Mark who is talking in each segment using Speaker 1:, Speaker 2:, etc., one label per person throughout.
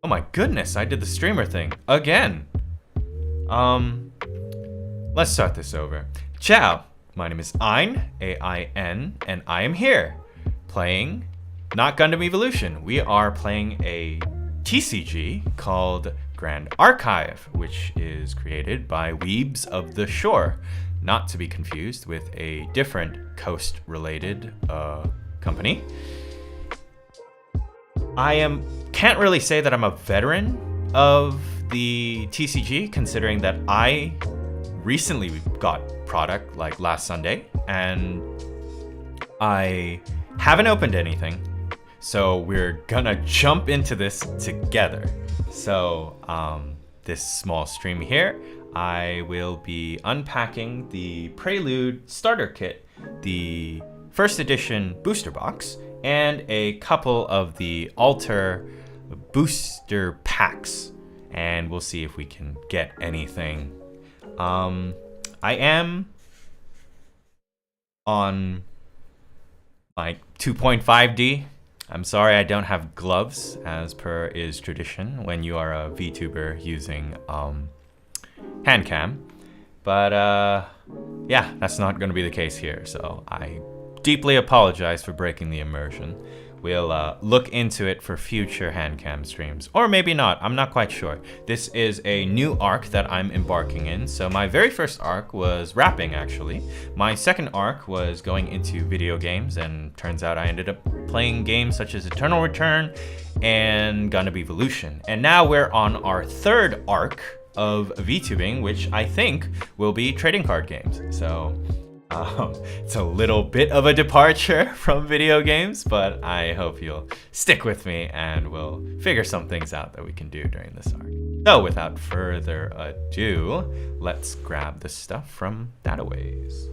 Speaker 1: my goodness, I did the streamer thing again. Let's start this over. Ciao, my name is Ain, A-I-N, and I am here playing not Gundam Evolution. We are playing a TCG called Grand Archive, which is created by Weebs of the Shore, not to be confused with a different coast-related company. Can't really say that I'm a veteran of the TCG, considering that I recently got product like last Sunday, and I haven't opened anything. So we're gonna jump into this together. So this small stream here, I will be unpacking the Prelude starter kit, the first edition booster box, and a couple of the Alter booster packs. And we'll see if we can get anything. I am on like 2.5D. I'm sorry I don't have gloves, as per is tradition when you are a VTuber using hand cam. But yeah, that's not going to be the case here, so I deeply apologize for breaking the immersion. We'll look into it for future hand cam streams, or maybe not, I'm not quite sure. This is a new arc that I'm embarking in. So my very first arc was rapping, actually. My second arc was going into video games, and turns out I ended up playing games such as Eternal Return and Gundam Evolution. And now we're on our third arc of VTubing, which I think will be trading card games. So it's a little bit of a departure from video games, but I hope you'll stick with me and we'll figure some things out that we can do during this arc. So without further ado, let's grab the stuff from Dataways.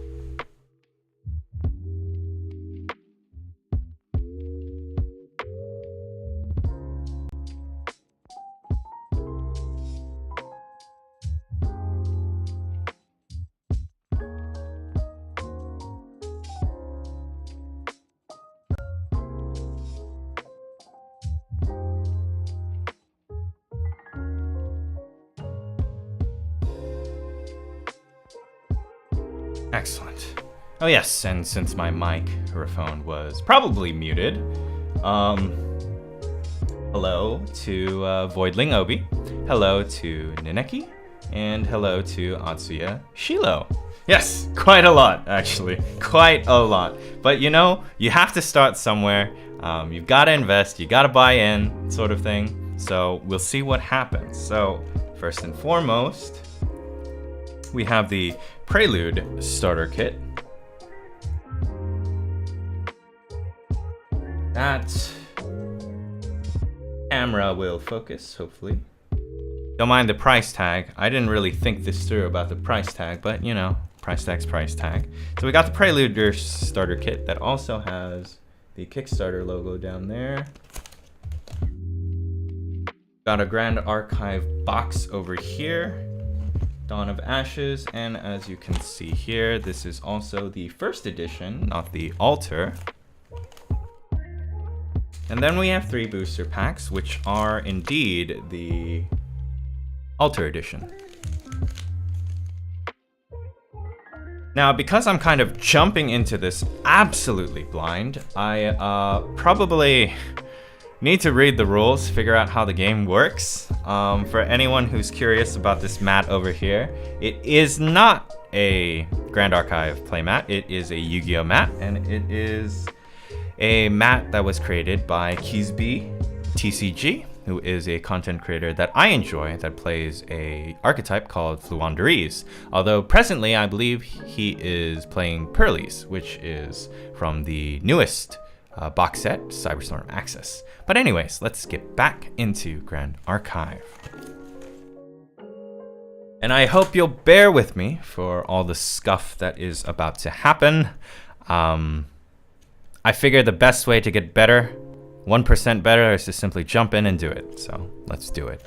Speaker 1: Excellent. Oh yes, and since my microphone was probably muted, hello to Voidling Obi, hello to Nineki, and hello to Atsuya Shilo. Yes, quite a lot, actually. Quite a lot. But you know, you have to start somewhere. You've got to invest, you got to buy in, sort of thing. So we'll see what happens. So first and foremost, we have the Prelude starter kit. That camera will focus, hopefully. Don't mind the price tag. I didn't really think this through about the price tag, but you know, price tag's price tag. So we got the Prelude starter kit that also has the Kickstarter logo down there. Got a Grand Archive box over here. Dawn of Ashes, and as you can see here, this is also the first edition, not the Alter. And then we have 3 booster packs, which are indeed the Alter edition. Now, because I'm kind of jumping into this absolutely blind, I probably need to read the rules, figure out how the game works. For anyone who's curious about this mat over here, it is not a Grand Archive playmat. It is a Yu-Gi-Oh mat, and it is a mat that was created by Kisby TCG, who is a content creator that I enjoy that plays a archetype called Fluanderies. Although presently, I believe he is playing Pearlies, which is from the newest box set, Cyberstorm Access. But anyways, let's get back into Grand Archive. And I hope you'll bear with me for all the scuff that is about to happen. I figure the best way to get better, 1% better, is to simply jump in and do it. So let's do it.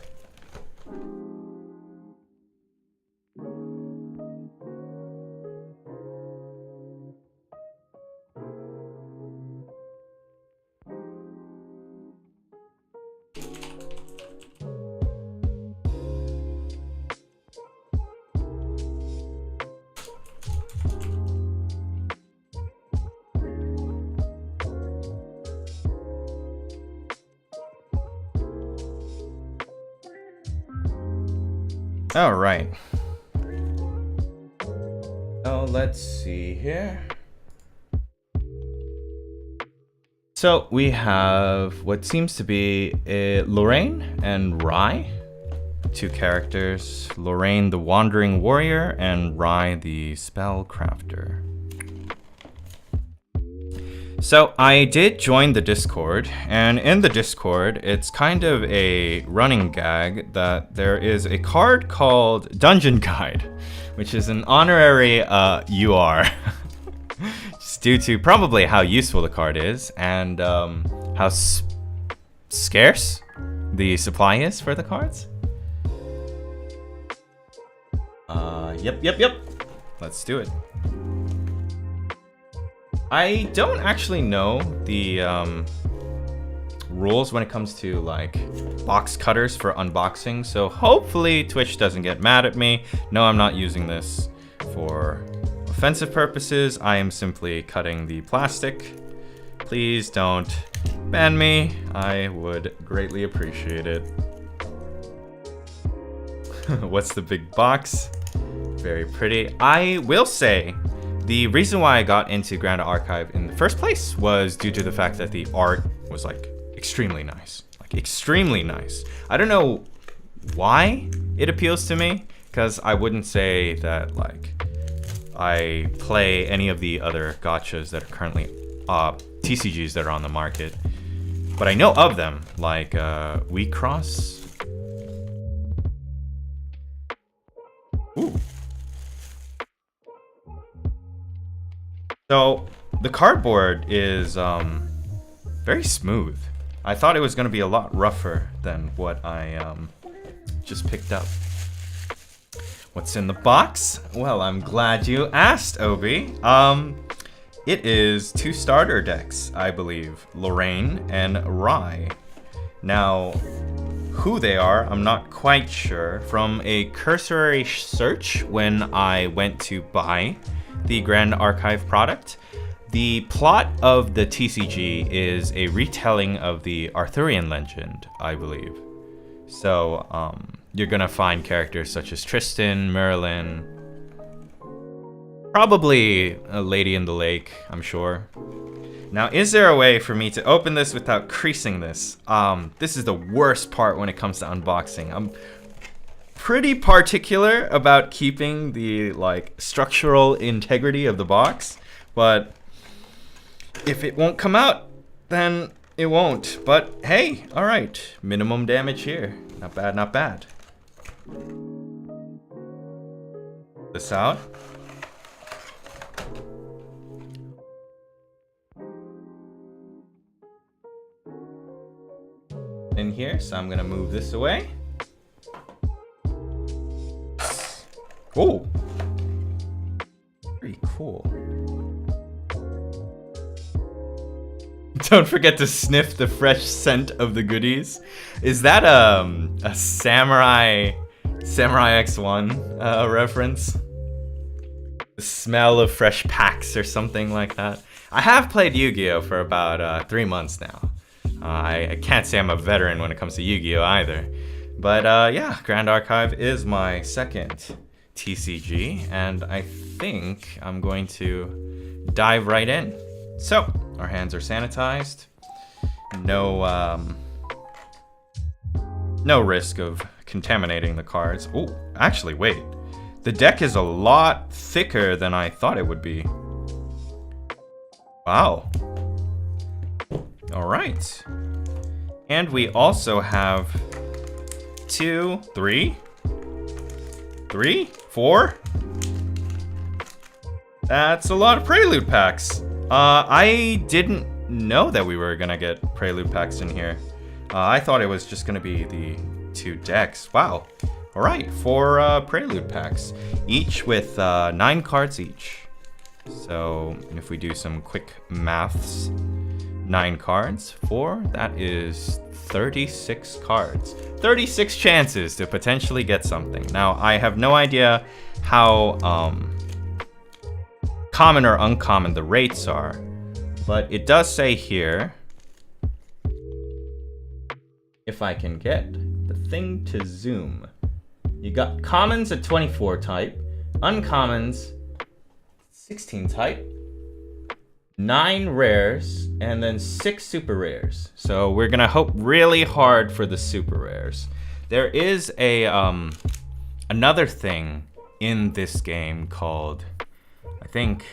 Speaker 1: All right. Oh, let's see here. So we have what seems to be Lorraine and Rai, two characters. Lorraine, the Wandering Warrior, and Rai, the Spellcrafter. So I did join the Discord, and in the Discord, it's kind of a running gag that there is a card called Dungeon Guide, which is an honorary UR. Just due to probably how useful the card is and how scarce the supply is for the cards. Yep. Let's do it. I don't actually know the rules when it comes to like box cutters for unboxing, so hopefully Twitch doesn't get mad at me. No, I'm not using this for offensive purposes. I am simply cutting the plastic. Please don't ban me. I would greatly appreciate it. What's the big box? Very pretty. I will say, the reason why I got into Grand Archive in the first place was due to the fact that the art was like extremely nice. Like extremely nice. I don't know why it appeals to me, because I wouldn't say that like I play any of the other gachas that are currently TCGs that are on the market, but I know of them, like Wheat Cross. Ooh. So the cardboard is very smooth. I thought it was going to be a lot rougher than what I just picked up. What's in the box? Well, I'm glad you asked, Obi. It is 2 starter decks, I believe, Lorraine and Rai. Now, who they are, I'm not quite sure. From a cursory search when I went to buy the Grand Archive product, the plot of the TCG is a retelling of the Arthurian legend, I believe. So you're gonna find characters such as Tristan, Merlin, probably a Lady in the Lake, I'm sure. Now, is there a way for me to open this without creasing this? This is the worst part when it comes to unboxing. I'm pretty particular about keeping the like structural integrity of the box, but if it won't come out, then it won't. But hey, all right, minimum damage here. Not bad, not bad. This out. In here, so I'm gonna move this away. Oh, pretty cool. Don't forget to sniff the fresh scent of the goodies. Is that a Samurai X1 reference? The smell of fresh packs or something like that. I have played Yu-Gi-Oh for about 3 months now. I can't say I'm a veteran when it comes to Yu-Gi-Oh either. But yeah, Grand Archive is my second TCG, and I think I'm going to dive right in. So, our hands are sanitized. No risk of contaminating the cards. Oh, actually, wait. The deck is a lot thicker than I thought it would be. Wow. All right. And we also have 2, 3, 4. That's a lot of Prelude packs. I didn't know that we were gonna get Prelude packs in here. I thought it was just gonna be the 2 decks. Wow. All right, 4 Prelude packs, each with 9 cards each. So if we do some quick maths, 9 cards, 4, that is 36 cards. 36 chances to potentially get something. Now, I have no idea how common or uncommon the rates are, but it does say here, if I can get the thing to zoom. You got commons at 24 type, uncommons 16 type, 9 rares, and then 6 super rares. So we're gonna hope really hard for the super rares. There is a another thing in this game called, I think,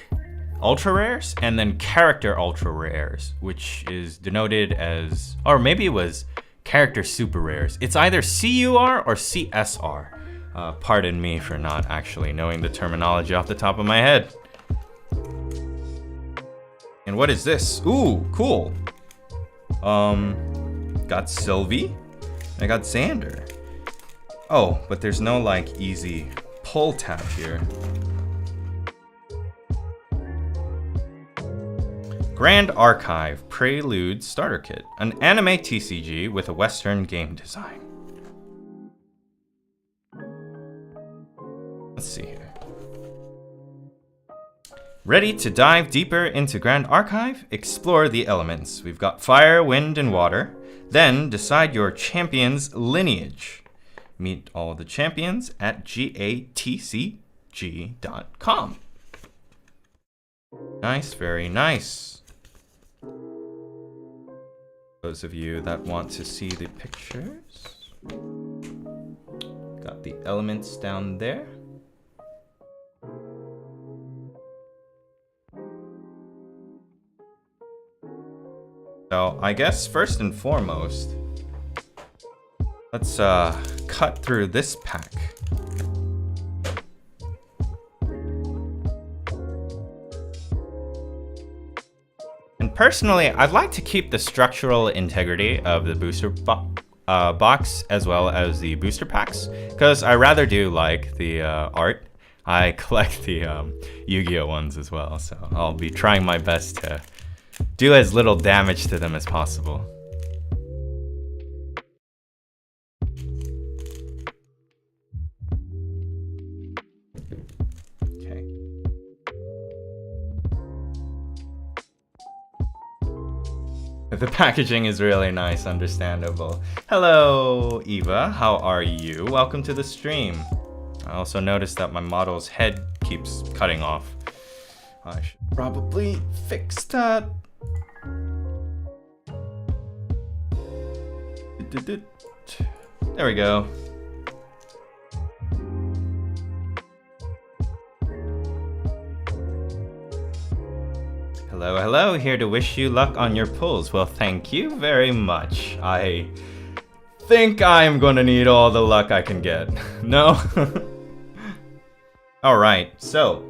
Speaker 1: ultra rares, and then character ultra rares, which is denoted as, or maybe it was character super rares. It's either CUR or CSR. Pardon me for not actually knowing the terminology off the top of my head. And what is this? Ooh, cool. Got Sylvie. I got Xander. Oh, but there's no like easy pull tap here. Grand Archive Prelude Starter Kit, an anime TCG with a Western game design. Let's see here. Ready to dive deeper into Grand Archive? Explore the elements. We've got fire, wind, and water. Then decide your champion's lineage. Meet all of the champions at gatcg.com. Nice, very nice. Those of you that want to see the pictures. Got the elements down there. So I guess first and foremost, let's cut through this pack. And personally, I'd like to keep the structural integrity of the booster box as well as the booster packs, because I rather do like the art. I collect the Yu-Gi-Oh ones as well, so I'll be trying my best to do as little damage to them as possible. Okay. The packaging is really nice, understandable. Hello, Eva. How are you? Welcome to the stream. I also noticed that my model's head keeps cutting off. I should probably fix that. There we go. Hello, hello. Here to wish you luck on your pulls. Well, thank you very much. I think I'm gonna need all the luck I can get. No? Alright, so.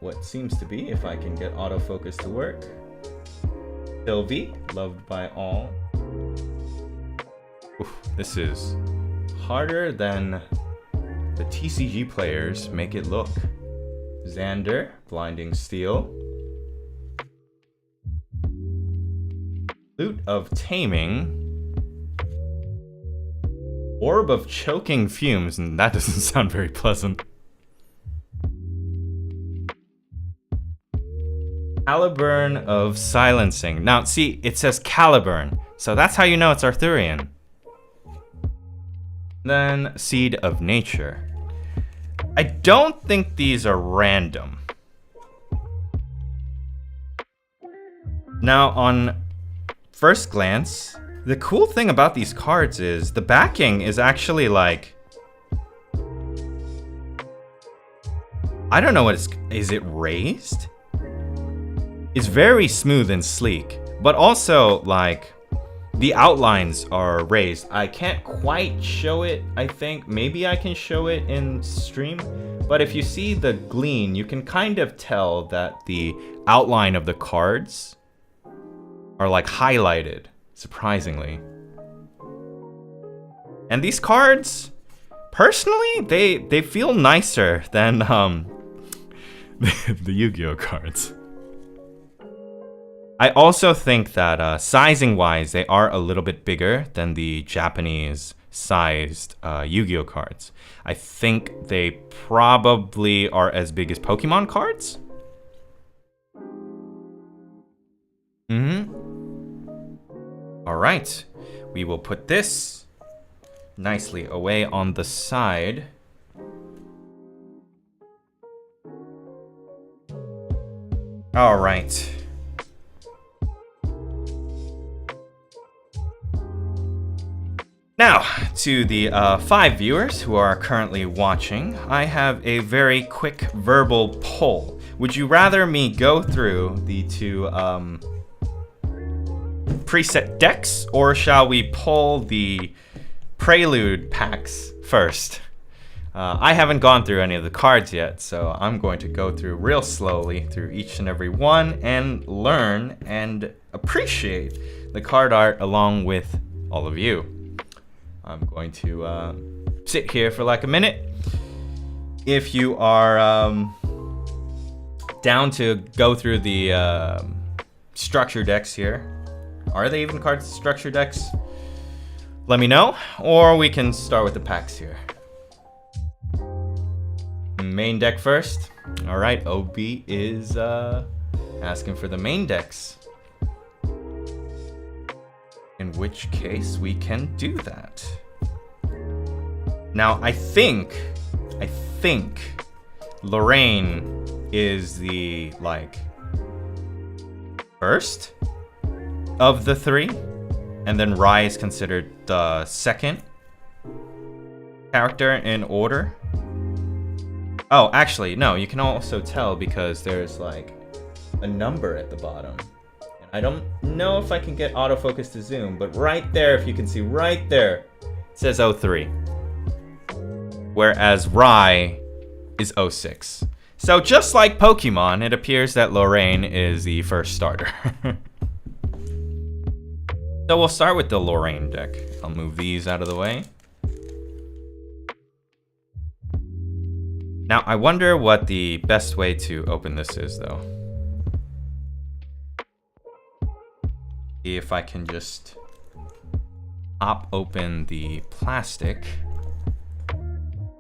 Speaker 1: What seems to be, if I can get autofocus to work. Sylvie, loved by all. Oof, this is harder than the TCG players make it look. Xander, Blinding Steel. Loot of Taming. Orb of Choking Fumes, and that doesn't sound very pleasant. Caliburn of Silencing. Now, see, it says Caliburn, so that's how you know it's Arthurian. Then, Seed of Nature. I don't think these are random. Now, on first glance, the cool thing about these cards is the backing is actually like, I don't know what is it raised? It's very smooth and sleek, but also like the outlines are raised. I can't quite show it, I think. Maybe I can show it in stream, but if you see the gleam, you can kind of tell that the outline of the cards are like highlighted, surprisingly. And these cards, personally, they feel nicer than the Yu-Gi-Oh cards. I also think that sizing-wise, they are a little bit bigger than the Japanese-sized Yu-Gi-Oh cards. I think they probably are as big as Pokemon cards. All right, we will put this nicely away on the side. All right. Now, to the 5 viewers who are currently watching, I have a very quick verbal poll. Would you rather me go through the 2 preset decks, or shall we pull the Prelude packs first? I haven't gone through any of the cards yet, so I'm going to go through real slowly through each and every one and learn and appreciate the card art along with all of you. I'm going to sit here for like a minute. If you are down to go through the structure decks here, are they even card structure decks? Let me know, or we can start with the packs here. Main deck first. All right, OB is asking for the main decks. In which case we can do that. Now I think Lorraine is the first of the 3, and then Rai is considered the second character in order. Oh, actually, no, you can also tell because there's like a number at the bottom. And I don't know if I can get autofocus to zoom, but right there, if you can see right there, it says 03. Whereas Rai is 06. So just like Pokemon, it appears that Lorraine is the first starter. So we'll start with the Lorraine deck. I'll move these out of the way. Now, I wonder what the best way to open this is, though. See if I can just pop open the plastic.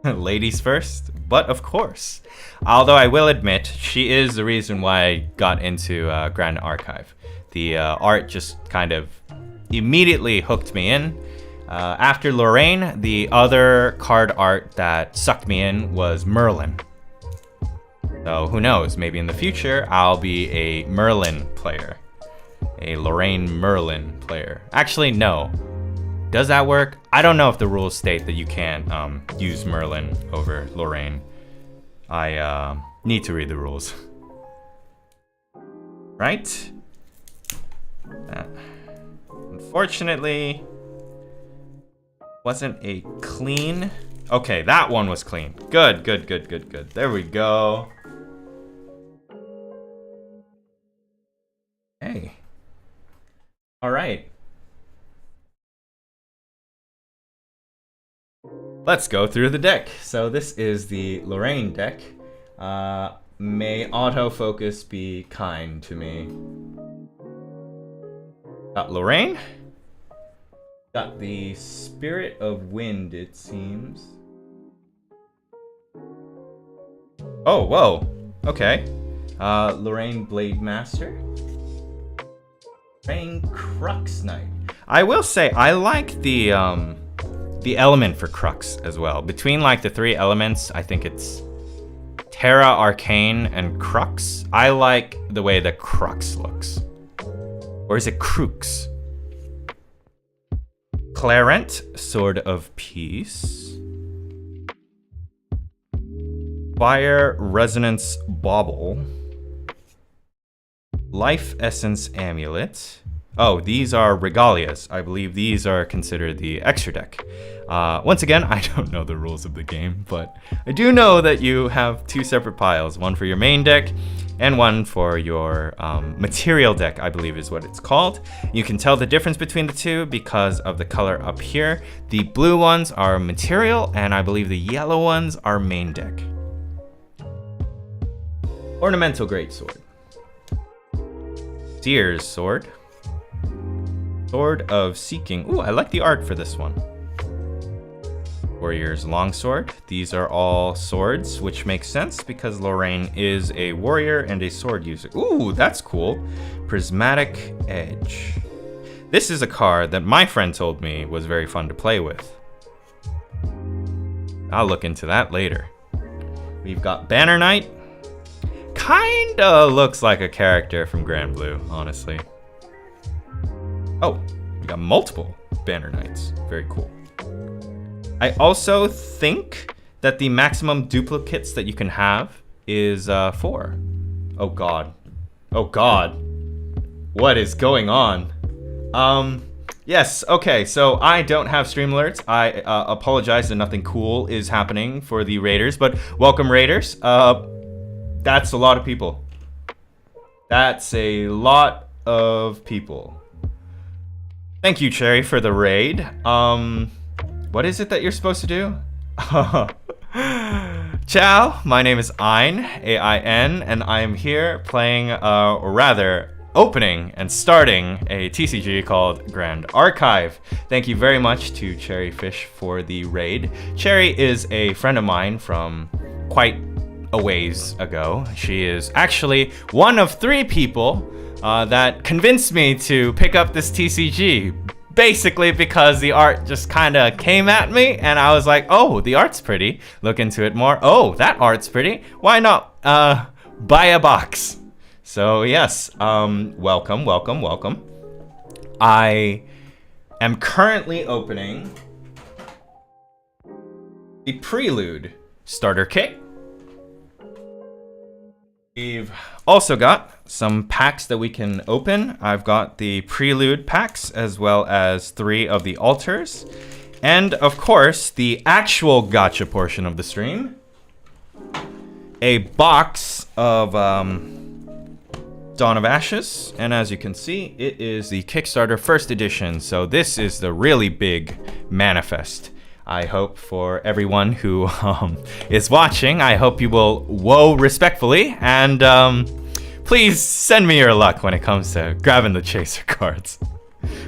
Speaker 1: Ladies first, but of course. Although I will admit, she is the reason why I got into Grand Archive. The art just kind of immediately hooked me in. After Lorraine, the other card art that sucked me in was Merlin. So who knows, maybe in the future I'll be a Merlin player. A Lorraine Merlin player. Actually, no. Does that work? I don't know if the rules state that you can't use Merlin over Lorraine. I need to read the rules. Right? Unfortunately, wasn't a clean. Okay, that one was clean. Good, good, good, good, good. There we go. Hey. All right. Let's go through the deck. So this is the Lorraine deck. May autofocus be kind to me. Got Lorraine. Got the Spirit of Wind, it seems. Oh, whoa. Okay. Lorraine Blade Master. Lorraine Crux Knight. I will say, I like the element for Crux as well. Between like the 3 elements, I think it's Terra, Arcane, and Crux. I like the way the Crux looks. Or is it Crux? Clarent, Sword of Peace. Fire Resonance Bauble. Life Essence Amulet. Oh, these are Regalias. I believe these are considered the extra deck. Once again, I don't know the rules of the game, but I do know that you have 2 separate piles. One for your main deck and one for your material deck, I believe is what it's called. You can tell the difference between the 2 because of the color up here. The blue ones are material, and I believe the yellow ones are main deck. Ornamental Greatsword. Seer's Sword. Sword of Seeking. Ooh, I like the art for this one. Warrior's Longsword. These are all swords, which makes sense because Lorraine is a warrior and a sword user. Ooh, that's cool. Prismatic Edge. This is a card that my friend told me was very fun to play with. I'll look into that later. We've got Banner Knight. Kinda looks like a character from Grand Blue, honestly. Oh, we got multiple Banner Knights. Very cool. I also think that the maximum duplicates that you can have is 4. Oh god. Oh god. What is going on? Yes, okay, so I don't have stream alerts. I apologize that nothing cool is happening for the raiders, but welcome raiders. That's a lot of people. That's a lot of people. Thank you, Cherry, for the raid. What is it that you're supposed to do? Ciao, my name is Ain, A-I-N, and I am here playing, or rather, opening and starting a TCG called Grand Archive. Thank you very much to Cherryfish for the raid. Cherry is a friend of mine from quite a ways ago. She is actually one of 3 people that convinced me to pick up this TCG. Basically because the art just kind of came at me and I was like, oh, the art's pretty. Look into it more. Oh, that art's pretty. Why not buy a box? So yes, welcome, welcome, welcome. I am currently opening the Prelude starter kit. We've also got some packs that we can open. I've got the Prelude packs as well as 3 of the altars. And of course, the actual gacha portion of the stream. A box of Dawn of Ashes, and as you can see, it is the Kickstarter first edition, so this is the really big manifest. I hope for everyone who is watching, I hope you will woe respectfully, and please send me your luck when it comes to grabbing the chaser cards.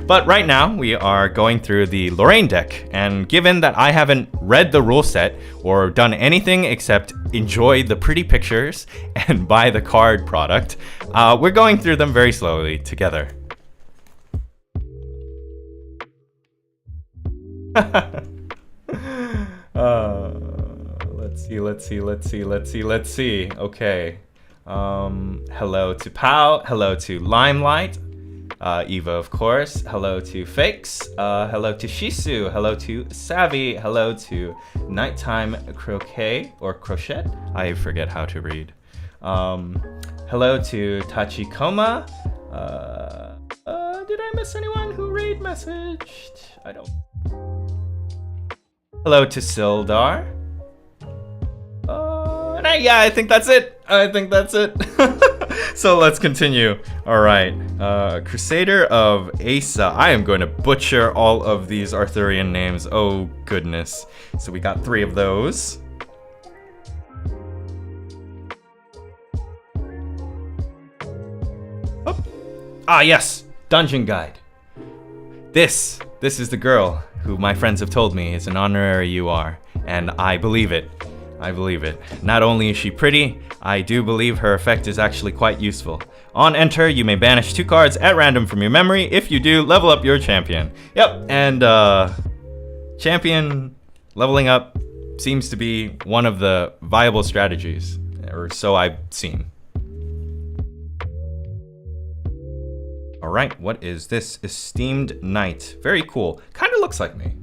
Speaker 1: But right now, we are going through the Lorraine deck, and given that I haven't read the rule set or done anything except enjoy the pretty pictures and buy the card product, we're going through them very slowly together. Let's see. Okay. Hello to Pau. Hello to Limelight. Eva, of course. Hello to Fakes. Hello to Shisu. Hello to Savvy. Hello to Nighttime Croquet or Crochet. I forget how to read. Hello to Tachikoma. Did I miss anyone who read messaged? I don't. Hello to Sildar. Yeah, I think that's it. So let's continue. All right, Crusader of Asa. I am going to butcher all of these Arthurian names. Oh goodness. So we got 3 of those. Oh. Ah yes, Dungeon Guide. This is the girl who my friends have told me is an honorary UR, and I believe it. I believe it. Not only is she pretty, I do believe her effect is actually quite useful. On enter, you may banish 2 cards at random from your memory. If you do, level up your champion. Yep, and champion leveling up seems to be one of the viable strategies, or so I've seen. All right, what is this? Esteemed Knight. Very cool. Kind of looks like me.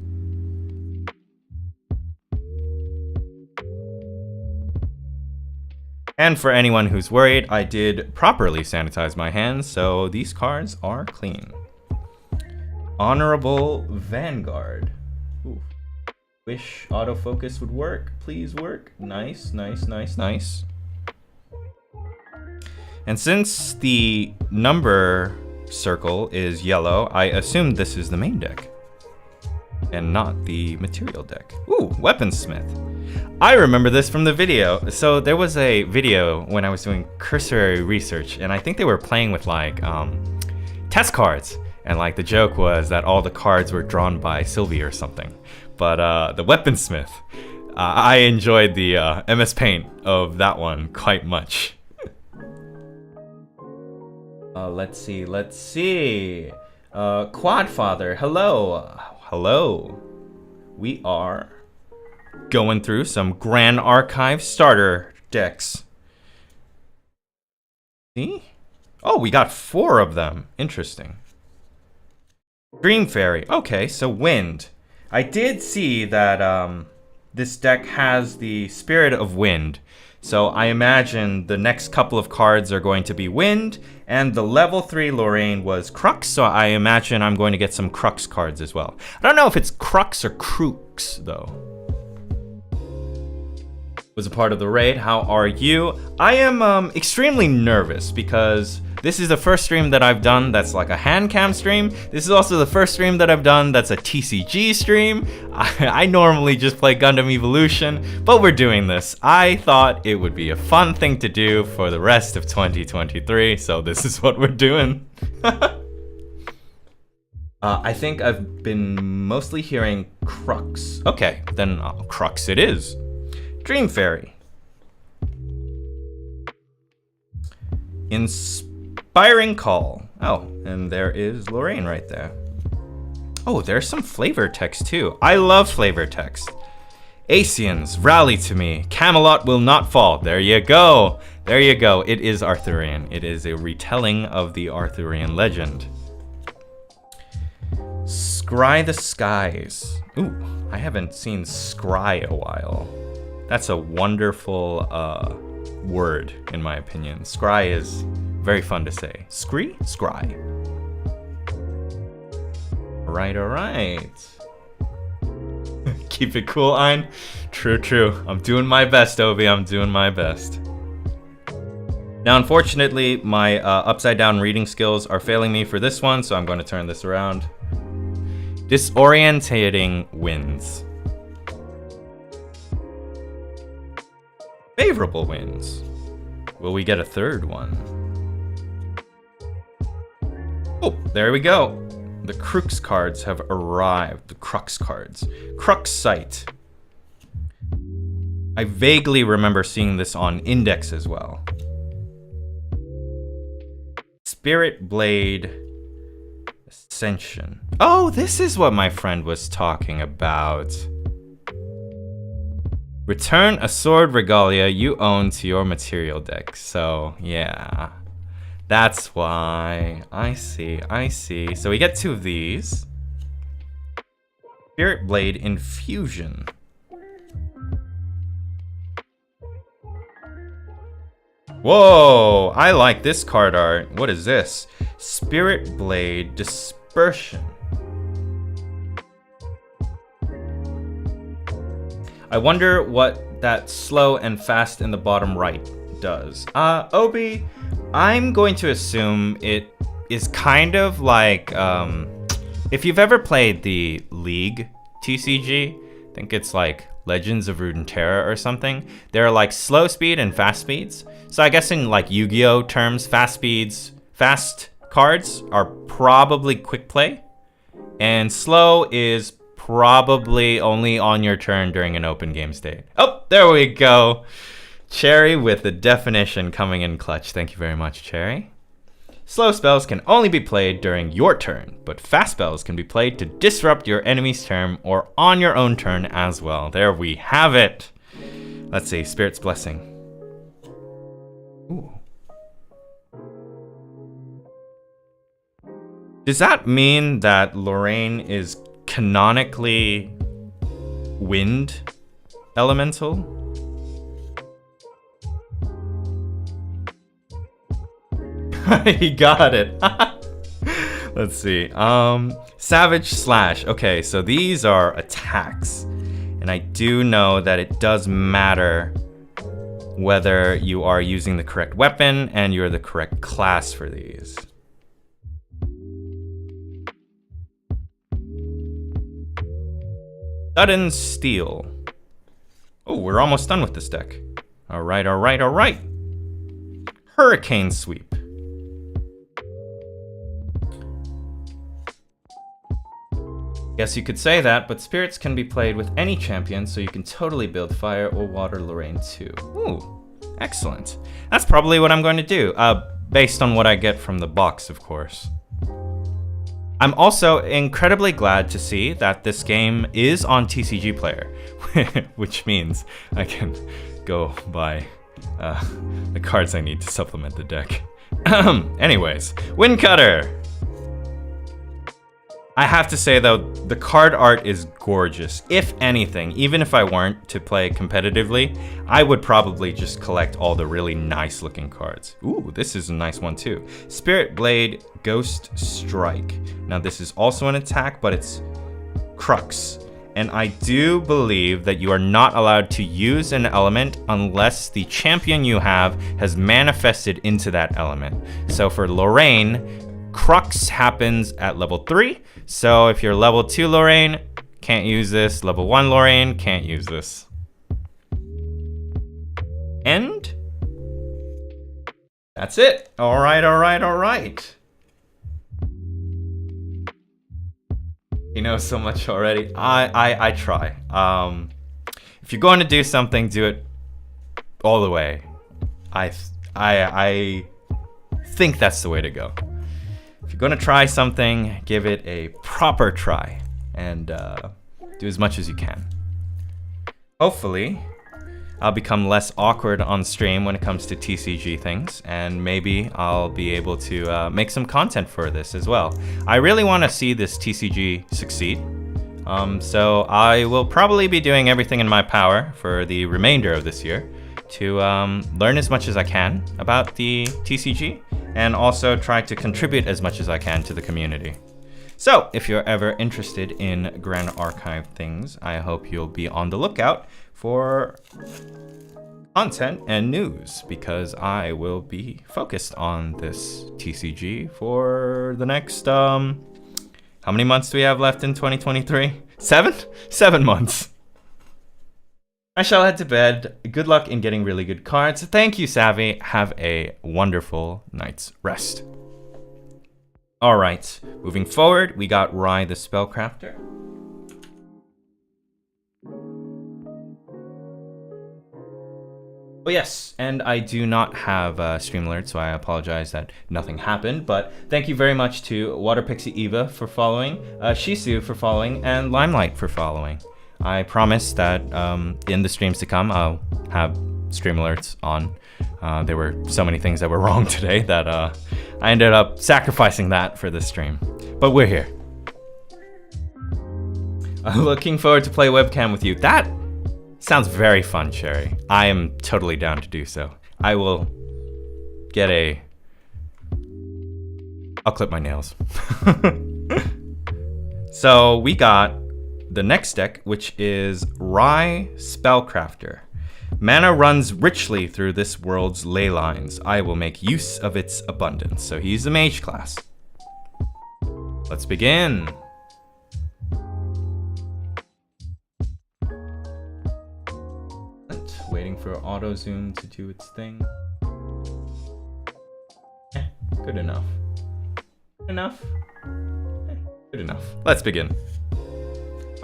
Speaker 1: And for anyone who's worried, I did properly sanitize my hands, so these cards are clean. Honorable Vanguard. Ooh. Wish autofocus would work. Please work. Nice, nice, nice, nice. And since the number circle is yellow, I assume this is the main deck and not the material deck. Ooh, Weaponsmith. I remember this from the video. So there was a video when I was doing cursory research, and I think they were playing with like test cards, and like the joke was that all the cards were drawn by Sylvie or something. But the Weaponsmith, I enjoyed the MS Paint of that one quite much. Let's see. Quadfather, hello. We are going through some Grand Archive starter decks. See? Oh, we got 4 of them. Interesting. Dream Fairy. Okay, so wind. I did see that this deck has the Spirit of Wind. So I imagine the next couple of cards are going to be wind, and the level 3 Lorraine was Crux, so I imagine I'm going to get some Crux cards as well. I don't know if it's Crux or Crux, though. Was a part of the raid. How are you? I am extremely nervous because this is the first stream that I've done that's like a hand cam stream. This is also the first stream that I've done that's a TCG stream. I normally just play Gundam Evolution, but we're doing this. I thought it would be a fun thing to do for the rest of 2023, so this is what we're doing. I think I've been mostly hearing Crux. Okay, then Crux it is. Dream Fairy. Inspiring Call. Oh, and there is Lorraine right there. Oh, there's some flavor text too. I love flavor text. Asians, rally to me. Camelot will not fall. There you go. There you go. It is Arthurian. It is a retelling of the Arthurian legend. Scry the Skies. Ooh, I haven't seen scry a while. That's a wonderful word, in my opinion. Scry is very fun to say. Scry? Scry. All right. Keep it cool, Ain. True, true. I'm doing my best, Obi. I'm doing my best. Now, unfortunately, my upside down reading skills are failing me for this one, so I'm going to turn this around. Disorientating winds. Favorable winds. Will we get a third one? Oh, there we go. The Crux cards have arrived. The Crux cards. Crux Sight. I vaguely remember seeing this on Index as well. Spirit Blade Ascension. Oh, this is what my friend was talking about. Return a sword regalia you own to your material deck. So, yeah. That's why. I see, I see. So we get 2 of these. Spirit Blade Infusion. Whoa! I like this card art. What is this? Spirit Blade Dispersion. I wonder what that slow and fast in the bottom right does. Obi, I'm going to assume it is kind of like, if you've ever played the League TCG, I think it's like Legends of Runeterra or something. There are like slow speed and fast speeds. So I guess in like Yu-Gi-Oh terms, fast cards are probably quick play, and slow is probably only on your turn during an open game state. Oh, there we go. Cherry with the definition coming in clutch. Thank you very much, Cherry. Slow spells can only be played during your turn, but fast spells can be played to disrupt your enemy's turn or on your own turn as well. There we have it. Let's see, Spirit's Blessing. Ooh. Does that mean that Lorraine is canonically wind elemental? He got it. Let's see. Savage Slash. Okay, so these are attacks. And I do know that it does matter whether you are using the correct weapon and you're the correct class for these. Sudden Steel. Oh, we're almost done with this deck. All right, all right, all right. Hurricane Sweep. Guess you could say that, but spirits can be played with any champion, so you can totally build Fire or Water Lorraine too. Ooh, excellent. That's probably what I'm going to do, based on what I get from the box, of course. I'm also incredibly glad to see that this game is on TCG Player, which means I can go buy the cards I need to supplement the deck. Anyways, Windcutter! I have to say though, the card art is gorgeous. If anything, even if I weren't to play competitively, I would probably just collect all the really nice looking cards. Ooh, this is a nice one too. Spirit Blade, Ghost Strike. Now this is also an attack, but it's Crux. And I do believe that you are not allowed to use an element unless the champion you have has manifested into that element. So for Lorraine, Crux happens at level 3. So if you're level 2 Lorraine, can't use this. Level 1 Lorraine, can't use this. And that's it. All right, all right, all right. You know so much already. I try. If you're going to do something, do it all the way. I think that's the way to go. If you're gonna try something, give it a proper try and do as much as you can. Hopefully, I'll become less awkward on stream when it comes to TCG things, and maybe I'll be able to make some content for this as well. I really want to see this TCG succeed, so I will probably be doing everything in my power for the remainder of this year to learn as much as I can about the TCG, and also try to contribute as much as I can to the community. So, if you're ever interested in Grand Archive things, I hope you'll be on the lookout for content and news, because I will be focused on this TCG for the next, how many months do we have left in 2023? 7? 7 months. I shall head to bed. Good luck in getting really good cards. Thank you, Savvy. Have a wonderful night's rest. All right, moving forward, we got Rai the Spellcrafter. Oh yes, and I do not have Stream Alert, so I apologize that nothing happened, but thank you very much to Water Pixie Eva for following, Shisu for following, and Limelight for following. I promise that in the streams to come, I'll have stream alerts on. There were so many things that were wrong today that I ended up sacrificing that for this stream. But we're here. I'm looking forward to play webcam with you. That sounds very fun, Cherry. I am totally down to do so. I will get I'll clip my nails. So we got the next deck, which is Rai Spellcrafter. Mana runs richly through this world's ley lines. I will make use of its abundance. So he's a mage class. Let's begin. Waiting for auto zoom to do its thing. Good enough. Good enough. Good enough. Let's begin.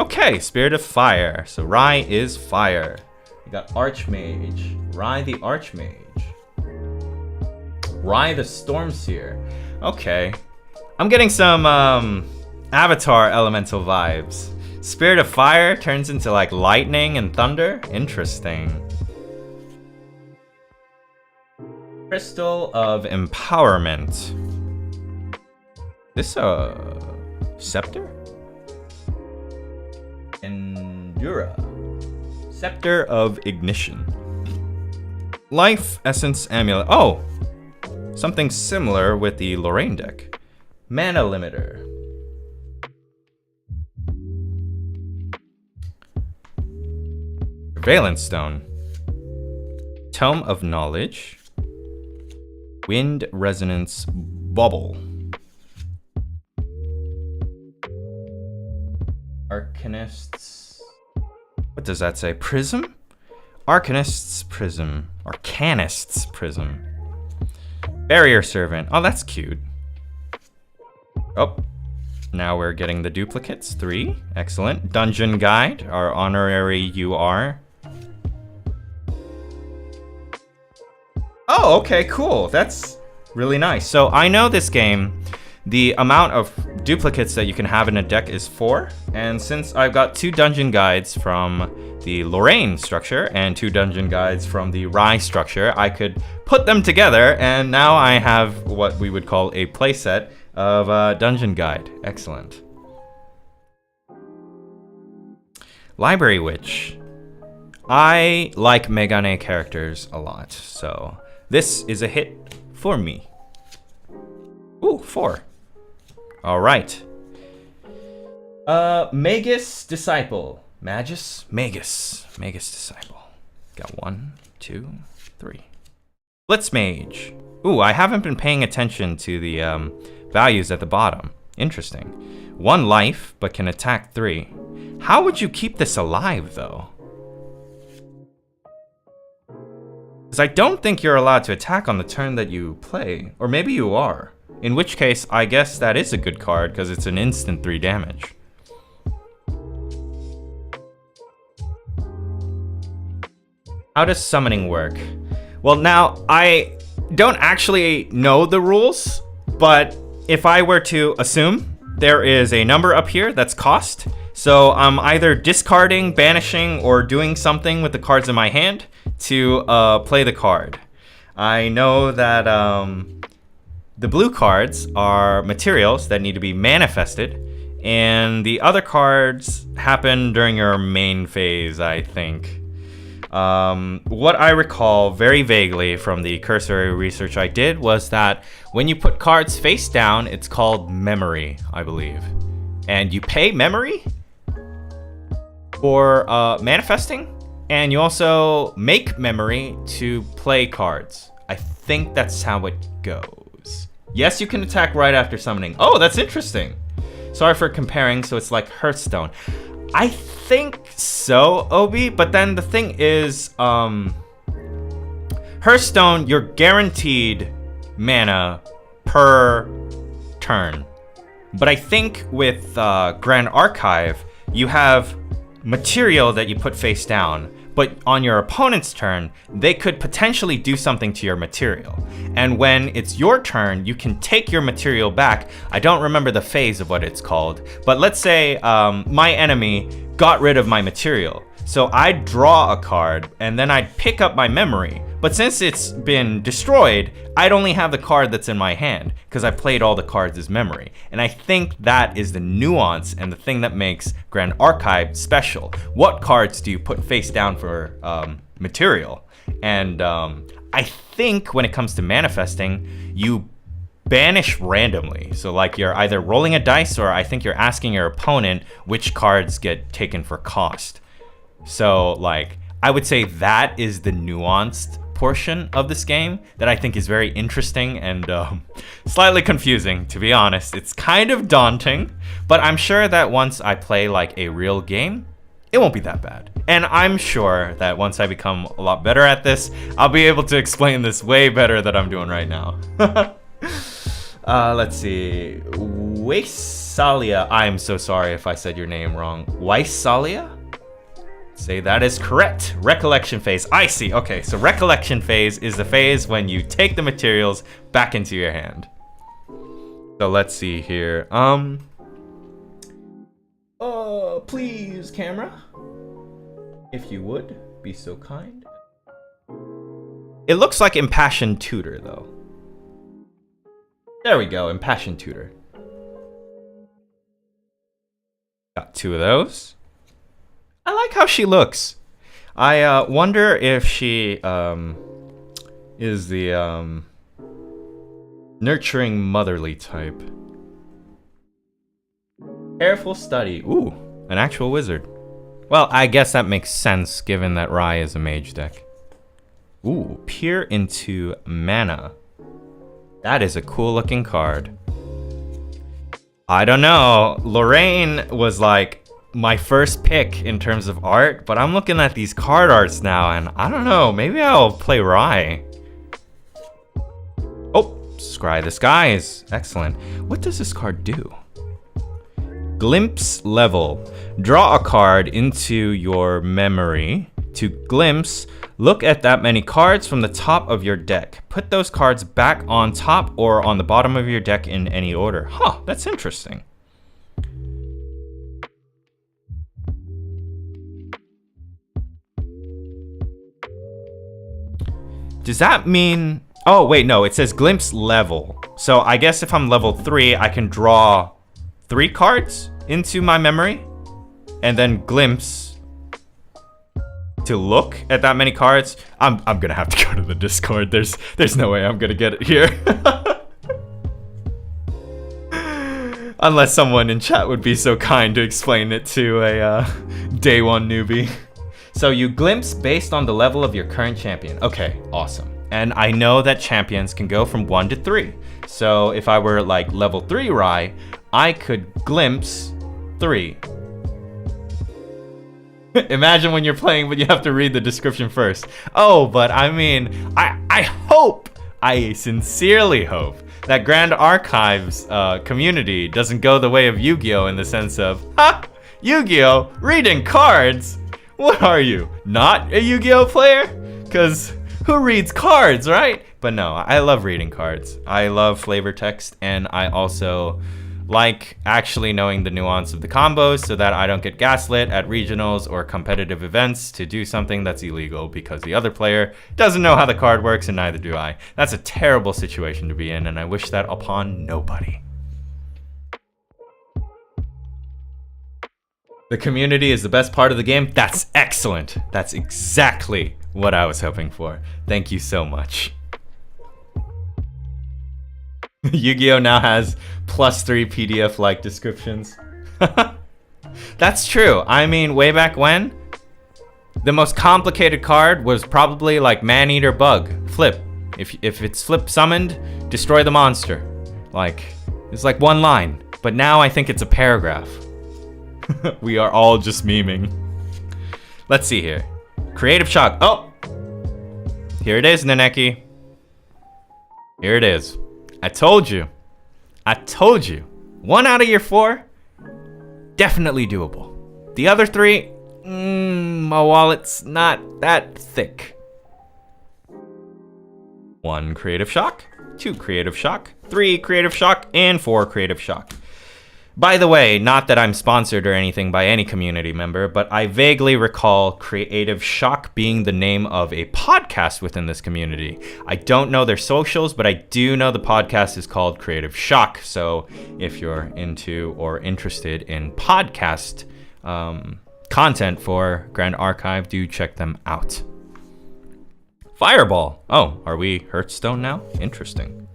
Speaker 1: Okay, Spirit of Fire. So Rai is fire. We got Archmage. Rai the Archmage. Rai the Stormseer. Okay. I'm getting some Avatar elemental vibes. Spirit of Fire turns into like lightning and thunder. Interesting. Crystal of Empowerment. This a scepter? Endura. Scepter of Ignition. Life Essence Amulet. Oh! Something similar with the Lorraine deck. Mana Limiter. Valence Stone. Tome of Knowledge. Wind Resonance Bubble. Arcanist's... What does that say? Prism? Arcanist's Prism. Arcanist's Prism. Barrier Servant. Oh, that's cute. Oh. Now we're getting the duplicates. 3. Excellent. Dungeon Guide. Our honorary UR. Oh, okay, cool. That's really nice. So I know this game, the amount of duplicates that you can have in a deck is 4. And since I've got 2 dungeon guides from the Lorraine structure and 2 dungeon guides from the Rye structure, I could put them together, and now I have what we would call a playset of a dungeon guide. Excellent. Library Witch. I like Megane characters a lot, so this is a hit for me. Ooh, 4. All right. Magus Disciple. Magus Disciple. Got 1, 2, 3. Blitz Mage. Ooh, I haven't been paying attention to the values at the bottom. Interesting. 1 life, but can attack 3. How would you keep this alive, though? Because I don't think you're allowed to attack on the turn that you play. Or maybe you are. In which case, I guess that is a good card, because it's an instant 3 damage. How does summoning work? Well, now, I don't actually know the rules, but if I were to assume, there is a number up here that's cost. So I'm either discarding, banishing, or doing something with the cards in my hand to play the card. I know that the blue cards are materials that need to be manifested, and the other cards happen during your main phase, I think. What I recall very vaguely from the cursory research I did was that when you put cards face down, it's called memory, I believe. And you pay memory for manifesting, and you also make memory to play cards. I think that's how it goes. Yes, you can attack right after summoning. Oh, that's interesting. Sorry for comparing, so it's like Hearthstone. I think so, Obi, but then the thing is, Hearthstone, you're guaranteed mana per turn. But I think with Grand Archive, you have material that you put face down, but on your opponent's turn, they could potentially do something to your material. And when it's your turn, you can take your material back. I don't remember the phase of what it's called, but let's say my enemy got rid of my material. So I'd draw a card, and then I'd pick up my memory. But since it's been destroyed, I'd only have the card that's in my hand, because I played all the cards as memory. And I think that is the nuance and the thing that makes Grand Archive special. What cards do you put face down for material? And I think when it comes to manifesting, you banish randomly. So like you're either rolling a dice, or I think you're asking your opponent which cards get taken for cost. So like, I would say that is the nuanced portion of this game that I think is very interesting and slightly confusing, to be honest. It's kind of daunting, but I'm sure that once I play like a real game, it won't be that bad. And I'm sure that once I become a lot better at this, I'll be able to explain this way better than I'm doing right now. Let's see. Waisalia. I'm so sorry if I said your name wrong. Waisalia? Say that is correct. Recollection phase. I see. Okay, so recollection phase is the phase when you take the materials back into your hand. So let's see here. Please, camera, if you would be so kind. It looks like Impassioned Tutor, though. There we go, Impassioned Tutor. Got 2 of those. I like how she looks. I wonder if she is the nurturing motherly type. Careful study. Ooh, an actual wizard. Well, I guess that makes sense given that Rye is a mage deck. Ooh, peer into mana. That is a cool looking card. I don't know. Lorraine was like my first pick in terms of art, but I'm looking at these card arts now, and I don't know, maybe I'll play Rye. Oh, Scry the Skies. Excellent. What does this card do? Glimpse level. Draw a card into your memory. To glimpse, look at that many cards from the top of your deck. Put those cards back on top or on the bottom of your deck in any order. Huh, that's interesting. Does that mean... Oh, wait, no. It says glimpse level. So I guess if I'm level 3, I can draw 3 cards into my memory. And then glimpse to look at that many cards. I'm gonna have to go to the Discord. There's no way I'm gonna get it here. Unless someone in chat would be so kind to explain it to a day 1 newbie. So you glimpse based on the level of your current champion. Okay, awesome. And I know that champions can go from 1 to 3. So if I were like level 3 Rai, I could glimpse 3. Imagine when you're playing, but you have to read the description first. Oh, but I mean, I sincerely hope that Grand Archives community doesn't go the way of Yu-Gi-Oh! In the sense of, ha! Yu-Gi-Oh! Reading cards? What are you, not a Yu-Gi-Oh! Player? Because who reads cards, right? But no, I love reading cards. I love flavor text, and I also like actually knowing the nuance of the combos so that I don't get gaslit at regionals or competitive events to do something that's illegal because the other player doesn't know how the card works and neither do I. That's a terrible situation to be in, and I wish that upon nobody. The community is the best part of the game. That's excellent. That's exactly what I was hoping for. Thank you so much. Yu-Gi-Oh! Now has +3 PDF-like descriptions. That's true. I mean, way back when, the most complicated card was probably like Man-Eater Bug. Flip. If it's flip summoned, destroy the monster. Like, it's like 1 line. But now I think it's a paragraph. We are all just memeing. Let's see here. Creative Shock. Oh! Here it is, Naneki. Here it is. I told you. 1 out of your 4, definitely doable. The other 3, my wallet's not that thick. 1 Creative Shock, 2 Creative Shock, 3 Creative Shock, and 4 Creative Shock. By the way, not that I'm sponsored or anything by any community member, but I vaguely recall Creative Shock being the name of a podcast within this community. I don't know their socials, but I do know the podcast is called Creative Shock. So if you're into or interested in podcast content for Grand Archive, do check them out. Fireball. Oh, are we Hearthstone now? Interesting.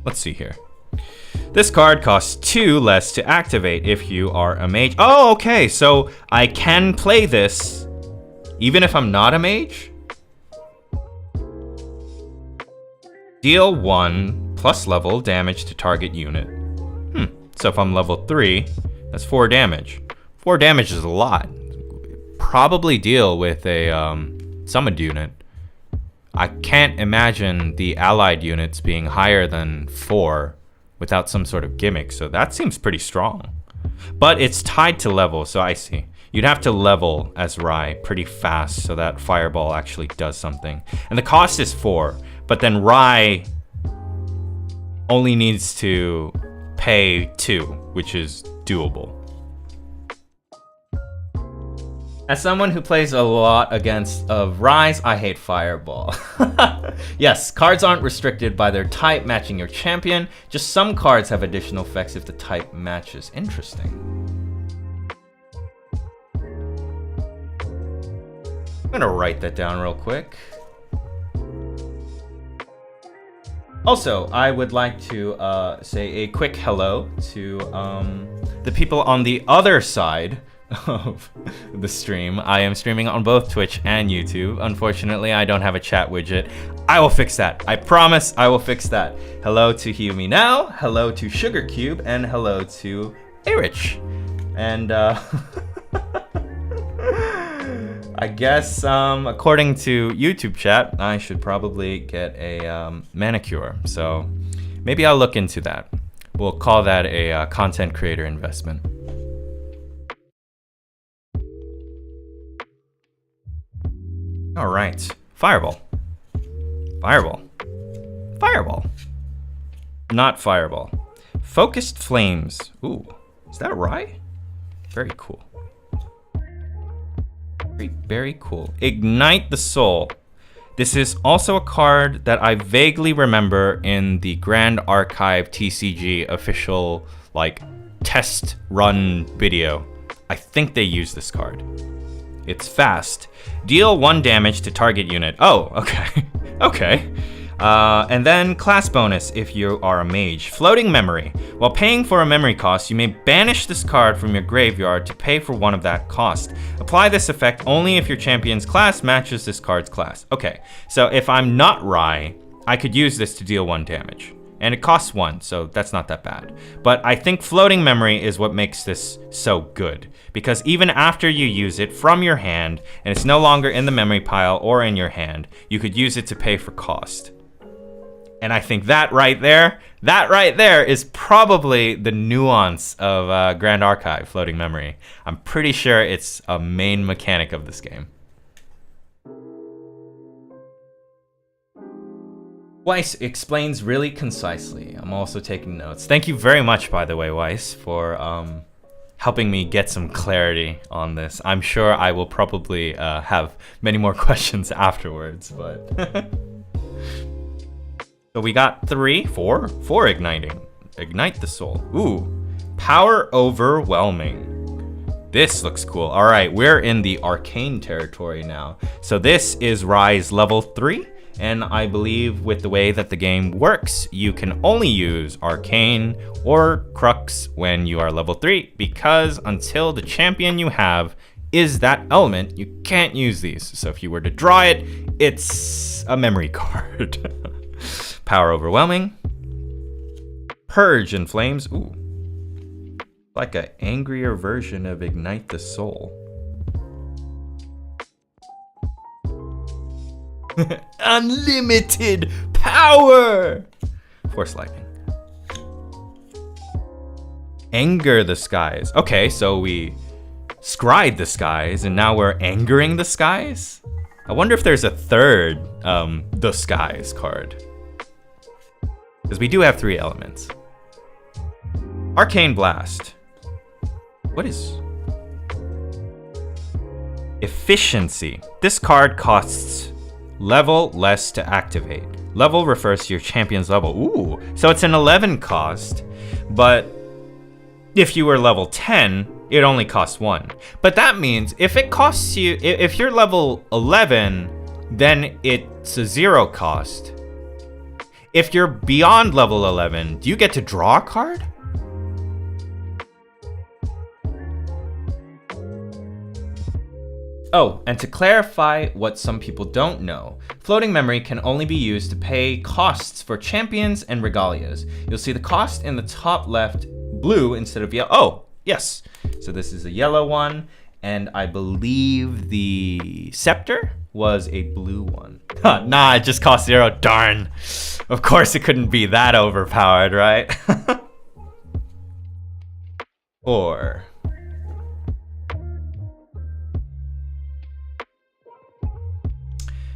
Speaker 1: Let's see here. This card costs 2 less to activate if you are a mage. Oh, okay, so I can play this even if I'm not a mage? Deal 1 plus level damage to target unit. So if I'm level 3, that's 4 damage. 4 damage is a lot. Probably deal with a summoned unit. I can't imagine the allied units being higher than 4 without some sort of gimmick, so that seems pretty strong. But it's tied to level, so I see. You'd have to level as Rai pretty fast so that Fireball actually does something. And the cost is 4, but then Rai only needs to pay 2, which is doable. As someone who plays a lot against Rise, I hate Fireball. Yes, cards aren't restricted by their type matching your champion. Just some cards have additional effects if the type matches. Interesting. I'm gonna write that down real quick. Also, I would like to say a quick hello to the people on the other side of the stream. I am streaming on both Twitch and YouTube. Unfortunately, I don't have a chat widget. I will fix that. I promise I will fix that. Hello to Hiyumi Now, hello to Sugar Cube, and hello to Erich. And I guess according to YouTube chat, I should probably get a manicure. So maybe I'll look into that. We'll call that a content creator investment. All right, Fireball. Fireball. Fireball. Not Fireball. Focused Flames. Ooh, is that right? Very cool. Very, very cool. Ignite the Soul. This is also a card that I vaguely remember in the Grand Archive TCG official like test run video. I think they use this card. It's fast. Deal 1 damage to target unit. Oh, okay. Okay. And then class bonus if you are a mage. Floating memory. While paying for a memory cost, you may banish this card from your graveyard to pay for one of that cost. Apply this effect only if your champion's class matches this card's class. Okay, so if I'm not Rai, I could use this to deal 1 damage. And it costs 1, so that's not that bad. But I think floating memory is what makes this so good. Because even after you use it from your hand, and it's no longer in the memory pile or in your hand, you could use it to pay for cost. And I think that right there is probably the nuance of Grand Archive floating memory. I'm pretty sure it's a main mechanic of this game. Weiss explains really concisely. I'm also taking notes. Thank you very much, by the way, Weiss, for helping me get some clarity on this. I'm sure I will probably have many more questions afterwards, but... So we got 4 igniting. Ignite the soul. Ooh, power overwhelming. This looks cool. All right, we're in the arcane territory now. So this is Rise level 3, and I believe with the way that the game works, you can only use arcane or crux when you are level 3, because until the champion you have is that element, you can't use these. So if you were to draw it, it's a memory card. Power overwhelming. Purge and flames. Ooh. Like an angrier version of Ignite the Soul. Unlimited power! Force lightning. Anger the skies. Okay, so we scryed the skies and now we're angering the skies? I wonder if there's a third the skies card. Because we do have 3 elements. Arcane Blast. What is... Efficiency. This card costs level less to activate. Level refers to your champion's level. Ooh, so it's an 11 cost, but if you were level 10, it only costs 1. But that means if it costs you, if you're level 11, then it's a 0 cost. If you're beyond level 11, do you get to draw a card? Oh, and to clarify what some people don't know, floating memory can only be used to pay costs for champions and regalias. You'll see the cost in the top left blue instead of yellow. Oh, yes. So this is a yellow one, and I believe the scepter was a blue one. Nah, it just cost 0. Darn. Of course it couldn't be that overpowered, right? 4.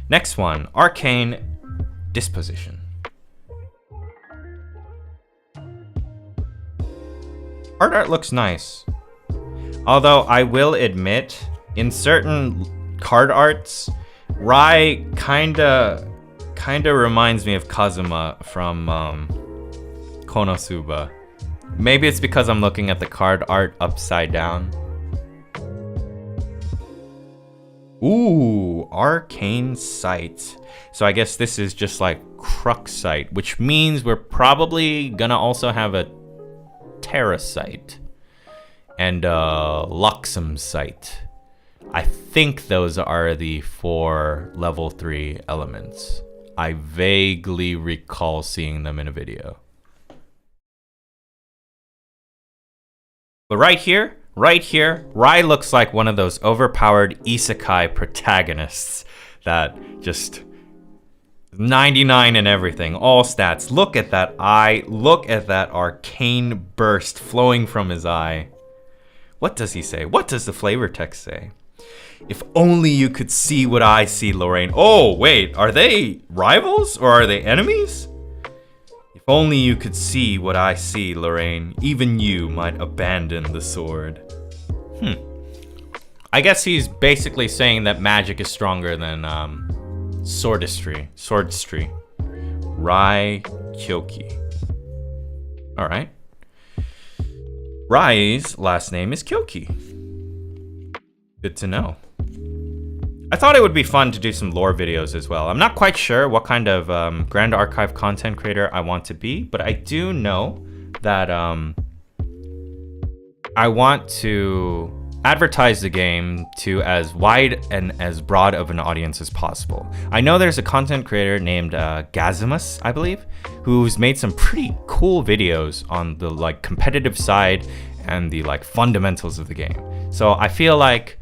Speaker 1: Next one, Arcane Disposition. Art looks nice. Although I will admit, in certain card arts, Rai kinda reminds me of Kazuma from Konosuba. Maybe it's because I'm looking at the card art upside down. Ooh, Arcane Sight. So I guess this is just like Crux Sight, which means we're probably gonna also have a Terra Sight and Luxem Sight. I think those are the 4 level 3 elements. I vaguely recall seeing them in a video. But right here, Rai looks like one of those overpowered isekai protagonists that just 99 and everything, all stats. Look at that eye, look at that arcane burst flowing from his eye. What does he say? What does the flavor text say? If only you could see what I see, Lorraine. Oh, wait, are they rivals or are they enemies? If only you could see what I see, Lorraine. Even you might abandon the sword. I guess he's basically saying that magic is stronger than Swordistry. Rai Kyoki. All right. Rai's last name is Kyoki. Good to know. I thought it would be fun to do some lore videos as well. I'm not quite sure what kind of Grand Archive content creator I want to be, but I do know that I want to advertise the game to as wide and as broad of an audience as possible. I know there's a content creator named Gazimus, I believe, who's made some pretty cool videos on the like competitive side and the like fundamentals of the game. So I feel like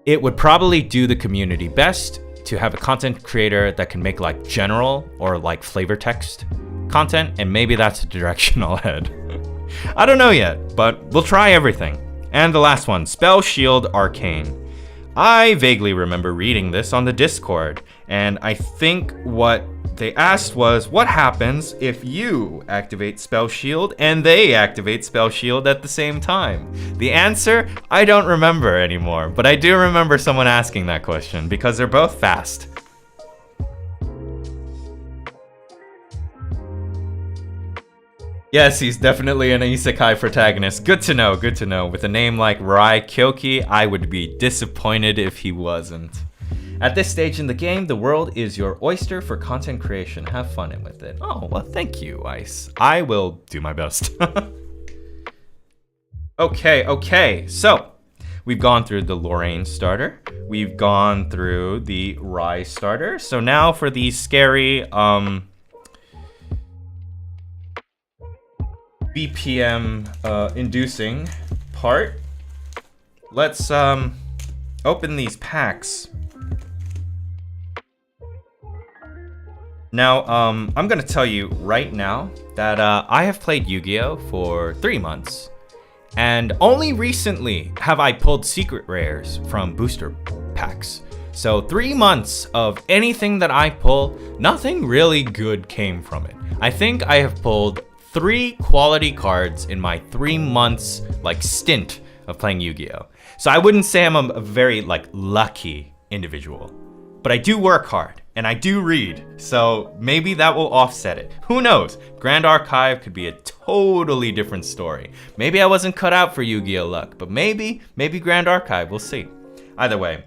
Speaker 1: it would probably do the community best to have a content creator that can make like general or like flavor text content, and maybe that's the direction I'll head. I don't know yet, but we'll try everything. And the last one, Spell Shield Arcane. I vaguely remember reading this on the Discord, and I think what they asked was, what happens if you activate Spell Shield and they activate Spell Shield at the same time? The answer, I don't remember anymore, but I do remember someone asking that question because they're both fast. Yes, he's definitely an isekai protagonist. Good to know, good to know. With a name like Rai Kyoki, I would be disappointed if he wasn't. At this stage in the game, the world is your oyster for content creation. Have fun with it. Oh, well, thank you, Ice. I will do my best. Okay. So, we've gone through the Lorraine starter. We've gone through the Rai starter. So now for the scary, BPM inducing part. Let's open these packs. Now, I'm gonna tell you right now that I have played Yu-Gi-Oh! For 3 months, and only recently have I pulled secret rares from booster packs. So 3 months of anything that I pull, nothing really good came from it. I think I have pulled 3 quality cards in my 3 months like stint of playing Yu-Gi-Oh! So I wouldn't say I'm a very like lucky individual, but I do work hard and I do read, so maybe that will offset it. Who knows? Grand Archive could be a totally different story. Maybe I wasn't cut out for Yu-Gi-Oh! Luck, but maybe Grand Archive, we'll see. Either way,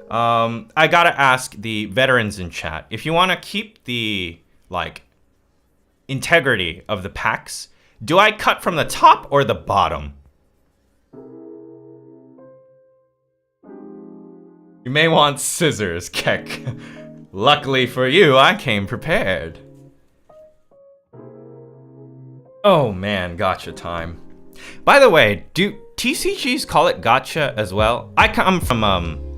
Speaker 1: I gotta ask the veterans in chat, if you wanna keep the like integrity of the packs, do I cut from the top or the bottom? You may want scissors, Keck. Luckily for you, I came prepared. Oh man, gotcha time. By the way, do TCGs call it gotcha as well? I come from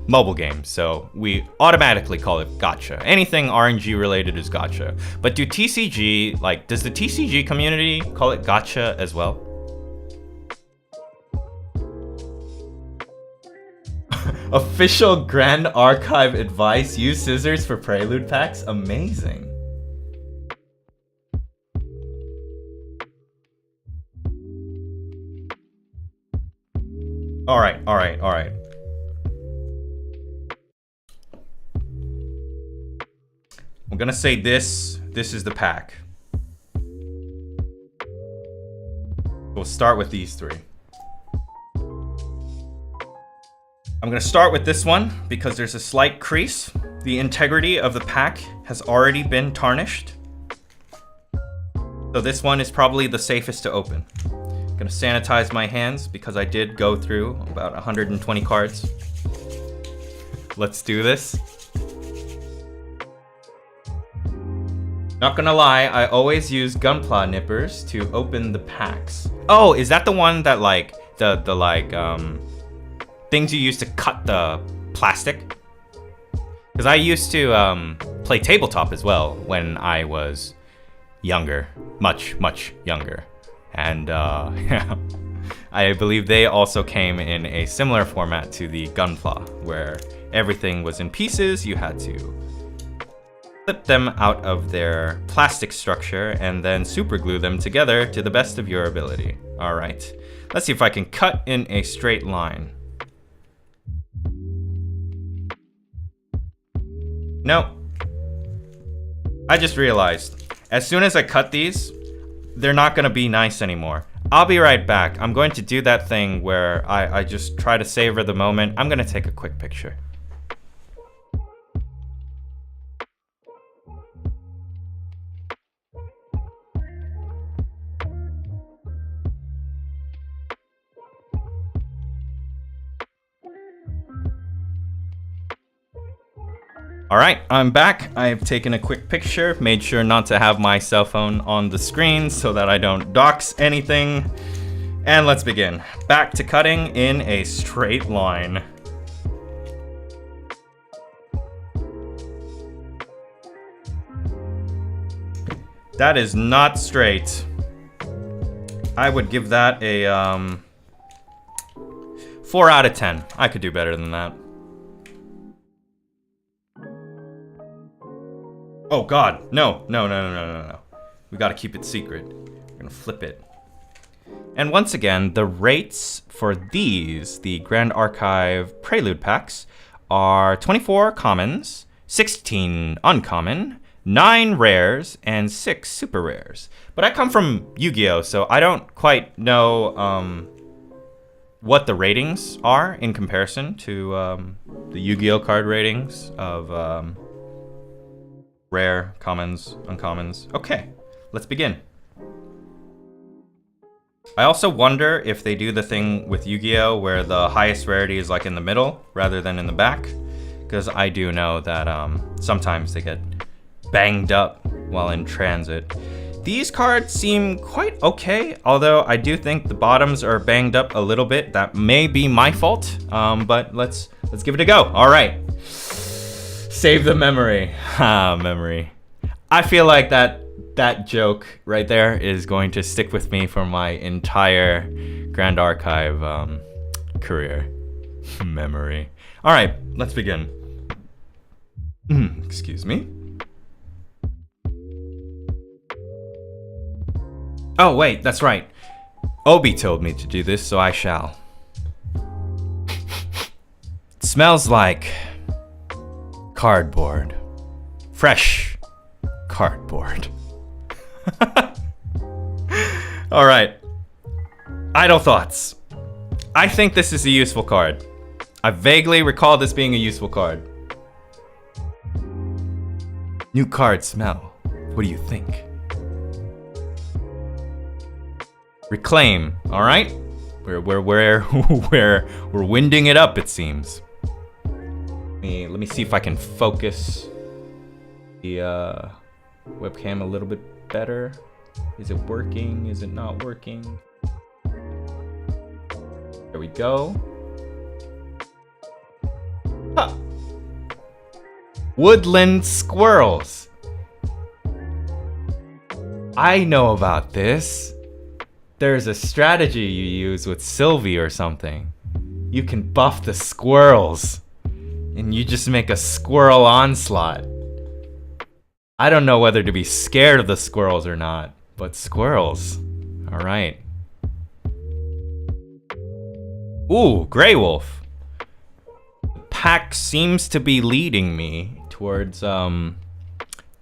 Speaker 1: mobile games, so we automatically call it gotcha. Anything RNG related is gotcha. But does the TCG community call it gotcha as well? Official Grand Archive advice, use scissors for Prelude packs? Amazing. All right. I'm gonna say this is the pack. We'll start with these 3. I'm gonna start with this one because there's a slight crease. The integrity of the pack has already been tarnished. So this one is probably the safest to open. I'm gonna sanitize my hands because I did go through about 120 cards. Let's do this. Not gonna lie, I always use gunpla nippers to open the packs. Oh, is that the one that like the things you use to cut the plastic? Because I used to play tabletop as well when I was younger, much younger, and yeah, I believe they also came in a similar format to the gunpla, where everything was in pieces. You had to flip them out of their plastic structure and then super glue them together to the best of your ability. All right, let's see if I can cut in a straight line. No. I just realized, as soon as I cut these, they're not gonna be nice anymore. I'll be right back. I'm going to do that thing where I just try to savor the moment. I'm gonna take a quick picture. All right, I'm back. I've taken a quick picture, made sure not to have my cell phone on the screen so that I don't dox anything. And let's begin. Back to cutting in a straight line. That is not straight. I would give that a 4 out of 10. I could do better than that. Oh God, no. We gotta keep it secret. We're gonna flip it. And once again, the rates for these, the Grand Archive Prelude packs, are 24 commons, 16 uncommon, 9 rares, and 6 super rares. But I come from Yu-Gi-Oh, so I don't quite know what the ratings are in comparison to the Yu-Gi-Oh card ratings of rare, commons, uncommons. Okay, let's begin. I also wonder if they do the thing with Yu-Gi-Oh where the highest rarity is like in the middle rather than in the back, because I do know that sometimes they get banged up while in transit. These cards seem quite okay, although I do think the bottoms are banged up a little bit. That may be my fault, but let's give it a go. All right. Save the memory. Memory. I feel like that joke right there is going to stick with me for my entire Grand Archive career. Memory. All right, let's begin. Excuse me. Oh wait, that's right. Obi told me to do this, so I shall. It smells like cardboard. Fresh cardboard. All right. Idle thoughts. I think this is a useful card. I vaguely recall this being a useful card. New card smell. What do you think? Reclaim. All right. We're winding it up, it seems. Let me see if I can focus the webcam a little bit better. Is it working? Is it not working? There we go. Huh. Woodland squirrels. I know about this. There's a strategy you use with Sylvie or something. You can buff the squirrels, and you just make a squirrel onslaught. I don't know whether to be scared of the squirrels or not, but squirrels. All right. Ooh, Grey Wolf. The pack seems to be leading me towards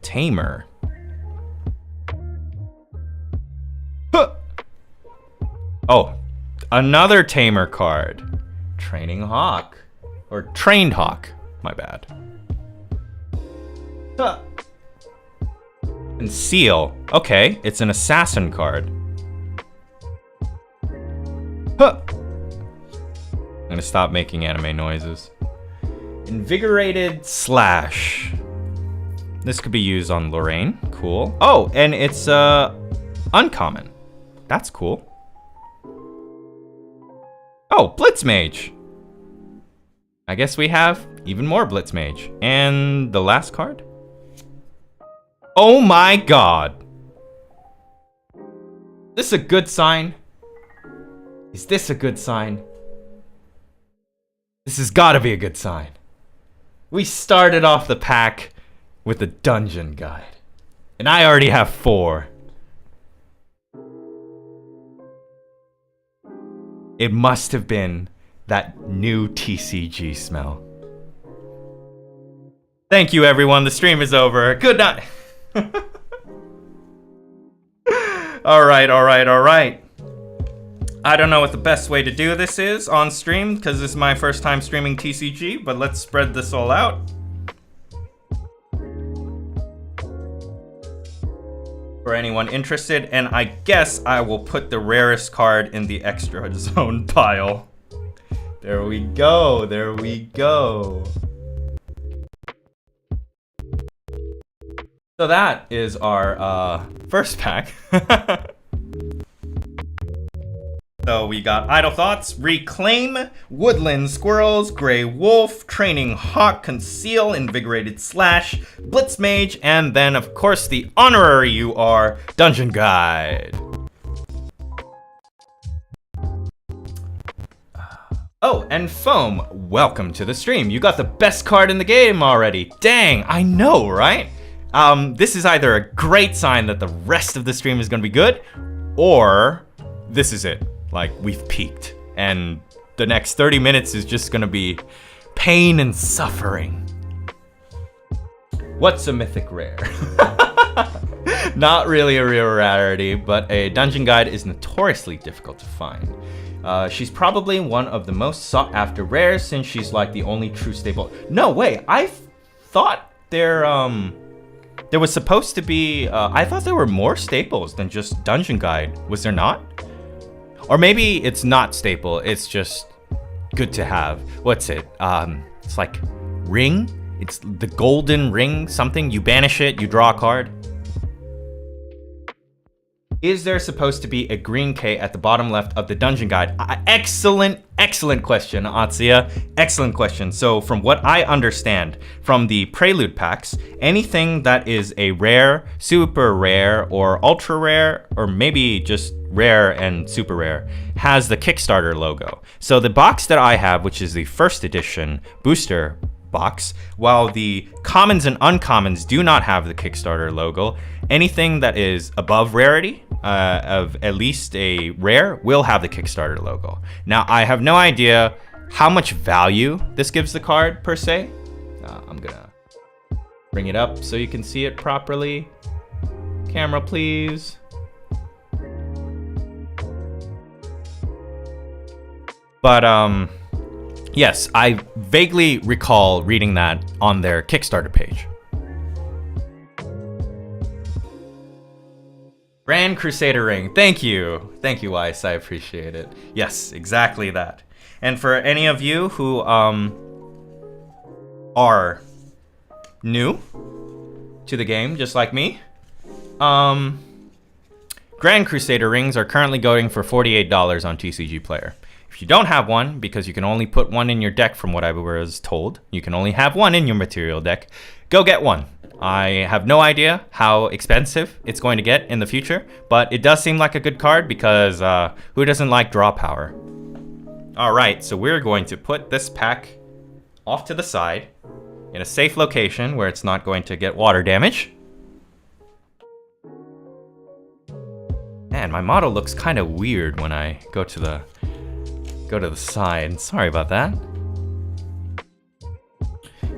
Speaker 1: Tamer. Huh. Oh, another Tamer card. Training Hawk. Or Trained Hawk, my bad. Huh. And Seal. Okay, it's an assassin card. Huh. I'm gonna stop making anime noises. Invigorated Slash. This could be used on Lorraine. Cool. Oh, and it's uncommon. That's cool. Oh, Blitzmage. I guess we have even more Blitzmage. And the last card? Oh my god. This is a good sign. Is this a good sign? This has got to be a good sign. We started off the pack with a dungeon guide. And I already have 4. It must have been that new TCG smell. Thank you, everyone. The stream is over. Good night. All right. I don't know what the best way to do this is on stream because this is my first time streaming TCG, but let's spread this all out. For anyone interested, and I guess I will put the rarest card in the extra zone pile. There we go. So that is our first pack. So we got Idle Thoughts, Reclaim, Woodland Squirrels, Grey Wolf, Training Hawk, Conceal, Invigorated Slash, Blitz Mage, and then of course the honorary you are, Dungeon Guide. Oh, and Foam, welcome to the stream. You got the best card in the game already. Dang, I know, right? This is either a great sign that the rest of the stream is gonna be good, or this is it. Like, we've peaked, and the next 30 minutes is just gonna be pain and suffering. What's a mythic rare? Not really a real rarity, but a dungeon guide is notoriously difficult to find. She's probably one of the most sought after rares since she's like the only true staple. No way, I thought there was supposed to be, I thought there were more staples than just dungeon guide. Was there not? Or maybe it's not staple, it's just good to have. What's it? It's like ring? It's the golden ring something. You banish it, you draw a card. Is there supposed to be a green K at the bottom left of the dungeon guide? Excellent question, Atsia. Excellent question. So from what I understand from the Prelude packs, anything that is a rare, super rare, or ultra rare, or maybe just rare and super rare, has the Kickstarter logo. So the box that I have, which is the first edition booster box, while the commons and uncommons do not have the Kickstarter logo, anything that is above rarity, of at least a rare, will have the Kickstarter logo. Now, I have no idea how much value this gives the card, per se. I'm gonna bring it up so you can see it properly. Camera, please. But, yes, I vaguely recall reading that on their Kickstarter page. Grand Crusader ring. Thank you. Thank you, Weiss. I appreciate it. Yes, exactly that. And for any of you who are new to the game, just like me, Grand Crusader rings are currently going for $48 on TCG Player. If you don't have one, because you can only put one in your deck from what I was told, you can only have one in your material deck, go get one. I have no idea how expensive it's going to get in the future, but it does seem like a good card because who doesn't like draw power? All right, so we're going to put this pack off to the side in a safe location where it's not going to get water damage. Man, my model looks kind of weird when I go to the side. Sorry about that.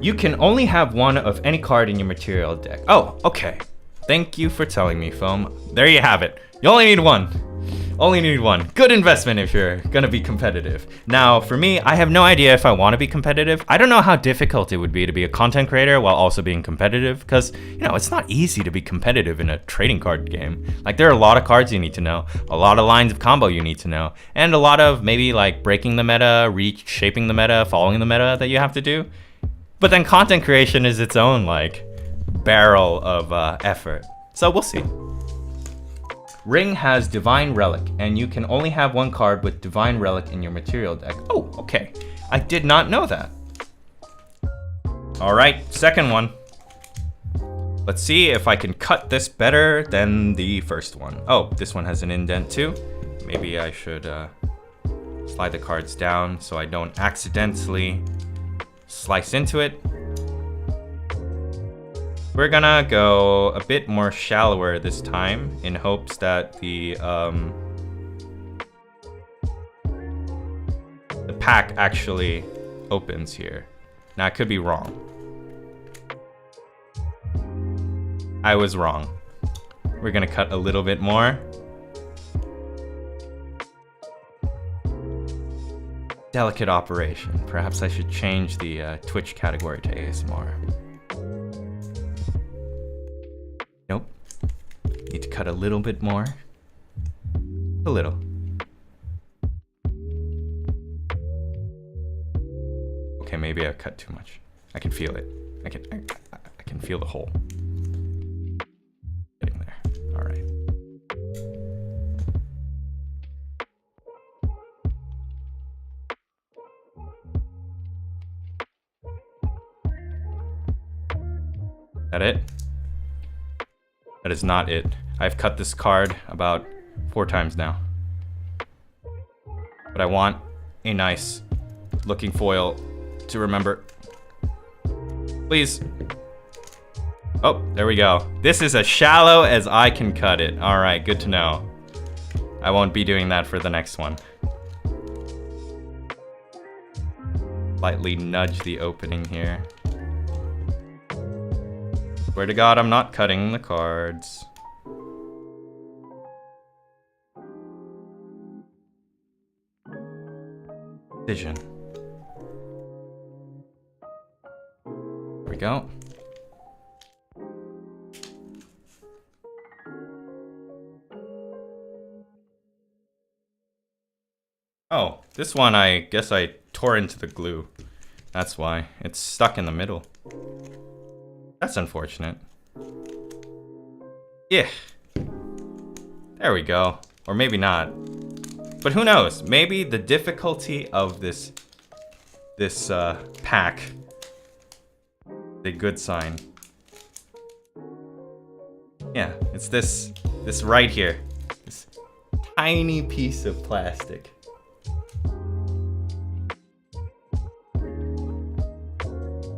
Speaker 1: You can only have one of any card in your material deck. Oh, okay. Thank you for telling me, Foam. There you have it. You only need one. Only need one. Good investment if you're gonna be competitive. Now, for me, I have no idea if I want to be competitive. I don't know how difficult it would be to be a content creator while also being competitive, because, you know, it's not easy to be competitive in a trading card game. Like, there are a lot of cards you need to know, a lot of lines of combo you need to know, and a lot of maybe like breaking the meta, reshaping the meta, following the meta that you have to do. But then content creation is its own, like, barrel of effort. So we'll see. Ring has Divine Relic, and you can only have one card with Divine Relic in your material deck. Oh, okay. I did not know that. All right, second one. Let's see if I can cut this better than the first one. Oh, this one has an indent too. Maybe I should slide the cards down so I don't accidentally slice into it. We're gonna go a bit more shallower this time in hopes that the pack actually opens here. Now, I could be wrong. I was wrong. We're gonna cut a little bit more. Delicate operation. Perhaps I should change the Twitch category to ASMR. Nope. Need to cut a little bit more. A little. Okay, maybe I cut too much. I can feel it. I can feel the hole. Getting there. All right. That it? That is not it. I've cut this card about 4 times now. But I want a nice looking foil to remember. Please. Oh, there we go. This is as shallow as I can cut it. All right, good to know. I won't be doing that for the next one. Lightly nudge the opening here. Swear to God, I'm not cutting the cards. Vision. There we go. Oh, this one I guess I tore into the glue. That's why. It's stuck in the middle. That's unfortunate. Yeah. There we go. Or maybe not. But who knows? Maybe the difficulty of this pack is a good sign. Yeah, it's this right here. This tiny piece of plastic.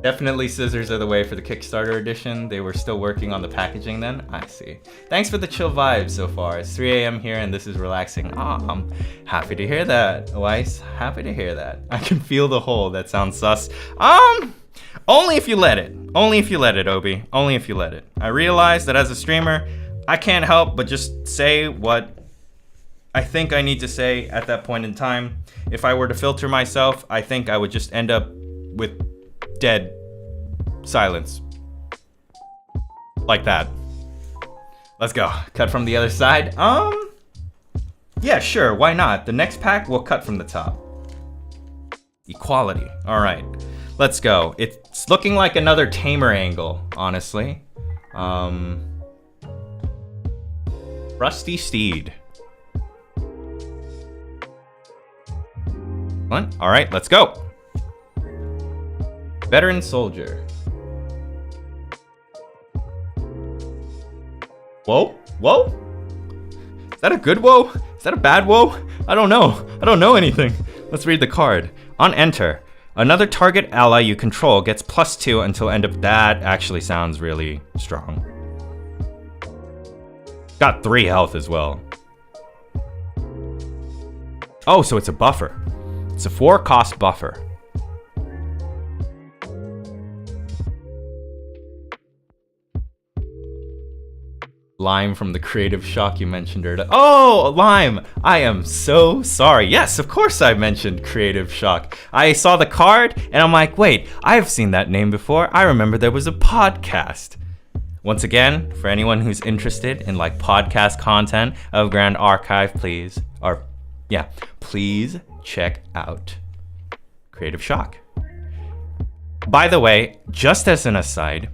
Speaker 1: Definitely scissors are the way for the Kickstarter edition. They were still working on the packaging then. I see. Thanks for the chill vibes so far. It's 3 a.m. here and this is relaxing. I'm happy to hear that, Weiss. Happy to hear that. I can feel the hole. That sounds sus. Only if you let it. Only if you let it, Obi. Only if you let it. I realize that as a streamer, I can't help but just say what I think I need to say at that point in time. If I were to filter myself, I think I would just end up with dead silence. Like that. Let's go. Cut from the other side. Yeah, sure, why not? The next pack will cut from the top. Equality. All right, let's go. It's looking like another tamer angle, honestly. Rusty Steed. One. All right, let's go. Veteran Soldier. Whoa? Whoa? Is that a good whoa? Is that a bad whoa? I don't know. I don't know anything. Let's read the card. On enter, another target ally you control gets +2 until end of... That actually sounds really strong. Got 3 health as well. Oh, so it's a buffer. It's a 4-cost buffer. Lime from the Creative Shock you mentioned earlier. Oh, Lime! I am so sorry. Yes, of course I mentioned Creative Shock. I saw the card and I'm like, wait, I've seen that name before. I remember there was a podcast. Once again, for anyone who's interested in like podcast content of Grand Archive, please check out Creative Shock. By the way, just as an aside,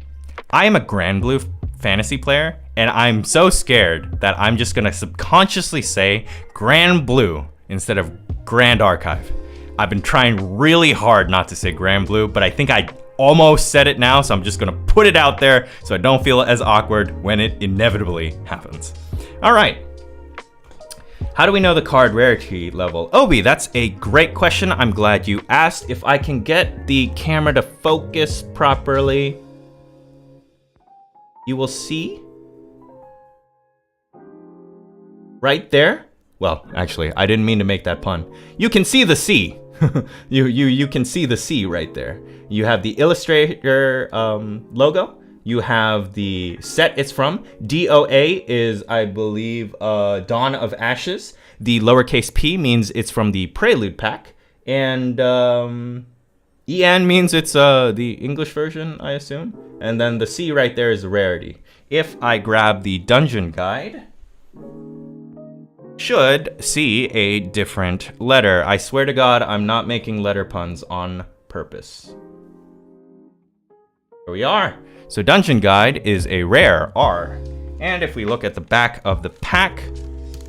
Speaker 1: I am a Grand Blue fantasy player, and I'm so scared that I'm just gonna subconsciously say Grand Blue instead of Grand Archive. I've been trying really hard not to say Grand Blue, but I think I almost said it now, so I'm just gonna put it out there so I don't feel as awkward when it inevitably happens. All right. How do we know the card rarity level? Obi, that's a great question. I'm glad you asked. If I can get the camera to focus properly, you will see right there. Well, actually, I didn't mean to make that pun. You can see the C. you can see the C right there. You have the Illustrator logo. you have the set it's from. DOA is, I believe, Dawn of Ashes. The lowercase p means it's from the Prelude pack. And EN means it's the English version, I assume. And then the C right there is the rarity. If I grab the dungeon guide, should see a different letter. I swear to God, I'm not making letter puns on purpose. Here we are. So Dungeon Guide is a rare R. And if we look at the back of the pack,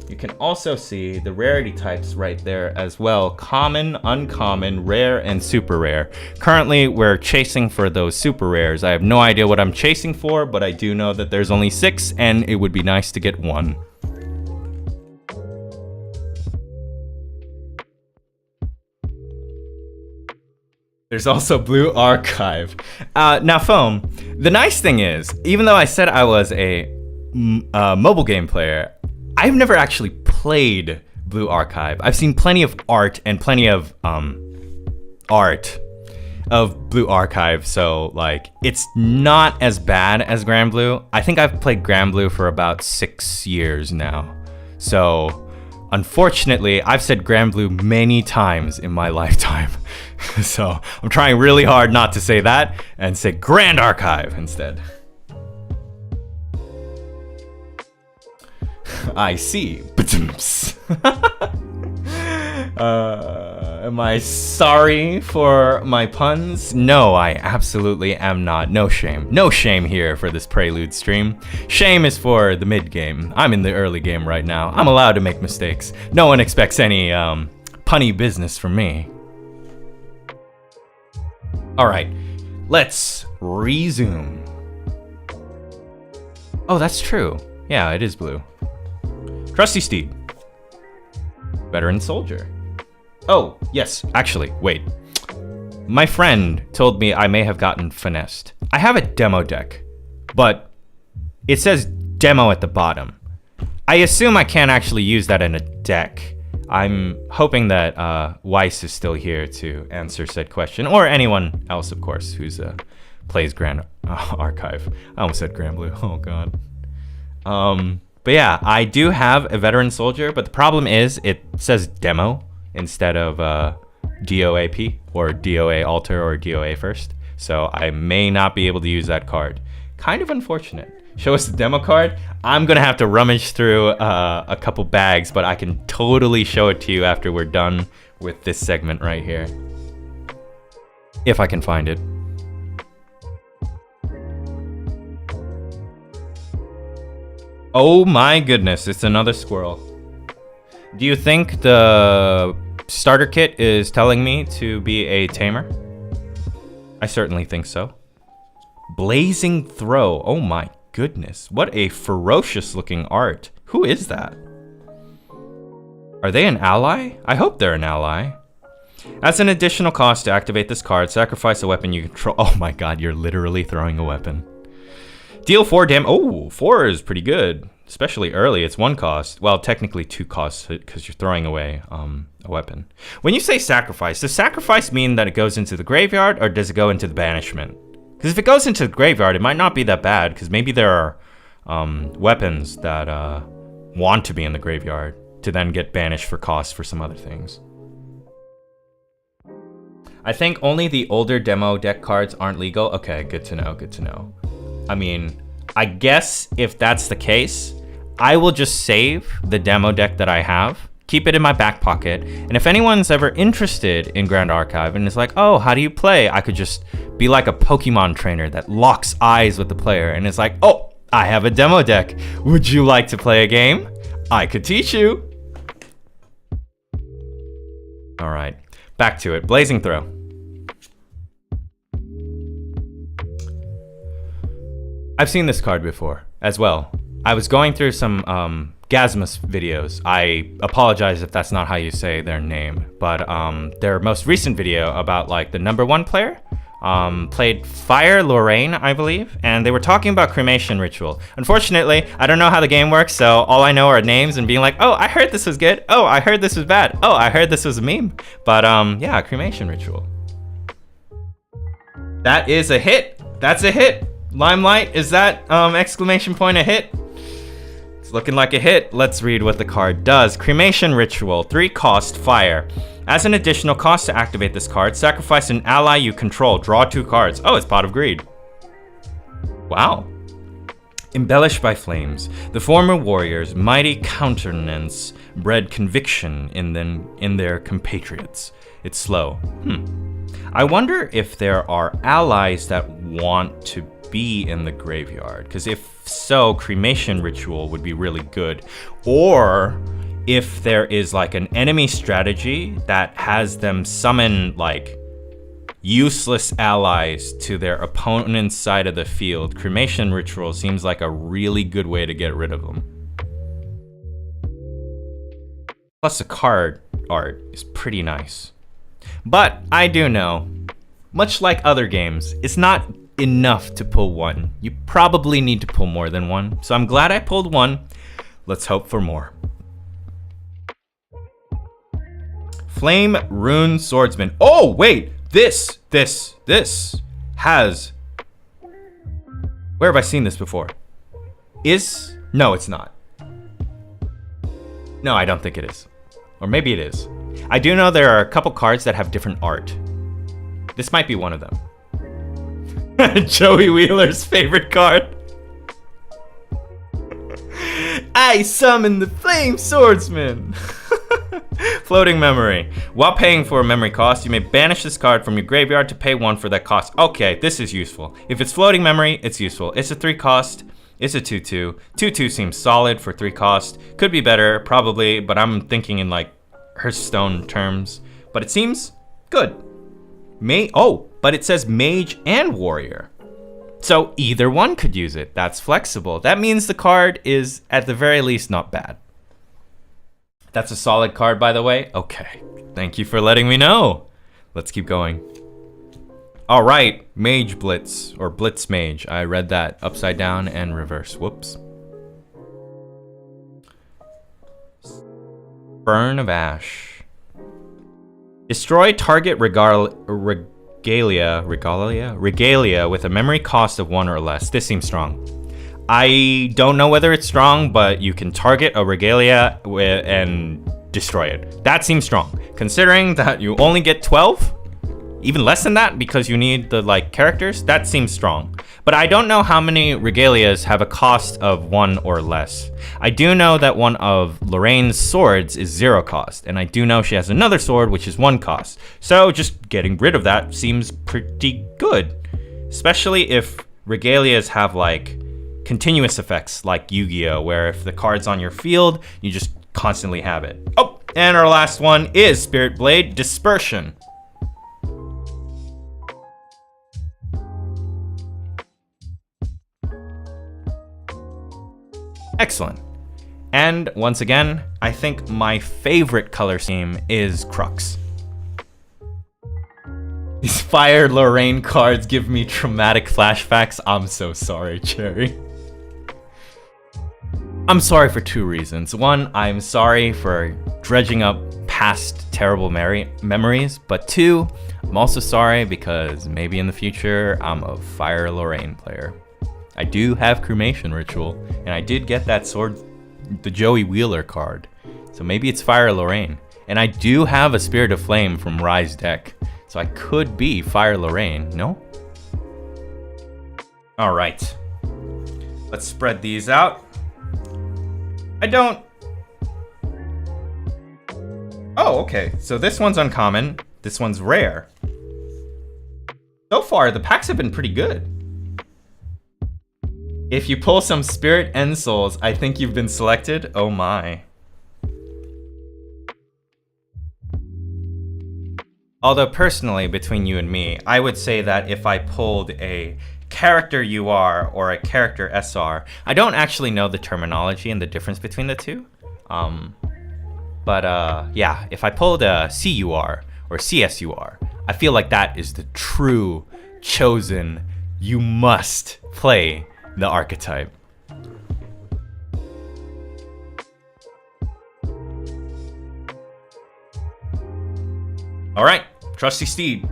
Speaker 1: you can also see the rarity types right there as well. Common, uncommon, rare, and super rare. Currently, we're chasing for those super rares. I have no idea what I'm chasing for, but I do know that there's only 6, and it would be nice to get 1. There's also Blue Archive. Now, Foam, the nice thing is, even though I said I was a mobile game player, I've never actually played Blue Archive. I've seen plenty of art and plenty of art of Blue Archive, so like it's not as bad as Grand Blue. I think I've played Grand Blue for about 6 years now. So unfortunately, I've said Grand Blue many times in my lifetime. So I'm trying really hard not to say that and say Grand Archive instead. I see. Am I sorry for my puns? No, I absolutely am not. No shame. No shame here for this Prelude stream. Shame is for the mid game. I'm in the early game right now. I'm allowed to make mistakes. No one expects any punny business from me. Alright, let's resume. Oh, that's true. Yeah, it is blue. Trusty Steed. Veteran Soldier. Oh, yes, actually, wait. My friend told me I may have gotten finessed. I have a demo deck, but it says demo at the bottom. I assume I can't actually use that in a deck. I'm hoping that Weiss is still here to answer said question, or anyone else, of course, who's plays Grand Archive. I almost said Grand Blue. Oh god. But yeah, I do have a Veteran Soldier, but the problem is it says demo instead of DOAP or DOA Alter or DOA First, so I may not be able to use that card. Kind of unfortunate. Show us the demo card. I'm gonna have to rummage through a couple bags, but I can totally show it to you after we're done with this segment right here. If I can find it. Oh my goodness, it's another squirrel. Do you think the starter kit is telling me to be a tamer? I certainly think so. Blazing Throw. Oh my goodness, what a ferocious looking art. Who is that? Are they an ally? I hope they're an ally. As an additional cost to activate this card, sacrifice a weapon you control. Oh my god, you're literally throwing a weapon. Deal 4 damage. Oh, 4 is pretty good, especially early. It's 1 cost. Well, technically 2 costs because you're throwing away a weapon. When you say sacrifice, does sacrifice mean that it goes into the graveyard or does it go into the banishment? Because if it goes into the graveyard, it might not be that bad because maybe there are weapons that want to be in the graveyard to then get banished for cost for some other things. I think only the older demo deck cards aren't legal. Okay, good to know, good to know. I mean, I guess if that's the case, I will just save the demo deck that I have, keep it in my back pocket, and if anyone's ever interested in Grand Archive and is like, oh, how do you play? I could just be like a Pokemon trainer that locks eyes with the player and is like, oh, I have a demo deck. Would you like to play a game? I could teach you. All right, back to it. Blazing Throw. I've seen this card before as well. I was going through some Gasmus videos. I apologize if that's not how you say their name, but their most recent video about like the #1 player played Fire Lorraine, I believe, and they were talking about Cremation Ritual. Unfortunately, I don't know how the game works, so all I know are names and being like, oh, I heard this was good. Oh, I heard this was bad. Oh, I heard this was a meme. But yeah, Cremation Ritual. That is a hit. That's a hit. Limelight, is that exclamation point a hit? It's looking like a hit. Let's read what the card does. Cremation Ritual, 3 cost, fire. As an additional cost to activate this card, sacrifice an ally you control. Draw 2 cards. Oh, it's Pot of Greed. Wow. Embellished by flames, the former warriors' mighty countenance bred conviction in their compatriots. It's slow. I wonder if there are allies that want to be in the graveyard, because if so, Cremation Ritual would be really good. Or if there is like an enemy strategy that has them summon like useless allies to their opponent's side of the field, Cremation Ritual seems like a really good way to get rid of them. Plus the card art is pretty nice. But I do know, much like other games, it's not enough to pull 1. You probably need to pull more than 1. So I'm glad I pulled 1. Let's hope for more. Flame Rune Swordsman. Oh, wait! This has... Where have I seen this before? No, it's not. No, I don't think it is. Or maybe it is. I do know there are a couple cards that have different art. This might be one of them. Joey Wheeler's favorite card. I summon the Flame Swordsman. Floating Memory. While paying for a memory cost, you may banish this card from your graveyard to pay 1 for that cost. Okay, this is useful. If it's Floating Memory, it's useful. It's a 3 cost. It's a 2/2. 2/2 seems solid for 3 cost. Could be better, probably, but I'm thinking in like Hearthstone terms. But it seems good. But it says Mage and Warrior. So either one could use it. That's flexible. That means the card is, at the very least, not bad. That's a solid card, by the way. Okay, thank you for letting me know. Let's keep going. All right, Mage Blitz, or Blitz Mage. I read that upside down and reverse. Whoops. Burn of Ash. Destroy target regalia with a memory cost of 1 or less. This seems strong. I don't know whether it's strong, but you can target a regalia and destroy it. That seems strong, considering that you only get 12, even less than that, because you need the like characters. That seems strong, but I don't know how many regalias have a cost of 1 or less. I do know that one of Lorraine's swords is 0 cost, and I do know she has another sword which is 1 cost. So just getting rid of that seems pretty good, especially if regalias have like continuous effects like Yu-Gi-Oh, where if the card's on your field, you just constantly have it. Oh, and our last one is Spirit Blade Dispersion. Excellent. And once again, I think my favorite color scheme is Crux. These Fire Lorraine cards give me traumatic flashbacks. I'm so sorry, Cherry. I'm sorry for 2 reasons. 1, I'm sorry for dredging up past terrible memories, but 2, I'm also sorry because maybe in the future I'm a Fire Lorraine player. I do have Cremation Ritual, and I did get that sword, the Joey Wheeler card, so maybe it's Fire Lorraine. And I do have a Spirit of Flame from Rise deck, so I could be Fire Lorraine, no? All right, let's spread these out. Oh, okay. So this one's uncommon. This one's rare. So far, the packs have been pretty good. If you pull some Spirit End Souls, I think you've been selected. Oh my. Although personally, between you and me, I would say that if I pulled a character UR or a character SR, I don't actually know the terminology and the difference between the two. Yeah, if I pulled a CUR or CSUR, I feel like that is the true chosen, you must play the archetype. All right, Trusty Steed,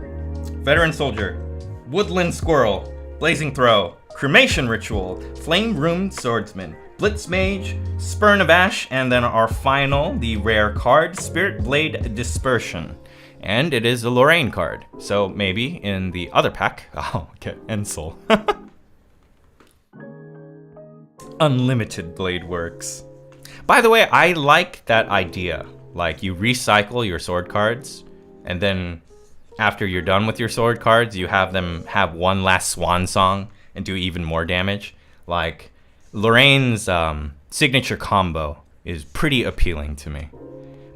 Speaker 1: Veteran Soldier, Woodland Squirrel, Blazing Throw, Cremation Ritual, Flame Ruined Swordsman, Blitz Mage, Spurn of Ash, and then our final, the rare card, Spirit Blade Dispersion. And it is a Lorraine card, so maybe in the other pack, I'll get Ensol. Unlimited Blade Works. By the way, I like that idea. Like, you recycle your sword cards, and then after you're done with your sword cards, you have them have one last swan song and do even more damage. Like, Lorraine's signature combo is pretty appealing to me.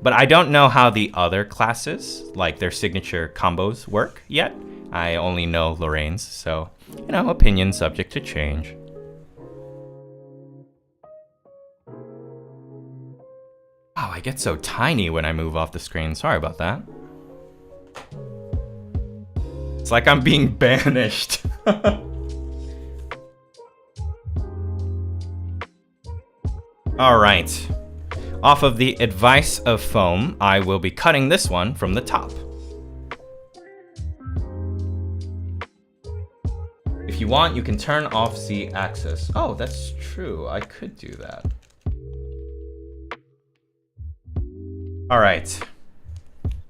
Speaker 1: But I don't know how the other classes, like their signature combos, work yet. I only know Lorraine's, so, you know, opinion subject to change. Wow, I get so tiny when I move off the screen. Sorry about that. It's like I'm being banished. All right. Off of the Advice of Foam, I will be cutting this one from the top. If you want, you can turn off Z-axis. Oh, that's true. I could do that. All right.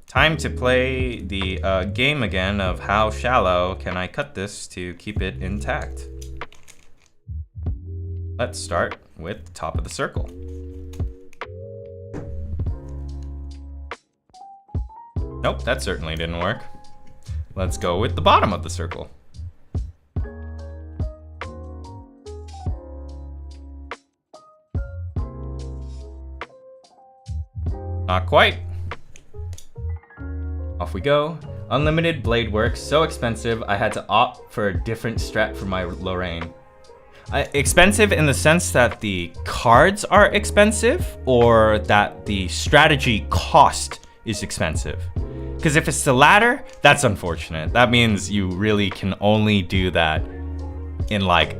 Speaker 1: Time to play the game again of how shallow can I cut this to keep it intact. Let's start with the top of the circle. Nope, that certainly didn't work. Let's go with the bottom of the circle. Not quite. Off we go. Unlimited Blade Works, so expensive I had to opt for a different strat for my Lorraine. Expensive in the sense that the cards are expensive, or that the strategy cost is expensive? Because if it's the latter, that's unfortunate. That means you really can only do that in like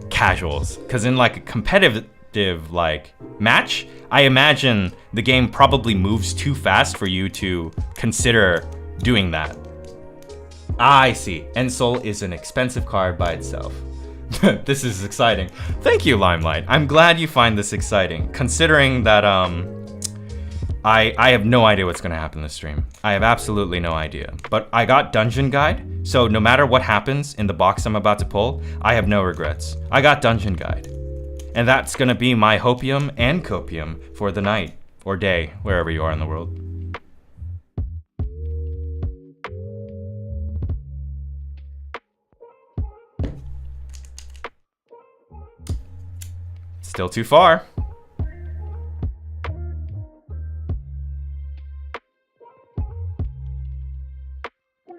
Speaker 1: casuals. Because in like a competitive like match, I imagine the game probably moves too fast for you to consider doing that. I see. Ensol is an expensive card by itself. This is exciting. Thank you, Limelight. I'm glad you find this exciting, considering that I have no idea what's gonna happen this stream. I have absolutely no idea. But I got Dungeon Guide, so no matter what happens in the box I'm about to pull, I have no regrets. I got Dungeon Guide. And that's gonna be my hopium and copium for the night, or day, wherever you are in the world. Still too far.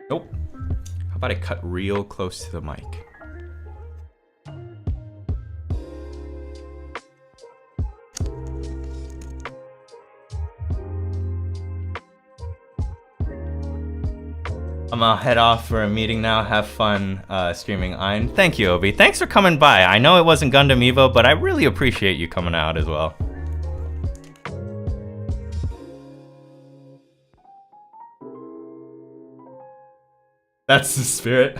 Speaker 1: Nope. How about I cut real close to the mic? I'm gonna head off for a meeting now. Have fun streaming Ain. Thank you, Obi. Thanks for coming by. I know it wasn't Gundam Evo, but I really appreciate you coming out as well. That's the spirit.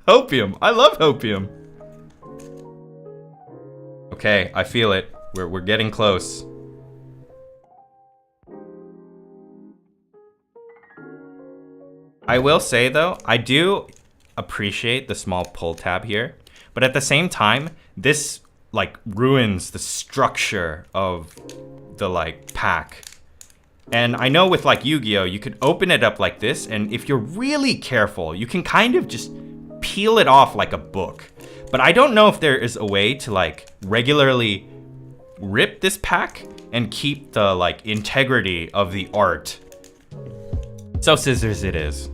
Speaker 1: Hopium. I love hopium. Okay, I feel it. We're getting close. I will say though, I do appreciate the small pull tab here, but at the same time, this like ruins the structure of the like pack. And I know with like Yu-Gi-Oh, you could open it up like this, and if you're really careful, you can kind of just peel it off like a book. But I don't know if there is a way to like regularly rip this pack and keep the like integrity of the art. So scissors it is.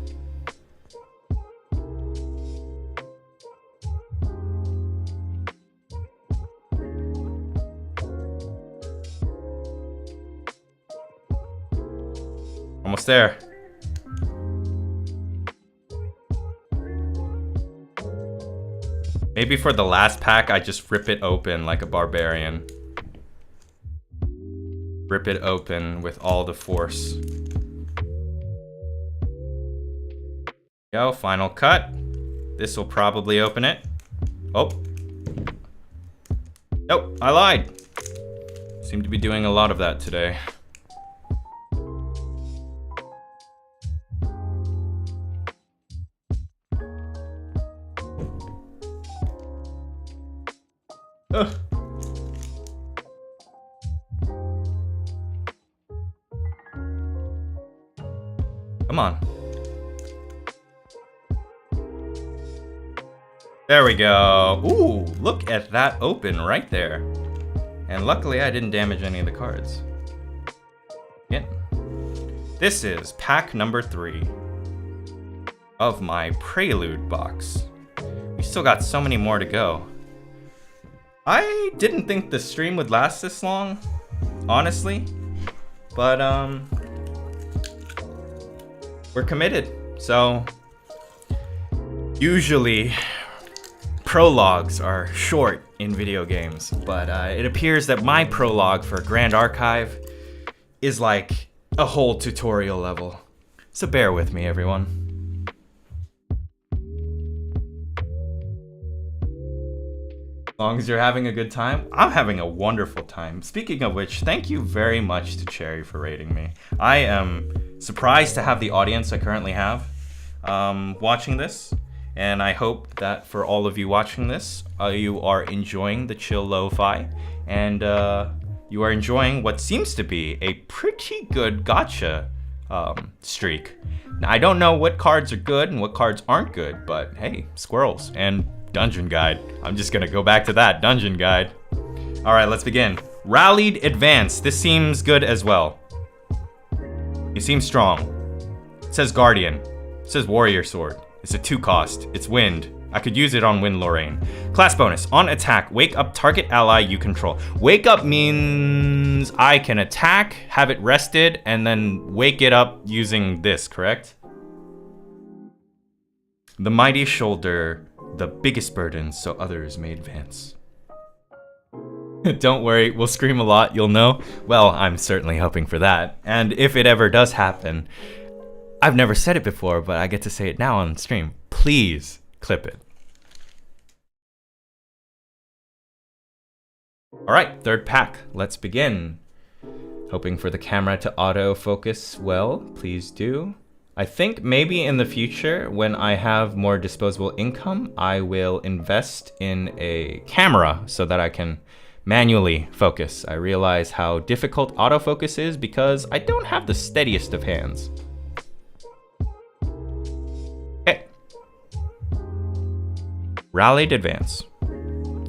Speaker 1: Almost there. Maybe for the last pack, I just rip it open like a barbarian. Rip it open with all the force. Go, final cut. This will probably open it. Oh, Nope, I lied. Seem to be doing a lot of that today. Ugh. Come on. There we go. Ooh, look at that open right there. And luckily I didn't damage any of the cards. Yeah. This is pack number 3 of my Prelude box. We still got so many more to go. I didn't think the stream would last this long, honestly. But we're committed. So usually prologues are short in video games, but it appears that my prologue for Grand Archive is like a whole tutorial level. So bear with me, everyone. As long as you're having a good time, I'm having a wonderful time. Speaking of which, thank you very much to Cherry for rating me. I am surprised to have the audience I currently have watching this. And I hope that for all of you watching this, you are enjoying the chill lo-fi, and you are enjoying what seems to be a pretty good gacha streak. Now, I don't know what cards are good and what cards aren't good, but hey, squirrels and dungeon guide. I'm just gonna go back to that dungeon guide. All right, let's begin. Rallied Advance. This seems good as well. It seems strong. It says Guardian. It says Warrior Sword. It's a 2 cost. It's Wind. I could use it on Wind Lorraine. Class bonus. On attack, wake up target ally you control. Wake up means I can attack, have it rested, and then wake it up using this, correct? The mighty shoulder, the biggest burden, so others may advance. Don't worry, we'll scream a lot, you'll know. Well, I'm certainly hoping for that. And if it ever does happen, I've never said it before, but I get to say it now on stream. Please clip it. All right, 3rd pack. Let's begin. Hoping for the camera to autofocus well. Please do. I think maybe in the future, when I have more disposable income, I will invest in a camera so that I can manually focus. I realize how difficult autofocus is because I don't have the steadiest of hands. Rallied Advance.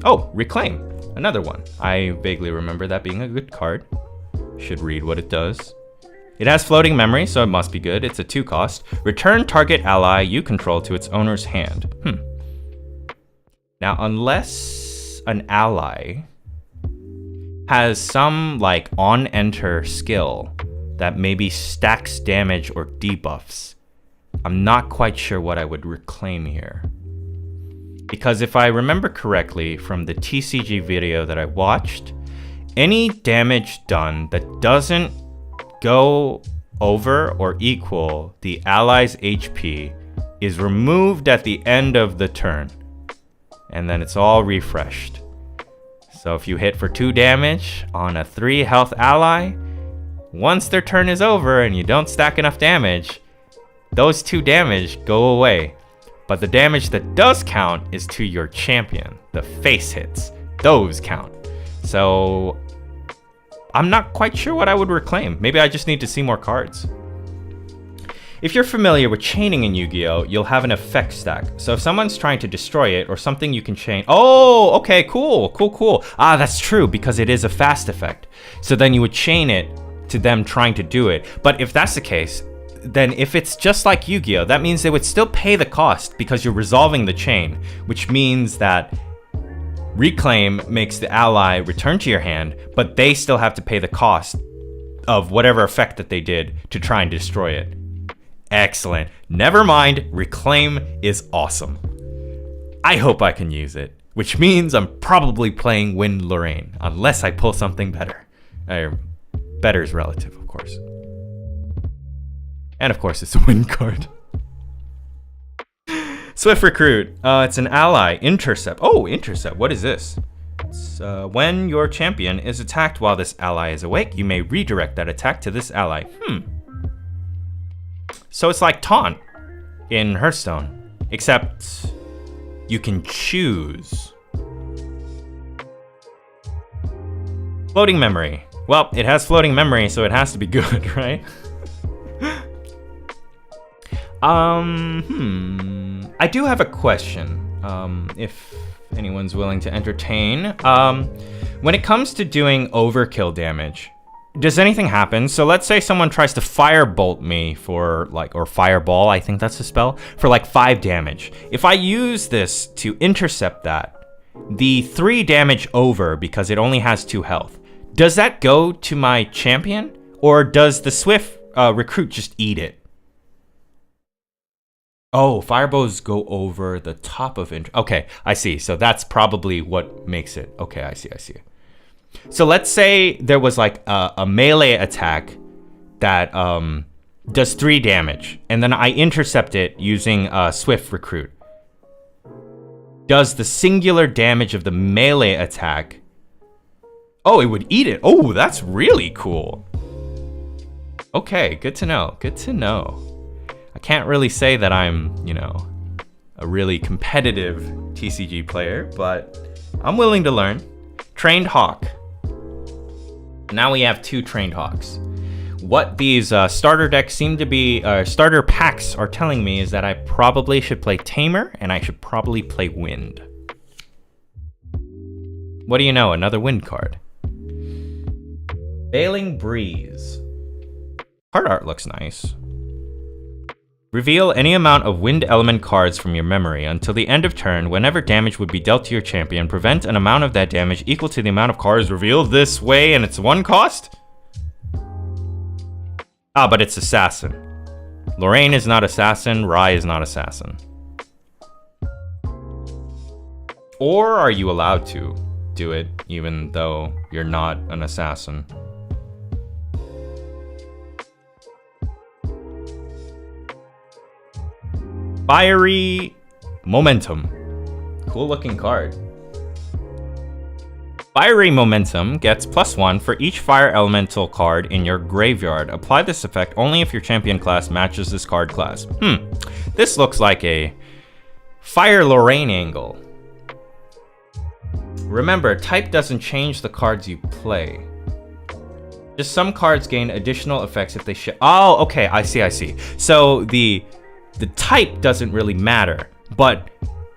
Speaker 1: Oh, Reclaim. Another one. I vaguely remember that being a good card. Should read what it does. It has floating memory, so it must be good. It's a 2 cost. Return target ally you control to its owner's hand. Now, unless an ally has some like on enter skill that maybe stacks damage or debuffs, I'm not quite sure what I would reclaim here. Because if I remember correctly from the TCG video that I watched, any damage done that doesn't go over or equal the ally's HP is removed at the end of the turn. And then it's all refreshed. So if you hit for 2 damage on a 3 health ally, once their turn is over and you don't stack enough damage, those 2 damage go away. But the damage that does count is to your champion. The face hits. Those count. So I'm not quite sure what I would reclaim. Maybe I just need to see more cards. If you're familiar with chaining in Yu-Gi-Oh, you'll have an effect stack. So if someone's trying to destroy it or something you can chain. Oh, okay, cool. Ah, that's true because it is a fast effect. So then you would chain it to them trying to do it. But if that's the case, then if it's just like Yu-Gi-Oh, that means they would still pay the cost because you're resolving the chain, which means that Reclaim makes the ally return to your hand, but they still have to pay the cost of whatever effect that they did to try and destroy it. Excellent. Never mind, Reclaim is awesome. I hope I can use it, which means I'm probably playing Wind Lorraine, unless I pull something better. Better is relative, of course. And of course, it's a Wind card. Swift Recruit. It's an ally. Intercept. Oh, Intercept. What is this? effects. When your champion is attacked while this ally is awake, you may redirect that attack to this ally. So it's like taunt in Hearthstone, except you can choose. Floating memory. Well, it has floating memory, so it has to be good, right? I do have a question, if anyone's willing to entertain. When it comes to doing overkill damage, does anything happen? So let's say someone tries to firebolt me for like, or fireball, I think that's the spell, for like 5 damage. If I use this to intercept that, the 3 damage over, because it only has 2 health, does that go to my champion? Or does the swift recruit just eat it? Oh, firebows go over the top of it. Okay, I see. So that's probably what makes it. Okay, I see. So let's say there was like a melee attack that does 3 damage, and then I intercept it using Swift Recruit. Does the singular damage of the melee attack... Oh, it would eat it. Oh, that's really cool. Okay, good to know. Good to know. I can't really say that I'm, you know, a really competitive TCG player, but I'm willing to learn. Trained Hawk. Now we have 2 Trained Hawks. What these starter decks seem to be, starter packs are telling me is that I probably should play Tamer and I should probably play Wind. What do you know? Another Wind card. Veiling Breeze. Card art looks nice. Reveal any amount of wind element cards from your memory. Until the end of turn, whenever damage would be dealt to your champion, prevent an amount of that damage equal to the amount of cards revealed this way, and it's 1 cost? Ah, but it's Assassin. Lorraine is not Assassin, Rai is not Assassin. Or are you allowed to do it even though you're not an Assassin? Fiery Momentum. Cool looking card. Fiery Momentum gets +1 for each fire elemental card in your graveyard. Apply this effect only if your champion class matches this card class. This looks like a Fire Lorraine angle. Remember, type doesn't change the cards you play. Just some cards gain additional effects if they Oh, okay, I see. So the type doesn't really matter, but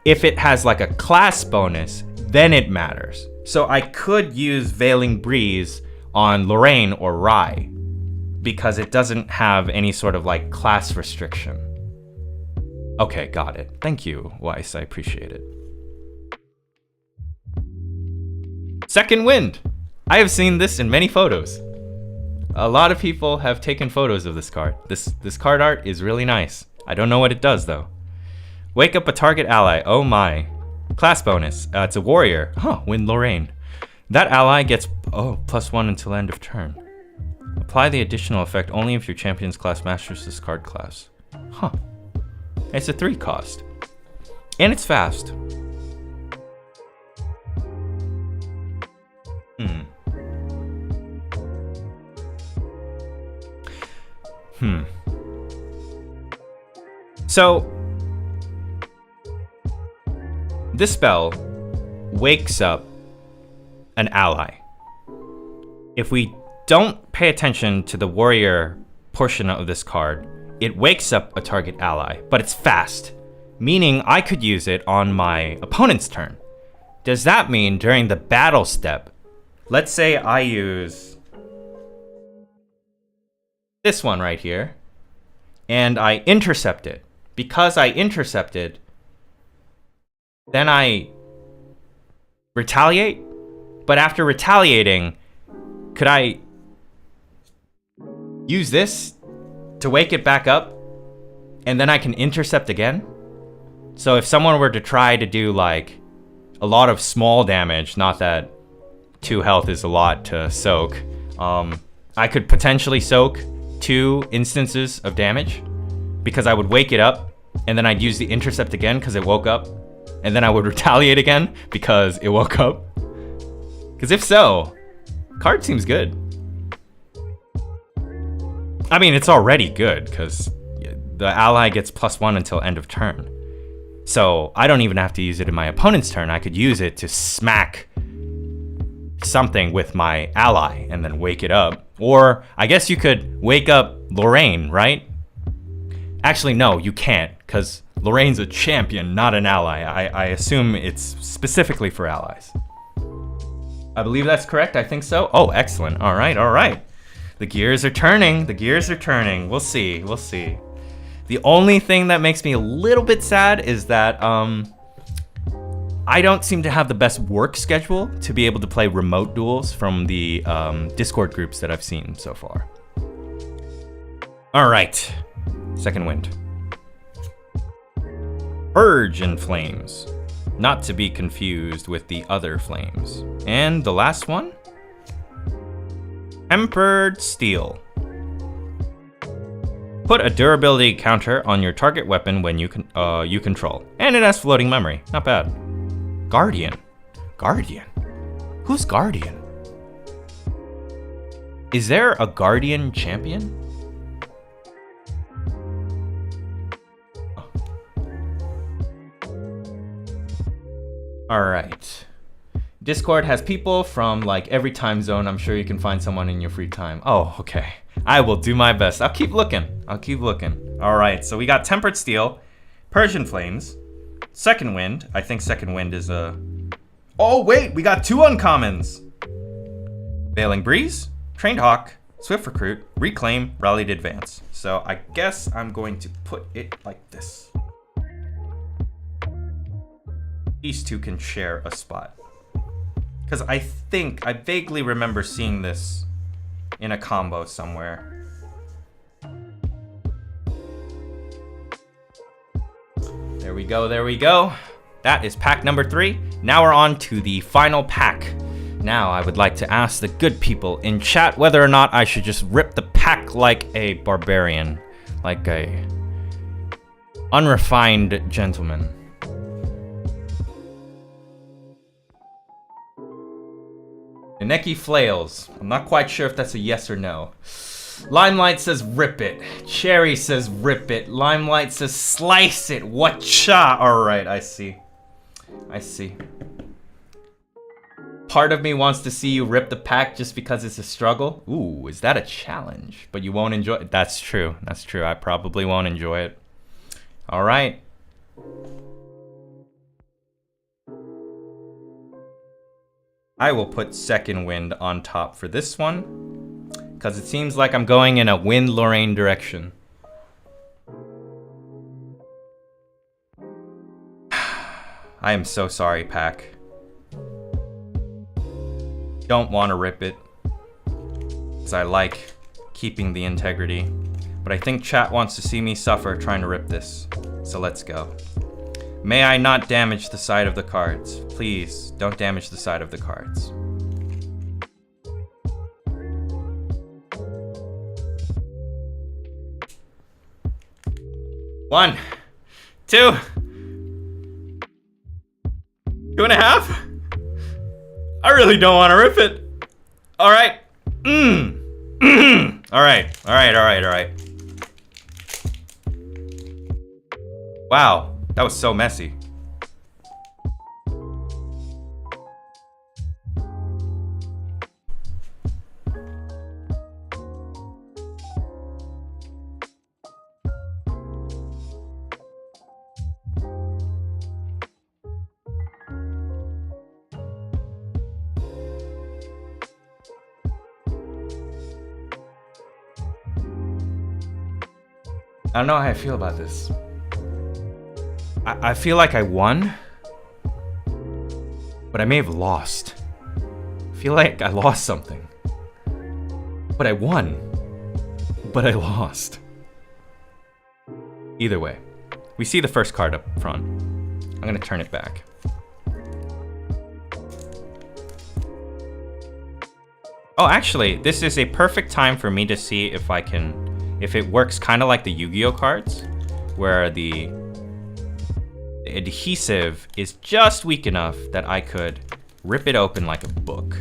Speaker 1: if it has like a class bonus, then it matters. So I could use Veiling Breeze on Lorraine or Rai because it doesn't have any sort of like class restriction. Okay, got it. Thank you, Weiss, I appreciate it. Second Wind. I have seen this in many photos. A lot of people have taken photos of this card. This card art is really nice. I don't know what it does though. Wake up a target ally. Oh my. Class bonus. It's a warrior. Wind Lorraine. That ally gets +1 until end of turn. Apply the additional effect only if your champion's class masters this card class. It's a 3 cost. And it's fast. So, this spell wakes up an ally. If we don't pay attention to the warrior portion of this card, it wakes up a target ally, but it's fast, meaning I could use it on my opponent's turn. Does that mean during the battle step, let's say I use this one right here, and I intercept it. Because I intercepted, then I retaliate? But after retaliating, could I use this to wake it back up? And then I can intercept again? So if someone were to try to do like a lot of small damage, not that 2 health is a lot to soak, I could potentially soak 2 instances of damage because I would wake it up and then I'd use the intercept again because it woke up, and then I would retaliate again because it woke up. Because if so, card seems good. I mean, it's already good because the ally gets +1 until end of turn. So I don't even have to use it in my opponent's turn. I could use it to smack something with my ally and then wake it up. Or I guess you could wake up Lorraine, right? Actually, no, you can't, because Lorraine's a champion, not an ally. I assume it's specifically for allies. I believe that's correct. I think so. Oh, excellent. All right, all right. The gears are turning. The gears are turning. We'll see. We'll see. The only thing that makes me a little bit sad is that I don't seem to have the best work schedule to be able to play remote duels from the Discord groups that I've seen so far. All right, second wind. Purge in Flames, not to be confused with the other flames. And the last one, Tempered Steel. Put a durability counter on your target weapon when you control. And it has floating memory, not bad. Guardian. Guardian? Who's Guardian? Is there a Guardian champion? Oh. All right. Discord has people from like every time zone. I'm sure you can find someone in your free time. Oh, okay. I will do my best. I'll keep looking. I'll keep looking. All right, so we got Tempered Steel, Persian Flames, Second Wind. I think Second Wind is a... Oh, wait, we got 2 uncommons. Veiling Breeze, Trained Hawk, Swift Recruit, Reclaim, Rallied Advance. So I guess I'm going to put it like this. These two can share a spot. Because I think, I vaguely remember seeing this in a combo somewhere. There we go, there we go. That is pack number 3. Now we're on to the final pack. Now I would like to ask the good people in chat whether or not I should just rip the pack like a barbarian, like a unrefined gentleman. Neki Flails. I'm not quite sure if that's a yes or no. Limelight says rip it. Cherry says rip it. Limelight says slice it. Whatcha? Alright, I see. I see. Part of me wants to see you rip the pack just because it's a struggle. Ooh, is that a challenge? But you won't enjoy it. That's true. That's true. I probably won't enjoy it. Alright. I will put Second Wind on top for this one, because it seems like I'm going in a Wind Lorraine direction. I am so sorry, pack. Don't want to rip it, because I like keeping the integrity, but I think chat wants to see me suffer trying to rip this, so let's go. May I not damage the side of the cards? Please, don't damage the side of the cards. One, 2, 2.5. I really don't want to rip it. All right. All right. All right. All right. All right. Wow. That was so messy. I don't know how I feel about this. I feel like I won, but I may have lost. I feel like I lost something. But I won, but I lost. Either way, we see the first card up front. I'm gonna turn it back. Oh, actually, this is a perfect time for me to see if I can, if it works kind of like the Yu-Gi-Oh cards, where the adhesive is just weak enough that I could rip it open like a book.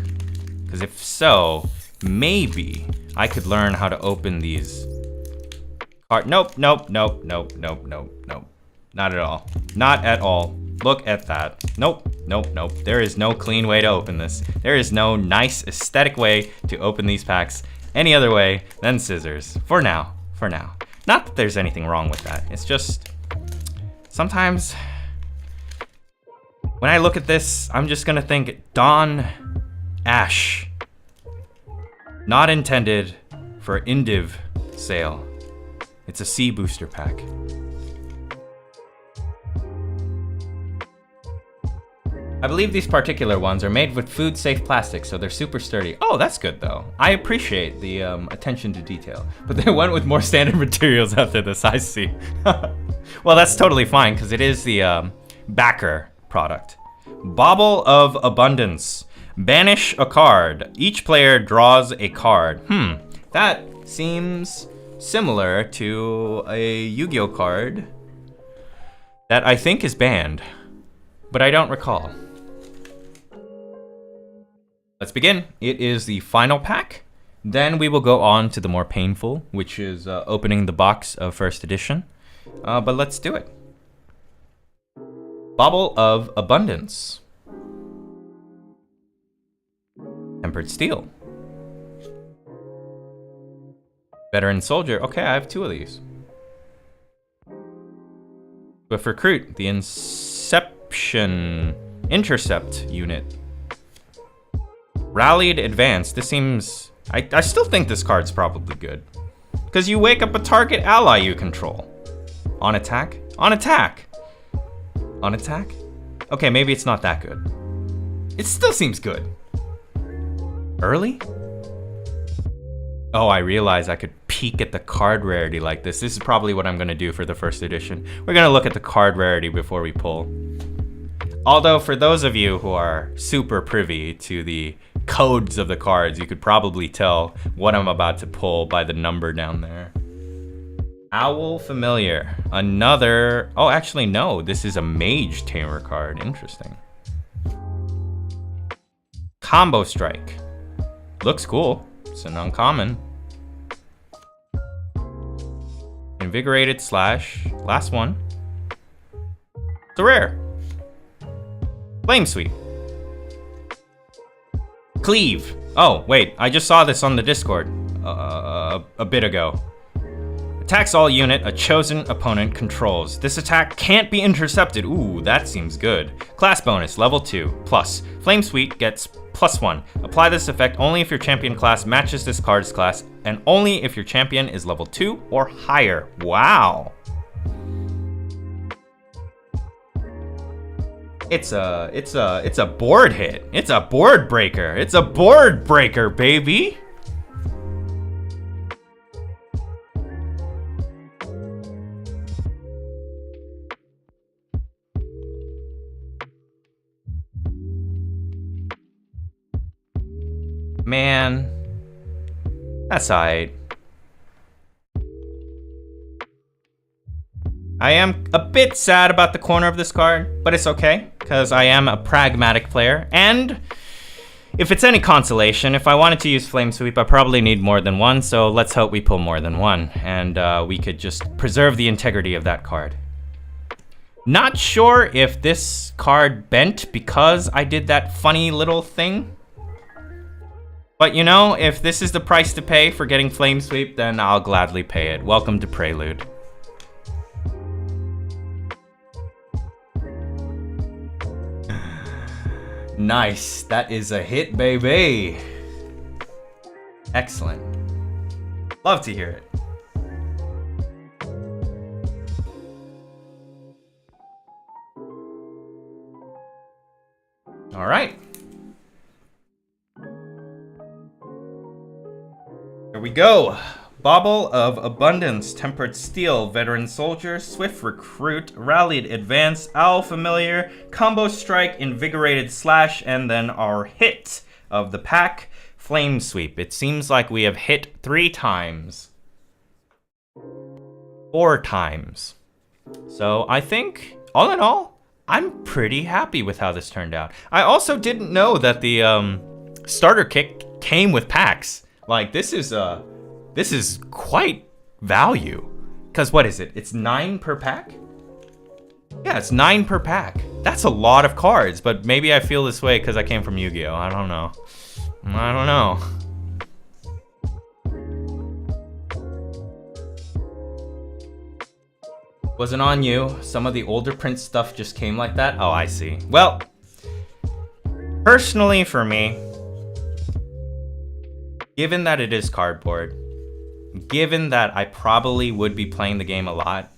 Speaker 1: Because if so, maybe I could learn how to open these cards. Nope, nope, nope, nope, nope, nope, nope. Not at all. Not at all. Look at that. Nope, nope, nope. There is no clean way to open this. There is no nice aesthetic way to open these packs any other way than scissors. For now. For now. Not that there's anything wrong with that. It's just sometimes when I look at this, I'm just gonna think Dawn Ash. Not intended for Indiv sale. It's a C booster pack. I believe these particular ones are made with food-safe plastic, so they're super sturdy. Oh, that's good though. I appreciate the attention to detail. But they went with more standard materials after this, I see. Well, that's totally fine, because it is the backer product. Bauble of Abundance. Banish a card. Each player draws a card. That seems similar to a Yu-Gi-Oh card that I think is banned, but I don't recall. Let's begin. It is the final pack. Then we will go on to the more painful, which is opening the box of first edition. But let's do it. Bauble of Abundance. Tempered Steel. Veteran Soldier. Okay, I have 2 of these. Swift Recruit, the Intercept unit. Rallied Advance. This seems... I still think this card's probably good. Because you wake up a target ally you control. On attack? On attack! On attack? Okay, maybe it's not that good. It still seems good. Early? Oh, I realize I could peek at the card rarity like this. This is probably what I'm gonna do for the first edition. We're gonna look at the card rarity before we pull. Although for those of you who are super privy to the codes of the cards, you could probably tell what I'm about to pull by the number down there. Owl Familiar. Another... Oh, actually, no. This is a Mage Tamer card. Interesting. Combo Strike. Looks cool. It's an uncommon. Invigorated Slash. Last one. It's a rare. Flame Sweep. Cleave. Oh, wait. I just saw this on the Discord a bit ago. Attacks all unit a chosen opponent controls. This attack can't be intercepted. Ooh, that seems good. Class bonus, level 2, plus. Flame Sweep gets +1. Apply this effect only if your champion class matches this card's class, and only if your champion is level 2 or higher. Wow. It's a board hit. It's a board breaker. It's a board breaker, baby. Man, that's alright. I am a bit sad about the corner of this card, but it's okay, because I am a pragmatic player, and if it's any consolation, if I wanted to use Flame Sweep, I probably need more than one, so let's hope we pull more than one, and we could just preserve the integrity of that card. Not sure if this card bent because I did that funny little thing. But you know, if this is the price to pay for getting Flame Sweep, then I'll gladly pay it. Welcome to Prelude. Nice, that is a hit, baby. Excellent. Love to hear it. All right. Here we go. Bauble of Abundance, Tempered Steel, Veteran Soldier, Swift Recruit, Rallied Advance, Owl Familiar, Combo Strike, Invigorated Slash, and then our hit of the pack, Flame Sweep. It seems like we have hit 3 times. 4 times. So I think, all in all, I'm pretty happy with how this turned out. I also didn't know that the starter kit came with packs. Like, this is quite value. Cause what is it? It's 9 per pack? Yeah, it's 9 per pack. That's a lot of cards, but maybe I feel this way because I came from Yu-Gi-Oh! I don't know. Wasn't on you. Some of the older print stuff just came like that. Oh, I see. Well, personally for me, given that it is cardboard, given that I probably would be playing the game a lot,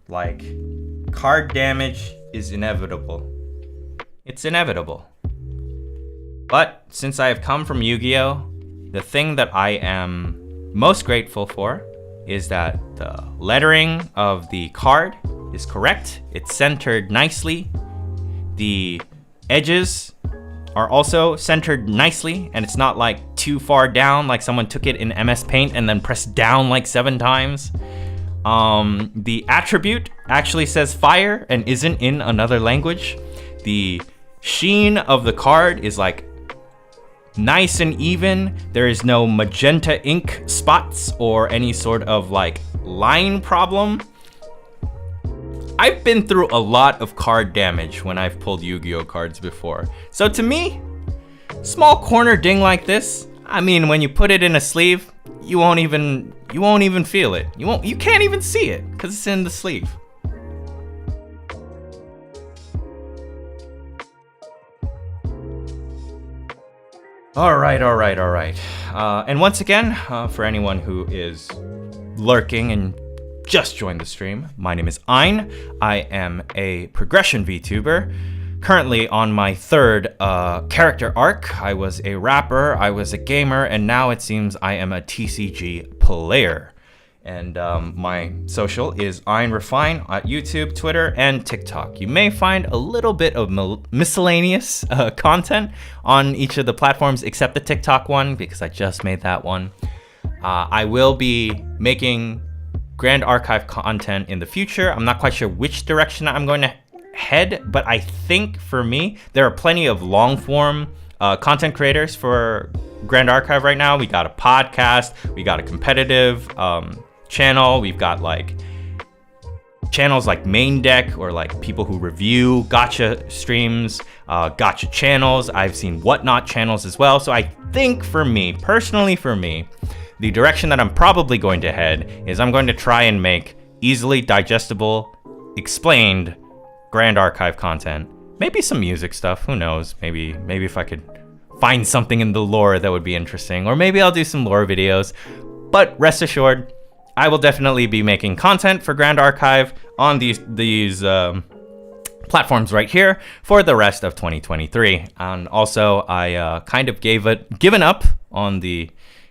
Speaker 1: like, card damage is inevitable. It's inevitable. But since I have come from Yu-Gi-Oh!, the thing that I am most grateful for is that the lettering of the card is correct. It's centered nicely. The edges are also centered nicely, and it's not like too far down, like someone took it in MS Paint and then pressed down like 7 times. The attribute actually says fire and isn't in another language. The sheen of the card is like nice and even. There is no magenta ink spots or any sort of like line problem. I've been through a lot of card damage when I've pulled Yu-Gi-Oh cards before. So to me, small corner ding like this, I mean, when you put it in a sleeve, you won't even feel it. You can't even see it because it's in the sleeve. All right. And once again, for anyone who is lurking and just joined the stream, my name is Ain. I am a progression VTuber, currently on my 3rd character arc. I was a rapper, I was a gamer, and now it seems I am a TCG player. And my social is Ain Refine at YouTube, Twitter, and TikTok. You may find a little bit of miscellaneous content on each of the platforms except the TikTok one, because I just made that one. I will be making Grand Archive content in the future. I'm not quite sure which direction I'm going to head, but I think for me, there are plenty of long form content creators for Grand Archive right now. We got a podcast, we got a competitive channel, we've got like channels like Main Deck or like people who review gacha streams, gacha channels. I've seen Whatnot channels as well. So I think for me, personally for me, the direction that I'm probably going to head is I'm going to try and make easily digestible, explained Grand Archive content. Maybe some music stuff, who knows? Maybe if I could find something in the lore that would be interesting, or maybe I'll do some lore videos. But rest assured, I will definitely be making content for Grand Archive on these platforms right here for the rest of 2023. And also, I kind of given up on the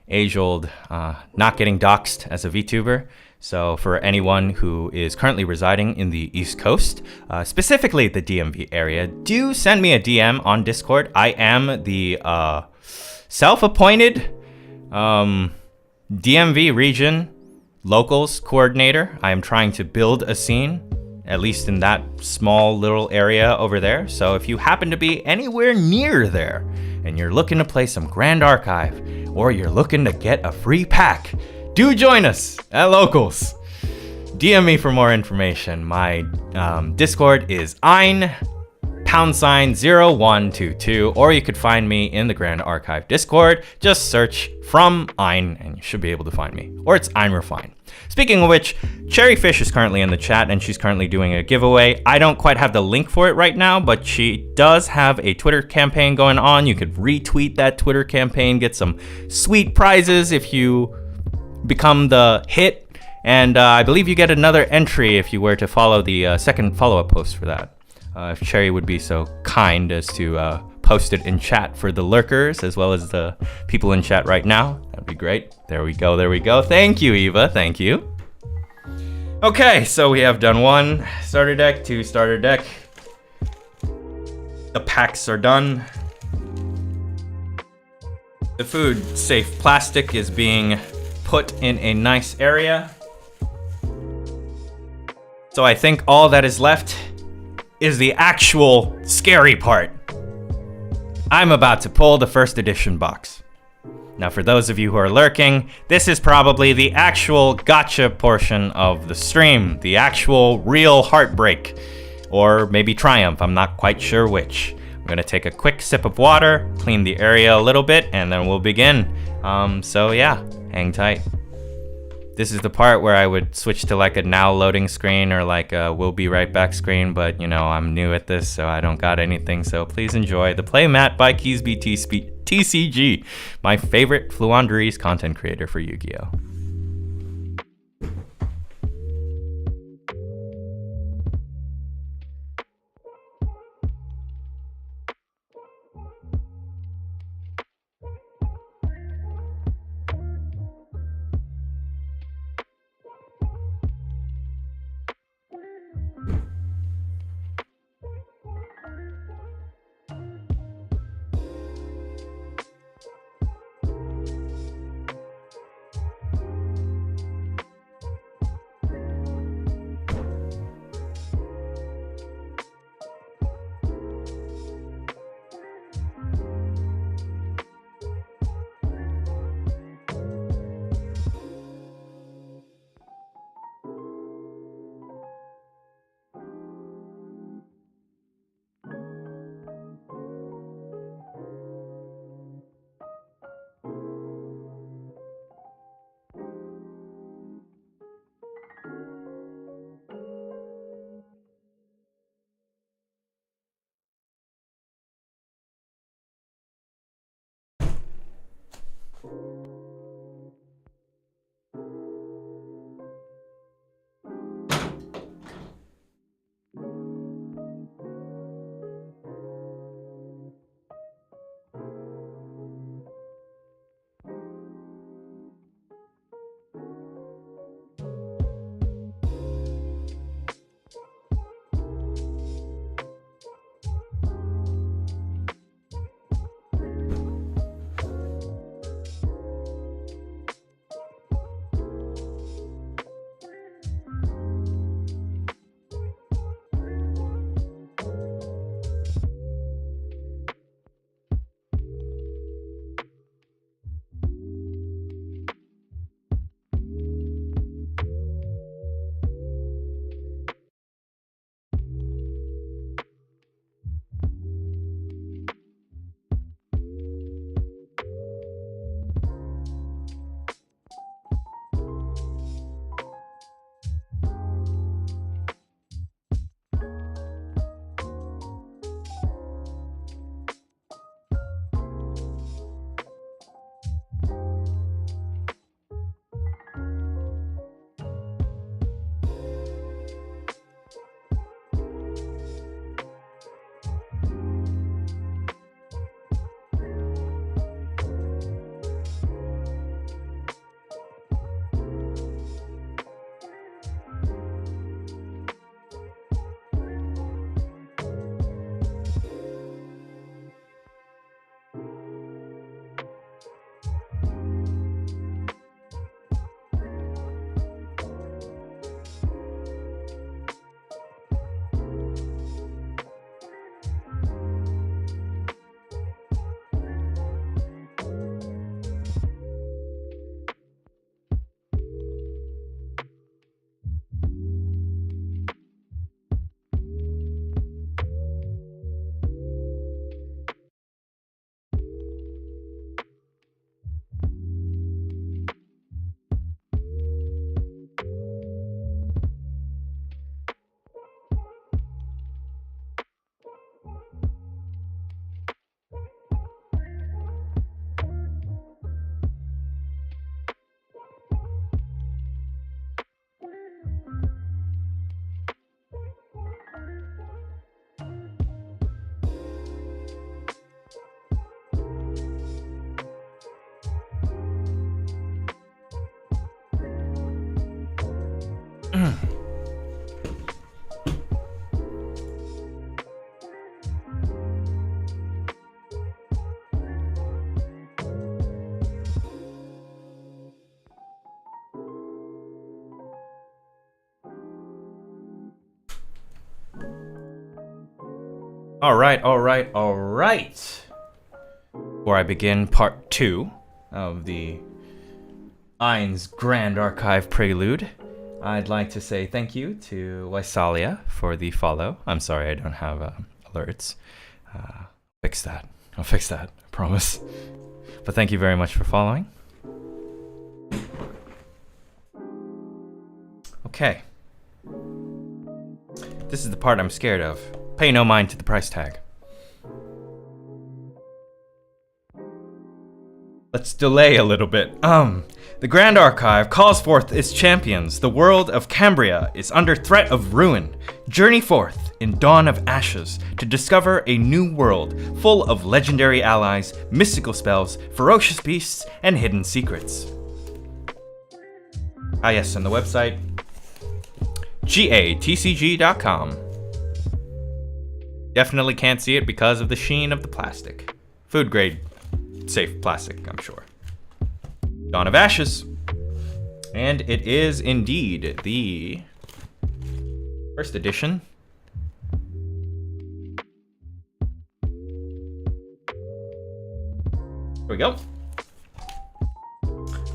Speaker 1: age-old not getting doxxed as a VTuber. So for anyone who is currently residing in the East Coast, specifically the DMV area, do send me a DM on Discord. I am the self-appointed DMV region locals coordinator. I am trying to build a scene, at least in that small little area over there. So if you happen to be anywhere near there and you're looking to play some Grand Archive, or you're looking to get a free pack, do join us at Locals. DM me for more information. My Discord is Ain #0122, or you could find me in the Grand Archive Discord. Just search from Ain and you should be able to find me. Or it's Ain Refine. Speaking of which, Cherryfish is currently in the chat and she's currently doing a giveaway. I don't quite have the link for it right now, but she does have a Twitter campaign going on. You could retweet that Twitter campaign, get some sweet prizes if you become the hit. And I believe you get another entry if you were to follow the second follow-up post for that. If Cherry would be so kind as to post it in chat for the lurkers as well as the people in chat right now, that'd be great. There we go. Thank you, Eva. Thank you. Okay, so we have done 1 starter deck, 2 starter deck. The packs are done. The food safe plastic is being put in a nice area. So I think all that is left is the actual scary part. I'm about to pull the first edition box. Now, for those of you who are lurking, this is probably the actual gotcha portion of the stream, the actual real heartbreak, or maybe triumph, I'm not quite sure which. I'm gonna take a quick sip of water, clean the area a little bit, and then we'll begin. So yeah, hang tight. This is the part where I would switch to like a now loading screen or like a we'll be right back screen, but you know, I'm new at this, so I don't got anything, so please enjoy the playmat by TCG, my favorite Fluandrees content creator for Yu-Gi-Oh! All right. Before I begin part 2 of the Ain's Grand Archive Prelude, I'd like to say thank you to Wysalia for the follow. I'm sorry I don't have alerts. I'll fix that, I promise. But thank you very much for following. Okay. This is the part I'm scared of. Pay no mind to the price tag. Let's delay a little bit. The Grand Archive calls forth its champions. The world of Cambria is under threat of ruin. Journey forth in dawn of ashes to discover a new world full of legendary allies, mystical spells, ferocious beasts, and hidden secrets. Ah yes, and the website, gatcg.com. Definitely can't see it because of the sheen of the plastic. Food grade, safe plastic, I'm sure. Dawn of Ashes. And it is indeed the first edition. Here we go.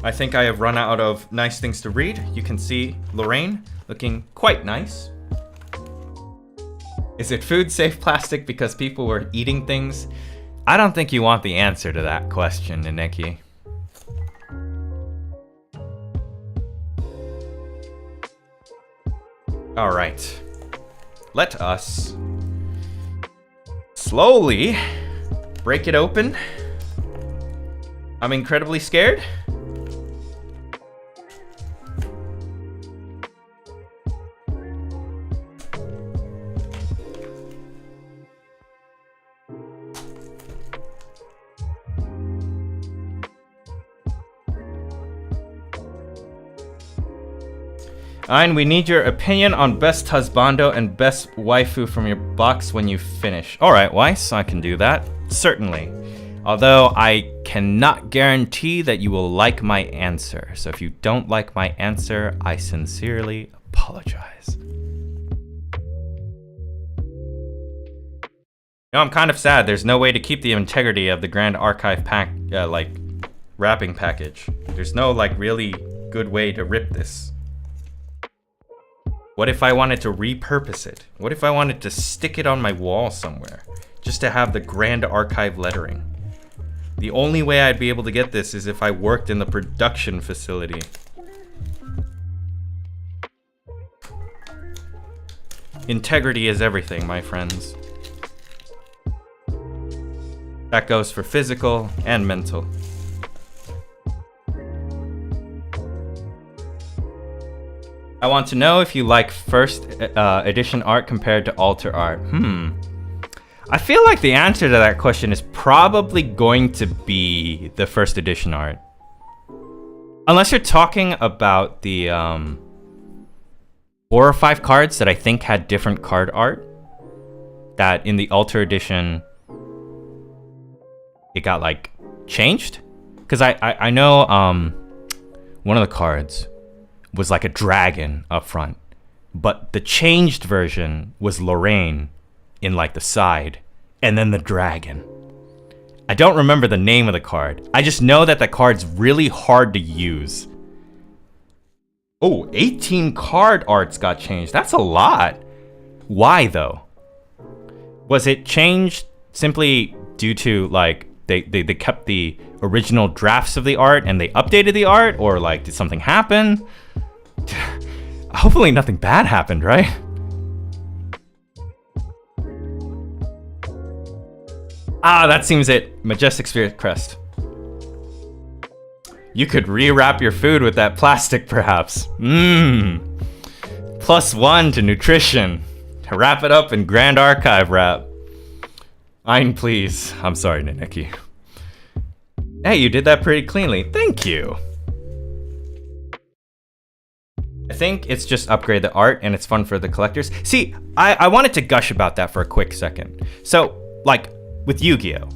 Speaker 1: I think I have run out of nice things to read. You can see Lorraine looking quite nice. Is it food safe plastic because people were eating things? I don't think you want the answer to that question, Neneki. All right. Let us slowly break it open. I'm incredibly scared. Ain, we need your opinion on best husbando and best waifu from your box when you finish. Alright, Weiss, I can do that. Certainly. Although I cannot guarantee that you will like my answer. So if you don't like my answer, I sincerely apologize. No, I'm kind of sad. There's no way to keep the integrity of the Grand Archive pack, wrapping package. There's no, really good way to rip this. What if I wanted to repurpose it? What if I wanted to stick it on my wall somewhere? Just to have the Grand Archive lettering. The only way I'd be able to get this is if I worked in the production facility. Integrity is everything, my friends. That goes for physical and mental. I want to know if you like first edition art compared to alter art. I feel like the answer to that question is probably going to be the first edition art. Unless you're talking about the 4 or 5 cards that I think had different card art. That in the alter edition, it got changed. Because I know one of the cards was like a dragon up front, but the changed version was Lorraine in the side, and then the dragon. I don't remember the name of the card. I just know that the card's really hard to use. Oh, 18 card arts got changed. That's a lot. Why though? Was it changed simply due to they kept the original drafts of the art and they updated the art, or did something happen? Hopefully nothing bad happened, right? Ah, that seems it. Majestic Spirit Crest. You could rewrap your food with that plastic, perhaps. +1 to nutrition. To wrap it up in Grand Archive wrap. Ain, please. I'm sorry, Neneki. Hey, you did that pretty cleanly. Thank you. I think it's just upgrade the art and it's fun for the collectors. See, I wanted to gush about that for a quick second. So, with Yu-Gi-Oh!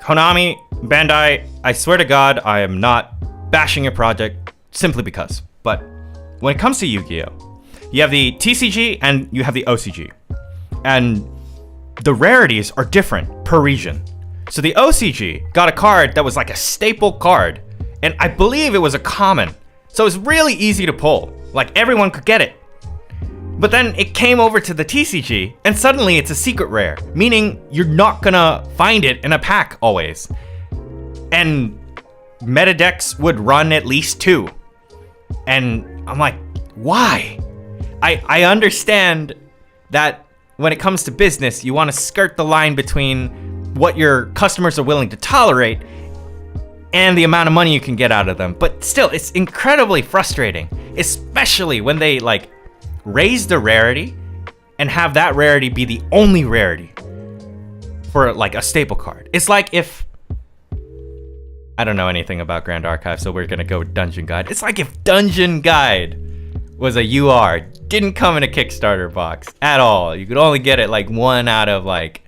Speaker 1: Konami, Bandai, I swear to God, I am not bashing your project simply because. But when it comes to Yu-Gi-Oh! You have the TCG and you have the OCG. And the rarities are different per region. So the OCG got a card that was like a staple card, and I believe it was a common. So it was really easy to pull, like everyone could get it. But then it came over to the TCG, and suddenly it's a secret rare, meaning you're not gonna find it in a pack always. And meta decks would run at least 2. And I'm like, why? I understand that when it comes to business, you want to skirt the line between what your customers are willing to tolerate and the amount of money you can get out of them. But still, it's incredibly frustrating, especially when they like raise the rarity and have that rarity be the only rarity for like a staple card. It's like if, I don't know anything about Grand Archive, so we're gonna go with Dungeon Guide. It's like if Dungeon Guide was a UR, didn't come in a Kickstarter box at all. You could only get it like 1 out of like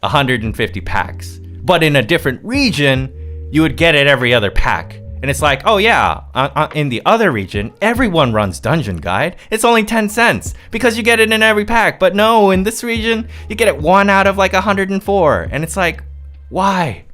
Speaker 1: 150 packs. But in a different region, you would get it every other pack. And it's like, oh yeah, in the other region, everyone runs Dungeon Guide. It's only 10 cents because you get it in every pack. But no, in this region, you get it 1 out of like 104. And it's like, why?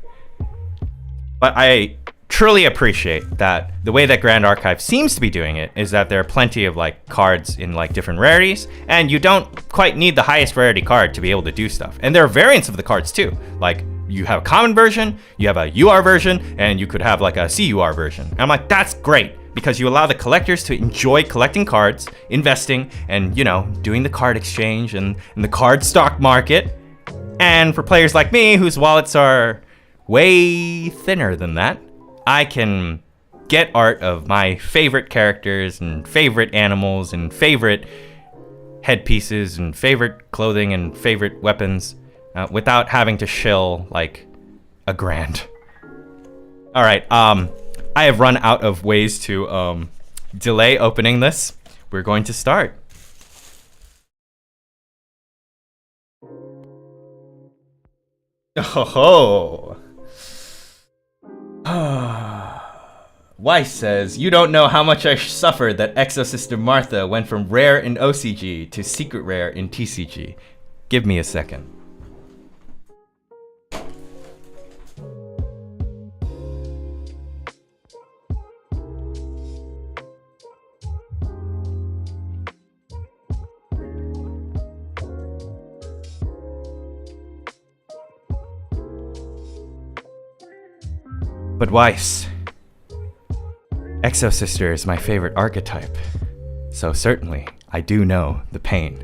Speaker 1: But I truly appreciate that the way that Grand Archive seems to be doing it is that there are plenty of like cards in like different rarities, and you don't quite need the highest rarity card to be able to do stuff. And there are variants of the cards too. Like you have a common version, you have a UR version, and you could have like a CUR version. And I'm like, that's great, because you allow the collectors to enjoy collecting cards, investing, and you know, doing the card exchange and the card stock market. And for players like me, whose wallets are way thinner than that, I can get art of my favorite characters and favorite animals and favorite headpieces and favorite clothing and favorite weapons without having to shill like $1,000. All right, I have run out of ways to delay opening this. We're going to start. Oh. Weiss says, you don't know how much I suffered that Exo-Sister Martha went from rare in OCG to secret rare in TCG. Give me a second. But Weiss, Exo-Sister is my favorite archetype, so certainly I do know the pain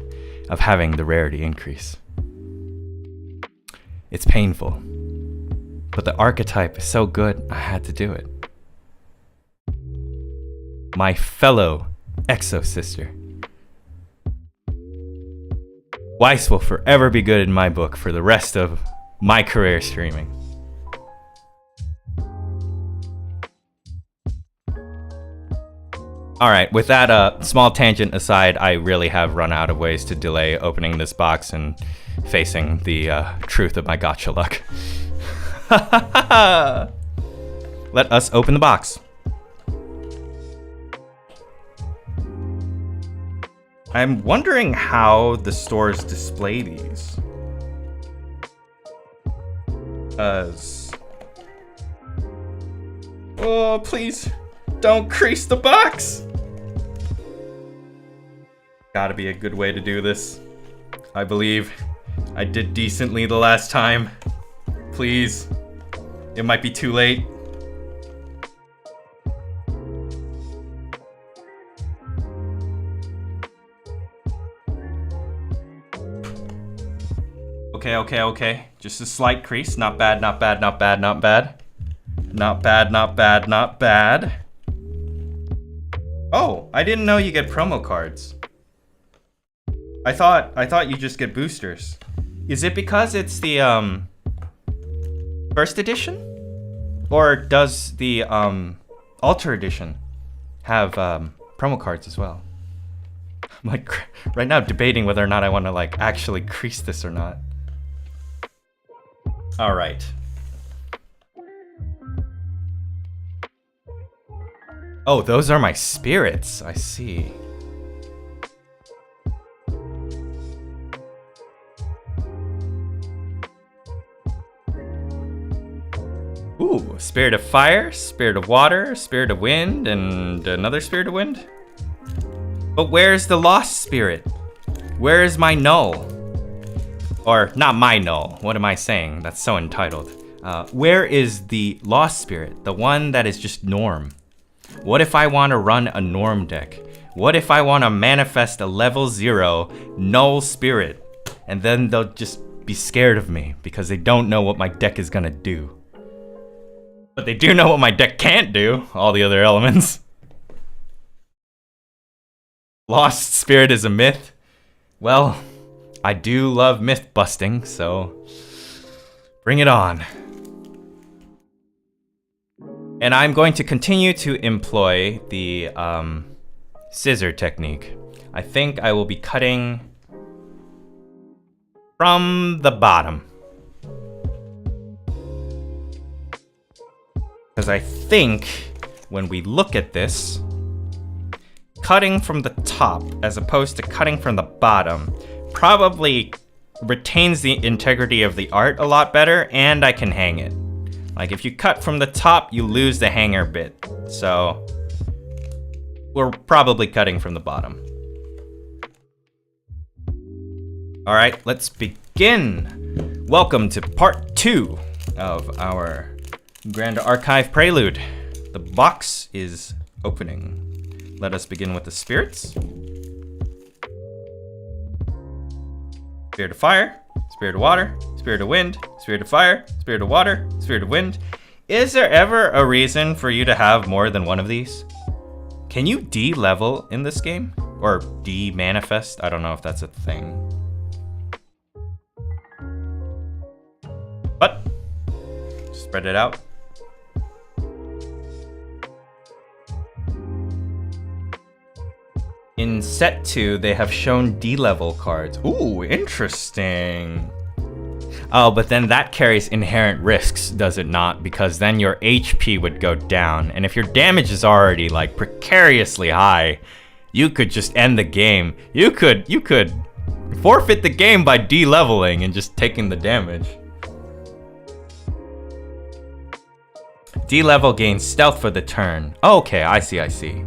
Speaker 1: of having the rarity increase. It's painful, but the archetype is so good I had to do it. My fellow Exo-Sister. Weiss will forever be good in my book for the rest of my career streaming. All right, with that small tangent aside, I really have run out of ways to delay opening this box and facing the truth of my gacha luck. Let us open the box. I'm wondering how the stores display these. Oh, please don't crease the box. Gotta be a good way to do this. I believe I did decently the last time. Please. It might be too late. Okay. Just a slight crease. Not bad. Not bad. Oh, I didn't know you get promo cards. I thought you just get boosters. Is it because it's the first edition? Or does the Ultra edition have promo cards as well? I'm like right now debating whether or not I want to like actually crease this or not. All right. Oh, those are my spirits. I see. Spirit of Fire, Spirit of Water, Spirit of Wind, and another Spirit of Wind? But where's the Lost Spirit? Where is my null? Or, not my null, what am I saying? That's so entitled. Where is the Lost Spirit? The one that is just norm? What if I want to run a norm deck? What if I want to manifest a level 0 null spirit? And then they'll just be scared of me because they don't know what my deck is gonna do. But they do know what my deck can't do, all the other elements. Lost Spirit is a myth. Well, I do love myth busting, so bring it on. And I'm going to continue to employ the scissor technique. I think I will be cutting from the bottom. Because I think when we look at this, cutting from the top as opposed to cutting from the bottom probably retains the integrity of the art a lot better, and I can hang it. Like if you cut from the top, you lose the hanger bit. So we're probably cutting from the bottom. All right, let's begin. Welcome to part 2 of our Grand Archive Prelude. The box is opening. Let us begin with the spirits. Spirit of Fire, Spirit of Water, Spirit of Wind, Spirit of Fire, Spirit of Water, Spirit of Wind. Is there ever a reason for you to have more than one of these? Can you de-level in this game? Or de-manifest? I don't know if that's a thing. But, spread it out. In set 2, they have shown D-level cards. Ooh, interesting. Oh, but then that carries inherent risks, does it not? Because then your HP would go down, and if your damage is already like precariously high, you could just end the game. You could forfeit the game by D-leveling and just taking the damage. D-level gains stealth for the turn. Oh, okay, I see.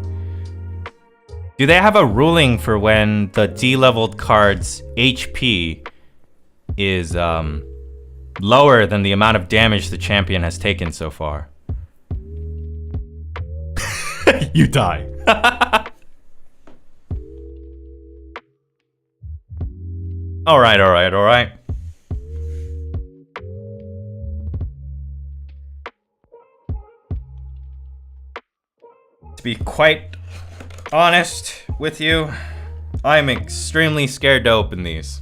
Speaker 1: Do they have a ruling for when the D-leveled card's HP is lower than the amount of damage the champion has taken so far? You die. All right. To be quite honest with you, I'm extremely scared to open these.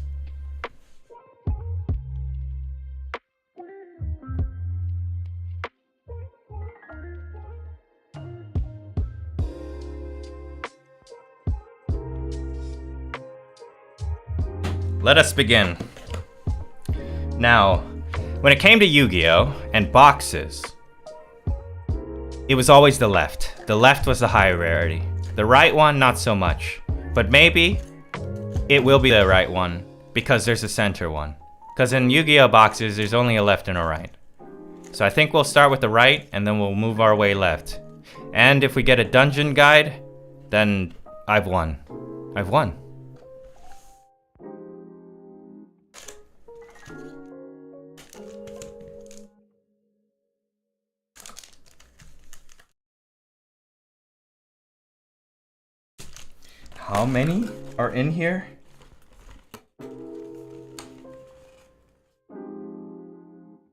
Speaker 1: Let us begin. Now, when it came to Yu-Gi-Oh! And boxes, it was always the left. The left was the high rarity. The right one, not so much. But maybe it will be the right one because there's a center one. Because in Yu-Gi-Oh! Boxes, there's only a left and a right. So I think we'll start with the right and then we'll move our way left. And if we get a dungeon guide, then I've won. I've won. How many are in here? I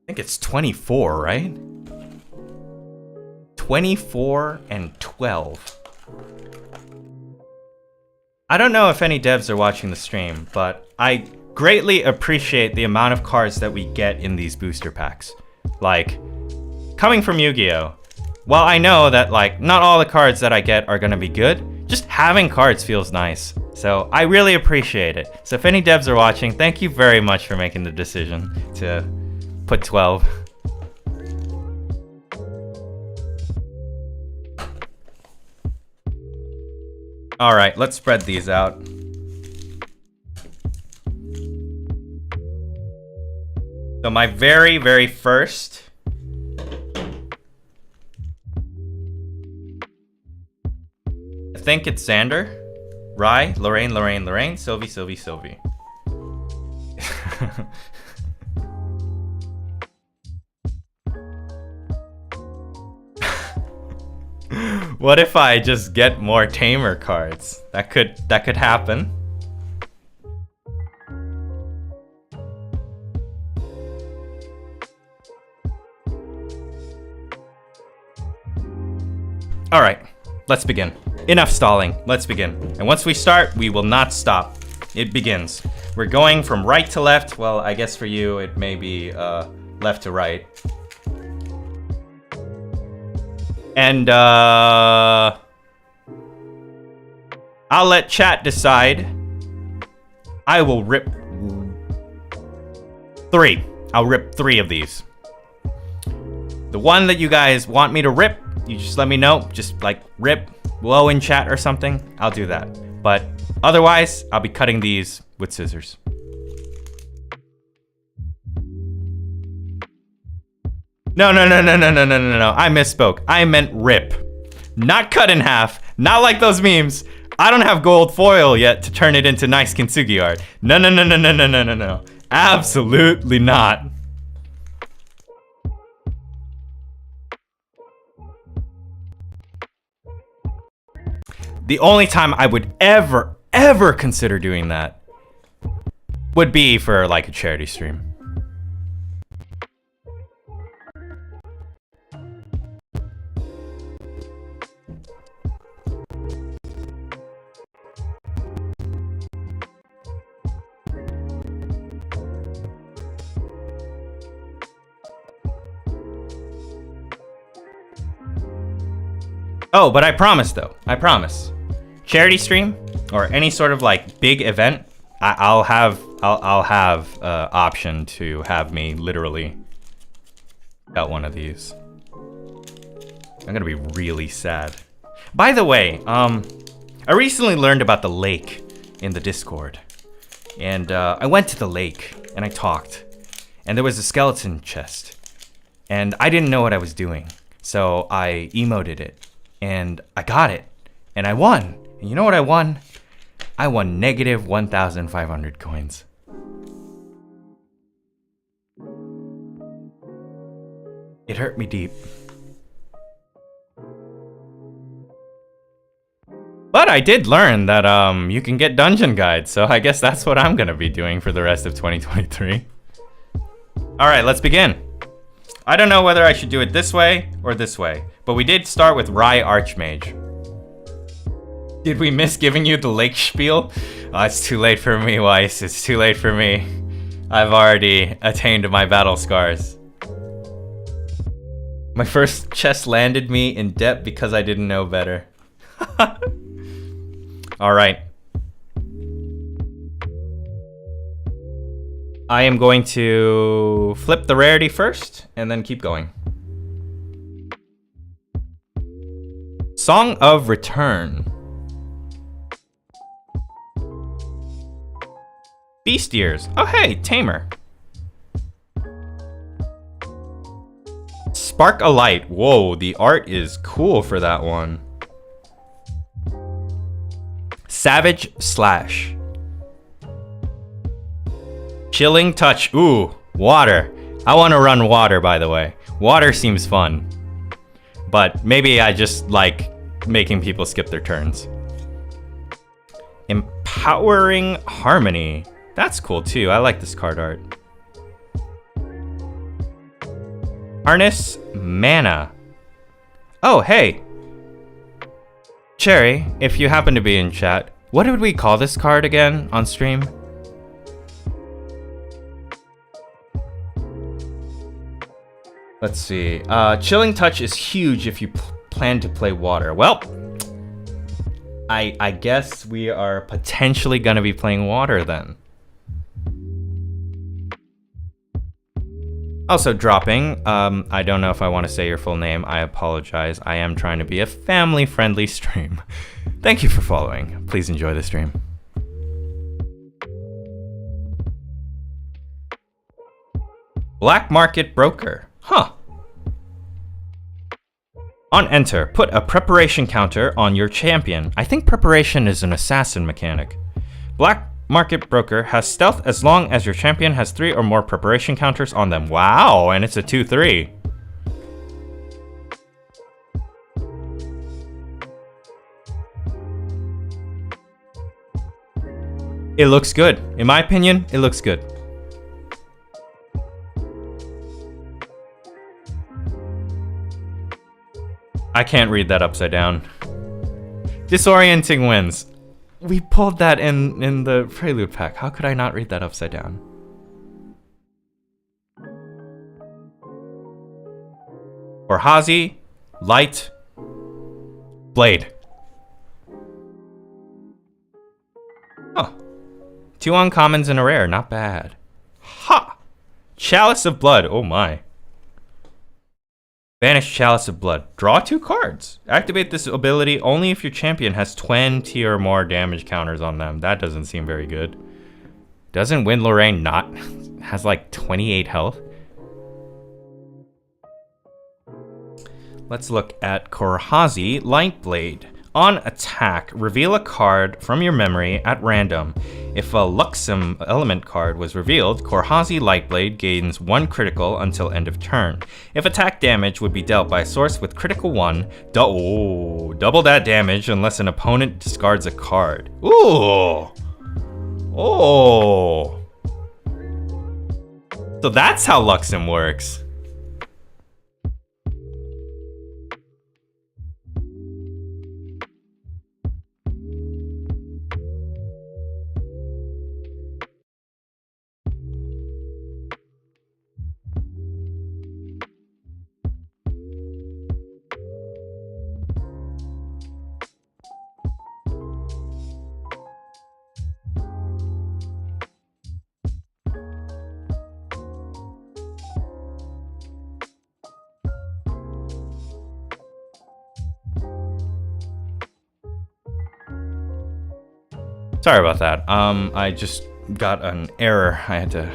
Speaker 1: think it's 24, right? 24 and 12. I don't know if any devs are watching the stream, but I greatly appreciate the amount of cards that we get in these booster packs. Like, coming from Yu-Gi-Oh! While I know that like not all the cards that I get are gonna be good, just having cards feels nice. So I really appreciate it. So if any devs are watching, thank you very much for making the decision to put 12. All right, let's spread these out. So my very, very first think it's Xander, Rye, Lorraine, Sylvie. What if I just get more tamer cards? That could happen. All right, let's begin. Enough stalling, let's begin. And once we start, we will not stop. It begins. We're going from right to left. Well, I guess for you, it may be left to right. And I'll let chat decide. I will rip 3. I'll rip 3 of these. The one that you guys want me to rip, you just let me know. Just like rip below in chat or something. I'll do that. But otherwise, I'll be cutting these with scissors. No. I misspoke. I meant rip. Not cut in half. Not like those memes. I don't have gold foil yet to turn it into nice kintsugi art. No. Absolutely not. The only time I would ever consider doing that would be for like a charity stream. Oh, but I promise though. I promise. Charity stream or any sort of like big event, I'll have option to have me literally cut one of these. I'm gonna be really sad. By the way, I recently learned about the lake in the Discord, and I went to the lake and I talked, and there was a skeleton chest, and I didn't know what I was doing, so I emoted it, and I got it, and I won. And you know what I won? I won negative 1,500 coins. It hurt me deep. But I did learn that you can get dungeon guides, so I guess that's what I'm gonna be doing for the rest of 2023. Alright, let's begin. I don't know whether I should do it this way or this way, but we did start with Rye Archmage. Did we miss giving you the lake spiel? Oh, it's too late for me, Weiss. It's too late for me. I've already attained my battle scars. My first chest landed me in debt because I didn't know better. Alright. I am going to flip the rarity first and then keep going. Song of Return. Beast Ears. Oh hey, Tamer. Spark a Light. Whoa, the art is cool for that one. Savage Slash. Chilling Touch. Ooh, water. I want to run water, by the way. Water seems fun. But maybe I just like making people skip their turns. Empowering Harmony. That's cool too. I like this card art. Harness Mana. Oh, hey. Cherry, if you happen to be in chat, what did we call this card again on stream? Let's see. Chilling Touch is huge if you plan to play water. Well, I guess we are potentially gonna be playing water then. Also dropping, I don't know if I want to say your full name. I apologize. I am trying to be a family-friendly stream. Thank you for following. Please enjoy the stream. Black Market Broker. Huh. On enter, put a preparation counter on your champion. I think preparation is an assassin mechanic. Black market broker has stealth as long as your champion has 3 or more preparation counters on them. Wow, and it's a 2/3. It looks good. In my opinion, it looks good. I can't read that upside down. Disorienting Winds. We pulled that in the Prelude pack. How could I not read that upside down? Korhazi, Light, Blade. Oh. 2 uncommons and a rare, not bad. Ha! Chalice of Blood, oh my. Banish Chalice of Blood. Draw 2 cards. Activate this ability only if your champion has 20 or more damage counters on them. That doesn't seem very good. Doesn't Wind Lorraine not has like 28 health? Let's look at Korhazi Lightblade. On attack, reveal a card from your memory at random. If a Luxem element card was revealed, Korhazi Lightblade gains 1 critical until end of turn. If attack damage would be dealt by a source with critical 1, double that damage unless an opponent discards a card. Ooh! Oh! So that's how Luxem works. Sorry about that. I just got an error. I had to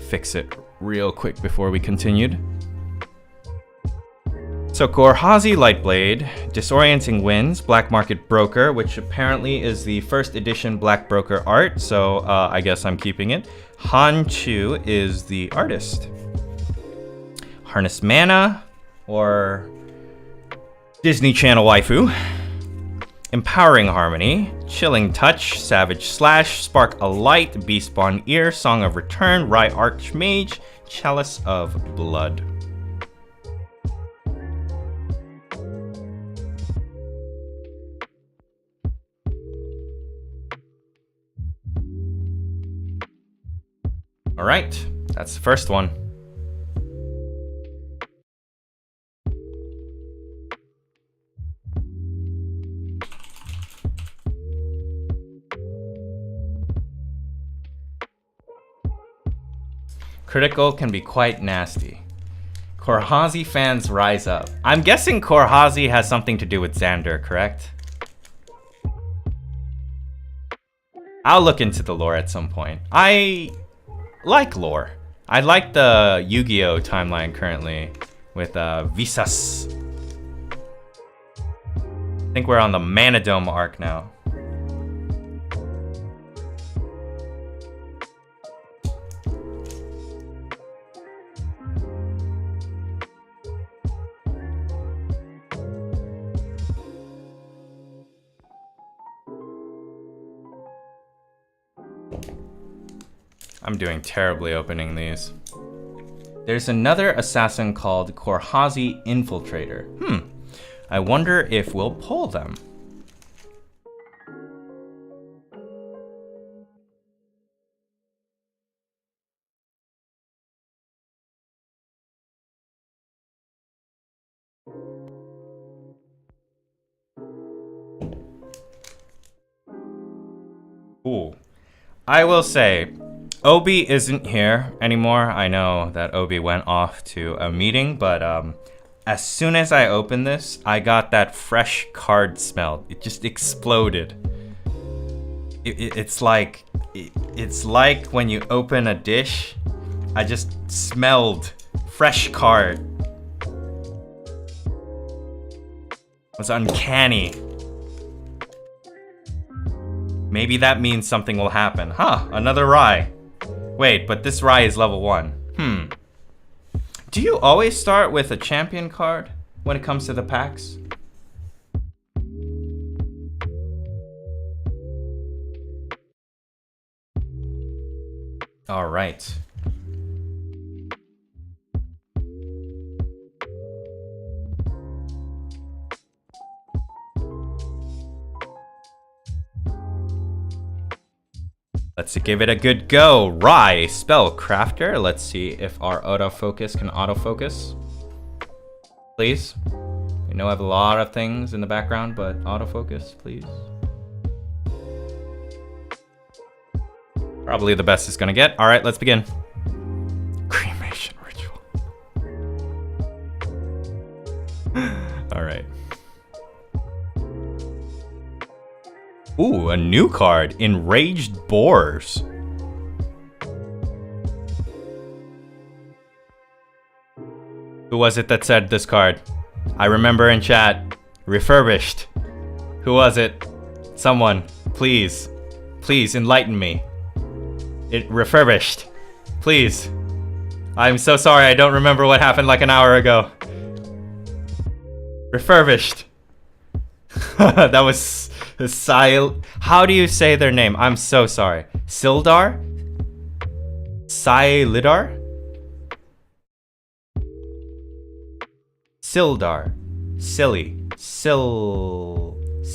Speaker 1: fix it real quick before we continued. So Korhazi Lightblade, Disorienting Winds, Black Market Broker, which apparently is the first edition Black Broker art, so I guess I'm keeping it. Han Chu is the artist. Harness Mana, or Disney Channel waifu. Empowering Harmony, Chilling Touch, Savage Slash, Spark a Light, Beastpawn Ear, Song of Return, Rye Archmage, Chalice of Blood. All right, that's the first one. Critical can be quite nasty. Korhazi fans rise up. I'm guessing Korhazi has something to do with Xander, correct? I'll look into the lore at some point. I like lore. I like the Yu-Gi-Oh timeline currently with Visas. I think we're on the Manadome arc now. I'm doing terribly opening these. There's another assassin called Korhazi Infiltrator. I wonder if we'll pull them. Ooh. I will say, Obi isn't here anymore. I know that Obi went off to a meeting, but as soon as I opened this, I got that fresh card smell. It just exploded. It's like when you open a dish. I just smelled fresh card. was uncanny. Maybe that means something will happen. Huh, another Rye. Wait, but this Rye is level 1. Do you always start with a champion card when it comes to the packs? All right. Let's give it a good go. Rye, Spellcrafter. Let's see if our autofocus can autofocus. Please. We know I have a lot of things in the background, but autofocus, please. Probably the best it's gonna get. All right, let's begin. Cremation ritual. All right. Ooh, a new card, Enraged Boars. Who was it that said this card? I remember in chat. Refurbished. Who was it? Someone, please. Please enlighten me. It refurbished. Please. I'm so sorry, I don't remember what happened like an hour ago. Refurbished. That was how do you say their name? I'm so sorry. Sildar? Silidar? Sildar. Silly. Sildiar?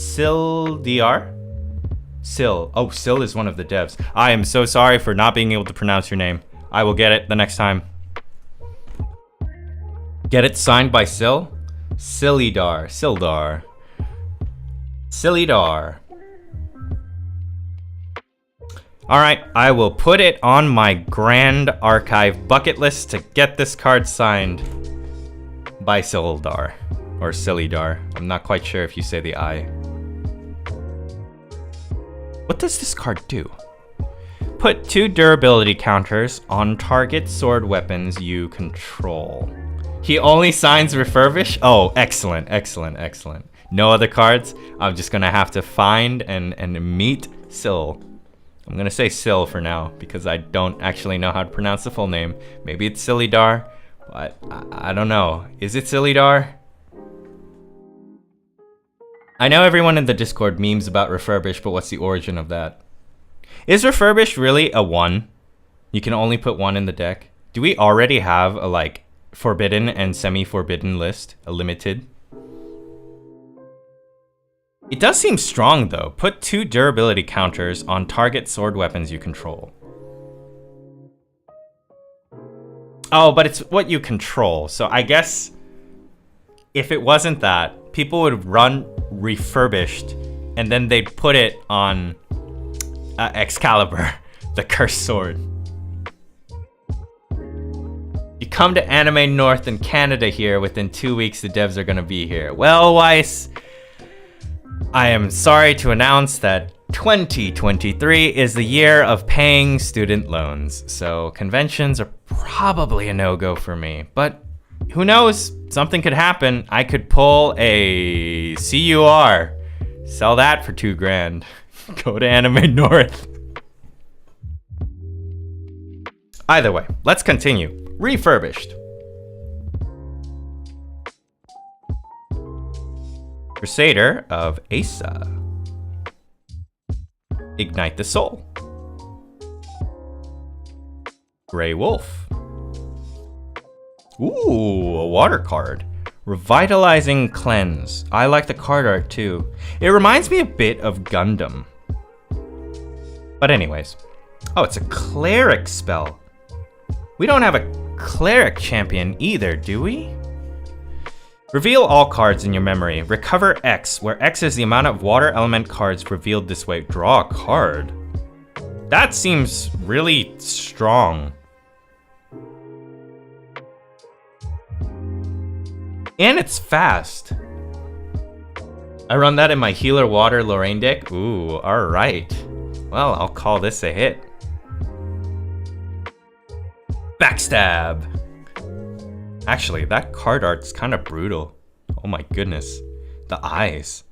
Speaker 1: Sil. Oh, Sil is one of the devs. I am so sorry for not being able to pronounce your name. I will get it the next time. Get it signed by Sil? Silidar. Sildar. Silidar. Alright, I will put it on my Grand Archive bucket list to get this card signed by Sildar. Or Silidar. I'm not quite sure if you say the I. What does this card do? Put 2 durability counters on target sword weapons you control. He only signs refurbish? Oh, excellent, excellent, excellent. No other cards. I'm just gonna have to find and meet Sil. I'm gonna say Sil for now because I don't actually know how to pronounce the full name. Maybe it's Silidar, but I don't know. Is it Silidar? I know everyone in the Discord memes about refurbish, but what's the origin of that? Is refurbish really a 1? You can only put 1 in the deck. Do we already have a like forbidden and semi-forbidden list? A limited? It does seem strong though. Put 2 durability counters on target sword weapons you control. Oh, but it's what you control. So I guess if it wasn't that, people would run refurbished and then they'd put it on Excalibur, the cursed sword. You come to Anime North in Canada here, within 2 weeks the devs are gonna be here. Well, Weiss, I am sorry to announce that 2023 is the year of paying student loans, so conventions are probably a no-go for me. But who knows? Something could happen. I could pull a CUR, sell that for $2 grand, go to Anime North. Either way, let's continue. Refurbished. Crusader of Asa. Ignite the Soul. Grey Wolf. Ooh, a water card. Revitalizing Cleanse. I like the card art too. It reminds me a bit of Gundam. But anyways. Oh, it's a cleric spell. We don't have a cleric champion either, do we? Reveal all cards in your memory. Recover X, where X is the amount of water element cards revealed this way. Draw a card. That seems really strong. And it's fast. I run that in my Healer Water Lorraine deck. Ooh, alright. Well, I'll call this a hit. Backstab. Actually, that card art's kind of brutal. Oh my goodness. The eyes.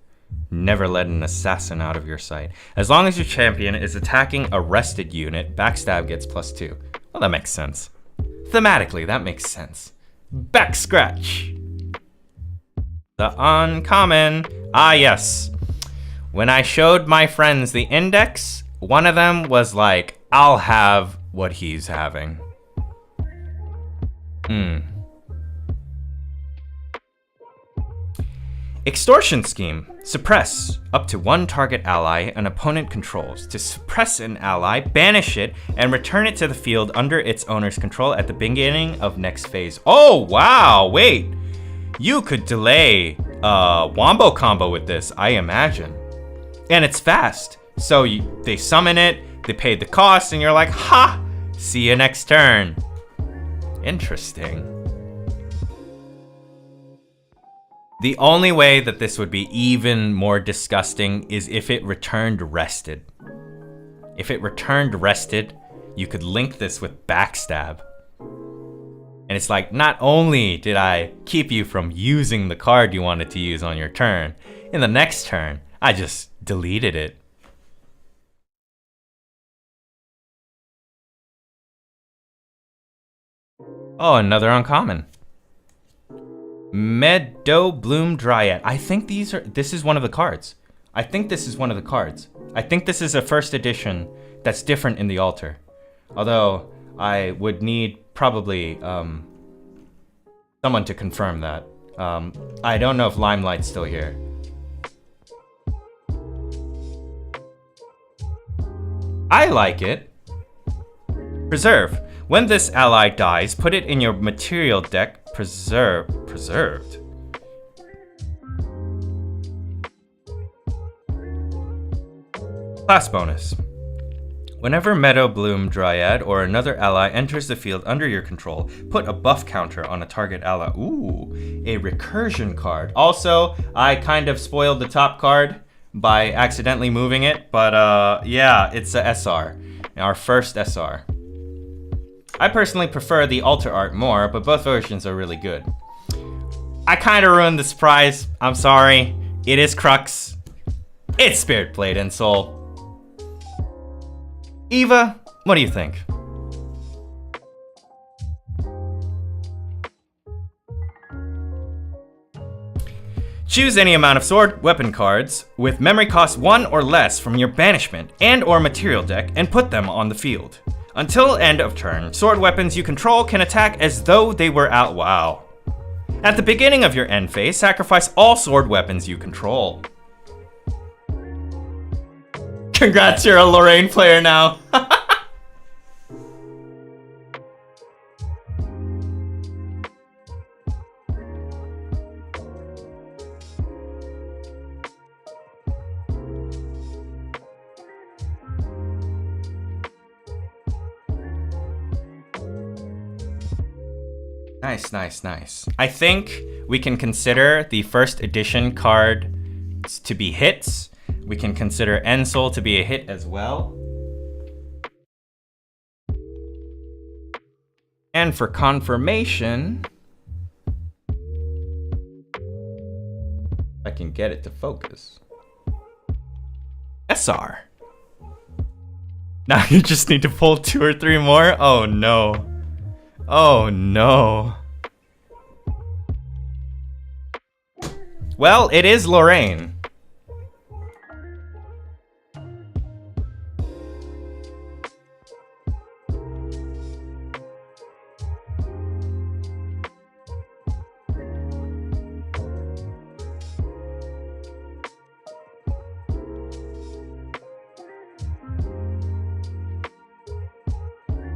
Speaker 1: Never let an assassin out of your sight. As long as your champion is attacking a rested unit, backstab gets +2. Well, that makes sense. Thematically, that makes sense. Back scratch. The uncommon. Ah, yes. When I showed my friends the index, one of them was like, I'll have what he's having. Extortion scheme. Suppress up to one target ally an opponent controls. To suppress an ally, banish it and return it to the field under its owner's control at the beginning of next phase. Oh, wow, wait. You could delay a wombo combo with this, I imagine. And it's fast. So they summon it, they pay the cost, and you're like, ha, see you next turn. Interesting. The only way that this would be even more disgusting is if it returned rested. If it returned rested, you could link this with backstab. And it's like, not only did I keep you from using the card you wanted to use on your turn, in the next turn, I just deleted it. Oh, another uncommon. Meadow Bloom Dryad. I think this is one of the cards. I think this is one of the cards. I think this is a first edition that's different in the altar. Although I would need probably someone to confirm that. I don't know if Limelight's still here. I like it. Preserve. When this ally dies, put it in your material deck. Preserved. Class bonus. Whenever Meadow Bloom Dryad or another ally enters the field under your control, put a buff counter on a target ally. Ooh, a recursion card. Also, I kind of spoiled the top card by accidentally moving it, but yeah, it's a SR, our first SR. I personally prefer the altar art more, but both versions are really good. I kind of ruined the surprise. I'm sorry. It is Crux. It's Spirit Blade and Soul. Eva, what do you think? Choose any amount of sword weapon cards with memory cost 1 or less from your banishment and or material deck and put them on the field. Until end of turn, sword weapons you control can attack as though they were out. Wow. At the beginning of your end phase, sacrifice all sword weapons you control. Congrats, you're a Lorraine player now. Nice, nice, nice. I think we can consider the first edition card to be hits. We can consider Ensoul to be a hit as well. And for confirmation, I can get it to focus. SR. Now you just need to pull 2 or 3 more? Oh no. Oh no. Well, it is Lorraine.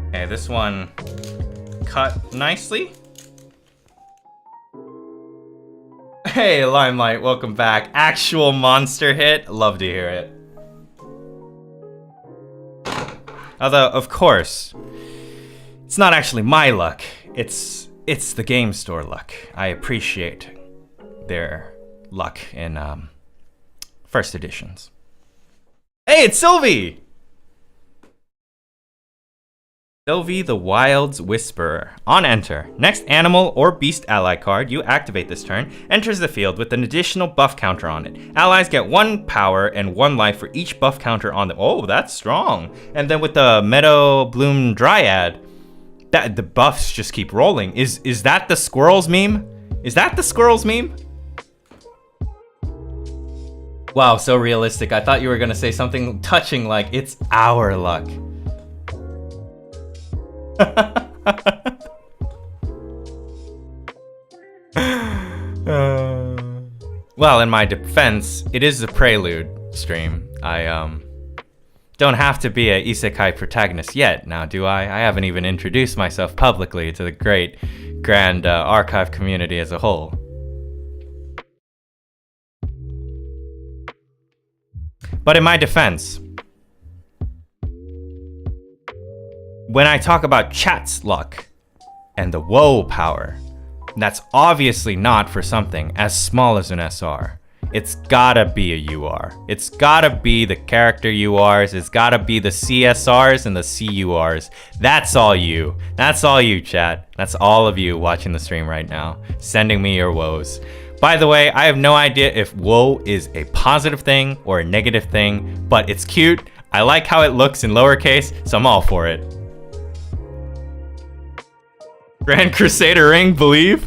Speaker 1: Okay, this one cut nicely. Hey, Limelight, welcome back. Actual monster hit. Love to hear it. Although, of course, it's not actually my luck. It's the game store luck. I appreciate their luck in first editions. Hey, it's Sylvie! Sylvie the Wild's Whisperer. On enter, next animal or beast ally card you activate this turn enters the field with an additional buff counter on it. Allies get 1 power and 1 life for each buff counter on them. Oh, that's strong. And then with the Meadow Bloom Dryad, the buffs just keep rolling. Is that the squirrels meme? Is that the squirrels meme? Wow, so realistic. I thought you were gonna say something touching like it's our luck. Well, in my defense, it is a Prelude stream. I don't have to be a isekai protagonist yet, now do I? I haven't even introduced myself publicly to the great, grand archive community as a whole. But in my defense, when I talk about chat's luck and the woe power, that's obviously not for something as small as an SR. It's gotta be a UR. It's gotta be the character URs. It's gotta be the CSRs and the CURs. That's all you. That's all you, chat. That's all of you watching the stream right now, sending me your woes. By the way, I have no idea if woe is a positive thing or a negative thing, but it's cute. I like how it looks in lowercase, so I'm all for it. Grand Crusader ring, believe?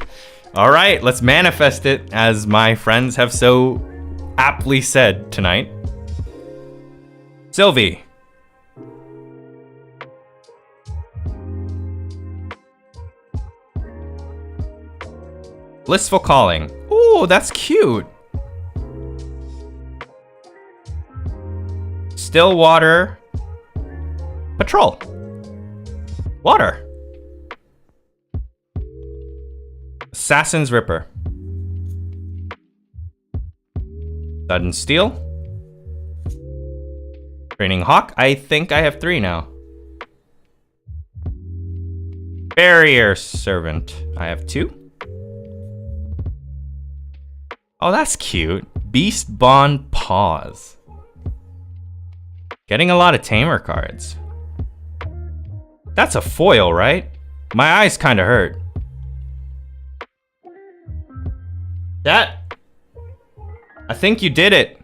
Speaker 1: All right, let's manifest it, as my friends have so aptly said tonight. Sylvie. Blissful Calling. Ooh, that's cute. Stillwater Patrol. Water. Assassin's Ripper. Sudden Steel. Training Hawk. I think I have 3 now. Barrier Servant. I have 2. Oh, that's cute. Beast Bond Pause. Getting a lot of Tamer cards. That's a foil, right? My eyes kind of hurt. I think you did it.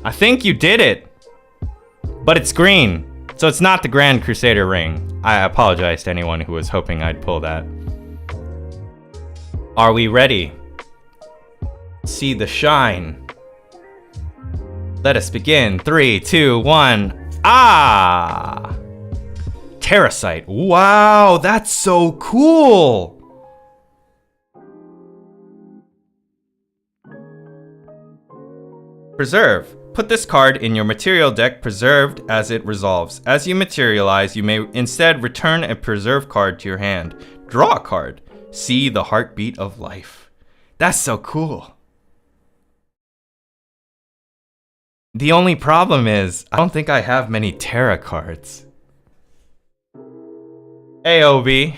Speaker 1: I think you did it. But it's green, so it's not the Grand Crusader ring. I apologize to anyone who was hoping I'd pull that. Are we ready? See the shine. Let us begin. 3, 2, 1. Ah! Terrasite. Wow, that's so cool. Preserve. Put this card in your material deck preserved as it resolves. As you materialize, you may instead return a preserved card to your hand. Draw a card. See the heartbeat of life. That's so cool. The only problem is, I don't think I have many Terra cards. Hey, Obi.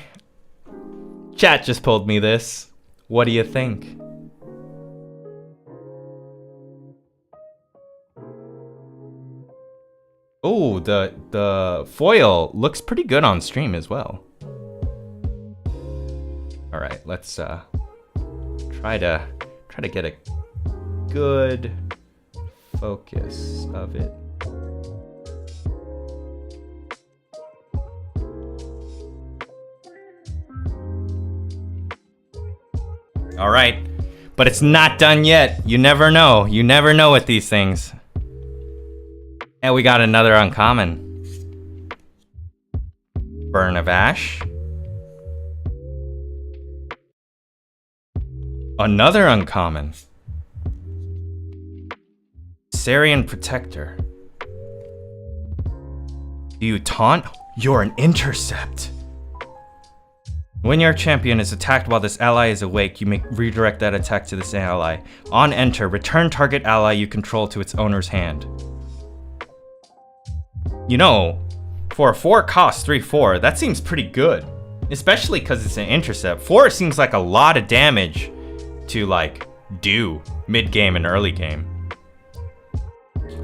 Speaker 1: Chat just pulled me this. What do you think? Oh, the foil looks pretty good on stream as well. All right, let's try to get a good focus of it. All right, but it's not done yet. You never know. You never know with these things. And we got another uncommon. Burn of Ash. Another uncommon. Sarian Protector. Do you taunt? You're an intercept. When your champion is attacked while this ally is awake, you may redirect that attack to this ally. On enter, return target ally you control to its owner's hand. You know, for a 4 cost 3/4, that seems pretty good. Especially because it's an intercept. 4 seems like a lot of damage to like do mid-game and early game.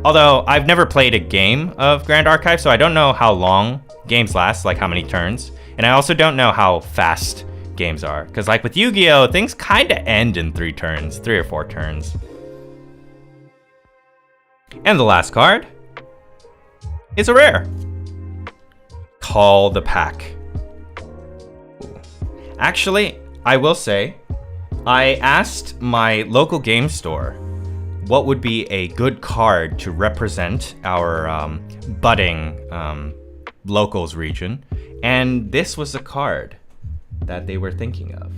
Speaker 1: Although I've never played a game of Grand Archive, so I don't know how long games last, like how many turns. And I also don't know how fast games are. Because like with Yu-Gi-Oh, things kind of end in 3 turns, 3 or 4 turns. And the last card is a rare. Call the Pack. Actually, I will say, I asked my local game store what would be a good card to represent our budding locals region, and this was a card that they were thinking of.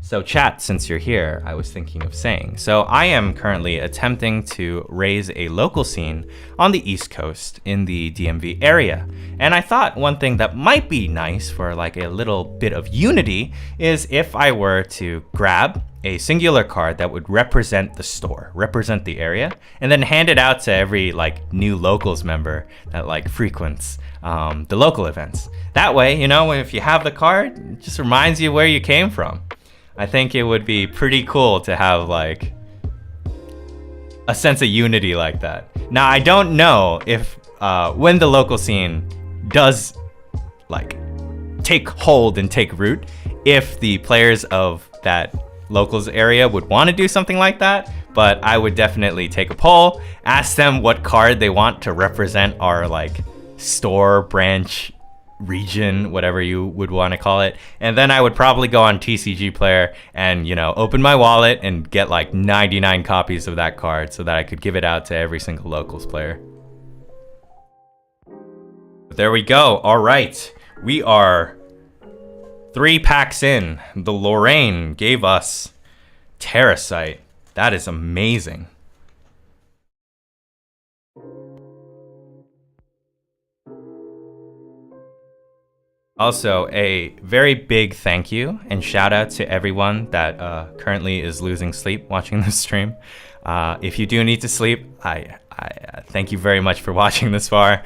Speaker 1: So chat, since you're here, I was thinking of saying. So I am currently attempting to raise a local scene on the East Coast in the DMV area. And I thought one thing that might be nice for like a little bit of unity is if I were to grab a singular card that would represent the store, represent the area, and then hand it out to every like new locals member that like frequents the local events. That way, you know, if you have the card, it just reminds you where you came from. I think it would be pretty cool to have like a sense of unity like that. Now, I don't know if when the local scene does like take hold and take root, if the players of that locals area would want to do something like that, but I would definitely take a poll, ask them what card they want to represent our like store, branch, region, whatever you would want to call it, and then I would probably go on TCG Player and, you know, open my wallet and get like 99 copies of that card so that I could give it out to every single locals player. But there we go. All right, we are 3 packs in. The Lorraine gave us Terrasite. That is amazing. Also, a very big thank you and shout out to everyone that currently is losing sleep watching this stream. If you do need to sleep, I thank you very much for watching this far.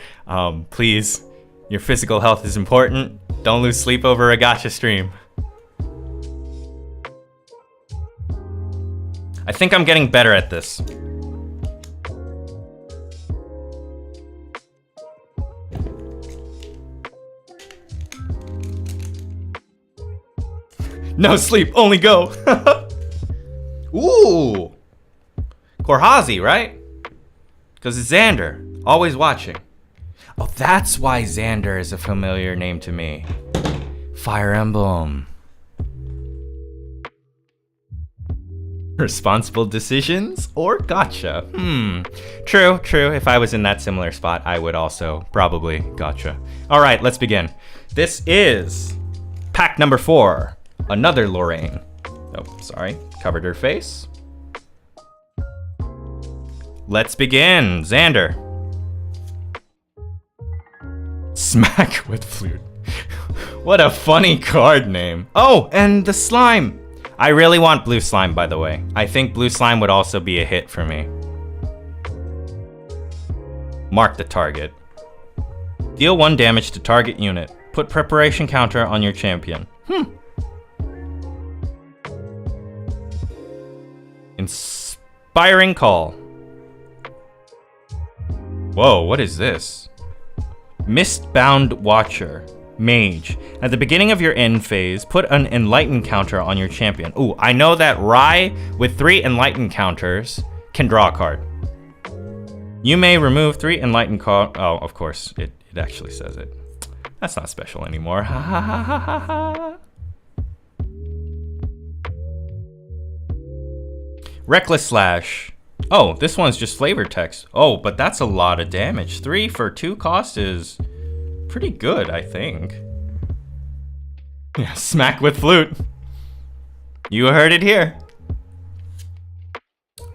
Speaker 1: Please, your physical health is important. Don't lose sleep over a gacha stream. I think I'm getting better at this. No sleep, only go. Ooh. Korhazi, right? Because it's Xander, always watching. Oh, that's why Xander is a familiar name to me. Fire Emblem. Responsible decisions or gotcha? True. If I was in that similar spot, I would also probably gotcha. All right, let's begin. This is pack number 4. Another Lorraine. Oh, sorry. Covered her face. Let's begin. Xander. Smack with Flute. What a funny card name. Oh, and the slime. I really want blue slime, by the way. I think blue slime would also be a hit for me. Mark the target. Deal 1 damage to target unit. Put preparation counter on your champion. Inspiring Call. Whoa, what is this? Mistbound Watcher. Mage. At the beginning of your end phase, put an Enlighten counter on your champion. Ooh, I know that Rai with 3 Enlighten counters can draw a card. You may remove 3 Enlighten card. Oh, of course, it actually says it. That's not special anymore. Ha ha ha ha ha ha. Reckless Slash. Oh, this one's just flavor text. Oh, but that's a lot of damage. 3 for 2 cost is pretty good, I think. Yeah, smack with Flute. You heard it here.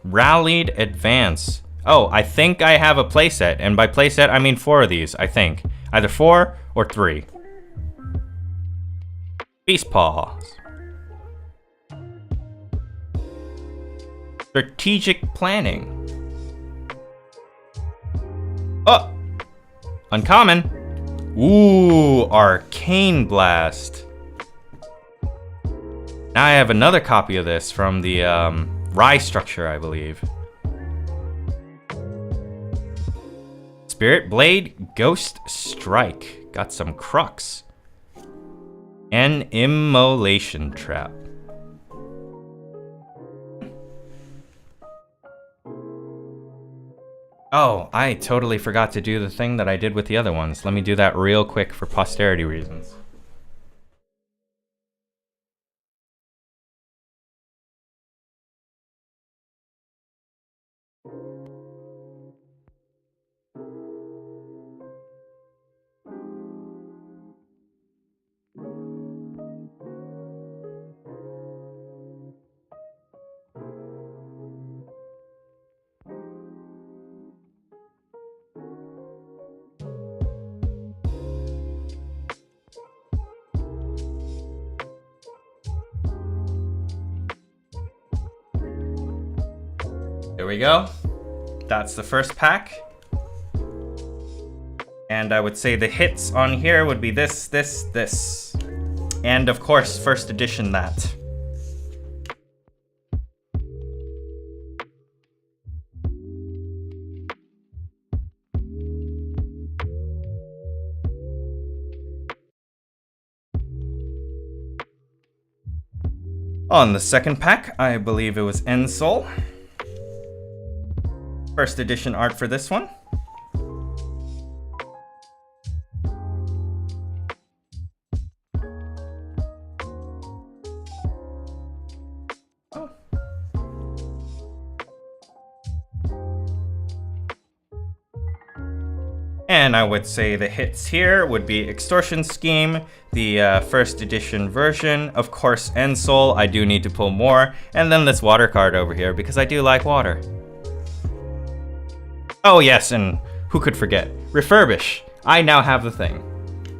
Speaker 1: Rallied Advance. Oh, I think I have a playset, and by playset I mean 4 of these, I think. Either 4 or 3. Beast Paws. Strategic Planning. Oh! Uncommon. Ooh, Arcane Blast. Now I have another copy of this from the Rai structure, I believe. Spirit Blade, Ghost Strike. Got some Crux. An Immolation Trap. Oh, I totally forgot to do the thing that I did with the other ones. Let me do that real quick for posterity reasons. There we go. That's the first pack. And I would say the hits on here would be this, this, this. And of course, first edition that. On the second pack, I believe it was Ensoul. First edition art for this one. And I would say the hits here would be Extortion Scheme, the first edition version, of course Ensoul, I do need to pull more, and then this water card over here because I do like water. Oh yes, and who could forget? Refurbish. I now have the thing.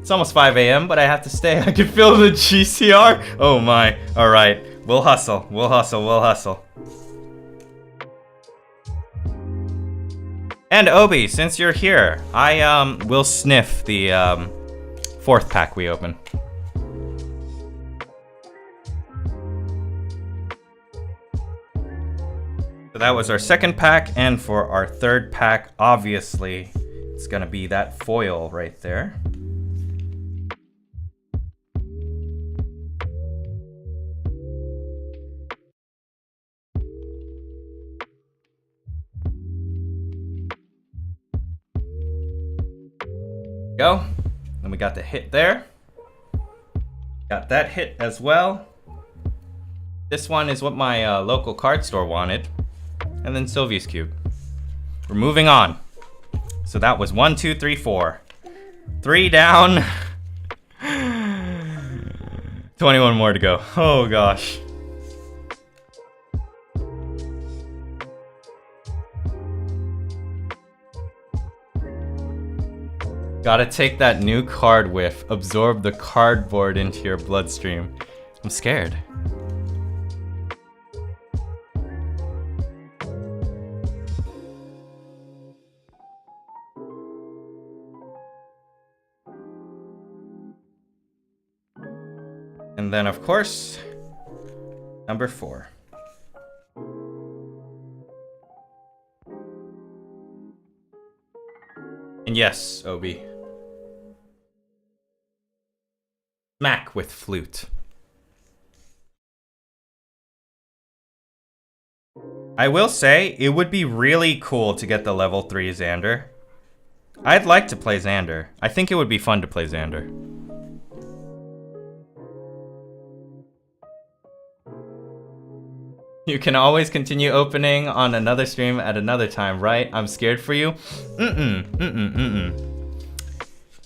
Speaker 1: It's almost 5 a.m., but I have to stay. I can feel the GCR. Oh my. All right. We'll hustle. We'll hustle. We'll hustle. And Obi, since you're here, I will sniff the fourth pack we open. So that was our second pack, and for our third pack, obviously, it's gonna be that foil right there. Go. Then we got the hit there. Got that hit as well. This one is what my local card store wanted. And then Sylvia's Cube. We're moving on. So that was 1, 2, 3, 4. 3 down. 21 more to go. Oh gosh. Gotta take that new card whiff. Absorb the cardboard into your bloodstream. I'm scared. And then, of course, number 4. And yes, Obi. Smack with flute. I will say, it would be really cool to get the level 3 Xander. I'd like to play Xander. I think it would be fun to play Xander. You can always continue opening on another stream at another time, right? I'm scared for you.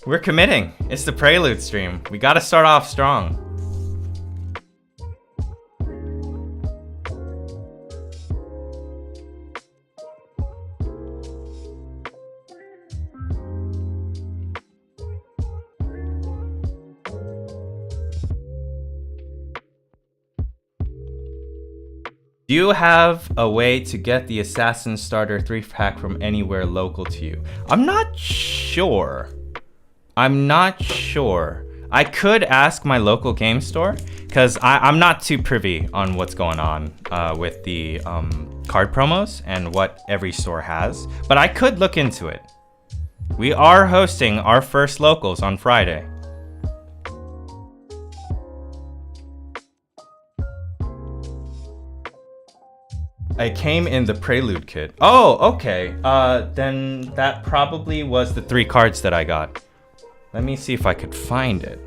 Speaker 1: We're committing. It's the Prelude stream. We gotta start off strong. Do you have a way to get the Assassin Starter 3-pack from anywhere local to you? I'm not sure. I could ask my local game store, because I'm not too privy on what's going on with the card promos and what every store has, but I could look into it. We are hosting our first locals on Friday. I came in the Prelude kit. Oh, okay. Then that probably was the 3 cards that I got. Let me see if I could find it.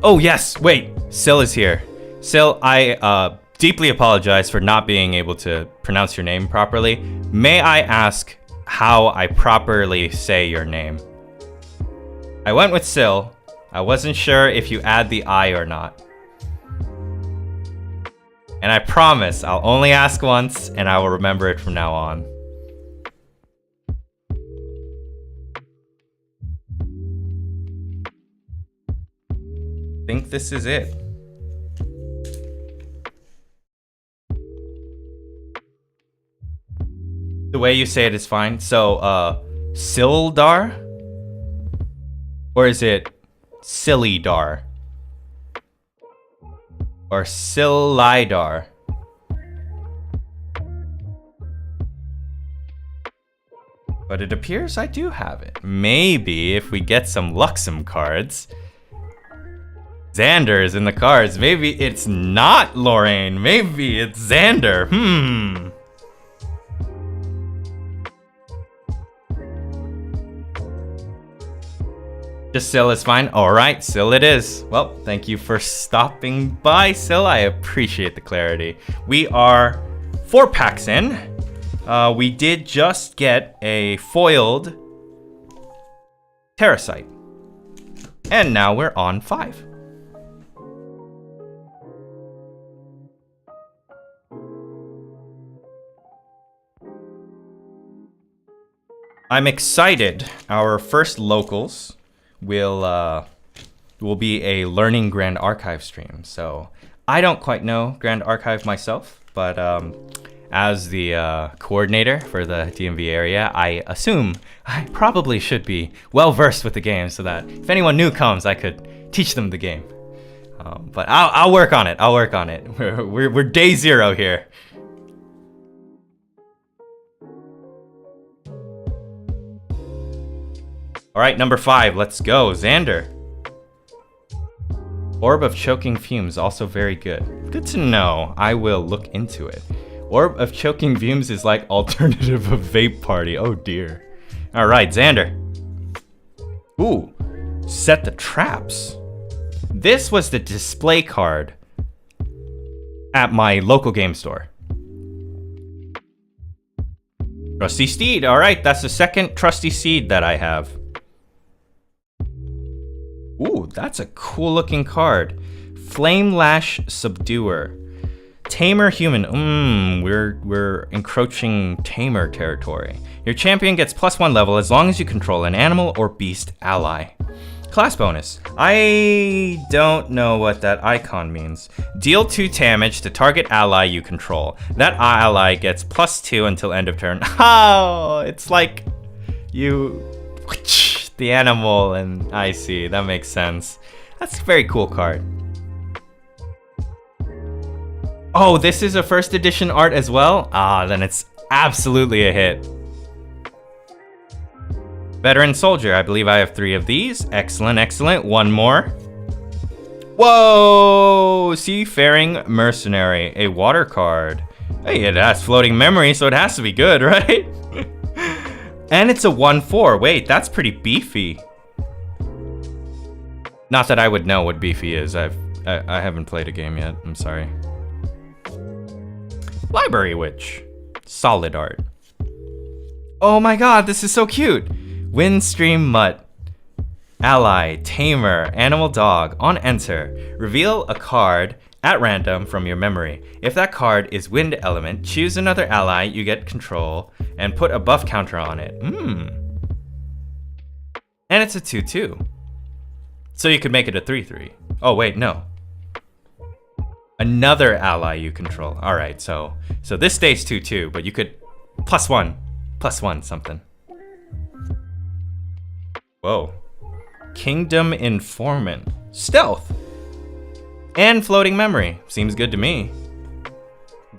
Speaker 1: Oh yes, wait, Sil is here. Sil, I deeply apologize for not being able to pronounce your name properly. May I ask how I properly say your name? I went with Sil. I wasn't sure if you add the I or not. And I promise I'll only ask once and I will remember it from now on. I think this is it. The way you say it is fine. So, Sildar? Or is it Silidar? Or Silidar? But it appears I do have it. Maybe if we get some Luxem cards. Xander is in the cards. Maybe it's not Lorraine. Maybe it's Xander. Just Sil is fine. Alright, Sil it is. Well, thank you for stopping by, Sil. I appreciate the clarity. We are 4 packs in. We did just get a foiled Terrasite. And now we're on 5. I'm excited. Our first locals will be a learning Grand Archive stream. So I don't quite know Grand Archive myself, but as the coordinator for the DMV area, I assume I probably should be well versed with the game so that if anyone new comes, I could teach them the game. But I'll work on it. I'll work on it. We're day 0 here. All right, number 5, let's go, Xander. Orb of Choking Fumes, also very good. Good to know, I will look into it. Orb of Choking Fumes is like alternative of Vape Party, oh dear. All right, Xander. Ooh, Set the Traps. This was the display card at my local game store. Trusty Steed, all right, that's the second Trusty Steed that I have. Ooh, that's a cool looking card. Flame Lash Subduer. Tamer Human. We're encroaching Tamer territory. Your champion gets +1 level as long as you control an animal or beast ally. Class bonus. I don't know what that icon means. Deal 2 damage to target ally you control. That ally gets +2 until end of turn. Oh, it's like you... the animal, and I see, that makes sense. That's a very cool card. Oh, this is a first edition art as well? Ah, then it's absolutely a hit. Veteran Soldier, I believe I have 3 of these. Excellent, excellent. One more. Whoa! Seafaring Mercenary, a water card. Hey, it has floating memory, so it has to be good, right? And it's a 1/4. Wait, that's pretty beefy. Not that I would know what beefy is. I haven't played a game yet. I'm sorry. Library Witch. Solid art. Oh my god, this is so cute. Windstream Mutt. Ally, Tamer, Animal Dog. On enter, reveal a card at random from your memory. If that card is Wind Element, choose another ally you get control and put a buff counter on it. And it's a 2/2. So you could make it a 3/3. Oh wait, no. Another ally you control. All right, so this stays 2/2, but you could +1 something. Whoa, Kingdom Informant. Stealth. And Floating Memory. Seems good to me.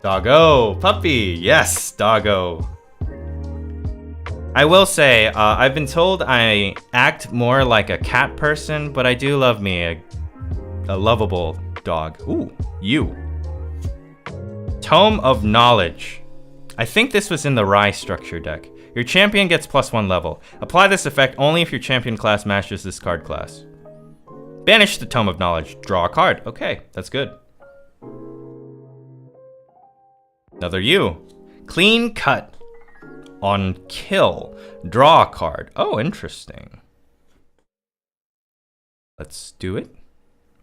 Speaker 1: Doggo. Puppy. Yes, Doggo. I will say, I've been told I act more like a cat person, but I do love me a lovable dog. Ooh, you. Tome of Knowledge. I think this was in the Rye structure deck. Your champion gets +1 level. Apply this effect only if your champion class matches this card class. Banish the Tome of Knowledge. Draw a card. Okay, that's good. Another you. Clean Cut. On kill. Draw a card. Oh, interesting. Let's do it.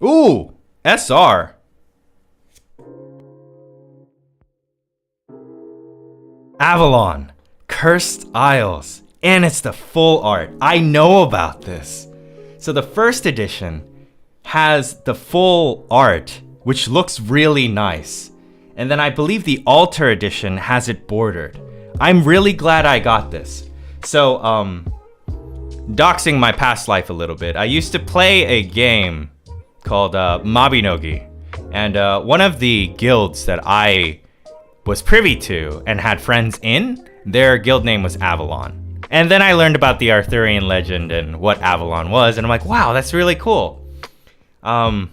Speaker 1: Ooh! SR. Avalon. Cursed Isles. And it's the full art. I know about this. So the first edition has the full art, which looks really nice. And then I believe the Alter edition has it bordered. I'm really glad I got this. So, doxing my past life a little bit, I used to play a game called Mabinogi. And one of the guilds that I was privy to and had friends in, their guild name was Avalon. And then I learned about the Arthurian legend and what Avalon was, and I'm like, wow, that's really cool. I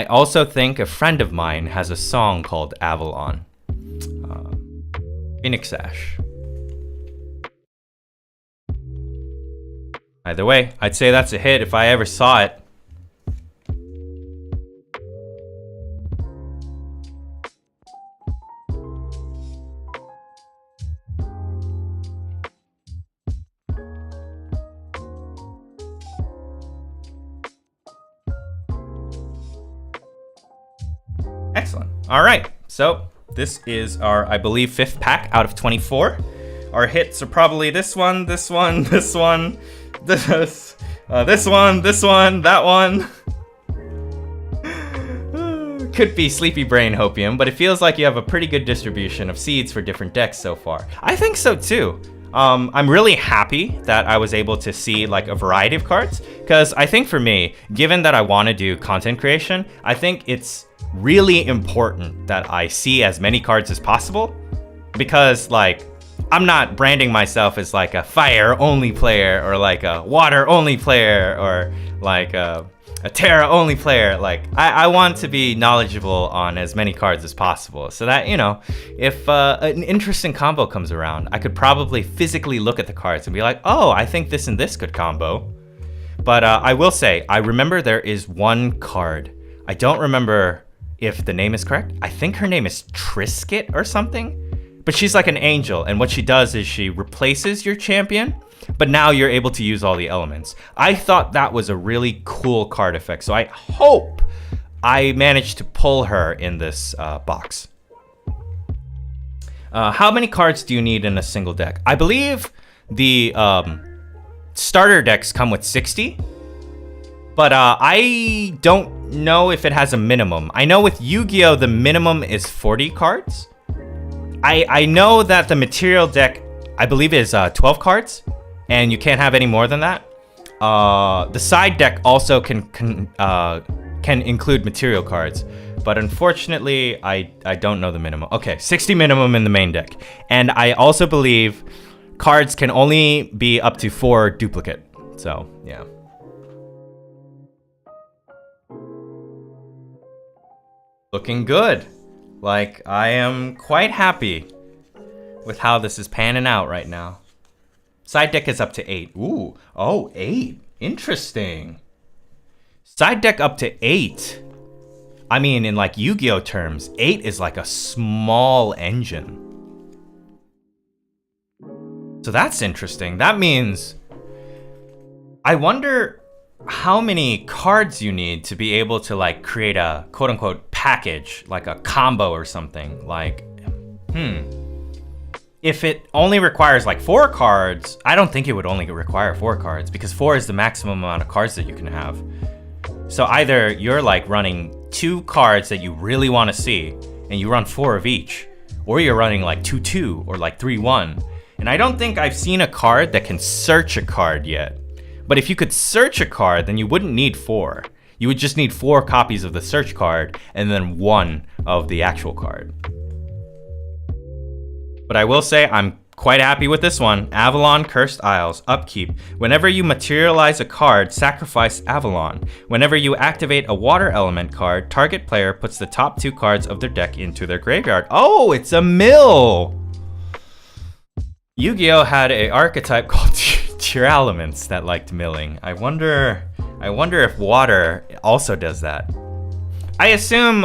Speaker 1: also think a friend of mine has a song called Avalon. Phoenix Ash. Either way, I'd say that's a hit if I ever saw it. Excellent. All right, so this is our, I believe, 5th pack out of 24. Our hits are probably this one, this one, this one, this one, that one. Could be Sleepy Brain Hopium, but it feels like you have a pretty good distribution of seeds for different decks so far. I think so too. I'm really happy that I was able to see like a variety of cards, because I think for me, given that I want to do content creation, I think it's really important that I see as many cards as possible, because like I'm not branding myself as like a fire only player or like a water only player or like a Terra only player. Like I want to be knowledgeable on as many cards as possible, so that, you know, if an interesting combo comes around, I could probably physically look at the cards and be like, oh, I think this and this could combo. But I will say, I remember there is one card. I don't remember if the name is correct. I think her name is Trisket or something, but she's like an angel, and what she does is she replaces your champion, but now you're able to use all the elements. I thought that was a really cool card effect, so I hope I managed to pull her in this box. How many cards do you need in a single deck? I believe the starter decks come with 60, but I don't know if it has a minimum. I know with Yu-Gi-Oh! The minimum is 40 cards. I know that the material deck, I believe, is 12 cards, and you can't have any more than that. The side deck also can include material cards, but unfortunately, I don't know the minimum. Okay, 60 minimum in the main deck. And I also believe cards can only be up to 4 duplicate. So, yeah. Looking good. Like, I am quite happy with how this is panning out right now. Side deck is up to 8. Ooh, oh, 8. Interesting. Side deck up to 8. I mean, in like Yu-Gi-Oh terms, 8 is like a small engine. So that's interesting. That means, I wonder how many cards you need to be able to like create a quote-unquote package, like a combo or something. Like, if it only requires like 4 cards, I don't think it would only require 4 cards, because 4 is the maximum amount of cards that you can have. So either you're like running 2 cards that you really want to see, and you run 4 of each, or you're running like 2-2 or like 3-1. And I don't think I've seen a card that can search a card yet. But if you could search a card, then you wouldn't need 4. You would just need 4 copies of the search card and then 1 of the actual card. But I will say I'm quite happy with this one. Avalon Cursed Isles, upkeep. Whenever you materialize a card, sacrifice Avalon. Whenever you activate a water element card, target player puts the top 2 cards of their deck into their graveyard. Oh, it's a mill! Yu-Gi-Oh! Had an archetype called Tearalaments that liked milling. I wonder if water also does that. I assume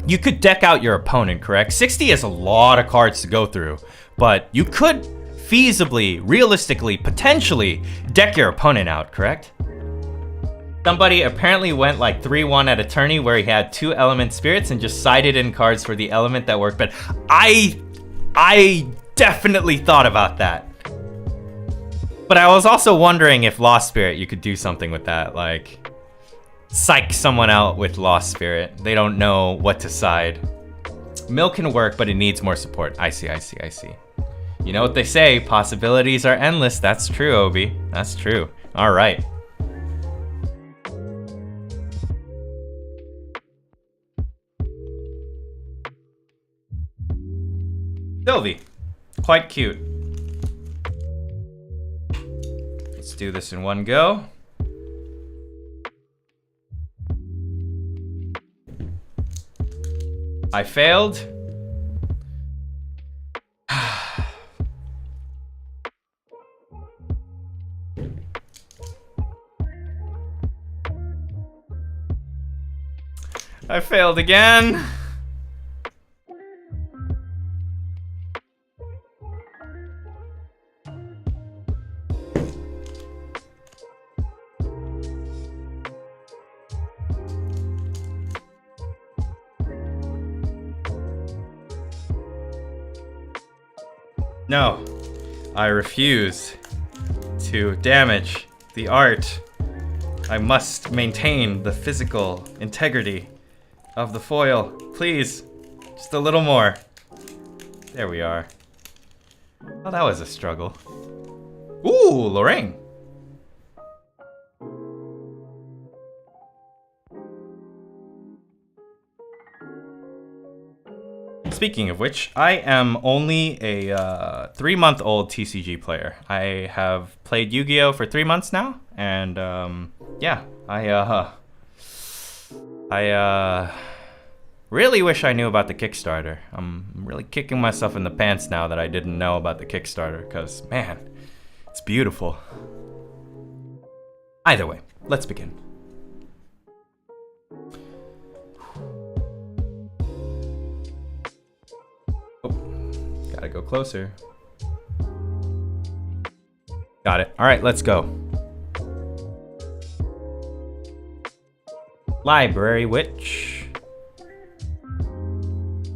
Speaker 1: you could deck out your opponent, correct? 60 is a lot of cards to go through, but you could feasibly, realistically, potentially deck your opponent out, correct? Somebody apparently went like 3-1 at a tourney where he had 2 element spirits and just sided in cards for the element that worked, but I definitely thought about that. But I was also wondering if Lost Spirit, you could do something with that, like psych someone out with Lost Spirit. They don't know what to side. Mill can work, but it needs more support. I see. You know what they say, possibilities are endless. That's true, Obi. That's true. All right. Sylvie, quite cute. Let's do this in one go. I failed. I failed again. No, I refuse to damage the art. I must maintain the physical integrity of the foil. Please, just a little more. There we are. Oh, that was a struggle. Ooh, Lorraine. Speaking of which, I am only a 3-month-old TCG player. I have played Yu-Gi-Oh! For 3 months now, and yeah, I really wish I knew about the Kickstarter. I'm really kicking myself in the pants now that I didn't know about the Kickstarter, because, man, it's beautiful. Either way, let's begin. Gotta go closer. Got it. All right, let's go. Library Witch.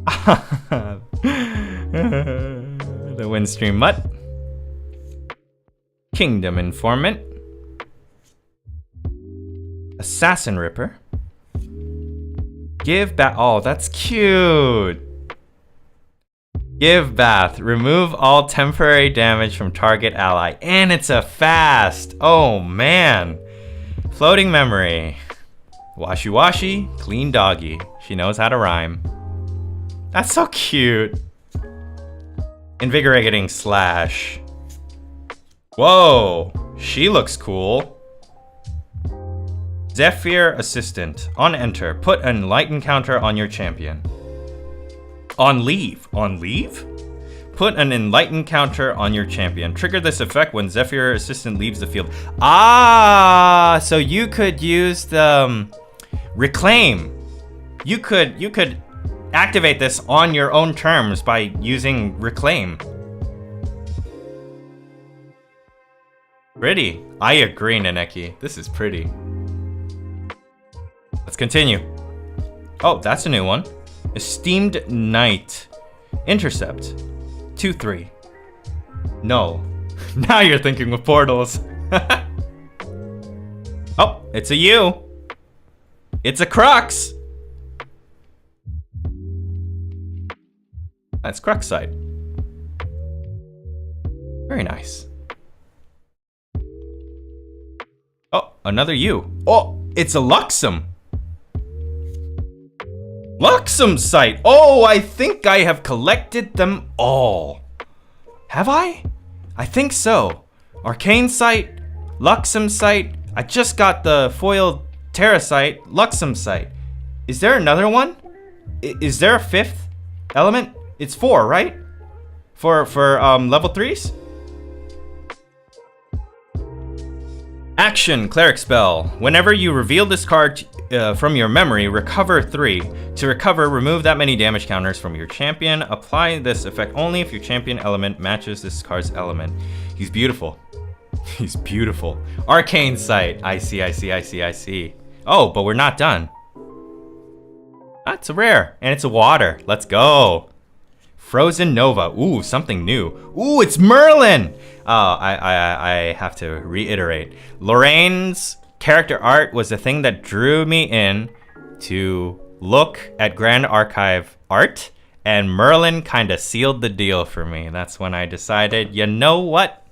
Speaker 1: The Windstream Mutt. Kingdom Informant. Assassin Ripper. Give back. Oh, that's cute. Give Bath. Remove all temporary damage from target ally. And it's a fast. Oh, man. Floating Memory. Washi Washi. Clean Doggy. She knows how to rhyme. That's so cute. Invigorating Slash. Whoa. She looks cool. Zephyr Assistant. On enter, put an enlightened counter on your champion. On leave. On leave? Put an enlightened counter on your champion. Trigger this effect when Zephyr Assistant leaves the field. Ah, so you could use the reclaim. You could activate this on your own terms by using reclaim. Pretty. I agree, Naneki. This is pretty. Let's continue. Oh, that's a new one. Esteemed Knight. Intercept. 2/3. No. Now you're thinking with portals. Oh, it's a U. It's a Crux. That's Crux side. Very nice. Oh, another U. Oh, it's a Luxem. Luxem site. Oh, I think I have collected them all. Have I? I think so. Arcane site, Luxem site. I just got the foiled Terra site, Luxem site. Is there another one? Is there a fifth element? It's 4, right? For level 3s? Action, Cleric Spell. Whenever you reveal this card from your memory, recover 3. To recover, remove that many damage counters from your champion. Apply this effect only if your champion element matches this card's element. He's beautiful. He's beautiful. Arcane Sight. I see. Oh, but we're not done. That's a rare, and it's a water. Let's go. Frozen Nova. Ooh, something new. Ooh, it's Merlin. I have to reiterate. Lorraine's character art was the thing that drew me in to look at Grand Archive art, and Merlin kind of sealed the deal for me. That's when I decided, you know what?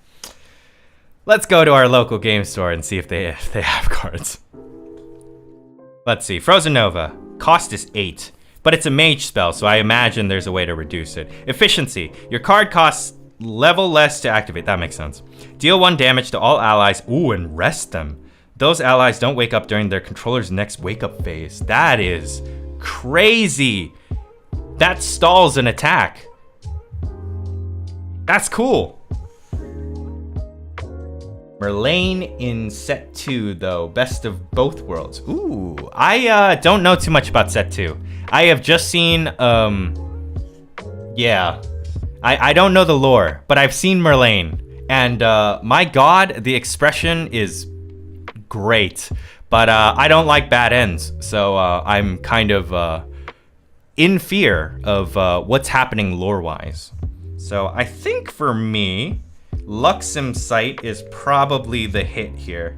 Speaker 1: Let's go to our local game store and see if they have cards. Let's see. Frozen Nova. Cost is 8. But it's a mage spell, so I imagine there's a way to reduce it. Efficiency. Your card costs level less to activate. That makes sense. Deal 1 damage to all allies. Ooh, and rest them. Those allies don't wake up during their controller's next wake-up phase. That is crazy. That stalls an attack. That's cool. Merlane in set 2, though. Best of both worlds. Ooh, I don't know too much about set 2. I have just seen, yeah. I don't know the lore, but I've seen Merlane. And my god, the expression is great. But I don't like bad ends, so I'm kind of in fear of what's happening lore-wise. So I think for me, Luxem Sight is probably the hit here.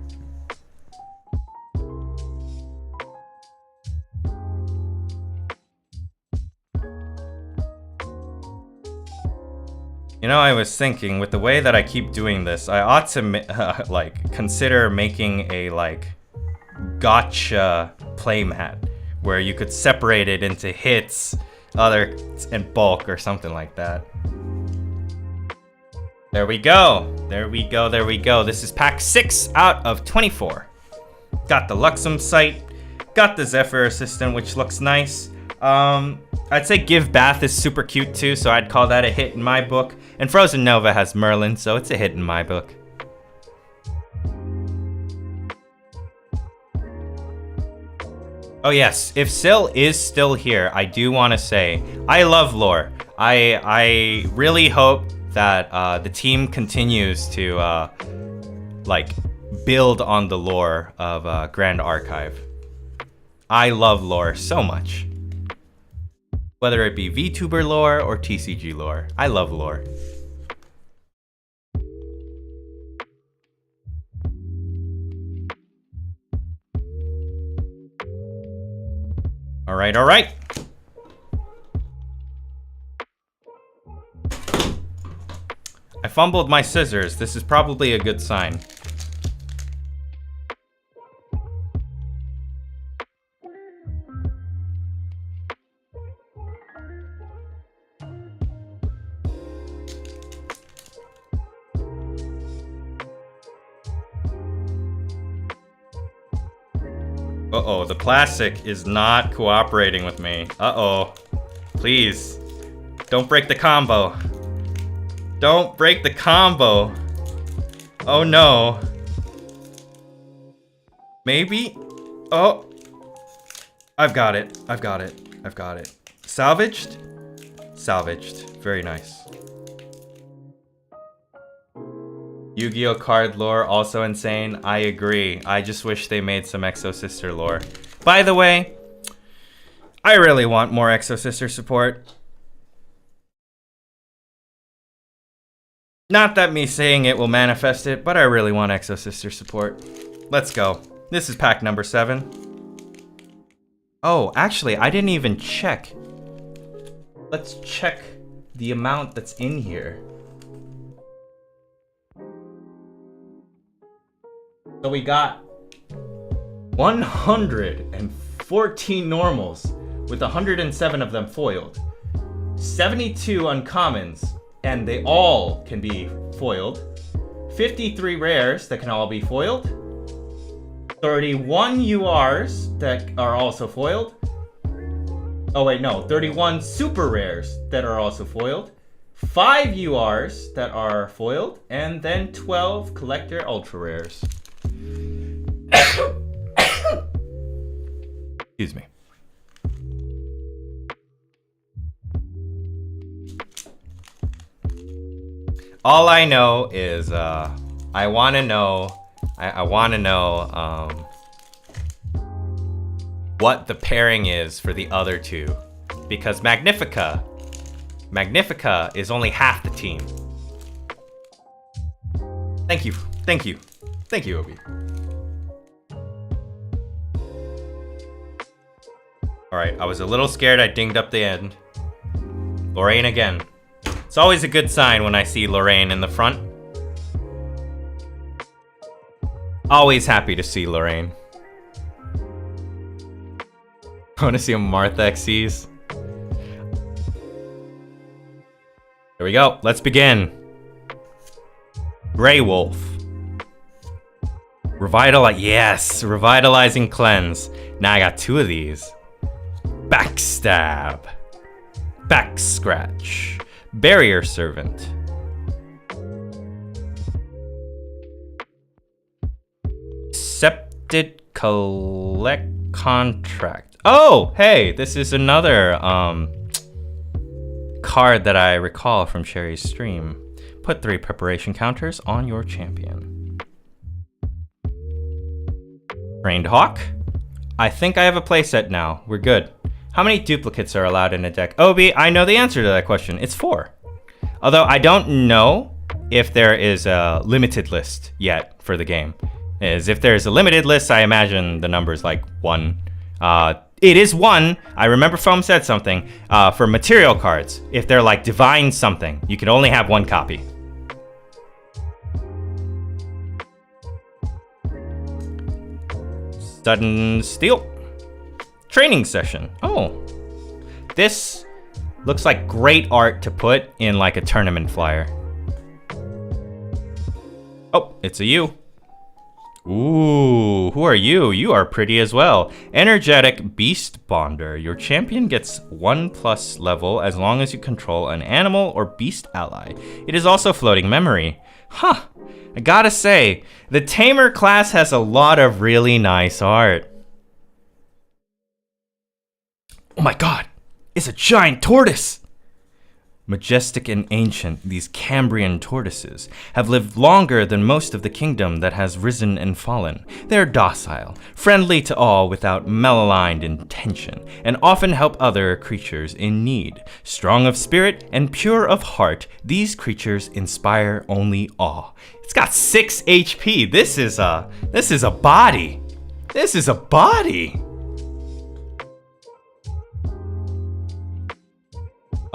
Speaker 1: You know, I was thinking, with the way that I keep doing this, I ought to like consider making a like gotcha playmat where you could separate it into hits, other, and bulk or something like that. There we go. There we go. There we go. This is pack 6 out of 24. Got the Luxem Sight. Got the Zephyr Assistant, which looks nice. I'd say Give Bath is super cute too, so I'd call that a hit in my book. And Frozen Nova has Merlin, so it's a hit in my book. Oh yes, if Syl is still here, I do want to say, I love lore. I really hope that the team continues to like build on the lore of Grand Archive. I love lore so much. Whether it be VTuber lore or TCG lore, I love lore. All right. I fumbled my scissors. This is probably a good sign. Uh-oh, the plastic is not cooperating with me. Uh-oh. Please. Don't break the combo. Don't break the combo. Oh no. Maybe? Oh. I've got it. Salvaged? Salvaged. Very nice. Yu-Gi-Oh! Card lore, also insane. I agree. I just wish they made some Exo Sister lore. By the way, I really want more Exo Sister support. Not that me saying it will manifest it, but I really want Exo Sister support. Let's go. This is pack number 7. Oh, actually, I didn't even check. Let's check the amount that's in here. So we got 114 normals, with 107 of them foiled. 72 uncommons, and they all can be foiled. 53 rares that can all be foiled. 31 URs that are also foiled. Oh wait, no, 31 super rares that are also foiled. 5 URs that are foiled, and then 12 collector ultra rares. Excuse me. All I know is I want to know what the pairing is for the other two, because Magnifica is only half the team. Thank you, Obi. All right, I was a little scared I dinged up the end. Lorraine again. It's always a good sign when I see Lorraine in the front. Always happy to see Lorraine. I want to see a Martha XCs. Here we go. Let's begin. Grey Wolf. Revitalize. Yes, revitalizing cleanse. Now I got 2 of these. Backstab. Back scratch. Barrier servant. Accepted collect contract. Oh, hey, this is another card that I recall from Sherry's stream. Put 3 preparation counters on your champion. Trained Hawk. I think I have a playset now. We're good. How many duplicates are allowed in a deck? Obi, I know the answer to that question. It's 4. Although I don't know if there is a limited list yet for the game. If there's a limited list, I imagine the number is like 1. It is 1. I remember Foam said something for material cards. If they're like divine something, you can only have 1 copy. Sudden Steel. Training session. Oh, this looks like great art to put in like a tournament flyer. Oh, it's a you. Ooh, who are you? You are pretty as well. Energetic Beast Bonder. Your champion gets 1+ level as long as you control an animal or beast ally. It is also floating memory. Huh, I gotta say, the Tamer class has a lot of really nice art. Oh my god, it's a giant tortoise! Majestic and ancient, these Cambrian tortoises have lived longer than most of the kingdom that has risen and fallen. They are docile, friendly to all without malaligned intention, and often help other creatures in need. Strong of spirit and pure of heart, these creatures inspire only awe. It's got 6 HP. This is a body. This is a body.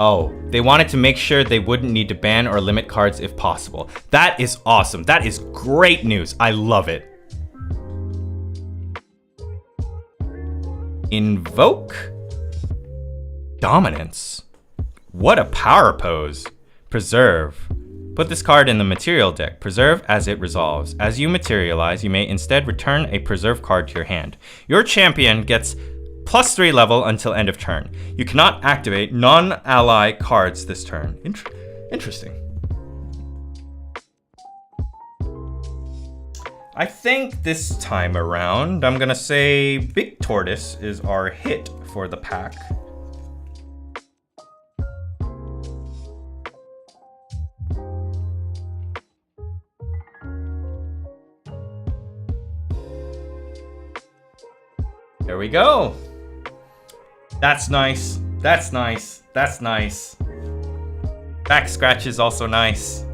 Speaker 1: Oh, they wanted to make sure they wouldn't need to ban or limit cards if possible. That is awesome. That is great news. I love it. Invoke Dominance. What a power pose. Preserve. Put this card in the material deck. Preserve as it resolves. As you materialize, you may instead return a preserve card to your hand. Your champion gets +3 level until end of turn. You cannot activate non-ally cards this turn. Interesting. I think this time around, I'm gonna say Big Tortoise is our hit for the pack. There we go. That's nice. That's nice. That's nice. Back scratch is also nice.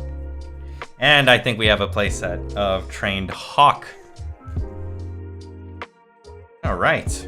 Speaker 1: And I think we have a playset of Trained Hawk. All right.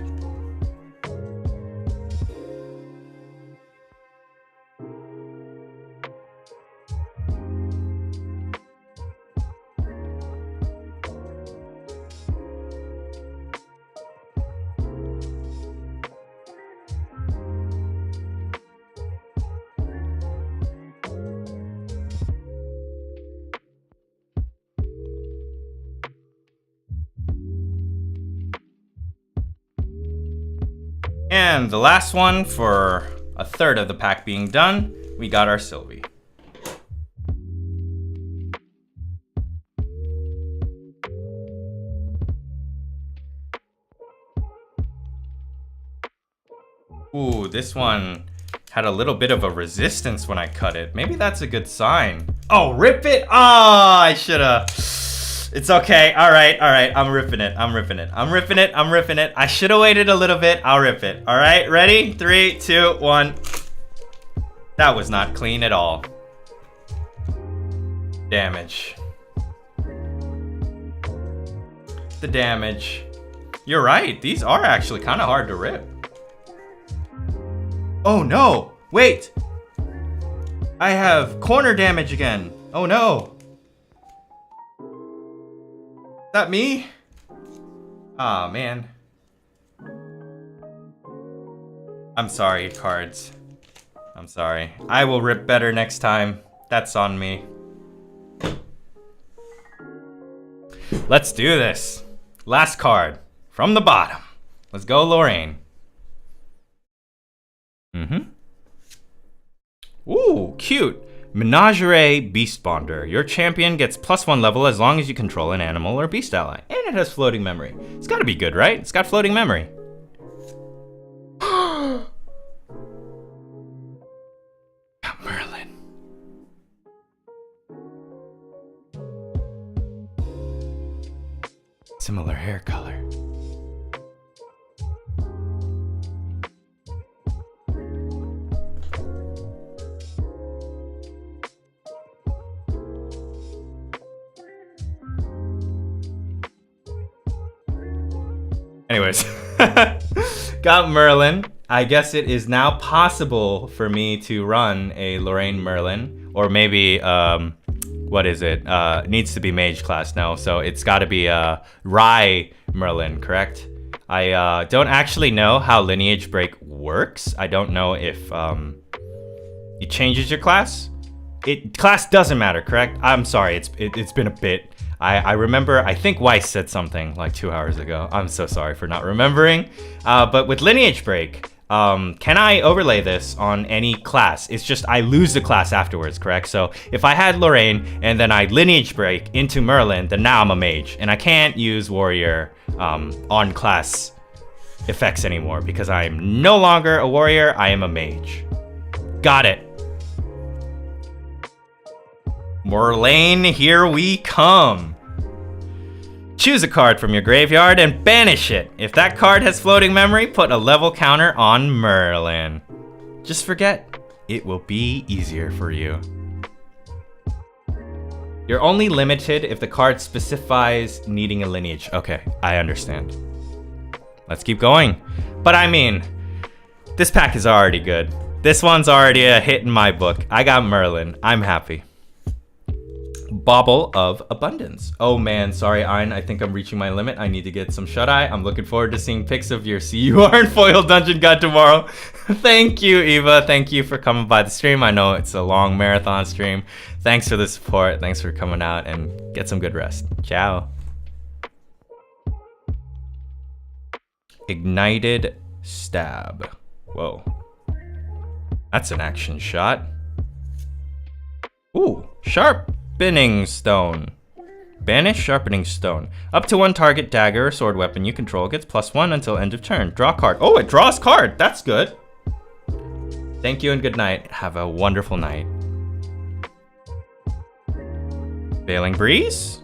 Speaker 1: And the last one for a third of the pack being done, we got our Sylvie. Ooh, this one had a little bit of a resistance when I cut it. Maybe that's a good sign. Oh, rip it? Ah, I shoulda. It's okay. All right. I'm ripping it. I shoulda waited a little bit. I'll rip it. All right, ready? 3, 2, 1. That was not clean at all. Damage. The damage. You're right. These are actually kind of hard to rip. Oh no! Wait! I have corner damage again. Oh no! Is that me? Aw, man. I'm sorry, cards. I'm sorry. I will rip better next time. That's on me. Let's do this. Last card. From the bottom. Let's go, Lorraine. Ooh, cute. Menagerie Beast Bonder. Your champion gets +1 level as long as you control an animal or beast ally. And it has floating memory. It's gotta be good, right? It's got floating memory. Got Merlin. Similar hair color. Anyways, got Merlin. I guess it is now possible for me to run a Lorraine Merlin, or maybe, what is it? Needs to be mage class now, so it's gotta be Rye Merlin, correct? I don't actually know how lineage break works. I don't know if it changes your class. Class doesn't matter, correct? I'm sorry, it's been a bit. I remember, I think Weiss said something like 2 hours ago. I'm so sorry for not remembering. But with lineage break, can I overlay this on any class? It's just I lose the class afterwards, correct? So if I had Lorraine and then I lineage break into Merlin, then now I'm a mage. And I can't use warrior on class effects anymore because I'm no longer a warrior, I am a mage. Got it. Merlin, here we come. Choose a card from your graveyard and banish it. If that card has floating memory, put a level counter on Merlin. Just forget, it will be easier for you. You're only limited if the card specifies needing a lineage. Okay, I understand. Let's keep going. But I mean, this pack is already good. This one's already a hit in my book. I got Merlin. I'm happy. Bauble of Abundance. Oh man, sorry Ain, I think I'm reaching my limit. I need to get some shut-eye. I'm looking forward to seeing pics of your CUR and foil dungeon guide tomorrow. Thank you, Eva. Thank you for coming by the stream. I know it's a long marathon stream. Thanks for the support. Thanks for coming out and get some good rest. Ciao. Ignited Stab. Whoa. That's an action shot. Ooh, Sharpening Stone. Banish Sharpening Stone. Up to 1 target dagger or sword weapon you control gets +1 until end of turn. Draw card. Oh, it draws card. That's good. Thank you and good night. Have a wonderful night. Veiling Breeze.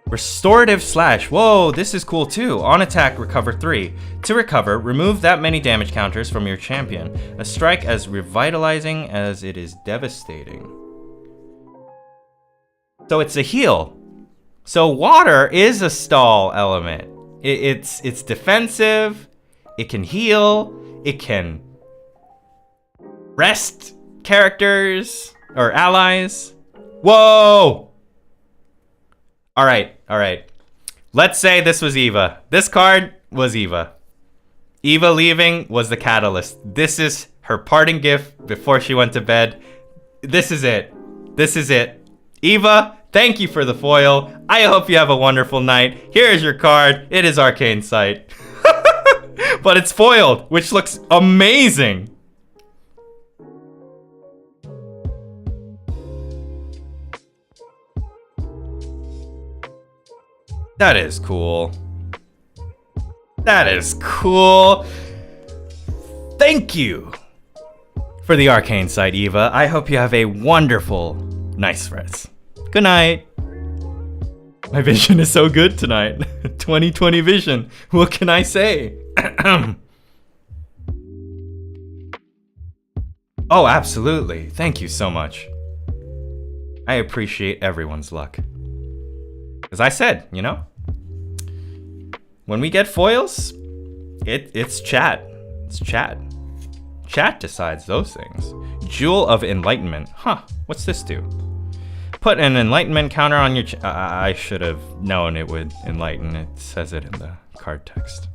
Speaker 1: Restorative Slash. Whoa, this is cool too. On attack, recover 3. To recover, remove that many damage counters from your champion. A strike as revitalizing as it is devastating. So it's a heal. So water is a stall element. It's defensive. It can heal. It can rest characters or allies. Whoa! All right. Let's say this was Eva. This card was Eva. Eva leaving was the catalyst. This is her parting gift before she went to bed. This is it. Eva, thank you for the foil. I hope you have a wonderful night. Here is your card. It is Arcane Sight. But it's foiled, which looks amazing. That is cool. That is cool. Thank you for the arcane sight, Eva. I hope you have a wonderful nice rest. Good night. My vision is so good tonight. 20/20 vision. What can I say? Oh, absolutely. Thank you so much. I appreciate everyone's luck. As I said, you know, when we get foils, it's chat. It's chat. Chat decides those things. Jewel of Enlightenment. Huh, what's this do? Put an enlightenment counter on your I should have known it would enlighten. It says it in the card text.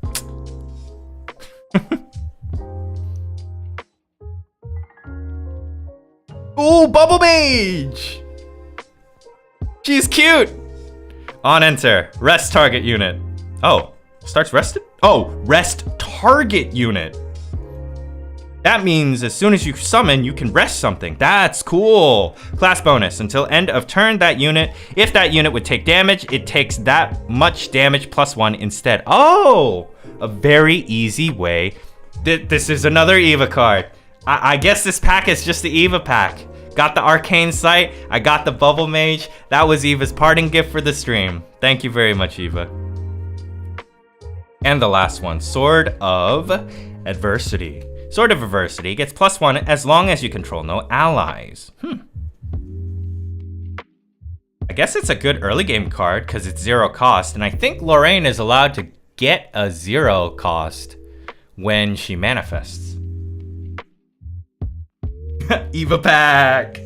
Speaker 1: Ooh, Bubble Mage! She's cute! On enter, rest target unit. Oh, starts rested? Oh, rest target unit. That means as soon as you summon, you can rest something. That's cool. Class bonus, until end of turn, that unit, if that unit would take damage, it takes that much damage +1 instead. Oh, a very easy way. This is another Eva card. I guess this pack is just the Eva pack. Got the arcane sight, I got the bubble mage. That was Eva's parting gift for the stream. Thank you very much, Eva. And the last one, Sword of Adversity. Sword of Adversity gets +1 as long as you control no allies. I guess it's a good early game card because it's 0 cost, and I think Lorraine is allowed to get a 0 cost when she manifests. Eva pack!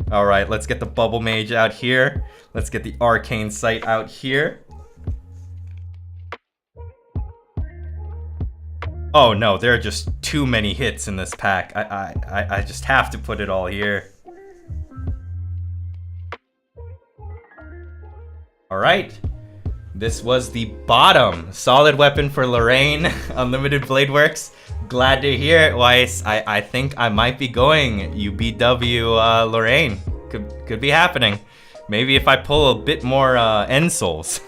Speaker 1: Alright, let's get the bubble mage out here. Let's get the arcane sight out here. Oh no, there are just too many hits in this pack. I just have to put it all here. Alright. This was the bottom solid weapon for Lorraine. Unlimited Blade Works. Glad to hear it, Weiss. I think I might be going UBW Lorraine. Could be happening. Maybe if I pull a bit more end souls.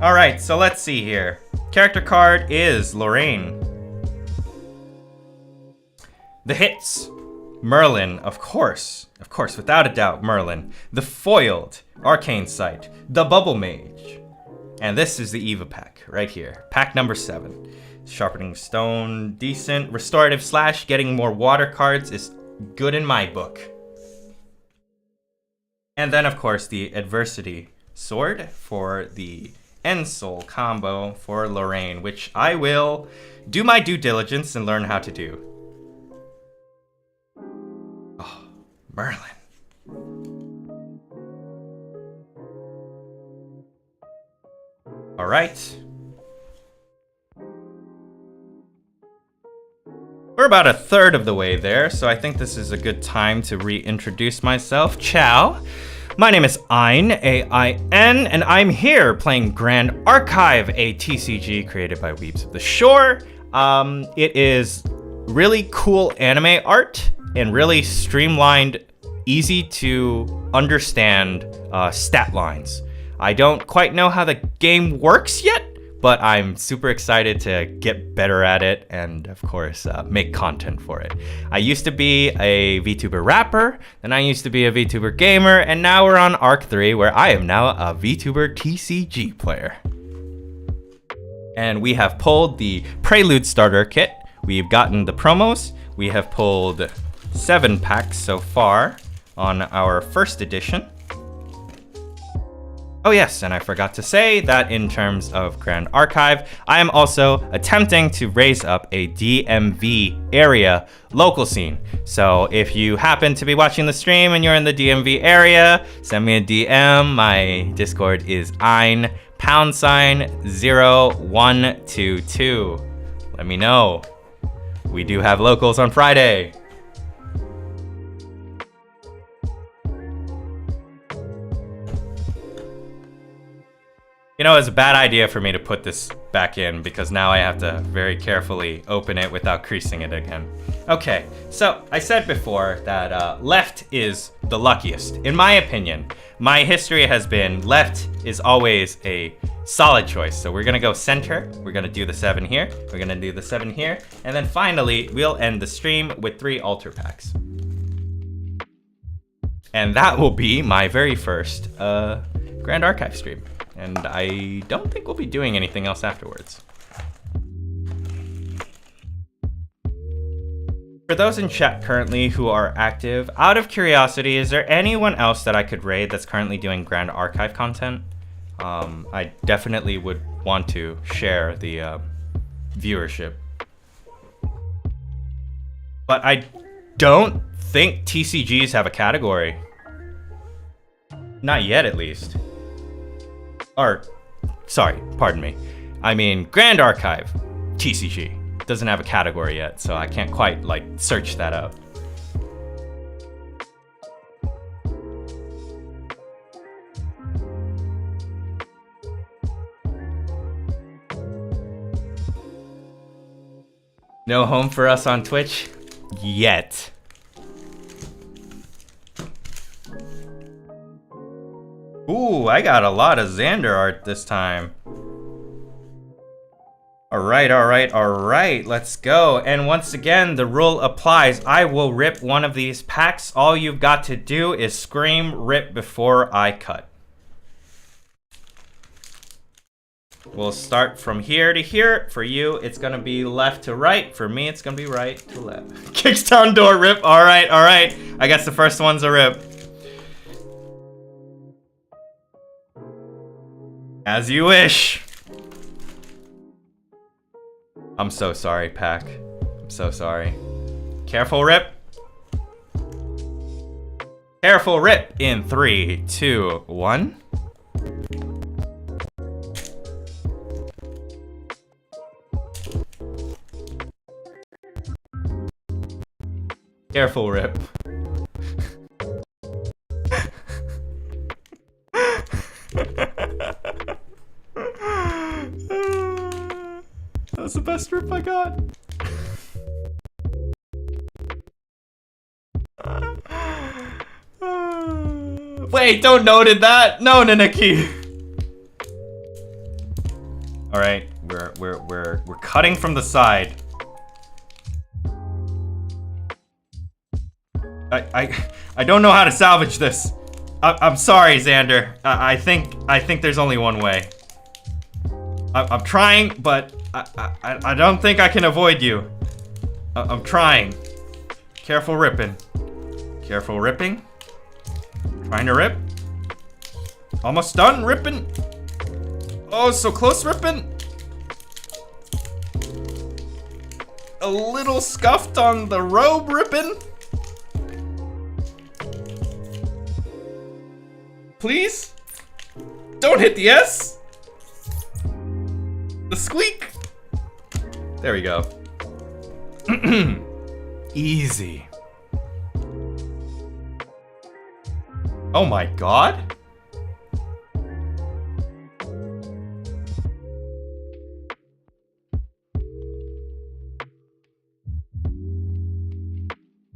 Speaker 1: Alright, so let's see here. Character card is Lorraine. The hits. Merlin, of course, without a doubt, Merlin. The foiled arcane sight. The bubble mage. And this is the Eva pack right here. Pack number 7. Sharpening Stone, decent. Restorative Slash, getting more water cards is good in my book. And then, of course, the Adversity Sword for the End Soul combo for Lorraine, which I will do my due diligence and learn how to do. Oh, Merlin. All right. We're about a third of the way there, so I think this is a good time to reintroduce myself. Ciao. My name is Ain, A-I-N, and I'm here playing Grand Archive, a TCG created by Weebs of the Shore. It is really cool anime art and really streamlined, easy to understand stat lines. I don't quite know how the game works yet, but I'm super excited to get better at it and, of course, make content for it. I used to be a VTuber rapper, then I used to be a VTuber gamer, and now we're on Arc 3, where I am now a VTuber TCG player. And we have pulled the Prelude starter kit. We've gotten the promos. We have pulled 7 packs so far on our first edition. Oh yes, and I forgot to say that in terms of Grand Archive, I am also attempting to raise up a DMV area local scene. So if you happen to be watching the stream and you're in the DMV area, send me a DM. My Discord is Ain #0122. Let me know. We do have locals on Friday. You know, it's a bad idea for me to put this back in because now I have to very carefully open it without creasing it again. Okay, so I said before that left is the luckiest. In my opinion, my history has been left is always a solid choice. So we're gonna go center, we're gonna do the 7 here, we're gonna do the 7 here, and then finally we'll end the stream with 3 altar packs. And that will be my very first Grand Archive stream. And I don't think we'll be doing anything else afterwards. For those in chat currently who are active, out of curiosity, is there anyone else that I could raid that's currently doing Grand Archive content? I definitely would want to share the viewership. But I don't think TCGs have a category. Not yet, at least. Or, sorry, pardon me. I mean, Grand Archive, TCG, doesn't have a category yet, so I can't quite, like, search that up. No home for us on Twitch? Yet. Ooh, I got a lot of Xander art this time. Alright, let's go. And once again, the rule applies. I will rip one of these packs. All you've got to do is scream rip before I cut. We'll start from here to here. For you, it's gonna be left to right. For me, it's gonna be right to left. Kicks down door, rip. Alright. I guess the first one's a rip. As you wish. I'm so sorry, pack. I'm so sorry. Careful, rip. Careful, rip. In 3, 2, 1. Careful, rip. That's the best rip I got. Wait, don't noted that. No, Nanaki. All right, we're cutting from the side. I don't know how to salvage this. I'm sorry, Xander. I think there's only one way. I'm trying, but I don't think I can avoid you. I'm trying. Careful ripping. Careful ripping. Trying to rip. Almost done ripping. Oh, so close ripping. A little scuffed on the robe ripping. Please? Don't hit the S. The squeak. There we go. Easy. Oh my god.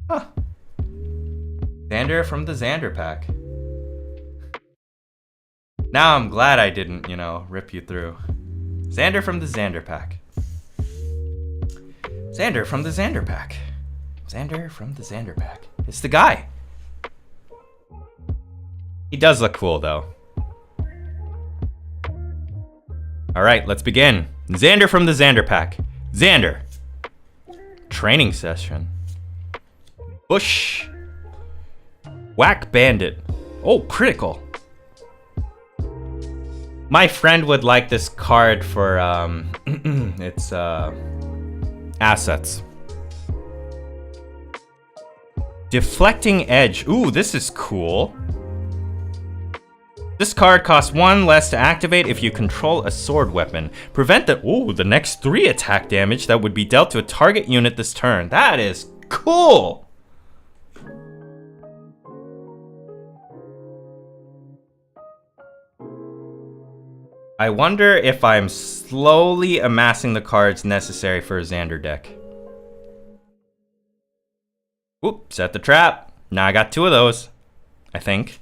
Speaker 1: Huh. Xander from the Xander pack. Now I'm glad I didn't, you know, rip you through. Xander from the Xander pack. Xander from the Xander pack. Xander from the Xander pack. It's the guy. He does look cool, though. All right, let's begin. Xander from the Xander pack. Xander. Training session. Bush. Whack bandit. Oh, critical. My friend would like this card for, it's, assets. Deflecting Edge. Ooh, this is cool. This card costs 1 less to activate if you control a sword weapon. Prevent the next 3 attack damage that would be dealt to a target unit this turn. That is cool. I wonder if I'm slowly amassing the cards necessary for a Xander deck. Oop, set the trap. Now I got 2 of those, I think.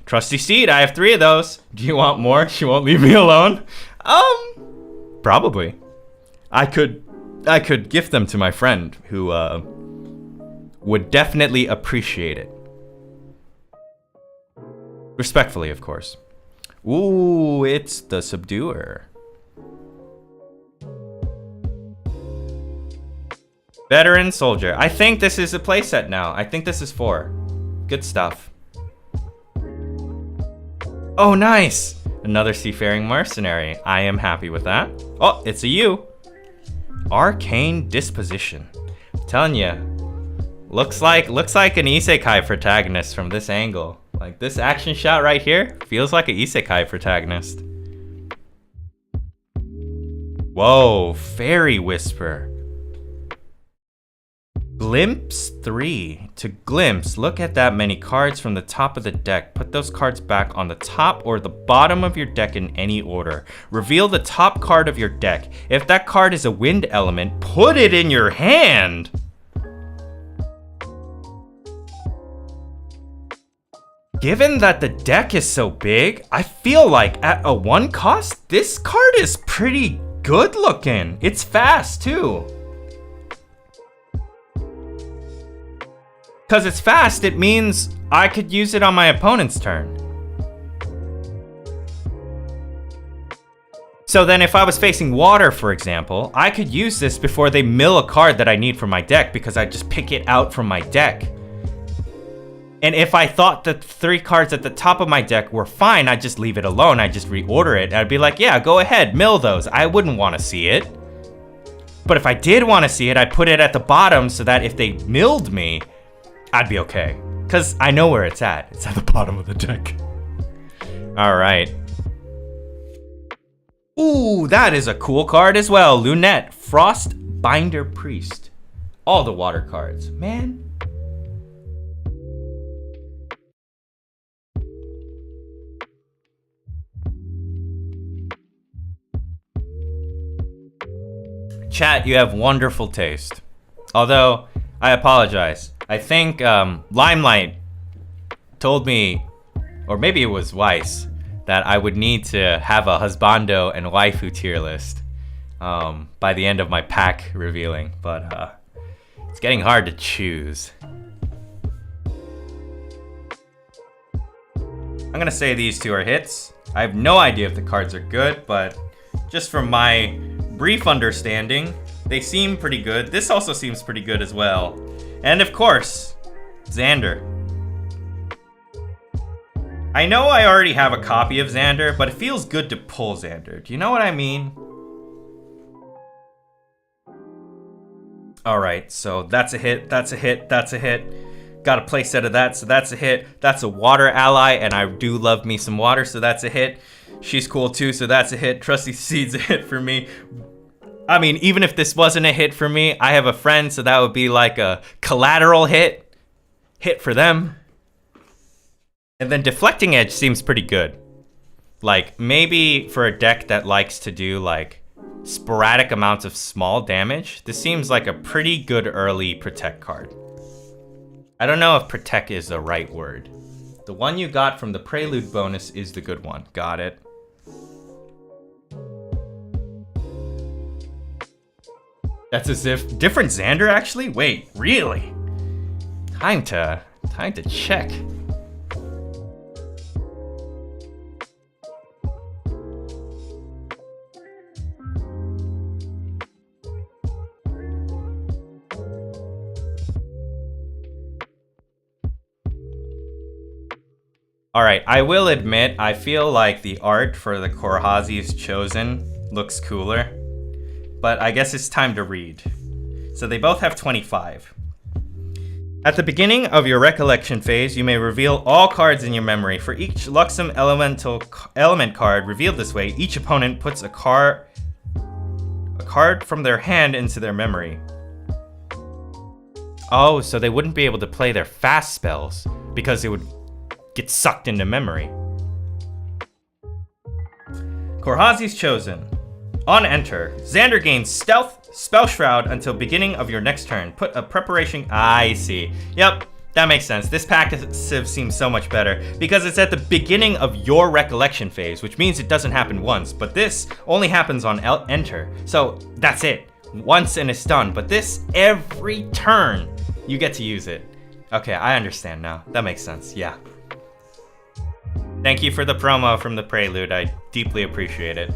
Speaker 1: Trusty Steed, I have 3 of those. Do you want more? She won't leave me alone. Probably. I could gift them to my friend who would definitely appreciate it. Respectfully, of course. Ooh, it's the Subduer. Veteran Soldier. I think this is a playset now. I think this is 4. Good stuff. Oh, nice! Another Seafaring Mercenary. I am happy with that. Oh, it's a U. Arcane Disposition. I'm telling you, looks like an isekai protagonist from this angle. Like, this action shot right here feels like an isekai protagonist. Whoa, Fairy Whisper. Glimpse 3. To glimpse, look at that many cards from the top of the deck. Put those cards back on the top or the bottom of your deck in any order. Reveal the top card of your deck. If that card is a wind element, put it in your hand. Given that the deck is so big, I feel like at a 1 cost, this card is pretty good looking. It's fast too. Because it's fast, it means I could use it on my opponent's turn. So then if I was facing water, for example, I could use this before they mill a card that I need for my deck because I just pick it out from my deck. And if I thought that 3 cards at the top of my deck were fine, I'd just leave it alone. I'd just reorder it. I'd be like, yeah, go ahead, mill those. I wouldn't want to see it. But if I did want to see it, I'd put it at the bottom so that if they milled me, I'd be okay. Because I know where it's at. It's at the bottom of the deck. All right. Ooh, that is a cool card as well. Lunette, Frost Binder Priest. All the water cards. Man. Chat, you have wonderful taste. Although, I apologize. I think Limelight told me, or maybe it was Weiss, that I would need to have a husbando and waifu tier list by the end of my pack revealing, but it's getting hard to choose. I'm gonna say these 2 are hits. I have no idea if the cards are good, but just from my brief understanding, they seem pretty good. This also seems pretty good as well. And of course, Xander. I know I already have a copy of Xander, but it feels good to pull Xander. Do you know what I mean? Alright, so that's a hit, that's a hit, that's a hit. Got a playset of that, so that's a hit. That's a water ally, and I do love me some water, so that's a hit. She's cool too, so that's a hit. Trusty Seed's a hit for me. I mean, even if this wasn't a hit for me, I have a friend, so that would be like a collateral hit. Hit for them. And then Deflecting Edge seems pretty good. Like, maybe for a deck that likes to do, like, sporadic amounts of small damage, this seems like a pretty good early Protect card. I don't know if Protect is the right word. The one you got from the Prelude bonus is the good one. Got it. That's as if different Xander actually? Wait, really? Time to check. Alright, I will admit, I feel like the art for the Korhazi's Chosen looks cooler. But I guess it's time to read. So they both have 25. At the beginning of your recollection phase, you may reveal all cards in your memory. For each Luxem element card revealed this way, each opponent puts a card from their hand into their memory. Oh, so they wouldn't be able to play their fast spells because it would get sucked into memory. Korhazi's chosen. On enter, Xander gains stealth, spell shroud until beginning of your next turn. Put a preparation. I see. Yep, that makes sense. This passive seems so much better because it's at the beginning of your recollection phase, which means it doesn't happen once. But this only happens on enter. So that's it. Once and it's done. But this, every turn, you get to use it. Okay, I understand now. That makes sense. Yeah. Thank you for the promo from the Prelude. I deeply appreciate it.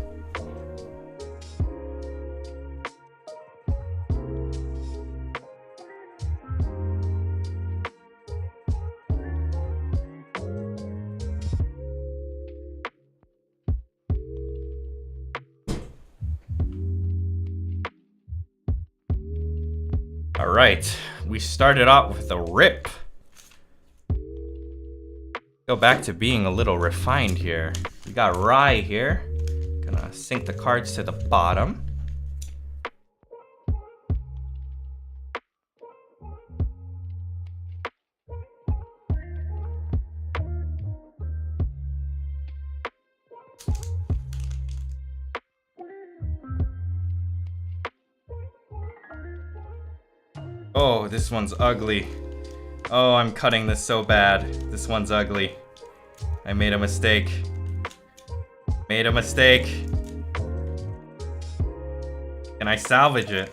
Speaker 1: All right, we started out with a rip. Go back to being a little refined here. We got Rye here. Gonna sink the cards to the bottom. Oh, this one's ugly. Oh, I'm cutting this so bad. This one's ugly. I made a mistake. Made a mistake. Can I salvage it?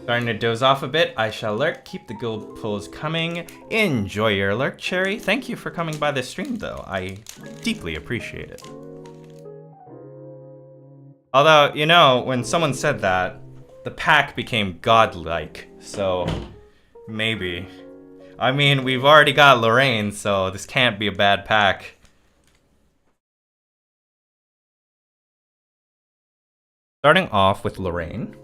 Speaker 1: Starting to doze off a bit. I shall lurk. Keep the gold pulls coming. Enjoy your lurk, Cherry. Thank you for coming by the stream, though. I deeply appreciate it. Although, you know, when someone said that, the pack became godlike, so maybe. I mean, we've already got Lorraine, so this can't be a bad pack. Starting off with Lorraine.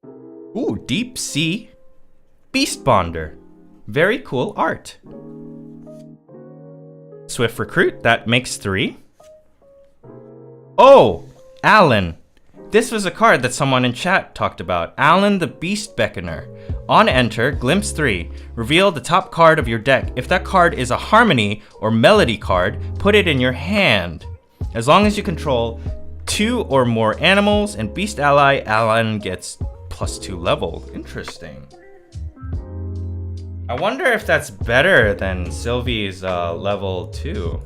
Speaker 1: Ooh, Deep Sea Beast Bonder. Very cool art. Swift Recruit, that makes 3. Oh, Alan. This was a card that someone in chat talked about. Alan the Beast Beckoner. On enter, glimpse 3. Reveal the top card of your deck. If that card is a harmony or melody card, put it in your hand. As long as you control 2 or more animals and beast ally, Alan gets +2 level. Interesting. I wonder if that's better than Sylvie's level 2.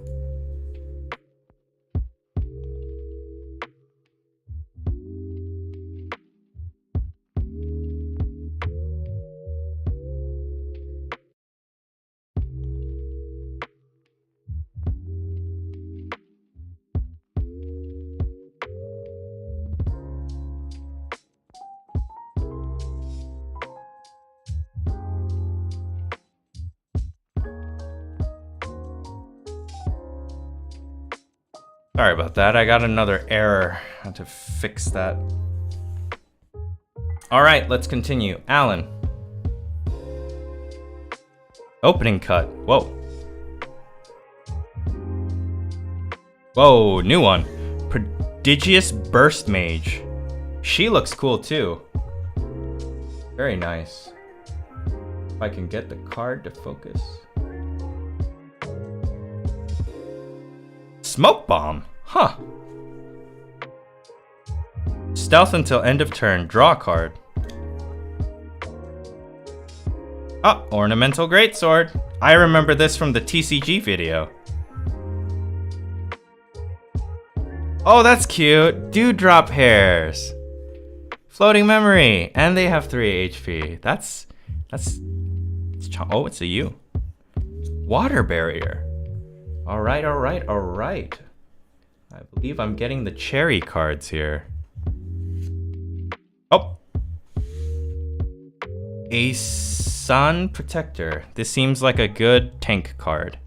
Speaker 1: Sorry about that, I got another error. I had to fix that. Alright, let's continue. Alan. Opening cut. Whoa. Whoa, new one. Prodigious Burst Mage. She looks cool too. Very nice. If I can get the card to focus. Smoke Bomb. Huh. Stealth until end of turn. Draw a card. Oh, Ornamental Greatsword. I remember this from the TCG video. Oh, that's cute. Dewdrop hairs. Floating memory. And they have 3 HP. That's oh, it's a U. Water barrier. Alright. I believe I'm getting the cherry cards here. Oh! A Sun Protector. This seems like a good tank card.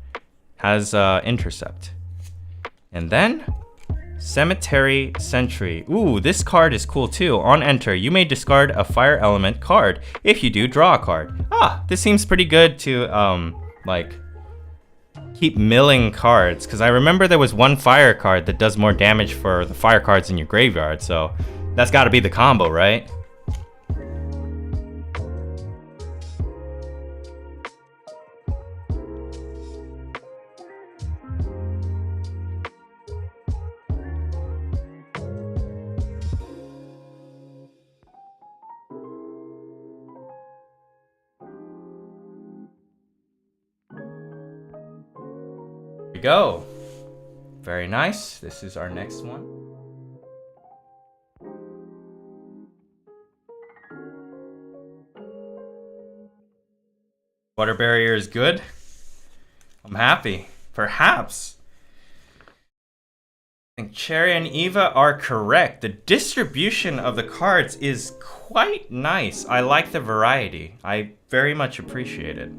Speaker 1: Has Intercept. And then, Cemetery Sentry. Ooh, this card is cool too. On enter, you may discard a fire element card. If you do, draw a card. Ah, this seems pretty good to, like, keep milling cards, because I remember there was one fire card that does more damage for the fire cards in your graveyard, so that's got to be the combo, right? go. Very nice. This is our next one. Water barrier is good. I'm happy. Perhaps. I think Cherry and Eva are correct. The distribution of the cards is quite nice. I like the variety. I very much appreciate it.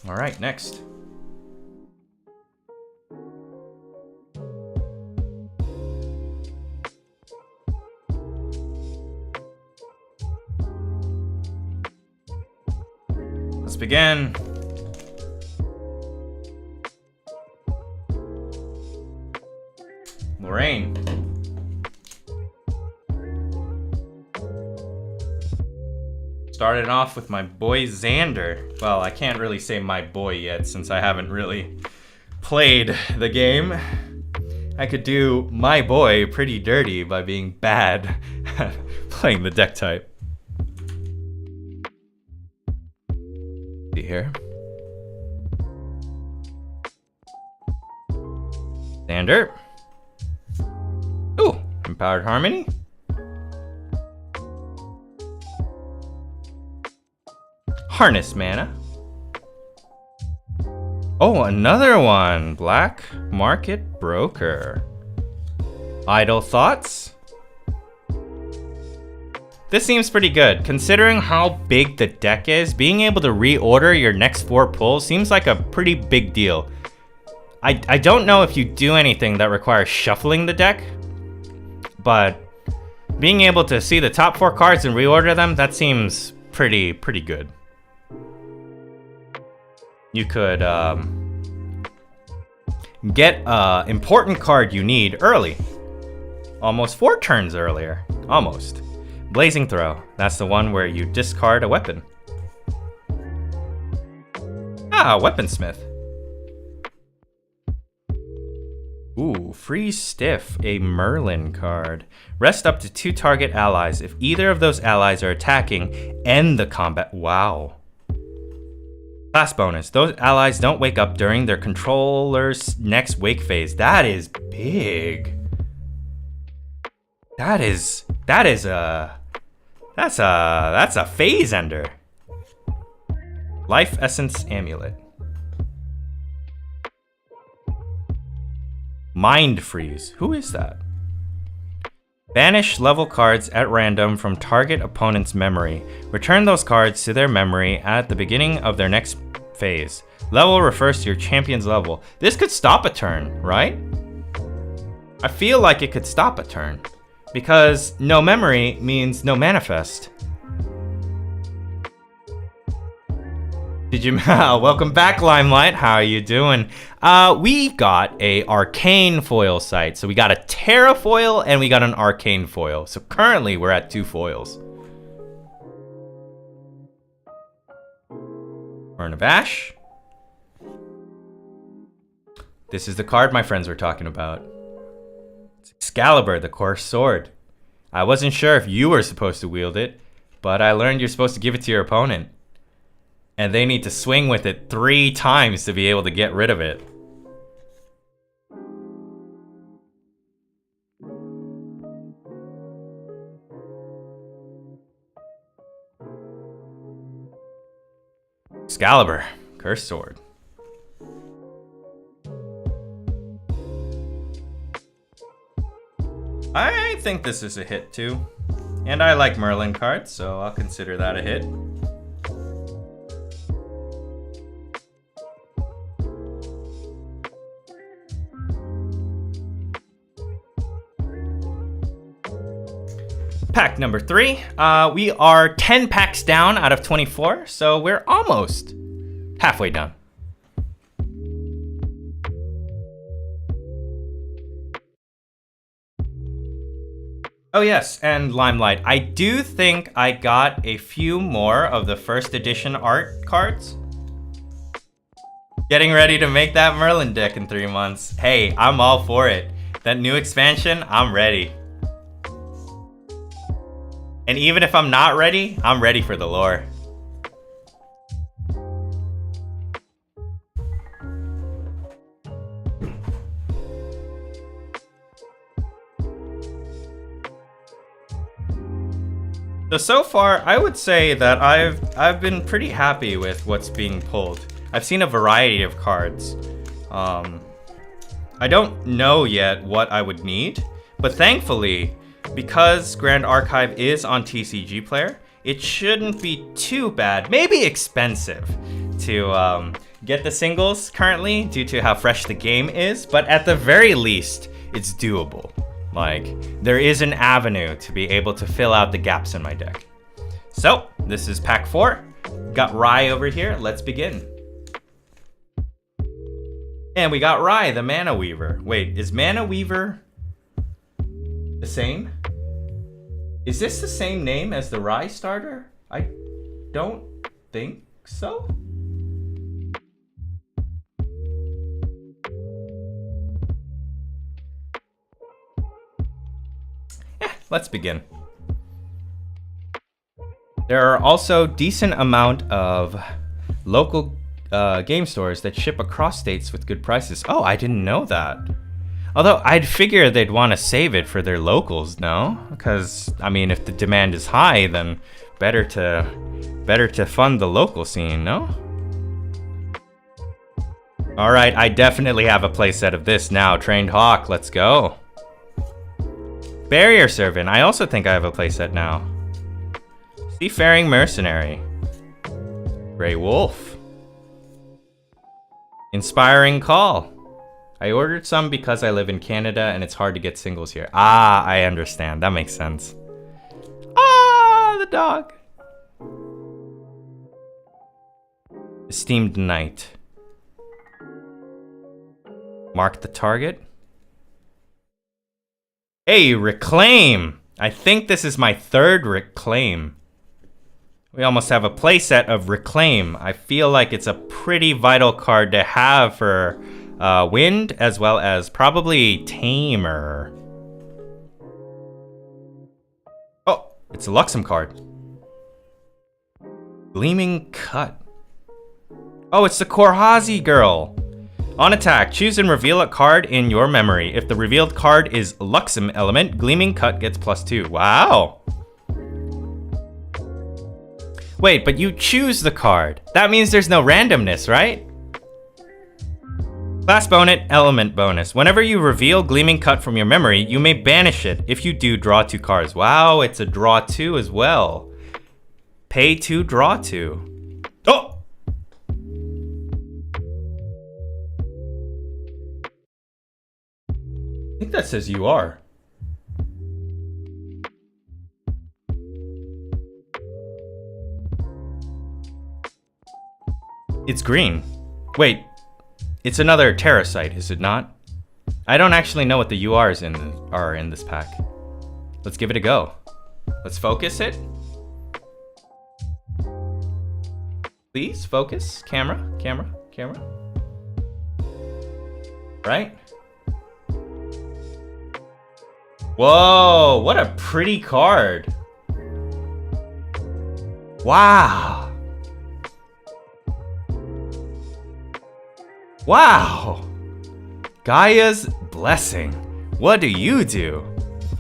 Speaker 1: All right, next. Let's begin. Lorraine. Started off with my boy Xander. Well, I can't really say my boy yet since I haven't really played the game. I could do my boy pretty dirty by being bad at playing the deck type. See here. Xander. Ooh, Empowered Harmony. Harness Mana. Oh, another one. Black Market Broker. Idle Thoughts. This seems pretty good. Considering how big the deck is, being able to reorder your next 4 pulls seems like a pretty big deal. I don't know if you do anything that requires shuffling the deck, but being able to see the top 4 cards and reorder them, that seems pretty good. You could get an important card you need early. Almost 4 turns earlier. Almost. Blazing Throw. That's the one where you discard a weapon. Ah, Weaponsmith. Ooh, Free Stiff, a Merlin card. Rest up to 2 target allies. If either of those allies are attacking, end the combat. Wow. Class bonus. Those allies don't wake up during their controller's next wake phase. That is big. That's a phase ender. Life Essence Amulet. Mind Freeze. Who is that? Banish level cards at random from target opponent's memory. Return those cards to their memory at the beginning of their next phase. Level refers to your champion's level. This could stop a turn, right? I feel like it could stop a turn. Because no memory means no manifest. Did you welcome back, Limelight? How are you doing? We got a arcane foil site. So we got a Terra foil and we got an arcane foil. So currently we're at 2 foils. Burn of Ash. This is the card my friends were talking about. It's Excalibur, the Coarse Sword. I wasn't sure if you were supposed to wield it, but I learned you're supposed to give it to your opponent. And they need to swing with it 3 times to be able to get rid of it. Excalibur, Cursed Sword. I think this is a hit too. And I like Merlin cards, so I'll consider that a hit. Pack number 3. We are 10 packs down out of 24, so we're almost halfway done. Oh yes, and Limelight. I do think I got a few more of the first edition art cards. Getting ready to make that Merlin deck in 3 months. Hey, I'm all for it. That new expansion, I'm ready. And even if I'm not ready, I'm ready for the lore. So far, I would say that I've been pretty happy with what's being pulled. I've seen a variety of cards. I don't know yet what I would need, but thankfully, because Grand Archive is on TCG Player, it shouldn't be too bad, maybe expensive to get the singles currently due to how fresh the game is, but at the very least, it's doable. Like, there is an avenue to be able to fill out the gaps in my deck. So, this is pack 4. Got Rai over here, let's begin. And we got Rai, the Mana Weaver. Wait, is Mana Weaver the same? Is this the same name as the Rai starter? I don't think so. Let's begin. There are also decent amount of local game stores that ship across states with good prices. Oh, I didn't know that. Although I'd figure they'd want to save it for their locals, no? Because I mean, if the demand is high, then better to fund the local scene, no? All right, I definitely have a playset of this now. Trained Hawk, let's go. Barrier Servant, I also think I have a playset now. Seafaring Mercenary. Grey Wolf. Inspiring Call. I ordered some because I live in Canada and it's hard to get singles here. Ah, I understand. That makes sense. Ah, the dog. Esteemed Knight. Mark the Target. Hey, Reclaim! I think this is my 3rd Reclaim. We almost have a playset of Reclaim. I feel like it's a pretty vital card to have for Wind, as well as probably Tamer. Oh, it's a Luxem card. Gleaming Cut. Oh, it's the Korhazi girl. On attack, choose and reveal a card in your memory. If the revealed card is Luxem element, Gleaming Cut gets +2. Wow. Wait, but you choose the card. That means there's no randomness, right? Class bonus, element bonus. Whenever you reveal Gleaming Cut from your memory, you may banish it. If you do, draw 2 cards. Wow, it's a draw 2 as well. Pay 2, draw 2. Oh! I think that says you are. It's green. Wait, it's another Terra site, is it not? I don't actually know what the URs are in this pack. Let's give it a go. Let's focus it. Please focus. Camera, camera, camera. Right? Whoa, what a pretty card. Wow. Wow. Gaia's Blessing. What do you do?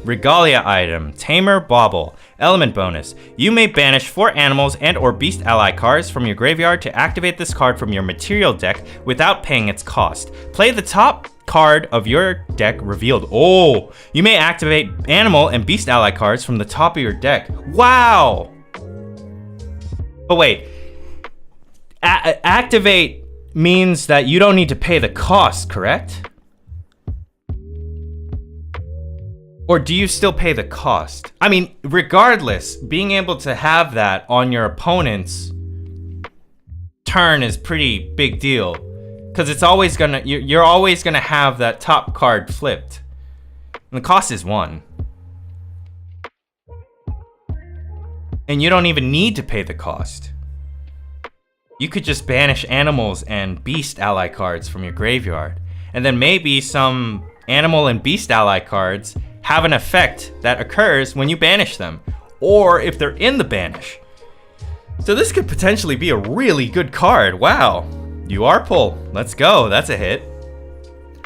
Speaker 1: Regalia item, Tamer Bauble. Element bonus. You may banish 4 animals and or beast ally cards from your graveyard to activate this card from your material deck without paying its cost. Play the top card of your deck revealed. Oh, you may activate animal and beast ally cards from the top of your deck. Wow. But wait, activate means that you don't need to pay the cost, correct? Or do you still pay the cost? I mean, regardless, being able to have that on your opponent's turn is pretty big deal. Because it's always gonna, you're always gonna have that top card flipped. And the cost is 1. And you don't even need to pay the cost. You could just banish animals and beast ally cards from your graveyard. And then maybe some animal and beast ally cards have an effect that occurs when you banish them. Or if they're in the banish. So this could potentially be a really good card. Wow. You are pull. Let's go. That's a hit.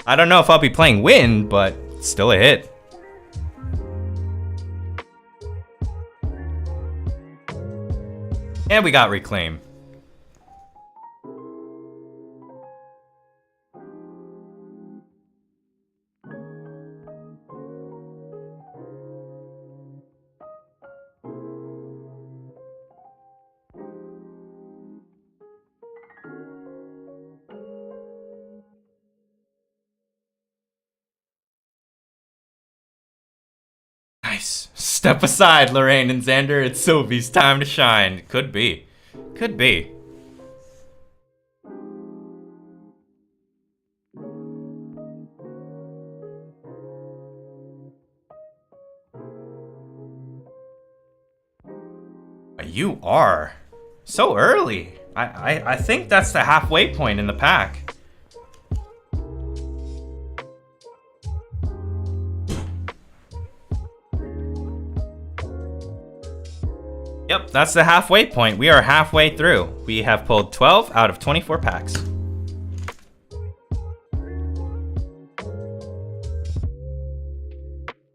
Speaker 1: I don't know if I'll be playing Wind, but still a hit. And we got Reclaim. Nice. Step aside, Lorraine and Xander. It's Sylvie's time to shine. Could be. Could be. You are so early. I think that's the halfway point in the pack. Yep, that's the halfway point. We are halfway through. We have pulled 12 out of 24 packs.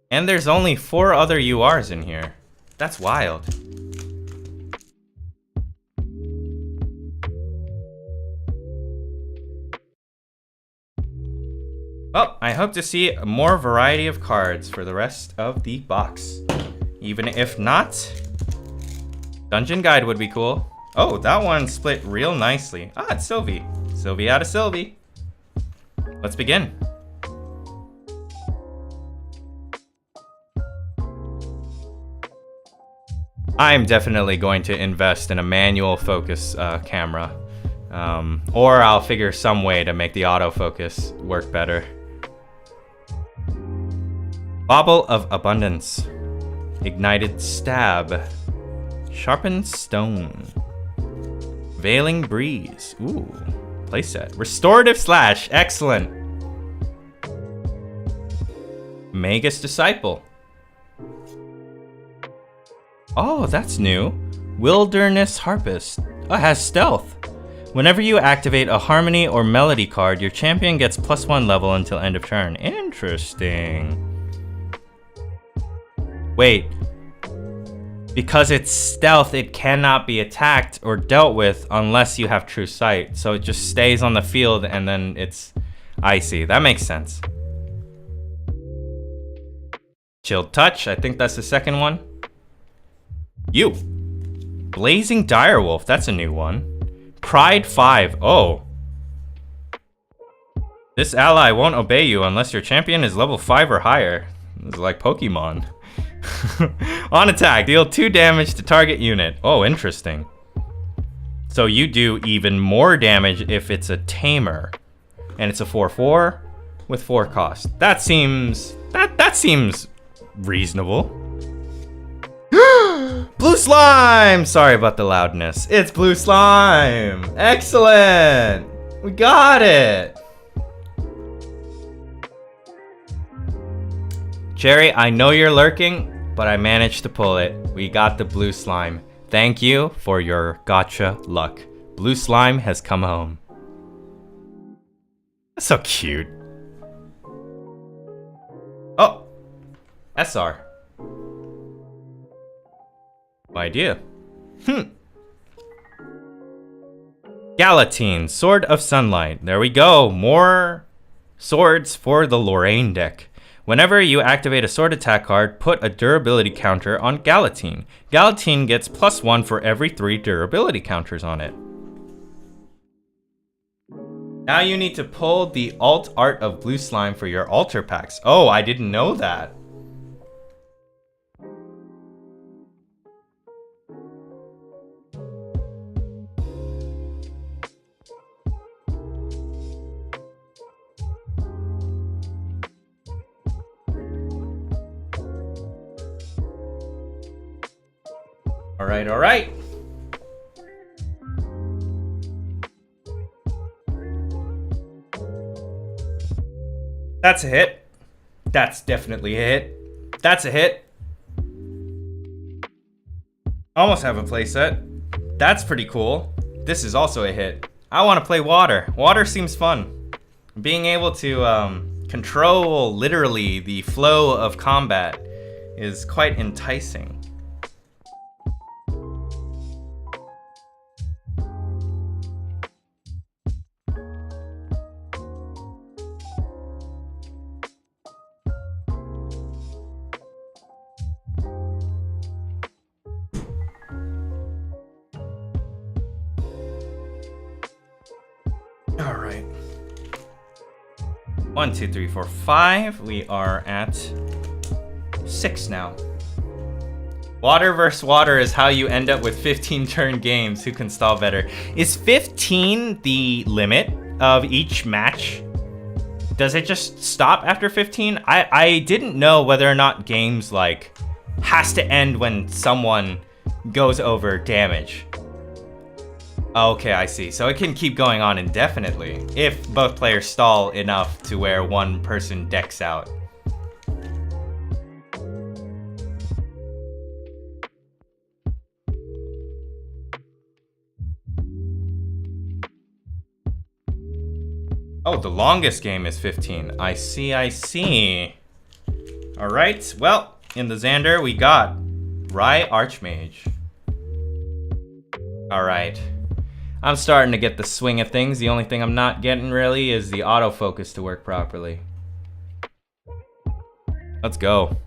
Speaker 1: And there's only 4 other URs in here. That's wild. Well, I hope to see more variety of cards for the rest of the box. Even if not, Dungeon Guide would be cool. Oh, that one split real nicely. Ah, it's Sylvie. Sylvie out of Sylvie. Let's begin. I'm definitely going to invest in a manual focus camera. Or I'll figure some way to make the autofocus work better. Bauble of Abundance. Ignited Stab. Sharpened Stone. Veiling Breeze. Ooh, playset. Restorative Slash. Excellent. Magus Disciple. Oh, that's new. Wilderness Harpist. Oh, it has Stealth. Whenever you activate a Harmony or Melody card, your champion gets +1 level until end of turn. Interesting. Wait. Because it's stealth, it cannot be attacked or dealt with unless you have True Sight. So it just stays on the field and then it's... I see. That makes sense. Chilled Touch. I think that's the second one. You. Blazing Direwolf. That's a new one. Pride 5. Oh. This ally won't obey you unless your champion is level 5 or higher. It's like Pokemon. On attack, deal 2 damage to target unit. Oh, interesting. So you do even more damage if it's a tamer. And it's a 4/4 with 4 cost. That seems reasonable. Blue Slime! Sorry about the loudness. It's Blue Slime! Excellent! We got it! Cherry, I know you're lurking, but I managed to pull it. We got the Blue Slime. Thank you for your gotcha luck. Blue Slime has come home. That's so cute. Oh! SR. No idea. Galatine, Sword of Sunlight. There we go. More swords for the Lorraine deck. Whenever you activate a sword attack card, put a durability counter on Galatine. Galatine gets +1 for every 3 durability counters on it. Now you need to pull the alt art of Blue Slime for your altar packs. Oh, I didn't know that. All right. That's a hit. That's definitely a hit. That's a hit. Almost have a playset. That's pretty cool. This is also a hit. I want to play water. Water seems fun. Being able to control literally the flow of combat is quite enticing. All right. 1, 2, 3, 4, 5. We are at 6 now. Water versus water is how you end up with 15 turn games. Who can stall better? Is 15 the limit of each match? Does it just stop after 15? I didn't know whether or not games like has to end when someone goes over damage. Okay, I see. So it can keep going on indefinitely if both players stall enough to where one person decks out. Oh, the longest game is 15. I see, I see. All right, well, in the Xander, we got Rai Archmage. All right. I'm starting to get the swing of things. The only thing I'm not getting really is the autofocus to work properly. Let's go.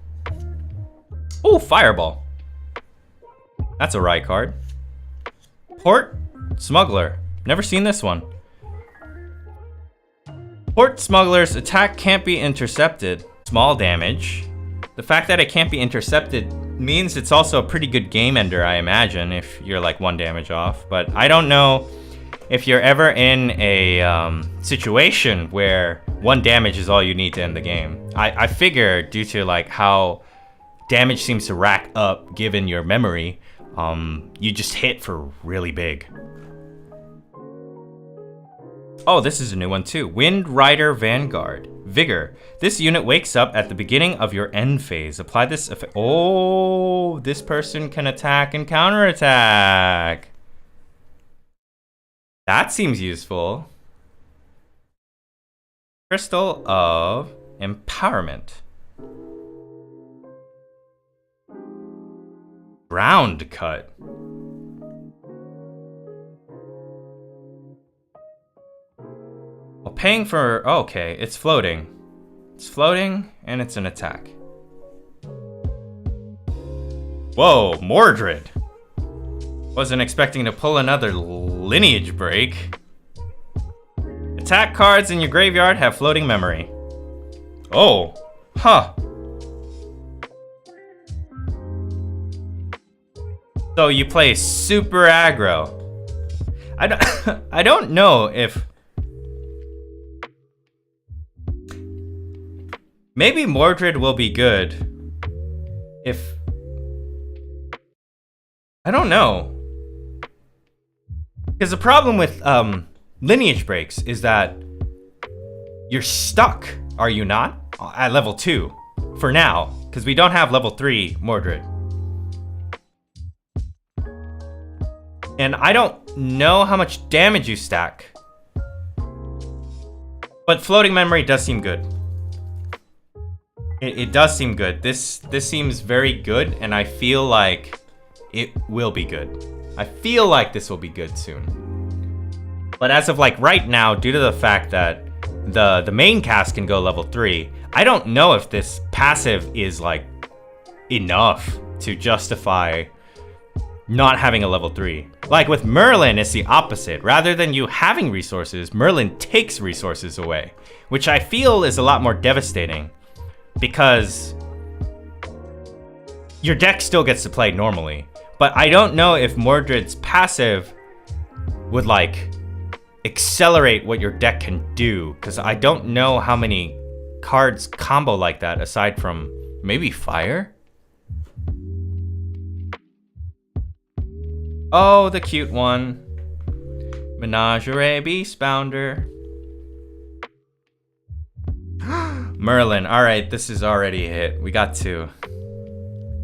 Speaker 1: Oh, Fireball. That's a Rai card. Port Smuggler. Never seen this one. Port Smuggler's attack can't be intercepted. Small damage. The fact that it can't be intercepted means it's also a pretty good game ender, I imagine, if you're like 1 damage off. But I don't know if you're ever in a situation where 1 damage is all you need to end the game. I figure due to like how damage seems to rack up given your memory, you just hit for really big. Oh, this is a new one too. Wind Rider Vanguard. Vigor. This unit wakes up at the beginning of your end phase. Apply this effect. Oh, this person can attack and counterattack. That seems useful. Crystal of Empowerment. Ground Cut. Well, paying for... Oh, okay, it's floating. It's floating, and it's an attack. Whoa, Mordred. Wasn't expecting to pull another lineage break. Attack cards in your graveyard have floating memory. Oh, huh. So you play super aggro. I don't know if... Maybe Mordred will be good if... I don't know. Because the problem with lineage breaks is that you're stuck, are you not? At level 2, for now, because we don't have level 3 Mordred. And I don't know how much damage you stack. But floating memory does seem good. It does seem good. This seems very good, and I feel like it will be good. I feel like this will be good soon. But as of like right now, due to the fact that the main cast can go level 3, I don't know if this passive is like enough to justify not having a level 3. Like with Merlin, it's the opposite. Rather than you having resources, Merlin takes resources away, which I feel is a lot more devastating. Because your deck still gets to play normally. But I don't know if Mordred's passive would like accelerate what your deck can do. Because I don't know how many cards combo like that aside from maybe Fire? Oh, the cute one. Menagerie Beastbounder. Merlin. All right, this is already a hit. We got 2.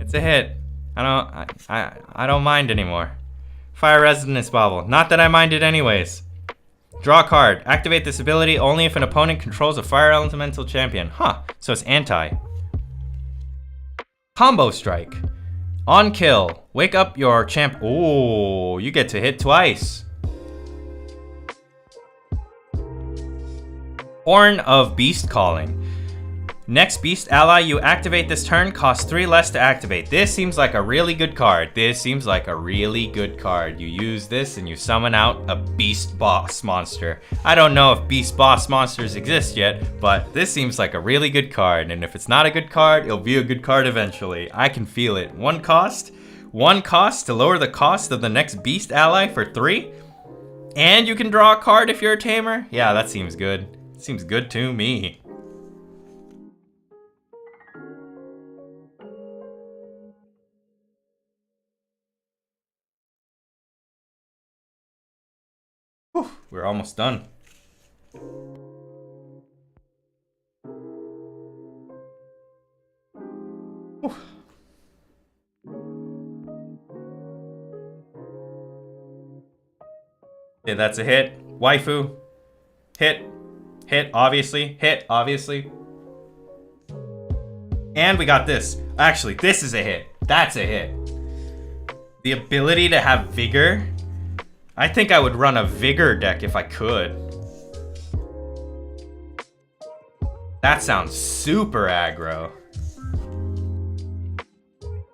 Speaker 1: It's a hit. I don't mind anymore. Fire Resonance Bauble. Not that I mind it anyways. Draw a card. Activate this ability only if an opponent controls a Fire Elemental champion. Huh. So it's anti. Combo Strike. On kill. Wake up your champ. Oh, you get to hit twice. Horn of Beast Calling. Next beast ally you activate this turn costs 3 less to activate. This seems like a really good card. This seems like a really good card. You use this and you summon out a beast boss monster. I don't know if beast boss monsters exist yet, but this seems like a really good card. And if it's not a good card, it'll be a good card eventually. I can feel it. One cost to lower the cost of the next beast ally for 3. And you can draw a card if you're a tamer. Yeah, that seems good. Seems good to me. Whew, we're almost done. Whew. Okay, that's a hit. Waifu. Hit. Hit, obviously. Hit, obviously. And we got this. Actually, this is a hit. That's a hit. The ability to have Vigor. I think I would run a Vigor deck if I could. That sounds super aggro.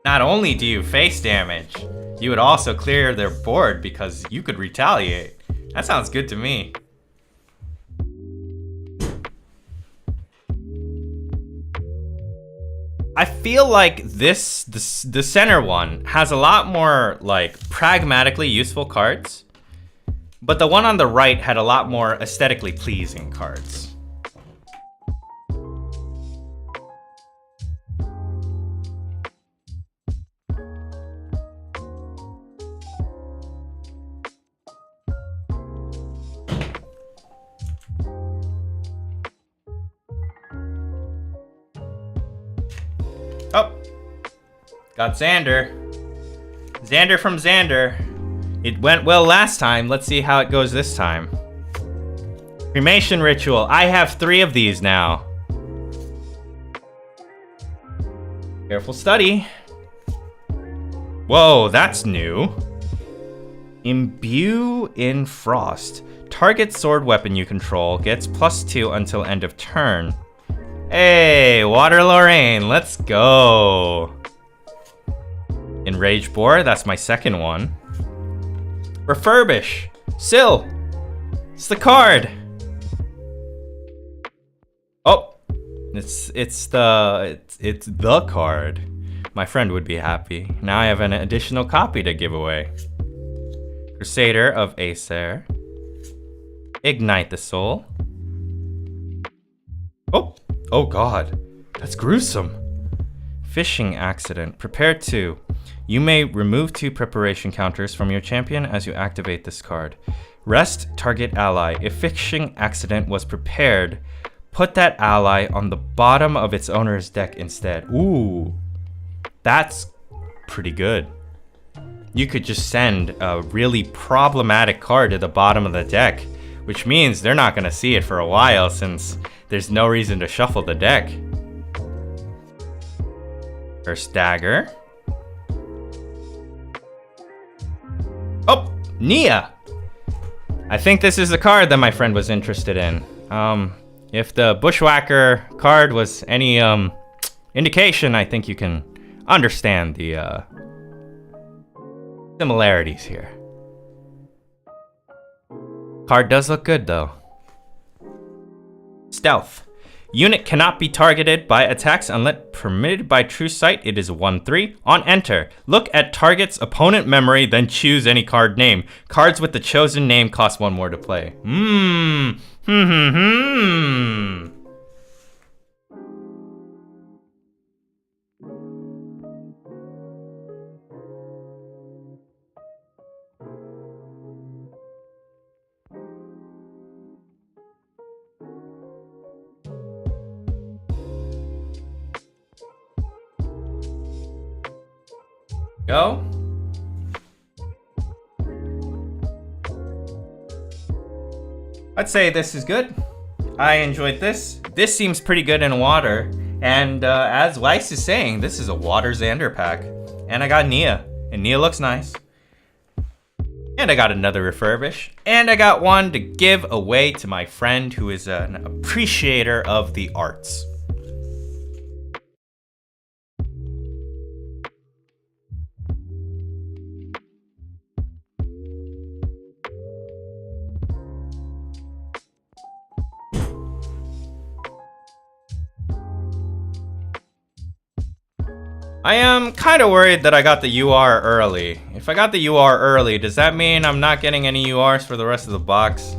Speaker 1: Not only do you face damage, you would also clear their board because you could retaliate. That sounds good to me. I feel like the center one has a lot more like pragmatically useful cards, but the one on the right had a lot more aesthetically pleasing cards. Oh, got Xander. Xander from Xander. It went well last time. Let's see how it goes this time. Cremation ritual. I have 3 of these now. Careful study. Whoa, that's new. Imbue in Frost. Target sword weapon you control gets +2 until end of turn. Hey, Water Lorraine, let's go. Enraged Boar, that's my second one. Refurbish. Sill. It's the card. Oh, it's the card. My friend would be happy. Now I have an additional copy to give away. Crusader of Acer. Ignite the Soul. Oh god, that's gruesome. Fishing accident. Prepare 2. You may remove 2 preparation counters from your champion as you activate this card. Rest target ally. If fishing accident was prepared, put that ally on the bottom of its owner's deck instead. Ooh, that's pretty good. You could just send a really problematic card to the bottom of the deck, which means they're not gonna see it for a while since there's no reason to shuffle the deck. First dagger. Oh, Nia! I think this is the card that my friend was interested in. If the Bushwhacker card was any indication, I think you can understand the similarities here. Card does look good though. Stealth. Unit cannot be targeted by attacks unless permitted by True Sight. It is 1/3. On enter, look at target's opponent memory, then choose any card name. Cards with the chosen name cost 1 more to play. Go. I'd say this is good. I enjoyed this. This seems pretty good in water. And as Weiss is saying, this is a water Xander pack. And I got Nia. And Nia looks nice. And I got another refurbish. And I got one to give away to my friend who is an appreciator of the arts. I am kind of worried that I got the UR early. If I got the UR early, does that mean I'm not getting any URs for the rest of the box?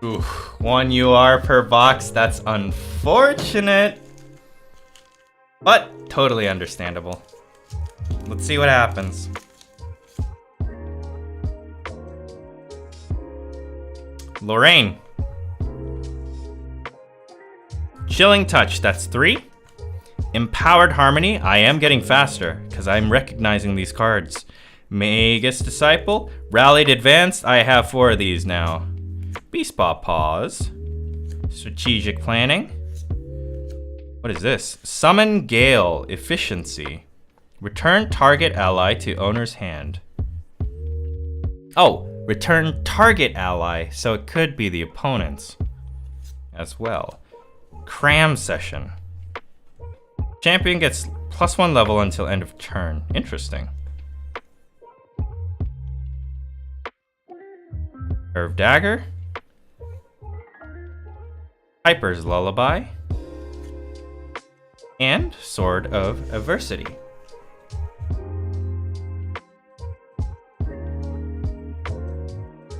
Speaker 1: Ooh, 1 UR per box, that's unfortunate. But totally understandable. Let's see what happens. Lorraine. Chilling Touch, that's 3. Empowered Harmony, I am getting faster because I'm recognizing these cards. Magus Disciple, Rallied Advanced, I have 4 of these now. Beast Paw Pause. Strategic Planning. What is this? Summon Gale, Efficiency. Return target ally to owner's hand. Oh, return target ally, so it could be the opponent's as well. Cram Session. Champion gets +1 level until end of turn. Interesting. Curved Dagger. Piper's Lullaby. And Sword of Adversity.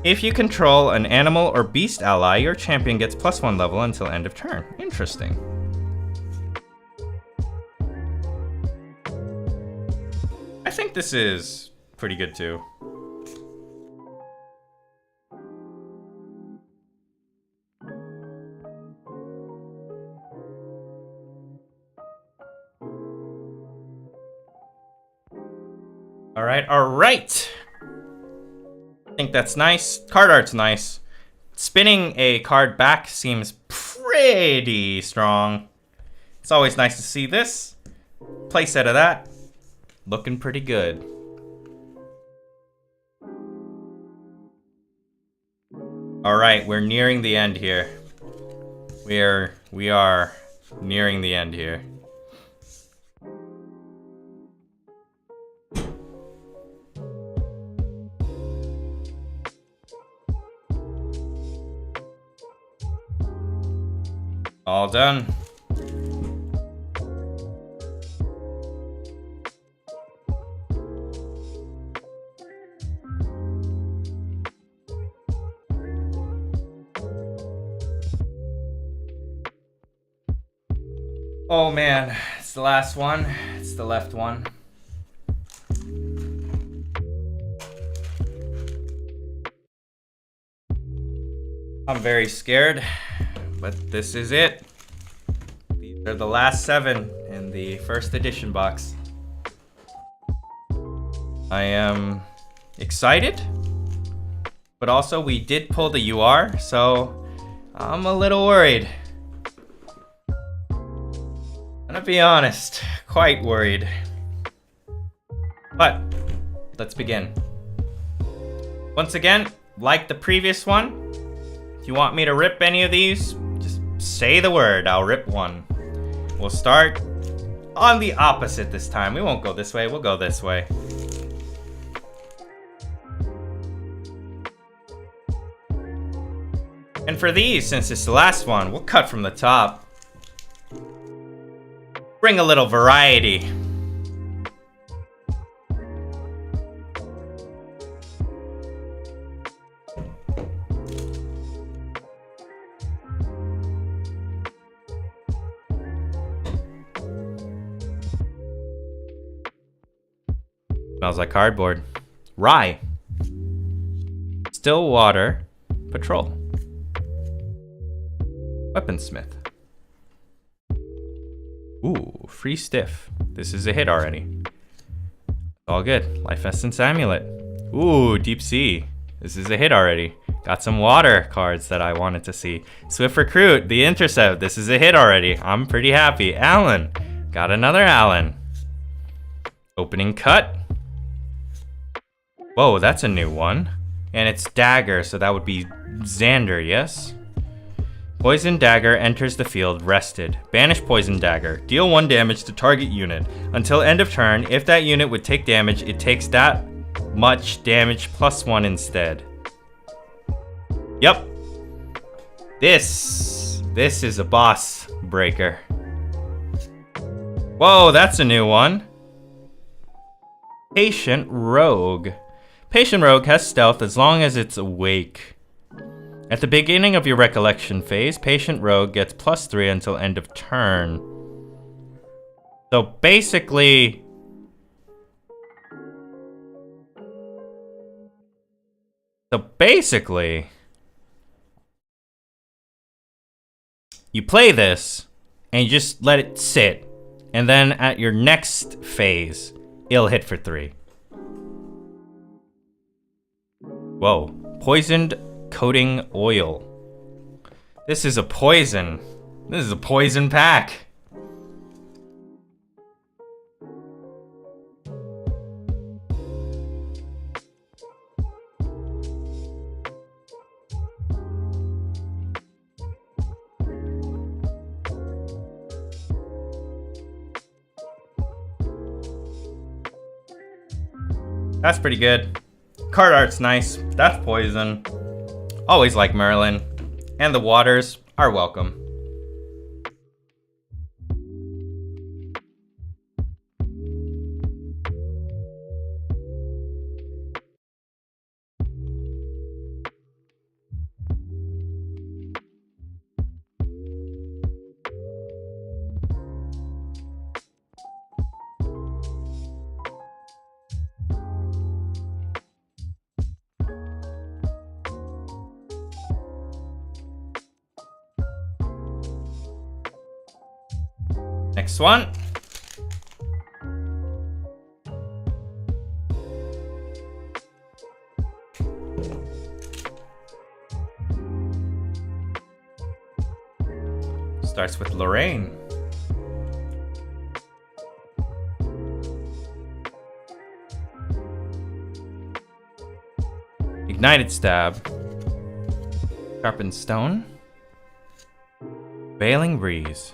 Speaker 1: If you control an animal or beast ally, your champion gets +1 level until end of turn. Interesting. I think this is pretty good too. All right. I think that's nice. Card art's nice. Spinning a card back seems pretty strong. It's always nice to see this. Playset of that. Looking pretty good. All right, we're nearing the end here. We are nearing the end here. All done. Oh man, it's the last one. It's the left one. I'm very scared, but this is it. These are the last 7 in the first edition box. I am excited, but also we did pull the UR, so I'm a little worried. I'm gonna be honest, quite worried. But let's begin. Once again, like the previous one, if you want me to rip any of these, just say the word, I'll rip one. We'll start on the opposite this time. We won't go this way, we'll go this way. And for these, since it's the last one, we'll cut from the top. Bring a little variety. Smells like cardboard. Rye. Still Water Patrol. Weaponsmith. Ooh, free stiff. This is a hit already. All good. Life Essence Amulet. Ooh, Deep Sea. This is a hit already. Got some water cards that I wanted to see. Swift Recruit, the Intercept. This is a hit already. I'm pretty happy. Alan. Got another Alan. Opening Cut. Whoa, that's a new one. And it's Dagger, so that would be Xander, yes? Poison Dagger enters the field rested. Banish Poison Dagger. Deal 1 damage to target unit. Until end of turn, if that unit would take damage, it takes that much damage +1 instead. Yep. This is a boss breaker. Whoa, that's a new one. Patient Rogue. Patient Rogue has stealth as long as it's awake. At the beginning of your recollection phase, Patient Rogue gets +3 until end of turn. So basically... you play this, and you just let it sit. And then at your next phase, it'll hit for 3. Whoa. Poisoned Coating Oil. This is a poison. This is a poison pack. That's pretty good. Card art's nice. That's poison. Always like Merlin. And the waters are welcome. Next one. Starts with Lorraine. Ignited Stab. Sharpened Stone. Veiling Breeze.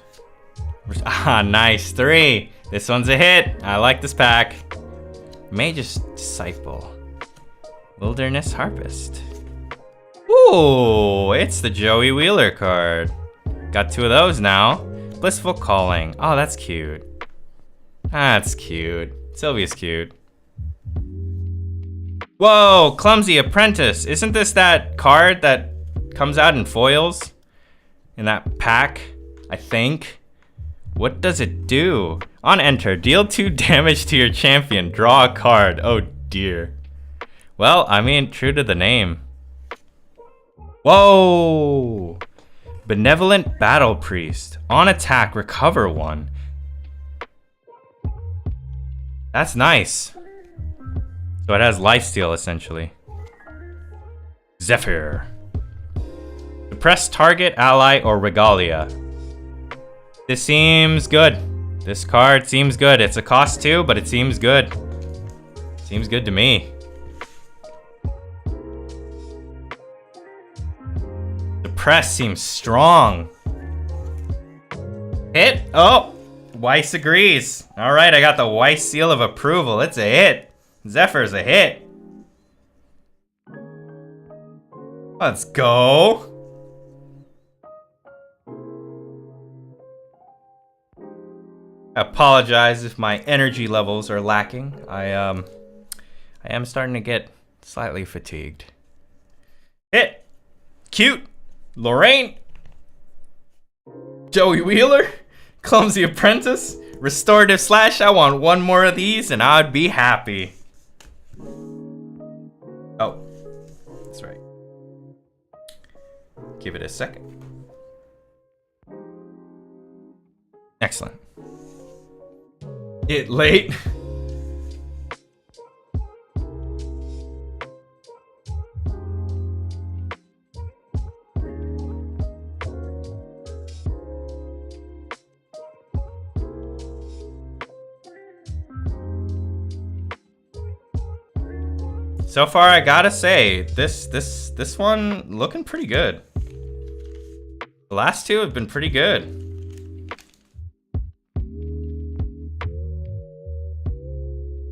Speaker 1: Ah, nice. 3. This one's a hit. I like this pack. Mage's Disciple. Wilderness Harpist. Ooh, it's the Joey Wheeler card. Got 2 of those now. Blissful Calling. Oh, that's cute. That's cute. Sylvia's cute. Whoa, Clumsy Apprentice. Isn't this that card that comes out in foils? In that pack, I think. What does it do? On enter, deal 2 damage to your champion. Draw a card. Oh dear. Well, I mean, true to the name. Whoa! Benevolent Battle Priest. On attack, recover 1. That's nice. So it has lifesteal, essentially. Zephyr. Suppress target, ally, or regalia. This seems good. This card seems good. It's a cost 2, but it seems good. Seems good to me. Suppress seems strong. Hit? Oh! Weiss agrees. Alright, I got the Weiss seal of approval. It's a hit. Zephyr's a hit. Let's go. I apologize if my energy levels are lacking. I am starting to get slightly fatigued. Hit. Cute. Lorraine. Joey Wheeler. Clumsy Apprentice. Restorative Slash. I want 1 more of these and I'd be happy. Oh, that's right. Give it a second. Excellent. It late. So far, I gotta say, this one looking pretty good. The last two have been pretty good.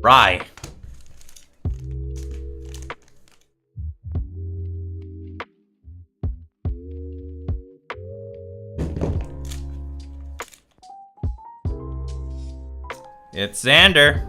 Speaker 1: Rye. It's Xander.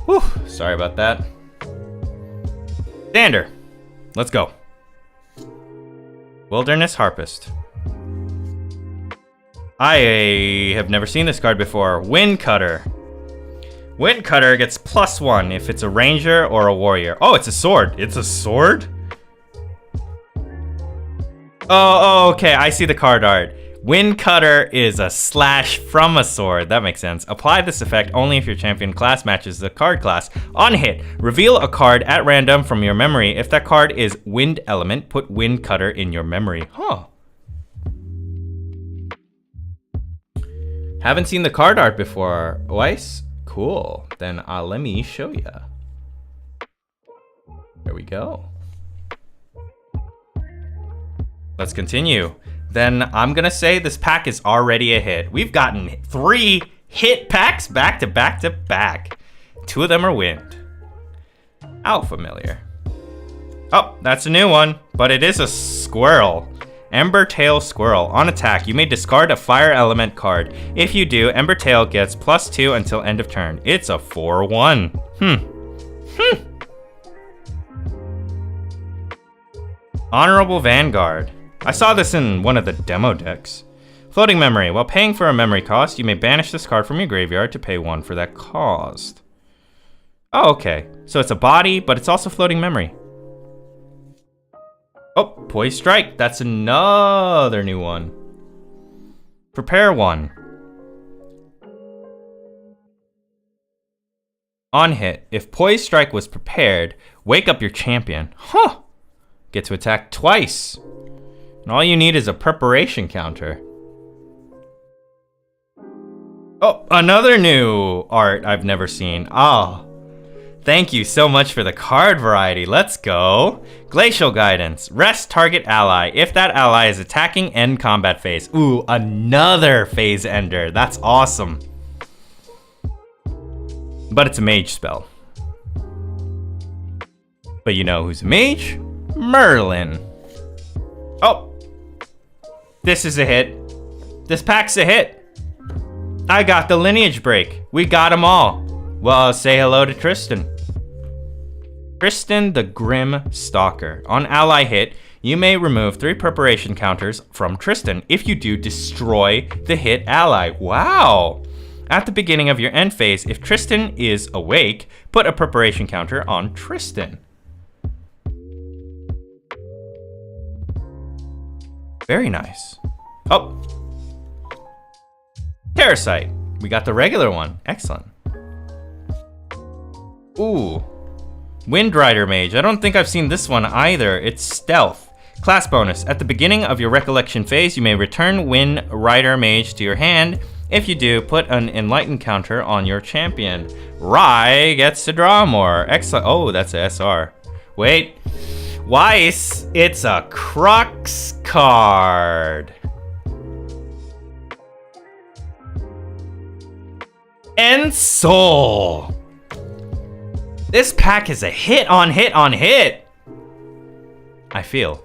Speaker 1: Whew, sorry about that. Xander, let's go. Wilderness Harpist. I have never seen this card before. Wind Cutter. Wind Cutter gets +1 if it's a ranger or a warrior. Oh, it's a sword. It's a sword? Oh, okay, I see the card art. Wind Cutter is a slash from a sword. That makes sense. Apply this effect only if your champion class matches the card class. On hit, reveal a card at random from your memory. If that card is wind element, put Wind Cutter in your memory. Huh. Haven't seen the card art before. Weiss? Cool. Then let me show ya. There we go. Let's continue. Then I'm gonna say this pack is already a hit. We've gotten 3 hit packs back to back to back. 2 of them are wind. How familiar. Oh, that's a new one, but it is a squirrel. Ember Tail Squirrel. On attack, you may discard a fire element card. If you do, Ember Tail gets +2 until end of turn. It's a 4/1. Honorable Vanguard. I saw this in one of the demo decks. Floating Memory. While paying for a memory cost, you may banish this card from your graveyard to pay 1 for that cost. Oh, okay. So it's a body, but it's also floating memory. Oh, Poise Strike. That's another new one. Prepare 1. On hit, if Poise Strike was prepared, wake up your champion. Huh! Get to attack twice. And all you need is a preparation counter. Oh, another new art I've never seen. Oh, thank you so much for the card variety. Let's go. Glacial Guidance. Rest target ally. If that ally is attacking, end combat phase. Ooh, another phase ender. That's awesome. But it's a mage spell. But you know who's a mage? Merlin. Oh. This is a hit. This pack's a hit. I got the lineage break. We got them all. Well, say hello to Tristan. Tristan the Grim Stalker. On ally hit, you may remove 3 preparation counters from Tristan. If you do, destroy the hit ally. Wow. At the beginning of your end phase, if Tristan is awake, put a preparation counter on Tristan. Very nice. Oh. Parasite. We got the regular one. Excellent. Ooh. Wind Rider Mage. I don't think I've seen this one either. It's Stealth. Class bonus. At the beginning of your recollection phase, you may return Wind Rider Mage to your hand. If you do, put an Enlighten counter on your champion. Rye gets to draw more. Excellent. Oh, that's a SR. Wait. Weiss, it's a Crux card. And Soul. This pack is a hit on hit on hit. I feel.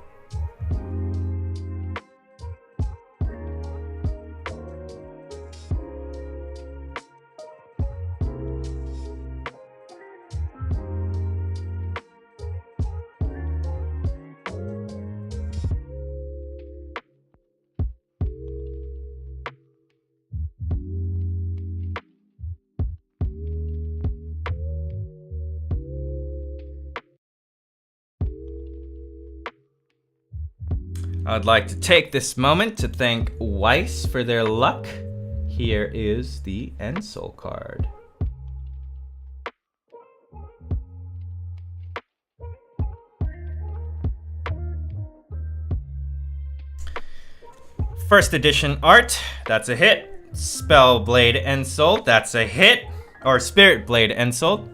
Speaker 1: I'd like to take this moment to thank Weiss for their luck. Here is the End Soul card. First edition art, that's a hit. Spellblade End Soul, that's a hit. Or Spirit Blade End Soul,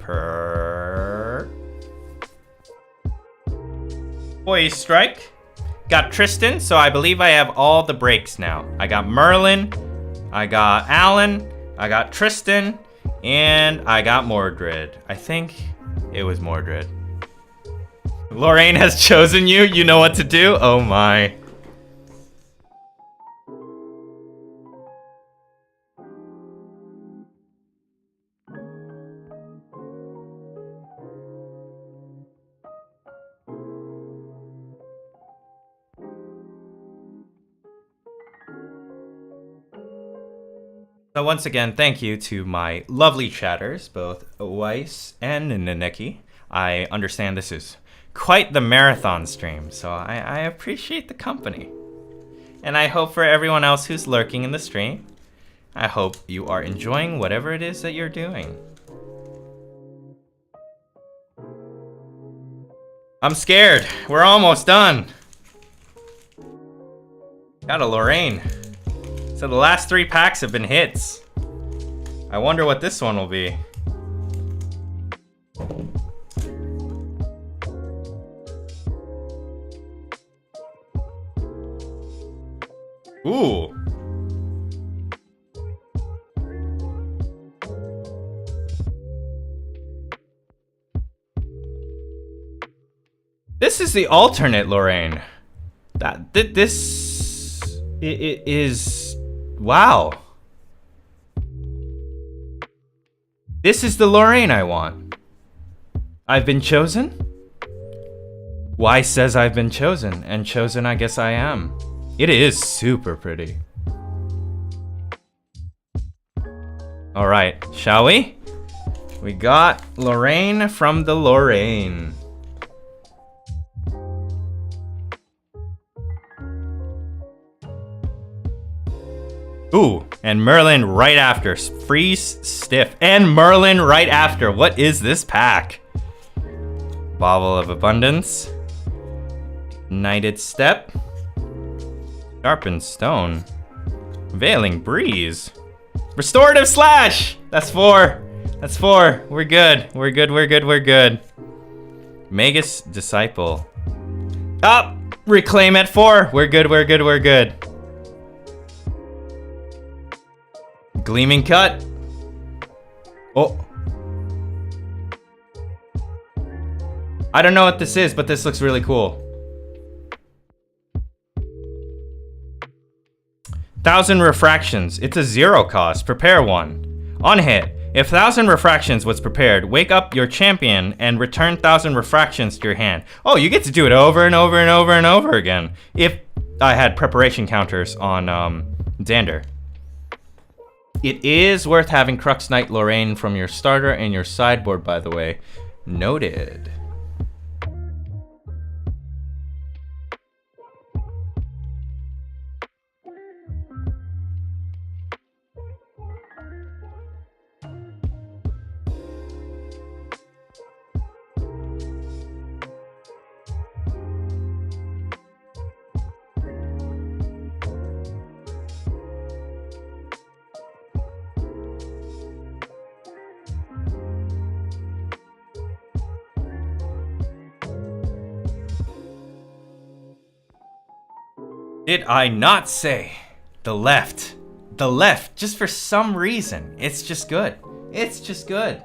Speaker 1: Poise Strike. Got Tristan, so I believe I have all the breaks now. I got Merlin, I got Alan, I got Tristan, and I got Mordred. I think it was Mordred. Lorraine has chosen you, you know what to do? Oh my. So once again, thank you to my lovely chatters, both Weiss and Naneki. I understand this is quite the marathon stream, so I appreciate the company. And I hope for everyone else who's lurking in the stream, I hope you are enjoying whatever it is that you're doing. I'm scared. We're almost done. Got a Lorraine. So the last 3 packs have been hits. I wonder what this one will be. Ooh. This is the alternate Lorraine. This is wow. This is the Lorraine I want. I've been chosen? Why says I've been chosen, and chosen I guess I am. It is super pretty. All right, shall we? We got Lorraine from the Lorraine. Ooh, and Merlin right after. Freeze Stiff. And Merlin right after. What is this pack? Bauble of Abundance. Ignited Step. Sharpened Stone. Veiling Breeze. Restorative Slash! That's 4. That's 4. We're good. We're good, we're good, we're good. Magus Disciple. Up! Reclaim at 4. We're good, we're good, we're good. Gleaming Cut. Oh. I don't know what this is, but this looks really cool. 1,000 Refractions. It's a 0 cost. Prepare 1. On hit, if 1,000 Refractions was prepared, wake up your champion and return 1,000 Refractions to your hand. Oh, you get to do it over and over and over and over again. If I had preparation counters on Xander. It is worth having Crux Knight Lorraine from your starter and your sideboard, by the way. Noted. Did I not say the left? The left, just for some reason. It's just good. It's just good.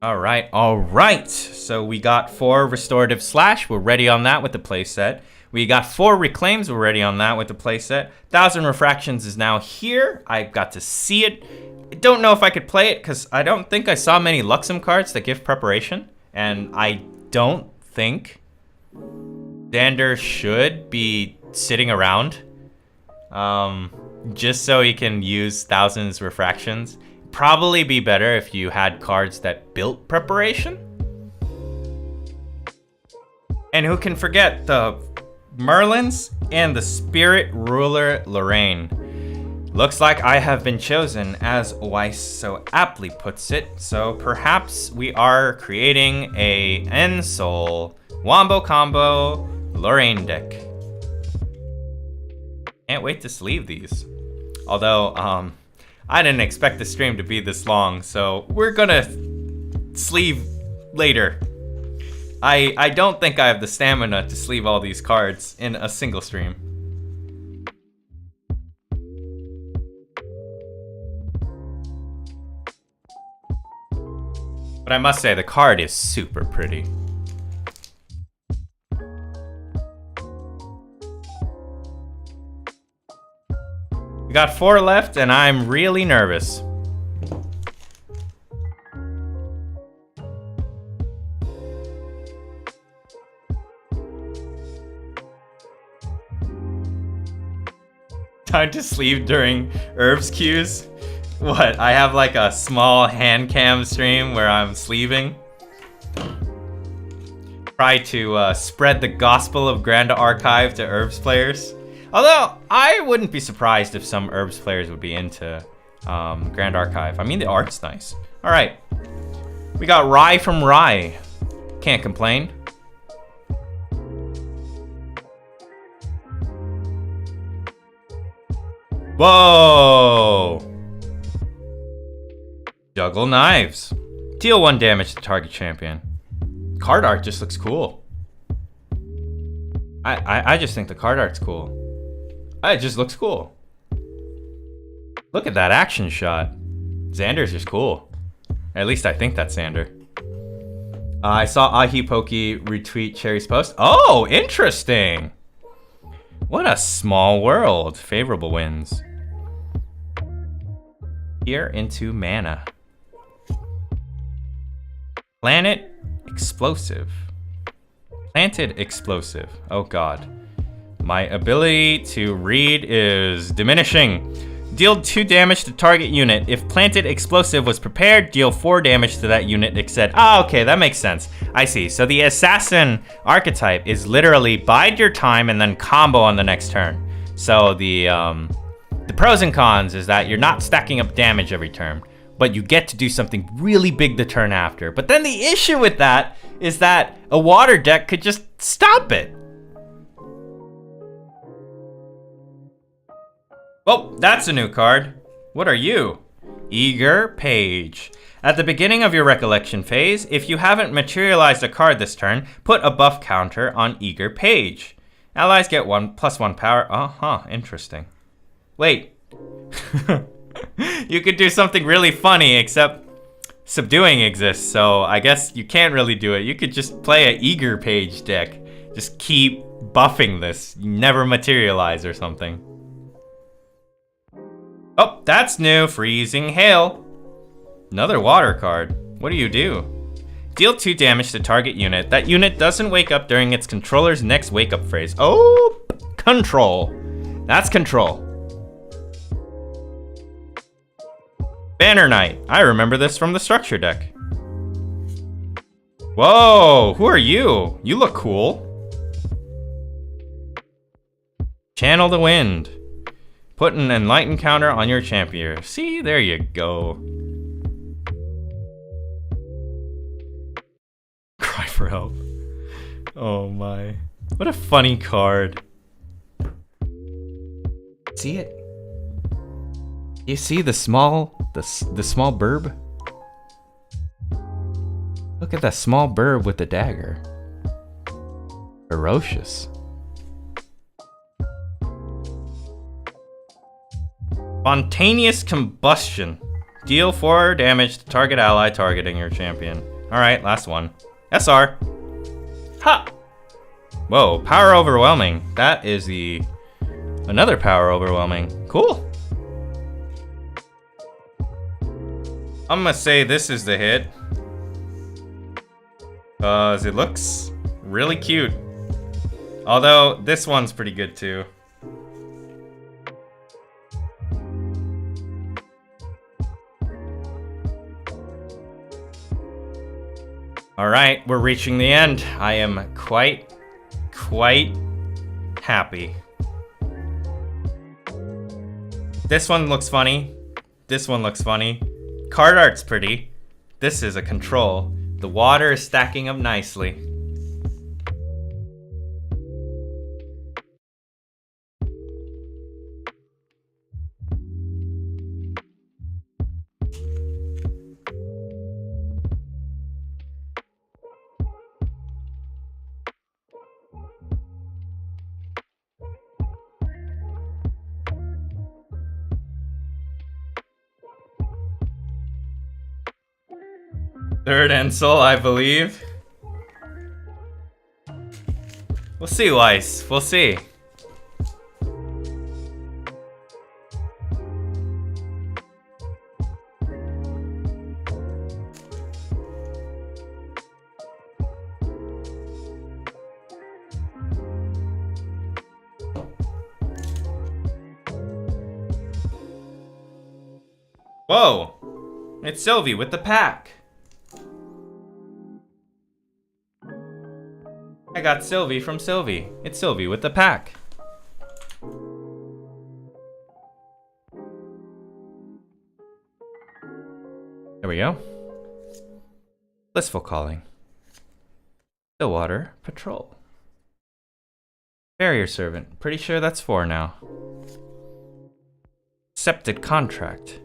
Speaker 1: All right. So we got 4 Restorative Slash. We're ready on that with the playset. We got 4 Reclaims. We're ready on that with the playset. 1,000 Refractions is now here. I got to see it. I don't know if I could play it because I don't think I saw many Luxem cards that give preparation. And I don't think Xander should be sitting around just so he can use 1,000 Refractions. Probably be better if you had cards that built preparation. And who can forget the Merlins and the Spirit Ruler Lorraine. Looks like I have been chosen, as Weiss so aptly puts it, so perhaps we are creating a N-Soul Wombo Combo Lorraine deck. Can't wait to sleeve these. Although, I didn't expect the stream to be this long, so we're gonna sleeve later. I don't think I have the stamina to sleeve all these cards in a single stream. But I must say, the card is super pretty. We got 4 left, and I'm really nervous. Time to sleeve during herbs queues? What, I have like a small hand cam stream where I'm sleeving? Try to spread the gospel of Grand Archive to herbs players. Although, I wouldn't be surprised if some herbs players would be into Grand Archive. I mean, the art's nice. All right, we got Rye from Rye. Can't complain. Whoa! Juggle knives. Deal 1 damage to target champion. Card art just looks cool. I just think the card art's cool. It just looks cool. Look at that action shot. Xander's just cool. At least I think that's Xander. I saw Ahi Pokey retweet Cherry's post. Oh, interesting. What a small world. Favorable wins. Here into mana. Planet Explosive. Planted Explosive. Oh god. My ability to read is diminishing. Deal 2 damage to target unit. If Planted Explosive was prepared, deal 4 damage to that unit except. Ah, okay, that makes sense. I see. So the assassin archetype is literally bide your time and then combo on the next turn. So the pros and cons is that you're not stacking up damage every turn, but you get to do something really big the turn after. But then the issue with that is that a water deck could just stop it. Oh, that's a new card. What are you? Eager Page. At the beginning of your recollection phase, if you haven't materialized a card this turn, put a buff counter on Eager Page. Allies get 1+1 power. Interesting. Wait. You could do something really funny, except subduing exists, so I guess you can't really do it. You could just play an Eager Page deck. Just keep buffing this. Never materialize or something. Oh, that's new. Freezing Hail. Another water card. What do you do? Deal 2 damage to target unit. That unit doesn't wake up during its controller's next wake up phrase. Oh, control. That's control. Banner Knight. I remember this from the structure deck. Whoa, who are you? You look cool. Channel the Wind. Put an Enlighten counter on your champion. See, there you go. Cry for help. Oh my. What a funny card. See it? You see the small burb? Look at that small burb with the dagger. Ferocious. Spontaneous Combustion. Deal 4 damage to target ally targeting your champion. Alright, last one. SR. Ha! Whoa, Power Overwhelming. That is another Power Overwhelming. Cool. I'm gonna say this is the hit. Cause it looks really cute. Although, this one's pretty good too. Alright, we're reaching the end. I am quite quite happy. This one looks funny. This one looks funny. Card art's pretty. This is a control. The water is stacking up nicely. Third Ensel, I believe. We'll see, Weiss. We'll see. Whoa! It's Sylvie with the pack. I got Sylvie from Sylvie. It's Sylvie with the pack. There we go. Blissful Calling. Stillwater Patrol. Barrier Servant. Pretty sure that's 4 now. Accepted Contract.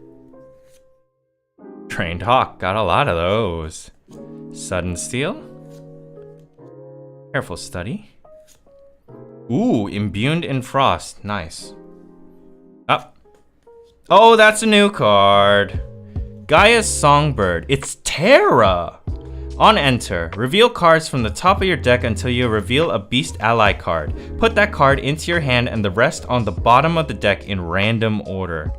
Speaker 1: Trained Hawk. Got a lot of those. Sudden Steel. Careful Study. Ooh, Imbued in Frost. Nice. Up. Oh, that's a new card. Gaia's Songbird. It's Terra. On enter, reveal cards from the top of your deck until you reveal a Beast Ally card. Put that card into your hand and the rest on the bottom of the deck in random order.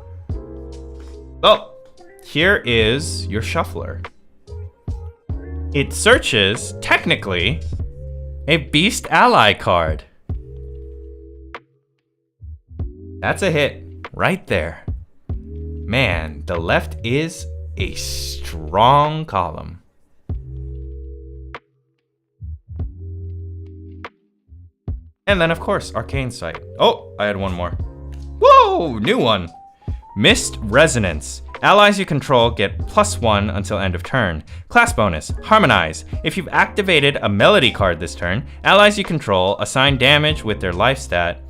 Speaker 1: Oh, here is your shuffler. It searches, technically, a Beast Ally card. That's a hit right there. Man, the left is a strong column. And then, of course, Arcane Sight. Oh, I had one more. Whoa, new one. Mist Resonance. Allies you control get +1 until end of turn. Class bonus, Harmonize. If you've activated a melody card this turn, allies you control assign damage with their life stat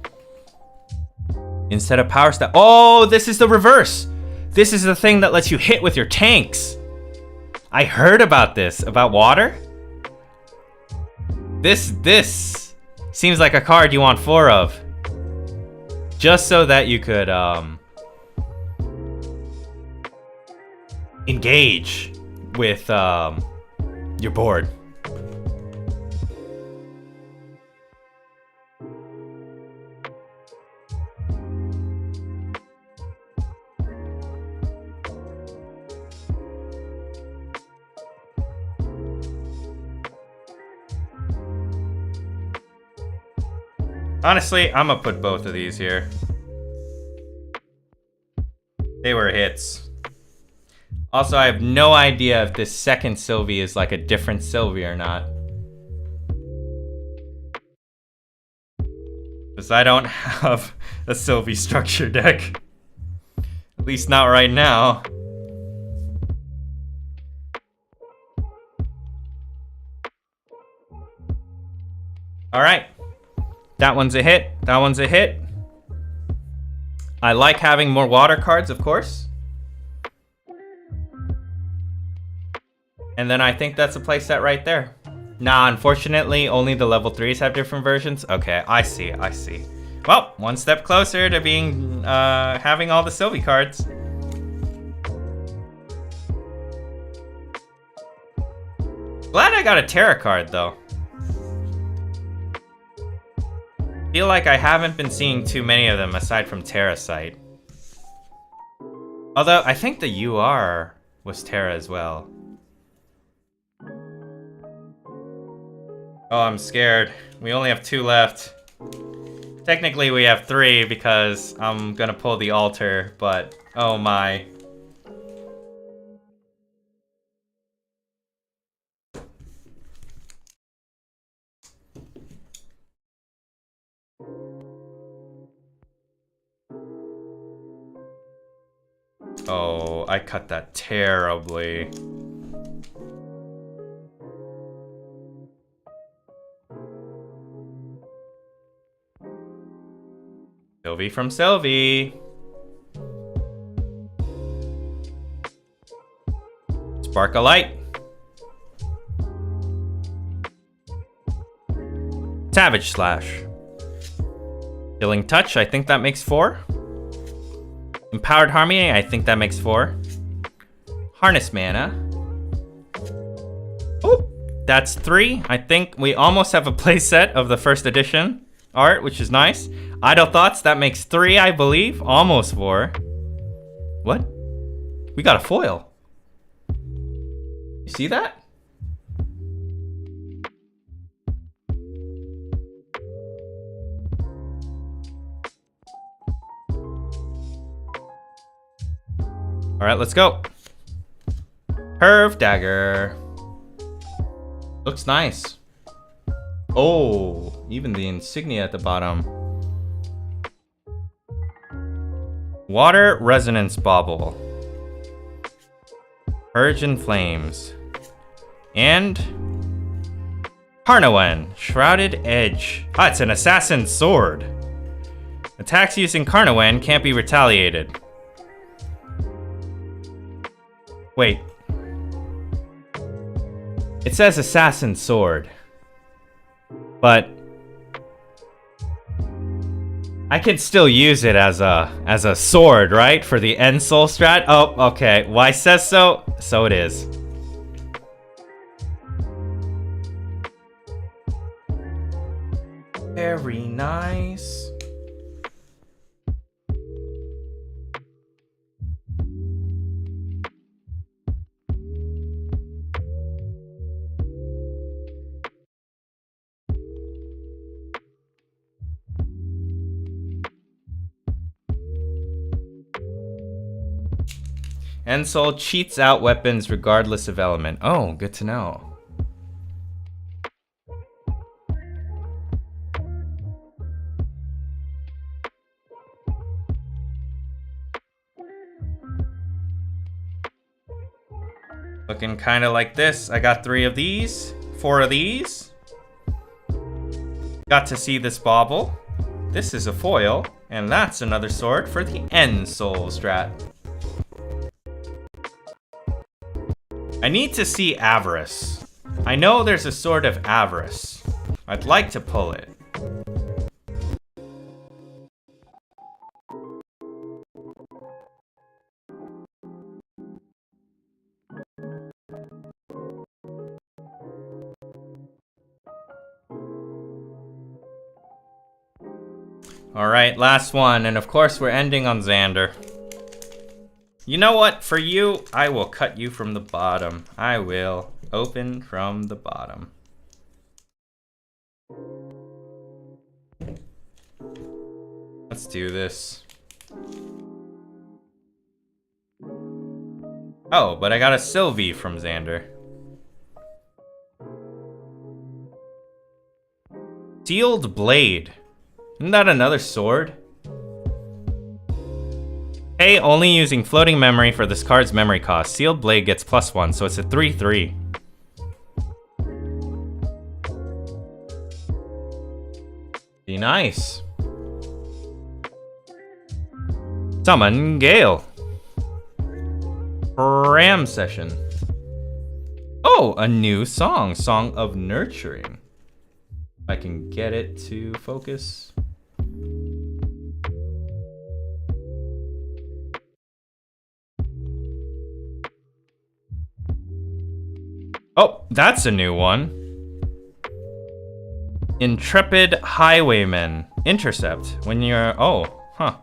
Speaker 1: instead of power stat. Oh, this is the reverse. This is the thing that lets you hit with your tanks. I heard about this, about water. This seems like a card you want 4 of. Just so that you could engage with your board. Honestly, I'm gonna put both of these here. They were hits. Also, I have no idea if this second Sylvie is like a different Sylvie or not. Because I don't have a Sylvie structure deck. At least not right now. Alright. That one's a hit. That one's a hit. I like having more water cards, of course. And then I think that's a playset right there. Nah, unfortunately, only the level 3s have different versions. Okay, I see, I see. Well, one step closer to being, having all the Sylvie cards. Glad I got a Terra card, though. Feel like I haven't been seeing too many of them aside from Terra Sight. Although, I think the UR was Terra as well. Oh, I'm scared. We only have 2 left. Technically, we have 3 because I'm gonna pull the altar, but oh my. Oh, I cut that terribly. Sylvie from Sylvie. Spark a light. Savage Slash. Healing Touch, I think that makes 4. Empowered Harmony, I think that makes 4. Harness Mana. Oh, that's 3. I think we almost have a playset of the first edition art, which is nice. Idle Thoughts, that makes 3, I believe. Almost 4. What? We got a foil. You see that? All right, let's go. Curve Dagger. Looks nice. Oh, even the insignia at the bottom. Water Resonance Bauble. Purge and Flames. And Carnowen, Shrouded Edge. Ah, it's an assassin's sword. Attacks using Carnowen can't be retaliated. Wait. It says assassin's sword. But I can still use it as a sword, right? For the end soul strat. Oh, okay. Why says so? So it is. Very nice. End soul cheats out weapons regardless of element. Oh, good to know. Looking kind of like this. I got 3 of these, 4 of these. Got to see this bauble. This is a foil, and that's another sword for the end soul strat. I need to see Avarice. I know there's a Sword of Avarice. I'd like to pull it. Alright, last one, and of course we're ending on Xander. You know what? For you, I will cut you from the bottom. I will open from the bottom. Let's do this. Oh, but I got a Sylvie from Xander. Sealed Blade. Isn't that another sword? Hey, only using floating memory for this card's memory cost. Sealed Blade gets +1, so it's a 3/3. Be nice. Summon Gale. Ram Session. Oh, a new song. Song of Nurturing. I can get it to focus. Oh, that's a new one. Intrepid Highwayman. Intercept. When you're... Oh, huh.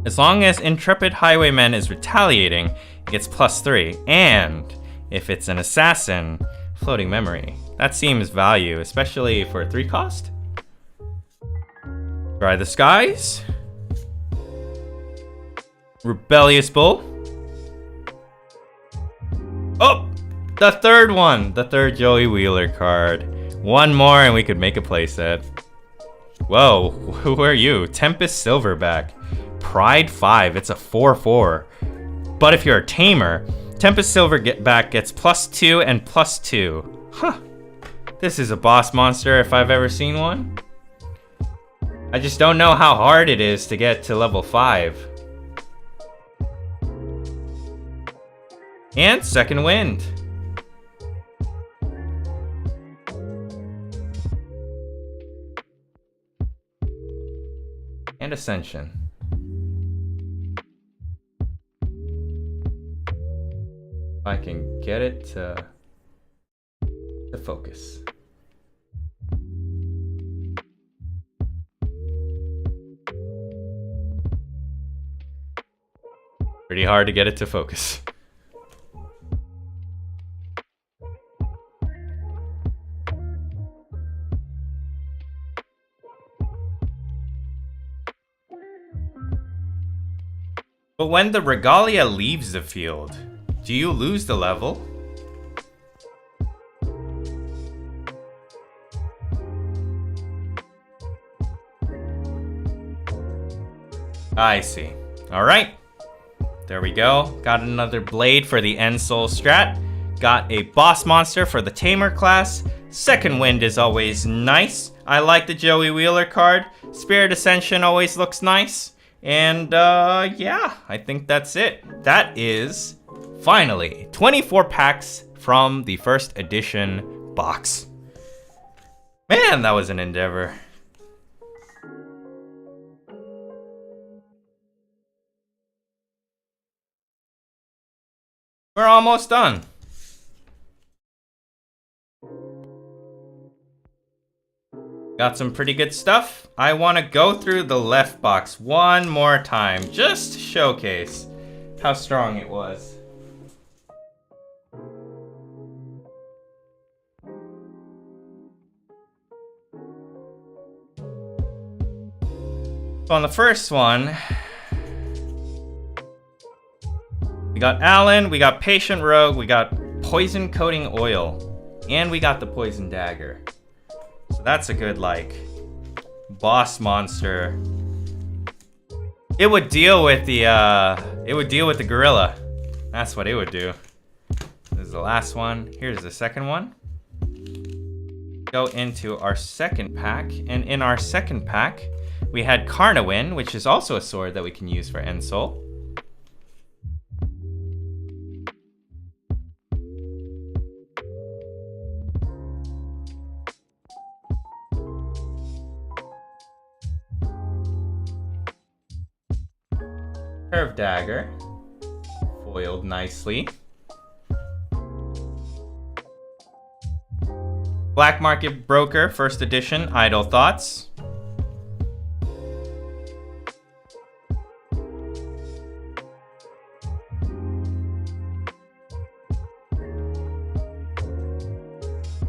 Speaker 1: As long as Intrepid Highwayman is retaliating, it gets +3. And if it's an assassin, floating memory. That seems value, especially for a 3 cost. Try the Skies. Rebellious Bull. Oh! The third one! The third Joey Wheeler card. One more and we could make a playset. Whoa, who are you? Tempest Silverback. Pride 5, it's a 4/4. But if you're a tamer, Tempest Silverback gets +2 and +2. Huh. This is a boss monster if I've ever seen one. I just don't know how hard it is to get to level 5. And second wind. And ascension. If I can get it to focus. Pretty hard to get it to focus. But when the Regalia leaves the field, do you lose the level? I see. Alright. There we go. Got another blade for the End Soul strat. Got a boss monster for the Tamer class. Second wind is always nice. I like the Joey Wheeler card. Spirit Ascension always looks nice. And yeah, I think that's it. That is finally 24 packs from the first edition box. Man, that was an endeavor. We're almost done. Got some pretty good stuff. I want to go through the left box one more time, just to showcase how strong it was. So on the first one, we got Alan, we got Patient Rogue, we got Poison Coating Oil, and we got the Poison Dagger. So that's a good, like, boss monster. It would deal with the gorilla. That's what it would do. This is the last one. Here's the second one. Go into our second pack, and in our second pack, we had Carnawin, which is also a sword that we can use for End Soul. Curved Dagger, foiled nicely. Black Market Broker, first edition, Idle Thoughts.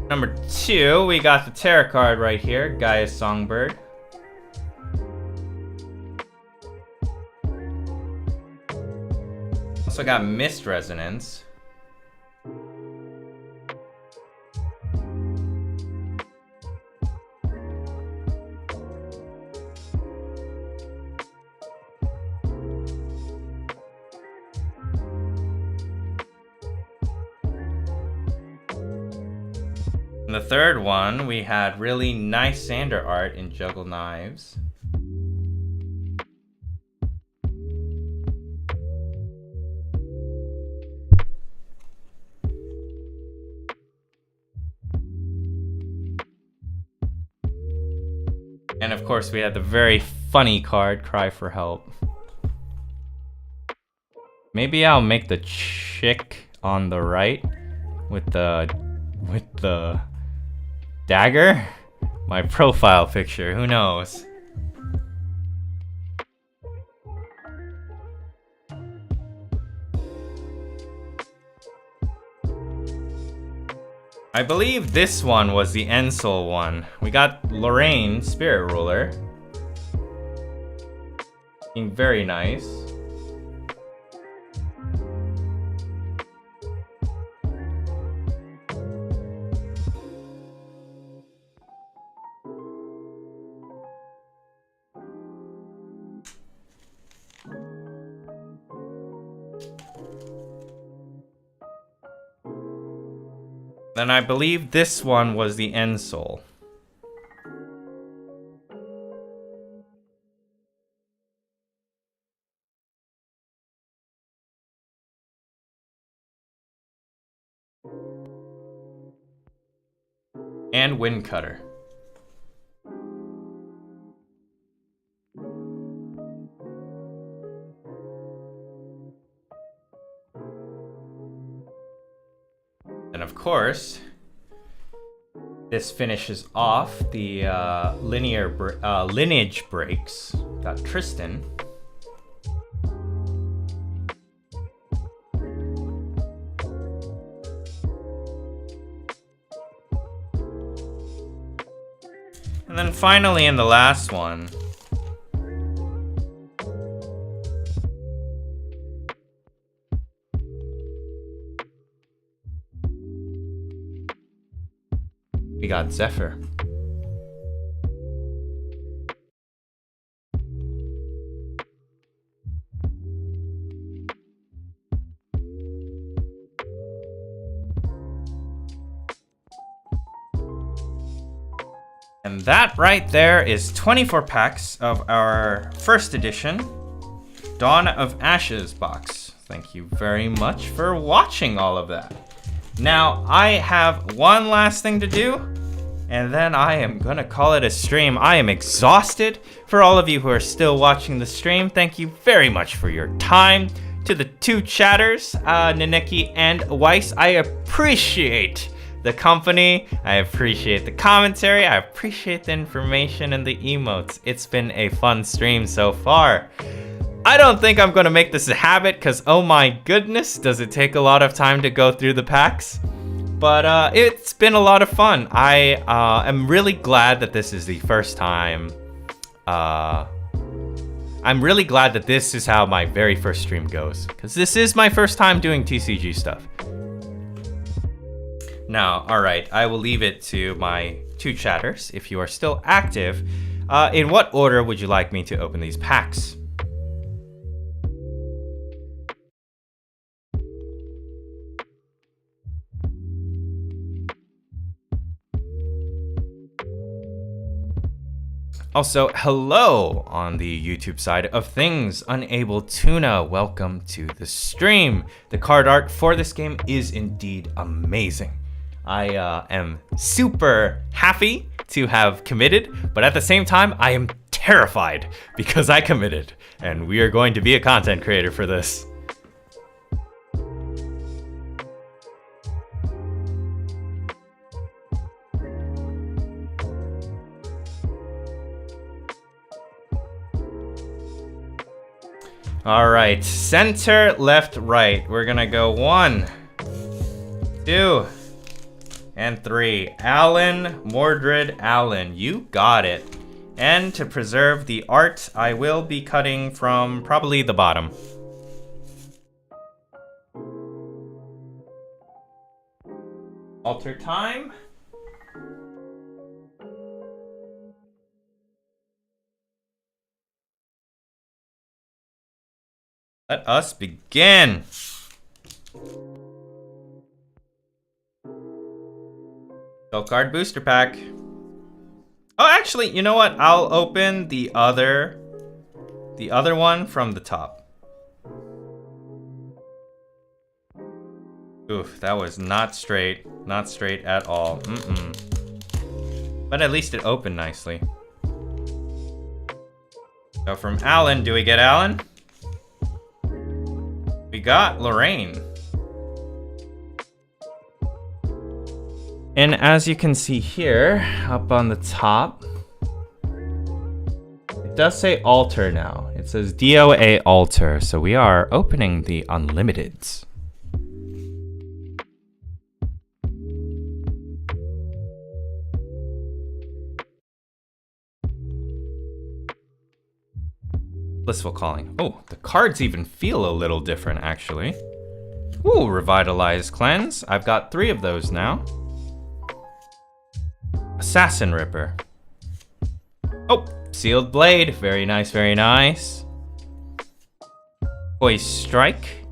Speaker 1: Number 2, we got the tarot card right here, Gaia's Songbird. Also got Mist Resonance. In the third one, we had really nice Sander art in Juggle Knives. And of course, we had the very funny card, Cry for Help. Maybe I'll make the chick on the right with the dagger my profile picture. Who knows? I believe this one was the End Soul one. We got Lorraine, Spirit Ruler. Looking very nice. Then I believe this one was the end soul. And Wind Cutter. And of course, this finishes off the lineage breaks. Got Tristan. And then finally in the last one, we got Zephyr. And that right there is 24 packs of our first edition Dawn of Ashes box. Thank you very much for watching all of that. Now, I have one last thing to do, and then I am gonna call it a stream. I am exhausted. For all of you who are still watching the stream, thank you very much for your time. To the two chatters, Naneki and Weiss, I appreciate the company, I appreciate the commentary, I appreciate the information and the emotes. It's been a fun stream so far. I don't think I'm gonna make this a habit, because oh my goodness, does it take a lot of time to go through the packs. But it's been a lot of fun. I am really glad that this is the first time. I'm really glad that this is how my very first stream goes, because this is my first time doing TCG stuff. Now, alright, I will leave it to my two chatters, if you are still active. In what order would you like me to open these packs? Also, hello on the YouTube side of things. Unable Tuna, welcome to the stream. The card art for this game is indeed amazing. I am super happy to have committed, but at the same time, I am terrified because I committed, and we are going to be a content creator for this. All right, center, left, right. We're gonna go 1, 2, and 3. Alan, Mordred, Alan, you got it. And to preserve the art, I will be cutting from probably the bottom. Alter time. Let us begin. Soul Card Booster Pack. Oh, actually, you know what? I'll open the other one from the top. Oof, that was not straight at all. But at least it opened nicely. So from Alan, do we get Alan? We got Lorraine. And as you can see here, up on the top, it does say Alter now. It says DOA Alter, so we are opening the Unlimiteds. Blissful Calling. Oh, the cards even feel a little different, actually. Ooh, Revitalize Cleanse. I've got 3 of those now. Assassin Ripper. Oh, Sealed Blade. Very nice, very nice. Poise Strike.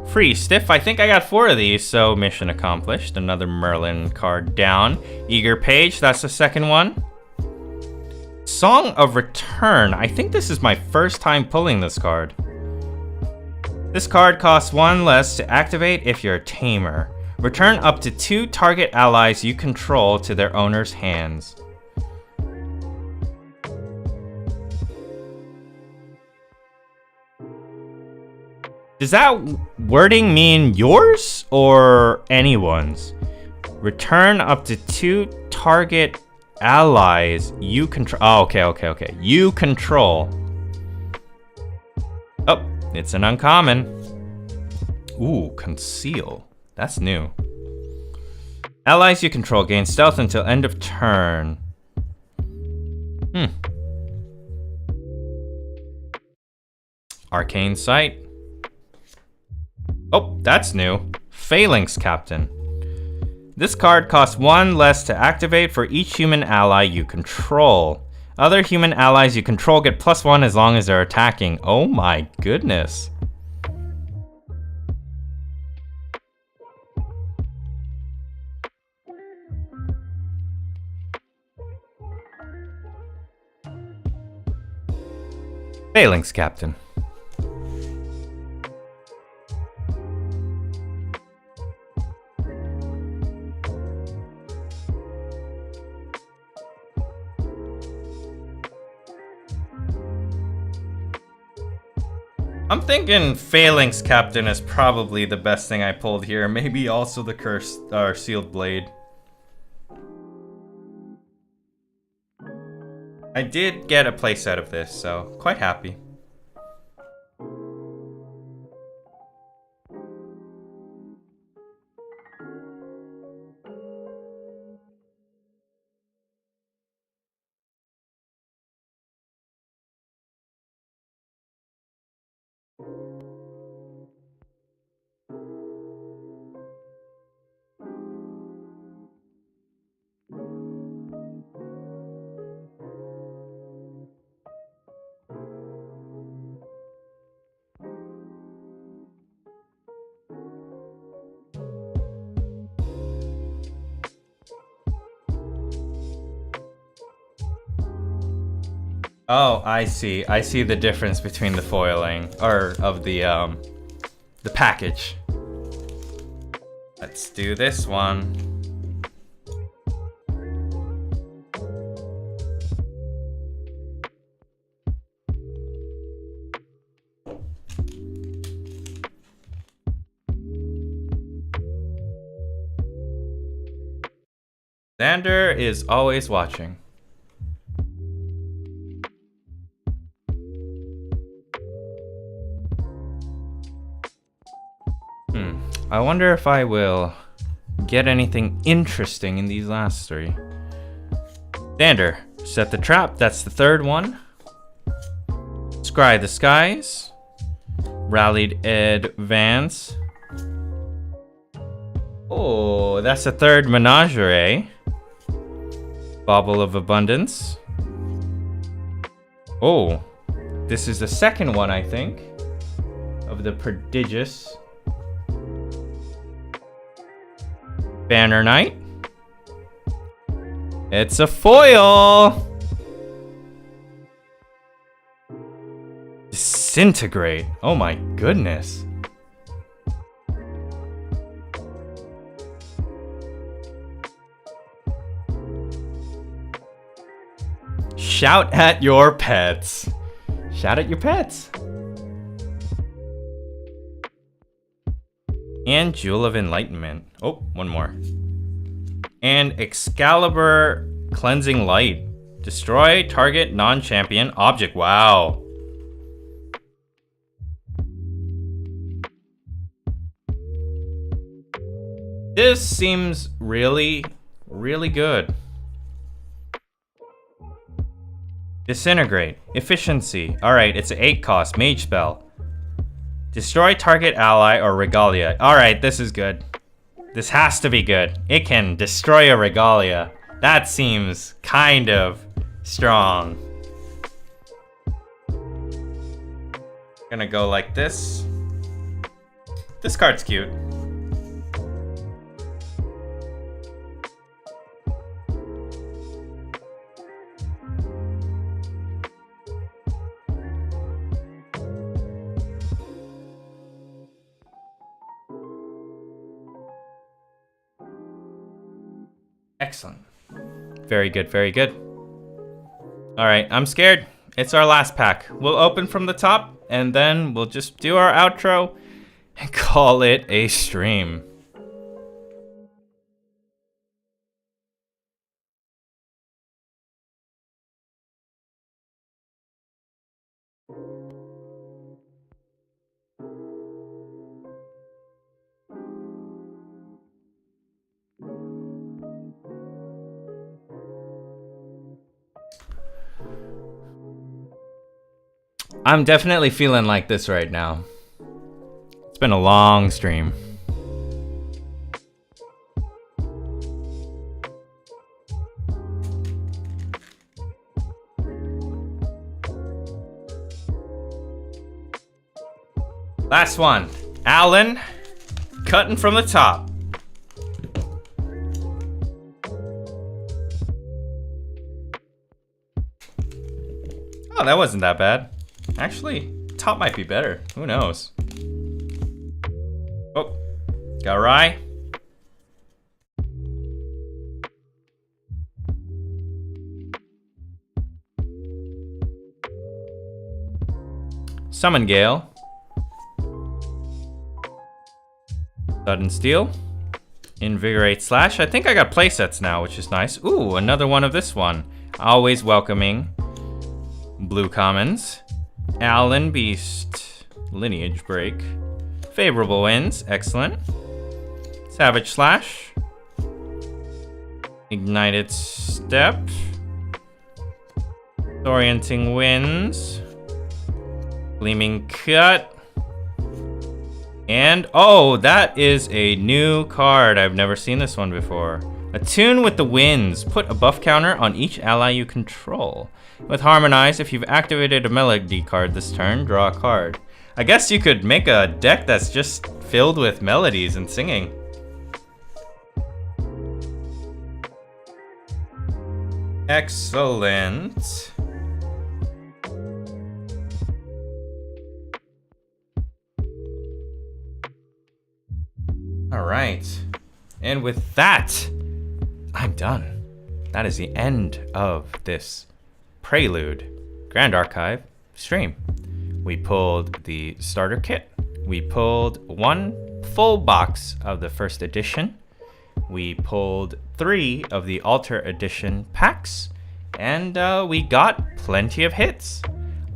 Speaker 1: Free Stiff. I think I got 4 of these, so mission accomplished. Another Merlin card down. Eager Page, that's the second one. Song of Return. I think this is my first time pulling this card. This card costs 1 less to activate if you're a tamer. Return up to 2 target allies you control to their owner's hands. Does that wording mean yours or anyone's? Return up to 2 target allies you control. Oh, okay. You control. Oh, it's an uncommon. Ooh, Conceal. That's new. Allies you control gain stealth until end of turn. Arcane Sight. Oh, that's new. Phalanx Captain. This card costs 1 less to activate for each human ally you control. Other human allies you control get +1 as long as they're attacking. Oh my goodness. Phalanx Captain. I'm thinking Phalanx Captain is probably the best thing I pulled here. Maybe also the Cursed or Sealed Blade. I did get a playset of this, so quite happy. Oh, I see. I see the difference between the foiling, or of the package. Let's do this one. Xander is always watching. I wonder if I will get anything interesting in these last 3. Xander, set the trap. That's the 3rd one. Scry the Skies. Rallied Advance. Oh, that's the 3rd Menagerie. Bauble of Abundance. Oh, this is the 2nd one, I think, of the prodigious Banner Knight. It's a foil. Disintegrate. Oh my goodness. Shout at your pets. Shout at your pets. And Jewel of Enlightenment. Oh, one more. And Excalibur Cleansing Light. Destroy target non-champion object. Wow. This seems really, really good. Disintegrate. Efficiency. Alright, it's an 8 cost. Mage spell. Destroy target ally or regalia. Alright, this is good. This has to be good. It can destroy a regalia. That seems kind of strong. Gonna go like this. This card's cute. Excellent. Very good, very good. All right, I'm scared. It's our last pack. We'll open from the top, and then we'll just do our outro and call it a stream. I'm definitely feeling like this right now. It's been a long stream. Last one. Alan, cutting from the top. Oh, that wasn't that bad. Actually, top might be better. Who knows? Oh, got Rye. Summon Gale. Sudden Steel. Invigorate Slash. I think I got playsets now, which is nice. Ooh, another one of this one. Always welcoming. Blue commons. Alan Beast. Lineage Break. Favorable Winds. Excellent. Savage Slash. Ignited Step. Orienting Winds. Gleaming Cut. And, oh, that is a new card. I've never seen this one before. Attune with the Winds. Put a buff counter on each ally you control. With Harmonize, if you've activated a melody card this turn, draw a card. I guess you could make a deck that's just filled with melodies and singing. Excellent. All right. And with that, I'm done. That is the end of this Prelude Grand Archive stream. We pulled the starter kit. We pulled one full box of the first edition. We pulled 3 of the Alter Edition packs. And we got plenty of hits.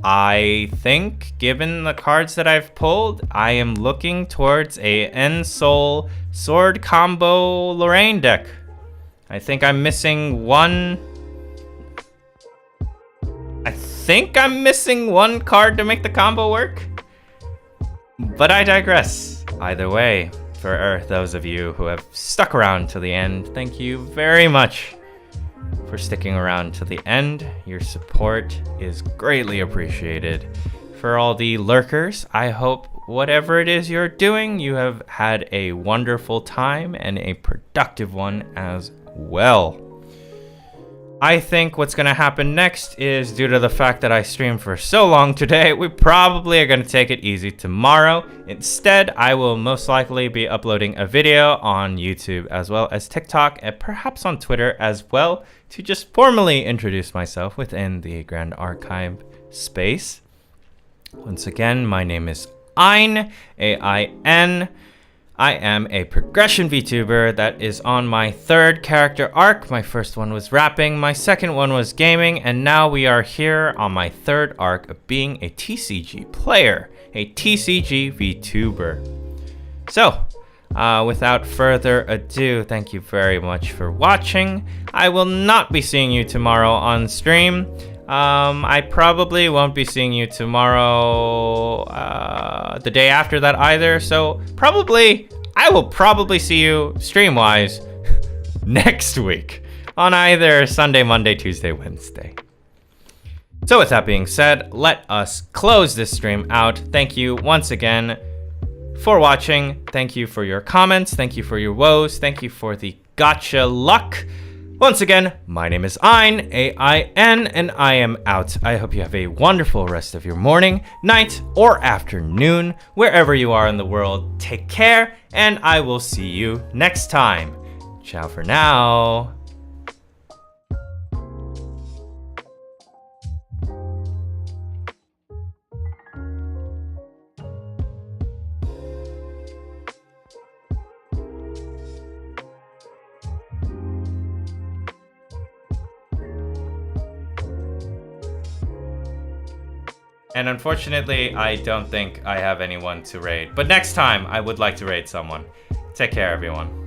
Speaker 1: I think, given the cards that I've pulled, I am looking towards a Ensoul Sword Combo Lorraine deck. I think I'm missing one... card to make the combo work. But I digress. Either way, for those of you who have stuck around to the end, thank you very much for sticking around to the end. Your support is greatly appreciated. For all the lurkers, I hope whatever it is you're doing, you have had a wonderful time and a productive one as well. I think what's going to happen next is, due to the fact that I streamed for so long today, we probably are going to take it easy tomorrow. Instead, I will most likely be uploading a video on YouTube as well as TikTok and perhaps on Twitter as well, to just formally introduce myself within the Grand Archive space. Once again, my name is Ain, A-I-N. I am a progression VTuber that is on my 3rd character arc. My first one was rapping, my second one was gaming, and now we are here on my 3rd arc of being a TCG player, a TCG VTuber. So, without further ado, thank you very much for watching. I will not be seeing you tomorrow on stream. I probably won't be seeing you tomorrow, the day after that either, so I will probably see you stream-wise next week on either Sunday, Monday, Tuesday, Wednesday. So with that being said, let us close this stream out. Thank you once again for watching. Thank you for your comments. Thank you for your woes. Thank you for the gotcha luck. Once again, my name is Ain, A-I-N, and I am out. I hope you have a wonderful rest of your morning, night, or afternoon, wherever you are in the world. Take care, and I will see you next time. Ciao for now. And unfortunately, I don't think I have anyone to raid. But next time, I would like to raid someone. Take care, everyone.